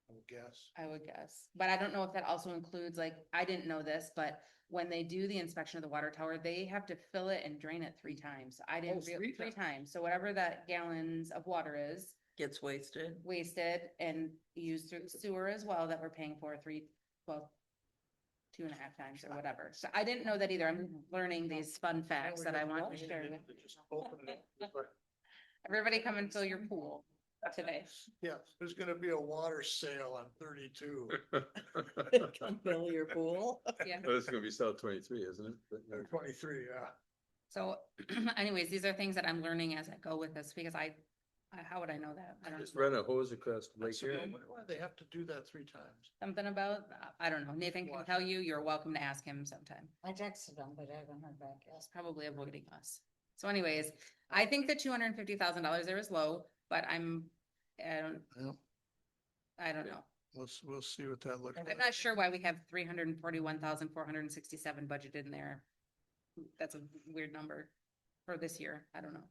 Speaker 6: I would guess.
Speaker 1: I would guess, but I don't know if that also includes, like, I didn't know this, but when they do the inspection of the water tower, they have to fill it and drain it 3 times. I didn't,
Speaker 6: three
Speaker 1: three times. So whatever that gallons of water is
Speaker 3: Gets wasted.
Speaker 1: wasted and used through the sewer as well that we're paying for 2.5 times or whatever. So I didn't know that either. I'm learning these fun facts that I want to share with
Speaker 6: Just open it up.
Speaker 1: everybody. Come and fill your pool today.
Speaker 6: Yeah, there's gonna be a water sale on 32.
Speaker 3: Come fill your pool.
Speaker 1: Yeah.
Speaker 7: Oh, it's gonna be South 23, isn't it?
Speaker 6: Or 23, yeah.
Speaker 1: So anyways, these are things that I'm learning as I go with this because how would I know that? I don't
Speaker 7: Just
Speaker 1: know.
Speaker 7: run a hose across the lake
Speaker 6: So
Speaker 7: here.
Speaker 6: why do they have to do that 3 times?
Speaker 1: Something about, I don't know. Nathan can tell you, you're welcome to ask him sometime.
Speaker 4: I texted him, but I haven't heard back yet.
Speaker 1: He's probably avoiding us. So anyways, I think the $250,000 there is low, but I don't
Speaker 6: Yep,
Speaker 1: know.
Speaker 6: we'll see what that looks
Speaker 1: I'm
Speaker 6: like.
Speaker 1: not sure why we have 341,467 budgeted in there. That's a weird number for this year. I don't know.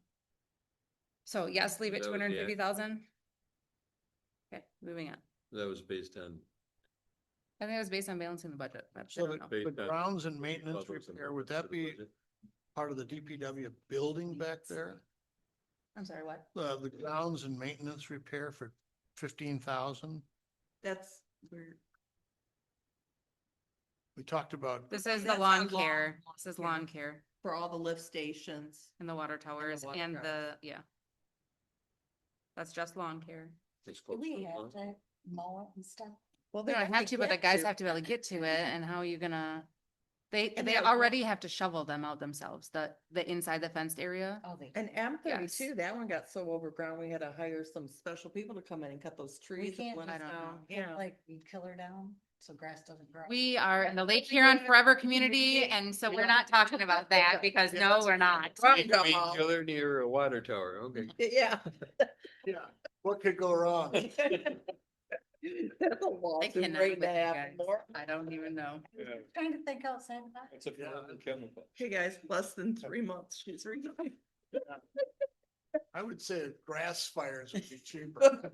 Speaker 1: So yes, leave it
Speaker 7: That was the
Speaker 1: 250,000. Okay, moving on.
Speaker 7: That was based on,
Speaker 1: I think it was based on balancing the budget. but I
Speaker 6: So
Speaker 1: don't know.
Speaker 7: Based
Speaker 6: the
Speaker 7: on
Speaker 6: grounds and maintenance
Speaker 7: levels and
Speaker 6: repair, would
Speaker 7: for the
Speaker 6: that be
Speaker 7: budget.
Speaker 6: part of the DPW building back there?
Speaker 1: I'm sorry, what?
Speaker 6: The grounds and maintenance repair for 15,000?
Speaker 3: That's where.
Speaker 6: We talked about,
Speaker 1: This is the
Speaker 3: That's
Speaker 1: lawn
Speaker 3: on lawn-
Speaker 1: care.
Speaker 3: lawn
Speaker 1: This is
Speaker 3: care.
Speaker 1: lawn care
Speaker 3: For all the lift stations.
Speaker 1: and the water towers
Speaker 3: water
Speaker 1: and
Speaker 3: towers.
Speaker 1: yeah. That's just lawn care.
Speaker 7: It's
Speaker 4: Do
Speaker 7: close
Speaker 4: we
Speaker 7: to,
Speaker 4: have
Speaker 7: huh?
Speaker 4: to mow it and stuff?
Speaker 3: Well,
Speaker 1: They don't have to, but the guys have to be able to get to it and how are you gonna? They
Speaker 3: And
Speaker 1: they
Speaker 3: they're-
Speaker 1: already have to shovel them out themselves, the inside the fenced area.
Speaker 4: Oh, they.
Speaker 3: And M32,
Speaker 1: Yes.
Speaker 3: that one got so overgrown, we had to hire some special people to come in and cut those
Speaker 4: We
Speaker 3: trees. that
Speaker 4: can't
Speaker 3: went
Speaker 1: I don't
Speaker 3: down.
Speaker 1: know.
Speaker 3: Yeah.
Speaker 4: Like, we kill her down so grass doesn't grow.
Speaker 1: We are in the Lake Huron Forever community, and so we're not talking about that because no, we're not.
Speaker 3: Right.
Speaker 7: Weed killer near a water tower, okay.
Speaker 3: Yeah.
Speaker 6: yeah, what could go wrong?
Speaker 3: That's a
Speaker 1: I
Speaker 3: lawsuit
Speaker 1: cannot
Speaker 3: waiting
Speaker 1: with
Speaker 3: to
Speaker 1: you
Speaker 3: happen
Speaker 1: guys.
Speaker 3: more.
Speaker 1: I don't even know.
Speaker 4: Trying to think outside the box.
Speaker 8: It's a forever chemical.
Speaker 3: Hey, guys, less than 3 months, she's resigned.
Speaker 6: I would say grass fires would be cheaper.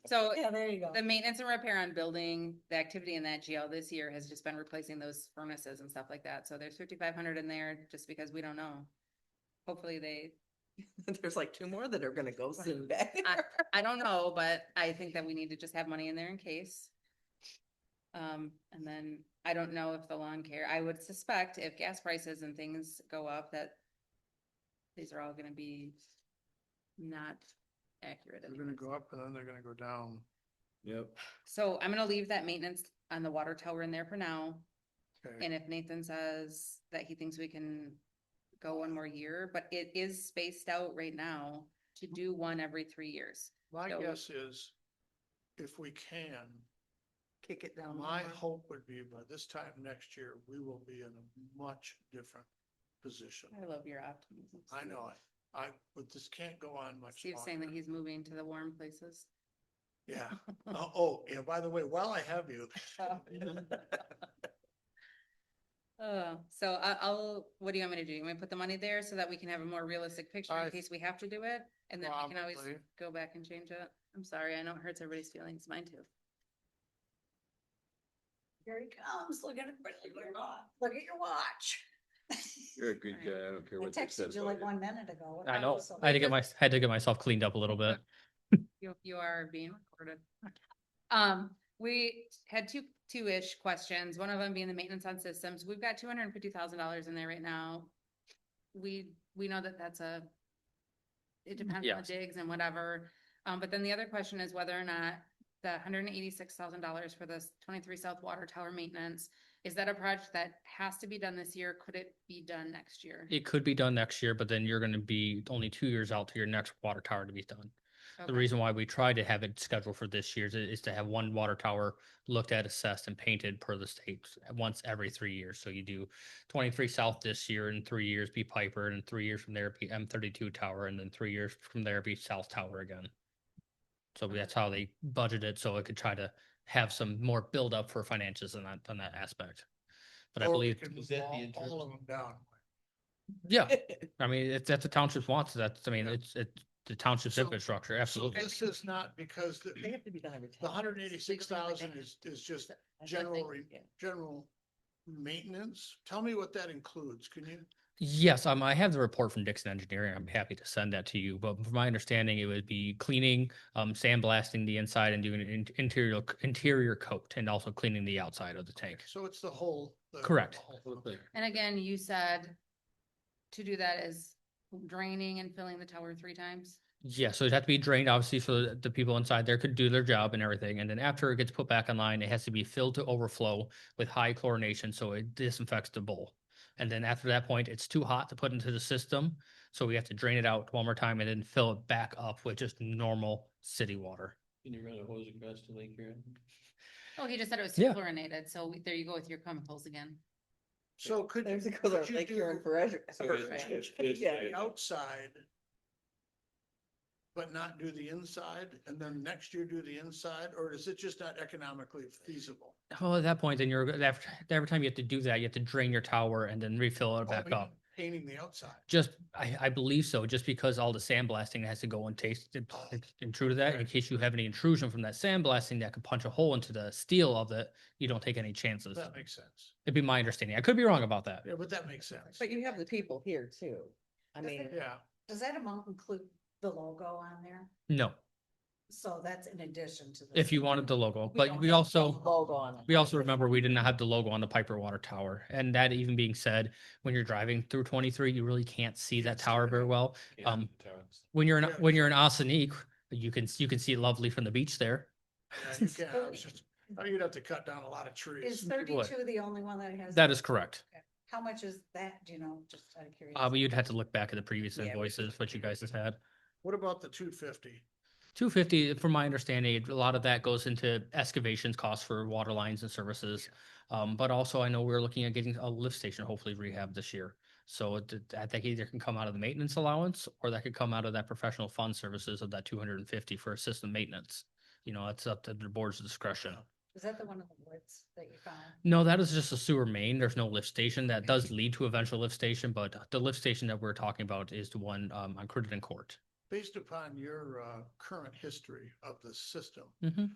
Speaker 1: So
Speaker 4: Yeah, there you go.
Speaker 1: the maintenance and repair on building, the activity in that GL this year has just been replacing those furnaces and stuff like that. So there's 5,500 in there just because we don't know. Hopefully they,
Speaker 3: There's like 2 more that are gonna go soon back.
Speaker 1: I don't know, but I think that we need to just have money in there in case. And then I don't know if the lawn care, I would suspect if gas prices and things go up, that these are all gonna be not accurate.
Speaker 6: They're gonna
Speaker 1: anyways.
Speaker 6: go up and then they're gonna go down.
Speaker 7: Yep.
Speaker 1: So I'm gonna leave that maintenance on the water tower in there for now.
Speaker 6: Okay.
Speaker 1: And if Nathan says that he thinks we can go one more year, but it is spaced out right now to do one every 3 years.
Speaker 6: My
Speaker 1: So-
Speaker 6: guess is, if we can,
Speaker 3: Kick it down.
Speaker 6: my
Speaker 3: lower.
Speaker 6: hope would be by this time next year, we will be in a much different position.
Speaker 1: I love your optimism.
Speaker 6: I know it. But this can't go on much
Speaker 1: Steve's saying that
Speaker 6: longer.
Speaker 1: he's moving to the warm places.
Speaker 6: Yeah. Oh, yeah, by the way, while I have you,
Speaker 1: So I'll, what do you want me to do? You want me to put the money there so that we can have a more realistic picture in
Speaker 6: I-
Speaker 1: case we have to do it? And then we can always
Speaker 6: Probably.
Speaker 1: go back and change it. I'm sorry, I know it hurts everybody's feelings, mine too.
Speaker 4: Here he comes. Look at it. Look at your watch.
Speaker 7: You're a good guy. I don't care
Speaker 4: I
Speaker 7: what they said
Speaker 4: texted you
Speaker 7: about
Speaker 4: like
Speaker 7: you.
Speaker 4: 1 minute ago.
Speaker 10: I know.
Speaker 4: So-
Speaker 10: I had to get myself cleaned up a little bit.
Speaker 1: You are being recorded. We had two-ish questions, one of them being the maintenance on systems. We've got $250,000 in there right now. We know that that's it depends on the
Speaker 10: Yes.
Speaker 1: digs and whatever. But then the other question is whether or not the $186,000 for this 23 South Water Tower maintenance, is that a project that has to be done this year? Could it be done next year?
Speaker 10: It could be done next year, but then you're gonna be only 2 years out to your next water tower to be done. The
Speaker 1: Okay.
Speaker 10: reason why we tried to have it scheduled for this year is to have one water tower looked at, assessed, and painted per the state once every 3 years. So you do 23 South this year, in 3 years be Piper, and in 3 years from there be M32 Tower, and then 3 years from there be South Tower again. So that's how they budgeted, so it could try to have some more buildup for finances on that aspect. But I
Speaker 6: or we
Speaker 10: believe,
Speaker 6: could
Speaker 9: Is
Speaker 6: move
Speaker 9: that the
Speaker 6: all
Speaker 9: interest?
Speaker 6: of them down.
Speaker 10: yeah, I mean, that's the township's wants. That's, I mean,
Speaker 6: Yeah.
Speaker 10: it's the township's
Speaker 6: So-
Speaker 10: infrastructure,
Speaker 6: So
Speaker 10: absolutely.
Speaker 6: this is not because
Speaker 3: They have to be done every
Speaker 6: the
Speaker 3: 10.
Speaker 6: 186,000 is just general maintenance. Tell me what that includes. Can you?
Speaker 10: Yes, I have the report from Dixon Engineering. I'm happy to send that to you, but from my understanding, it would be cleaning, sandblasting the inside and doing an interior coat and also cleaning the outside of the tank.
Speaker 6: So it's the whole.
Speaker 10: Correct.
Speaker 6: Okay.
Speaker 1: And again, you said to do that is draining and filling the tower 3 times?
Speaker 10: Yeah, so it'd have to be drained, obviously, so that the people inside there could do their job and everything. And then after it gets put back online, it has to be filled to overflow with high chlorination, so it disinfects the bowl. And then after that point, it's too hot to put into the system, so we have to drain it out one more time and then fill it back up with just normal city water.
Speaker 9: Can you run a hose across the lake here?
Speaker 1: Oh, he just said it was
Speaker 10: Yeah.
Speaker 1: fluorinated, so there you go with your chemicals again.
Speaker 6: So could.
Speaker 3: There's a color
Speaker 6: could you
Speaker 3: like you're in
Speaker 6: do
Speaker 3: forever.
Speaker 9: So it's-
Speaker 3: Yeah.
Speaker 6: the outside, but not do the inside, and then next year do the inside, or is it just not economically feasible?
Speaker 10: Well, at that point, then after every time you have to do that, you have to drain your tower and then refill it back
Speaker 6: Only
Speaker 10: up.
Speaker 6: Painting the outside.
Speaker 10: Just, I believe so, just because all the sandblasting has to go and taste and true to that, in case you have any intrusion from that sandblasting that could punch a hole into the steel of it, you don't take any chances.
Speaker 6: That makes sense.
Speaker 10: It'd be my understanding. I could be wrong about that.
Speaker 6: Yeah, but that makes sense.
Speaker 3: But you have the people here too. I mean,
Speaker 6: Yeah,
Speaker 4: Does that amount include the logo on there?
Speaker 10: No,
Speaker 4: So that's in addition to.
Speaker 10: if you wanted the logo,
Speaker 4: We
Speaker 10: but
Speaker 4: don't
Speaker 10: we
Speaker 4: have
Speaker 10: also,
Speaker 3: logo on it.
Speaker 10: we also remember we did not have the logo on the Piper Water Tower. And that even being said, when you're driving through 23, you really can't see that tower very well. When you're in,
Speaker 6: Yeah.
Speaker 10: when you're in Asanique, you can see it lovely from the beach there.
Speaker 6: yeah, you can. I was just, oh, you'd have to cut down a lot of
Speaker 4: Is
Speaker 6: trees.
Speaker 4: 32 the only one that has?
Speaker 10: That is correct.
Speaker 4: How much is that? Do you know, just out of
Speaker 10: But
Speaker 4: curiosity?
Speaker 10: you'd have to look back at the previous
Speaker 3: Yeah, we
Speaker 10: invoices, what you guys have had.
Speaker 6: What about the 250?
Speaker 10: 250, from my understanding, a lot of that goes into excavations costs for water lines and services. But also I know we're looking at getting a lift station hopefully rehab this year. So I think either can come out of the maintenance allowance or that could come out of that professional fund services of that 250 for system maintenance. You know, it's up to the board's discretion.
Speaker 4: Is that the one in the woods that you found?
Speaker 10: No, that is just a sewer main. There's no lift station. That does lead to eventual lift station, but the lift station that we're talking about is the one on Crittenden Court.
Speaker 6: based upon your current history of the system,
Speaker 10: Mhm.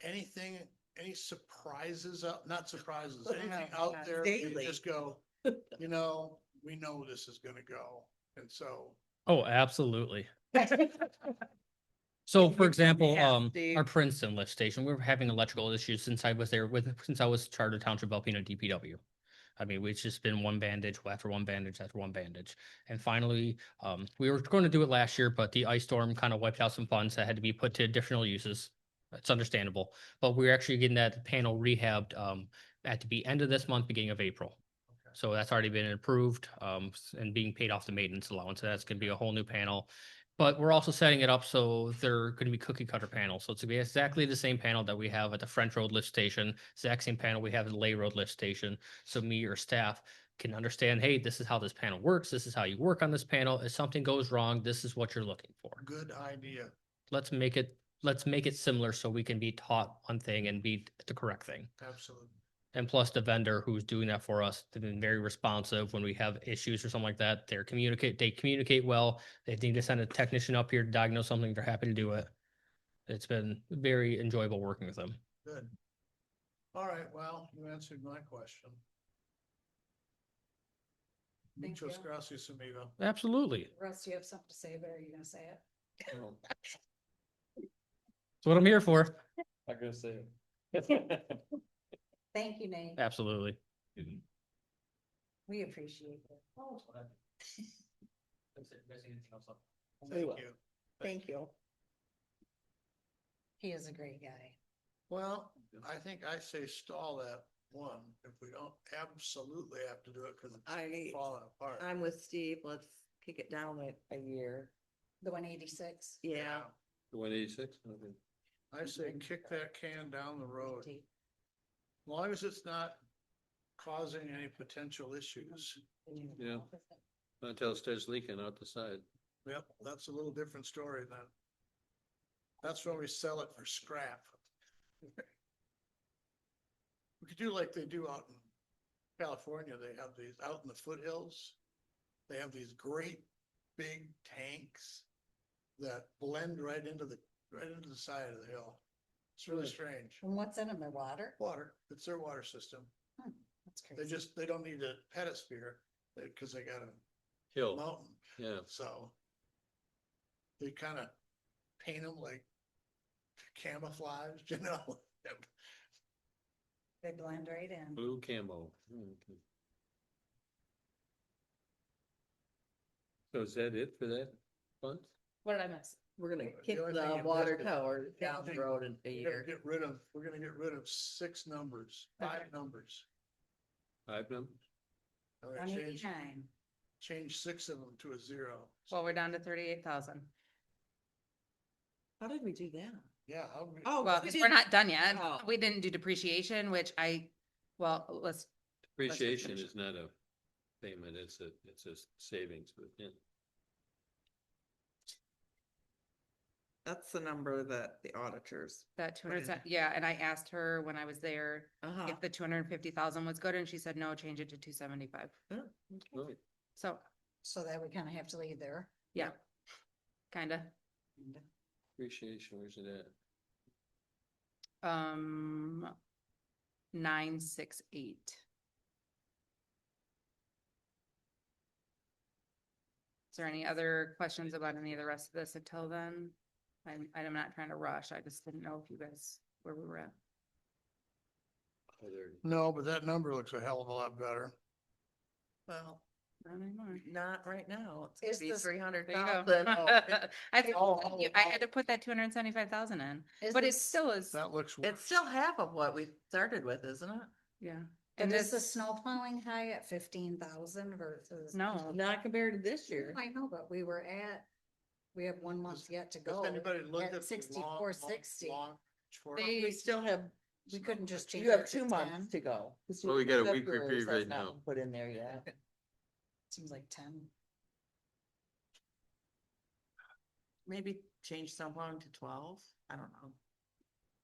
Speaker 6: anything, any surprises out, not surprises, anything out there, that you
Speaker 3: Daily.
Speaker 6: just go, you know, we know this is gonna go, and so.
Speaker 10: Oh, absolutely. So for example,
Speaker 3: Yeah, Steve.
Speaker 10: our Princeton lift station, we were having electrical issues since I was there since I was chartered township Alpena DPW. I mean, it's just been one bandage after one bandage after one bandage. And finally, we were going to do it last year, but the ice storm kind of wiped out some funds that had to be put to additional uses. It's understandable, but we're actually getting that panel rehabbed, at the end of this month, beginning of April. So that's already been approved, and being paid off the maintenance allowance. So that's gonna be a whole new panel. But we're also setting it up so they're gonna be cookie cutter panels. So it's gonna be exactly the same panel that we have at the French Road lift station, exact same panel we have at the Lay Road lift station. So me or staff can understand, hey, this is how this panel works. This is how you work on this panel. If something goes wrong, this is what you're looking for.
Speaker 6: Good idea.
Speaker 10: Let's make it similar so we can be taught one thing and be the correct thing.
Speaker 6: Absolutely.
Speaker 10: And plus the vendor who's doing that for us, they've been very responsive when we have issues or something like that. They communicate well. They need to send a technician up here to diagnose something. They're happy to do it. It's been very enjoyable working with them.
Speaker 6: Good. All right, well, you answered my question.
Speaker 4: Thank
Speaker 6: Muchas
Speaker 4: you.
Speaker 6: gracias, amigo.
Speaker 10: Absolutely.
Speaker 4: Russ, you have something to say, but are you gonna say it?
Speaker 10: That's what I'm here for.
Speaker 5: Not gonna say it.
Speaker 4: Thank you, Nate.
Speaker 10: Absolutely.
Speaker 4: We appreciate it.
Speaker 6: Thank you.
Speaker 3: Thank you.
Speaker 4: He is a great guy.
Speaker 6: Well, I think I say stall that one if we don't absolutely have to do it because it's falling apart.
Speaker 3: I'm with Steve. Let's kick it down like a year.
Speaker 4: The 186.
Speaker 3: Yeah.
Speaker 5: 186? Okay.
Speaker 6: I say kick that can down the road. As long as it's not causing any potential issues.
Speaker 5: Yeah. Until it starts leaking out the side.
Speaker 6: Yep, that's a little different story then. That's when we sell it for scrap. We could do like they do out in California. They have these out in the foothills. They have these great big tanks that blend right into the side of the hill. It's really strange.
Speaker 4: And what's in them? Their water?
Speaker 6: Water, it's their water system.
Speaker 4: That's crazy.
Speaker 6: They don't need a pedosphere because they got a
Speaker 5: Hill,
Speaker 6: mountain.
Speaker 5: yeah.
Speaker 6: So they kind of paint them like camouflaged, you know?
Speaker 4: They blend right in.
Speaker 5: Blue camo. Okay. So is that it for that fund?
Speaker 1: What did I miss?
Speaker 3: We're gonna
Speaker 6: The
Speaker 3: kick
Speaker 6: only thing
Speaker 3: the
Speaker 6: you
Speaker 3: water
Speaker 6: missed is-
Speaker 3: tower down the road in a year.
Speaker 6: We're gonna get rid of 6 numbers, 5 numbers.
Speaker 5: 5 numbers?
Speaker 6: I'm gonna change
Speaker 4: 189.
Speaker 6: 6 of them to a 0.
Speaker 1: Well, we're down to 38,000.
Speaker 3: How did we do that?
Speaker 6: Yeah.
Speaker 3: Oh,
Speaker 1: Well,
Speaker 3: we
Speaker 1: because we're
Speaker 3: didn't-
Speaker 1: not done yet.
Speaker 3: Oh.
Speaker 1: We didn't do depreciation, which let's,
Speaker 5: Depreciation
Speaker 1: finish.
Speaker 5: is not a payment, it's a savings, but yeah.
Speaker 3: That's the number that the auditors.
Speaker 1: that
Speaker 3: What is
Speaker 1: 200, yeah, and I asked her when I was there
Speaker 3: Uh-huh.
Speaker 1: if the 250,000 was good, and she said, no, change it to 275.
Speaker 5: Oh,
Speaker 1: So,
Speaker 4: So that we kind of have to leave there.
Speaker 1: yeah, kinda.
Speaker 5: Depreciation, where's it at?
Speaker 1: 968. Is there any other questions about any of the rest of this until then? I'm not trying to rush. I just didn't know if you guys, where we were at.
Speaker 5: Oh, there.
Speaker 6: No, but that number looks a hell of a lot better.
Speaker 3: Well,
Speaker 1: Not anymore.
Speaker 3: not right now. It's
Speaker 4: Is
Speaker 3: gonna be
Speaker 4: this-
Speaker 3: 300,000.
Speaker 1: There you go.
Speaker 6: Oh,
Speaker 1: I had to put that 275,000 in,
Speaker 4: Is
Speaker 1: but it
Speaker 4: this-
Speaker 1: still is,
Speaker 6: That looks.
Speaker 3: It's still half of what we started with, isn't it?
Speaker 1: yeah.
Speaker 4: And
Speaker 1: And
Speaker 4: is the
Speaker 1: this,
Speaker 4: snow plowing high at 15,000 versus?
Speaker 1: no,
Speaker 3: Not compared to this year.
Speaker 4: I know, but we have 1 month yet to go.
Speaker 6: Has anybody looked
Speaker 4: at
Speaker 6: at the
Speaker 4: 6460.
Speaker 3: We still have,
Speaker 4: We couldn't just change.
Speaker 3: you have
Speaker 4: it to
Speaker 3: 2 months
Speaker 4: 10.
Speaker 3: to go. 'cause
Speaker 5: Well, we got a week
Speaker 3: February's
Speaker 5: reprieve right
Speaker 3: has not
Speaker 5: now.
Speaker 3: been Put in there yet.
Speaker 4: Seems like 10.
Speaker 3: Maybe change some plowing to 12. I don't know.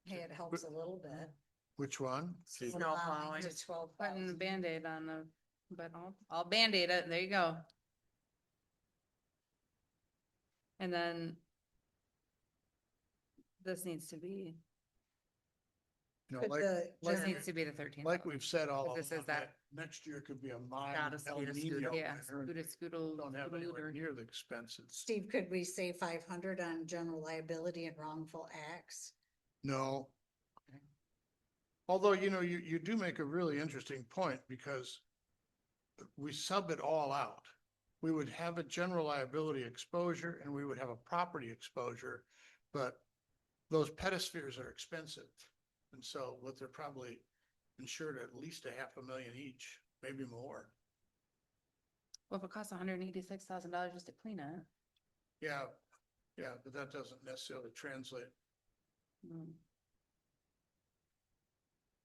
Speaker 4: Hey, it helps a little bit.
Speaker 6: Which one?
Speaker 3: Snow
Speaker 4: Allowing
Speaker 3: plowing.
Speaker 4: to 12.
Speaker 1: putting Band-Aid on the, but I'll Band-Aid it, there you go. And then this needs to be,
Speaker 6: You know,
Speaker 4: Could
Speaker 6: like,
Speaker 4: the
Speaker 1: this
Speaker 6: like,
Speaker 1: needs to be the 13.
Speaker 6: like we've said all
Speaker 1: Because this
Speaker 6: along,
Speaker 1: is that-
Speaker 6: that next year could be a mild
Speaker 3: Gotta
Speaker 6: El
Speaker 3: scoot a
Speaker 6: Nino
Speaker 3: scooter.
Speaker 1: Yeah,
Speaker 6: winter,
Speaker 1: scoodle,
Speaker 6: don't have anywhere
Speaker 1: scooter.
Speaker 6: near the expenses.
Speaker 4: Steve, could we say 500 on general liability and wrongful acts?
Speaker 6: No. Although, you know, you do make a really interesting point because we sub it all out. We would have a general liability exposure and we would have a property exposure, but those pedospheres are expensive. And so what they're probably insured at least $500,000 each, maybe more.
Speaker 1: Well, if it costs $186,000 just to clean it.
Speaker 6: Yeah, yeah, but that doesn't necessarily translate.
Speaker 1: mm,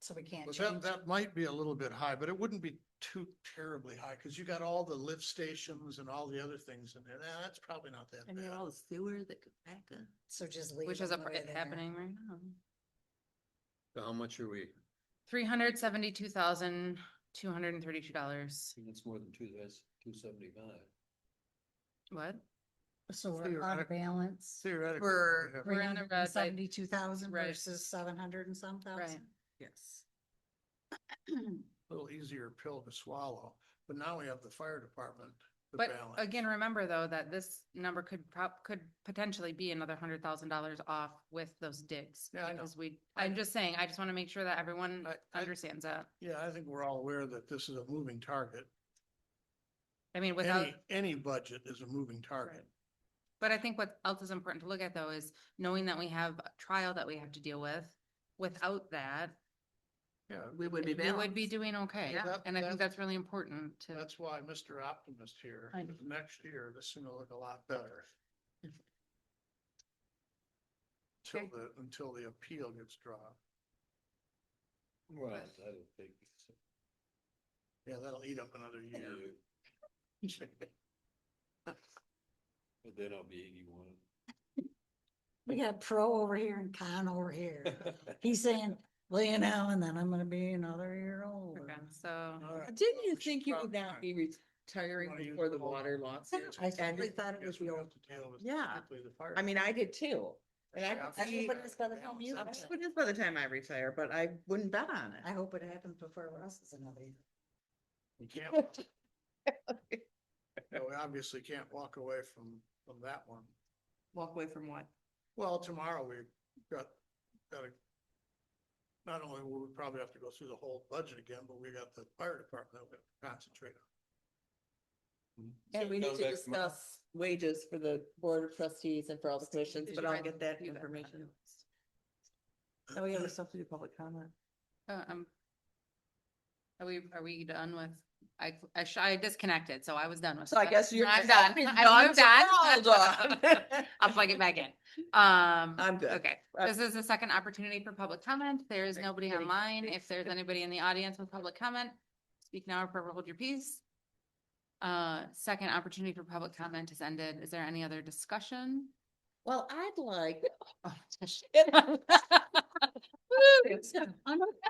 Speaker 4: So we can't
Speaker 6: But
Speaker 4: change.
Speaker 6: that might be a little bit high, but it wouldn't be too terribly high, cause you got all the lift stations and all the other things in there. Nah, that's probably not that
Speaker 3: And you have
Speaker 6: bad.
Speaker 3: all the sewer that could back up.
Speaker 4: So just leave.
Speaker 1: Which is
Speaker 4: them the way they are.
Speaker 1: happening right now.
Speaker 5: So how much are we?
Speaker 1: $372,232.
Speaker 9: That's more than two, that's 275.
Speaker 1: What?
Speaker 4: So we're out of
Speaker 6: Theoretic-
Speaker 4: balance.
Speaker 6: Theoretically.
Speaker 3: For-
Speaker 6: we have-
Speaker 1: We're on a red light.
Speaker 4: 72,000
Speaker 1: Right.
Speaker 4: versus 700 and some
Speaker 1: Right.
Speaker 4: thousand.
Speaker 3: Yes.
Speaker 6: Little easier pill to swallow, but now we have the fire department to
Speaker 1: But
Speaker 6: balance.
Speaker 1: again, remember though, that this number could potentially be another $100,000 off with those digs.
Speaker 6: Yeah, I know.
Speaker 1: Because I'm just saying, I just want to make sure that everyone
Speaker 6: I-
Speaker 1: understands that.
Speaker 6: Yeah, I think we're all aware that this is a moving target.
Speaker 1: I mean, without,
Speaker 6: Any budget is a moving target.
Speaker 1: but I think what else is important to look at though is knowing that we have a trial that we have to deal with. Without that,
Speaker 6: Yeah,
Speaker 3: We would be
Speaker 1: we would be
Speaker 3: balanced.
Speaker 1: doing okay.
Speaker 6: Yeah.
Speaker 1: And I think
Speaker 6: That-
Speaker 1: that's really important to.
Speaker 6: that's why Mr. Optimist here,
Speaker 1: I know.
Speaker 6: next year, this is gonna look a lot better.
Speaker 1: Okay.
Speaker 6: Until the appeal gets dropped.
Speaker 9: Well, I don't think. so.
Speaker 6: Yeah, that'll eat up another year.
Speaker 9: But then I'll be 81.
Speaker 4: We got pro over here and con over here. He's saying, well, you know, and then I'm gonna be another year older.
Speaker 1: Okay, so.
Speaker 6: All right.
Speaker 3: Didn't you
Speaker 6: We should
Speaker 3: think you would
Speaker 6: probably-
Speaker 3: not be retiring
Speaker 6: Wanna use
Speaker 3: before the
Speaker 6: the whole-
Speaker 3: water lawsuit?
Speaker 4: I
Speaker 3: And-
Speaker 4: totally thought it
Speaker 6: Guess
Speaker 4: was
Speaker 6: we
Speaker 4: the
Speaker 6: have
Speaker 4: old.
Speaker 6: to deal with
Speaker 3: Yeah.
Speaker 6: particularly the fire.
Speaker 3: I mean, I did too. And I
Speaker 6: Yeah,
Speaker 3: could
Speaker 4: That's
Speaker 3: see,
Speaker 4: what it is by the time you.
Speaker 6: Balance
Speaker 3: that's what it is by the time I retire, but I wouldn't bet on
Speaker 4: I
Speaker 3: it.
Speaker 4: hope it happens before Russ is another year.
Speaker 6: We can't, we obviously can't walk away from that one.
Speaker 3: Walk away from what?
Speaker 6: Well, tomorrow we gotta, not only will we probably have to go through the whole budget again, but we got the fire department that we have to concentrate on.
Speaker 3: And we need
Speaker 9: Come
Speaker 3: to
Speaker 9: back tomorrow.
Speaker 3: discuss wages for the board of trustees and for all the commissions, but I'll get that
Speaker 1: You bet.
Speaker 3: information. Oh, we have stuff to do public comment.
Speaker 1: Are we done with, I disconnected, so I was done with.
Speaker 3: So I
Speaker 1: that.
Speaker 3: guess you're.
Speaker 1: I'm done.
Speaker 3: You're
Speaker 1: I moved
Speaker 3: so
Speaker 1: on.
Speaker 3: we're all done.
Speaker 1: I'll plug it back in.
Speaker 3: I'm good.
Speaker 1: Okay, this is the second opportunity for public comment. There is nobody
Speaker 3: Ready.
Speaker 1: online. If there's anybody in the audience with public comment, speak now or forever hold your peace. Second opportunity for public comment is ended. Is there any other discussion?
Speaker 3: Well, I'd like.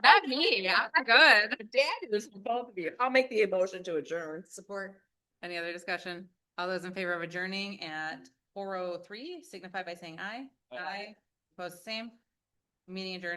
Speaker 1: Not me, I'm good.
Speaker 3: Dad is both of you. I'll make the motion to adjourn.
Speaker 4: Support.
Speaker 1: Any other discussion? All those in favor of adjourning at 4:03 signify by saying aye.
Speaker 9: Aye.
Speaker 1: Opposed, same. Meeting adjourned.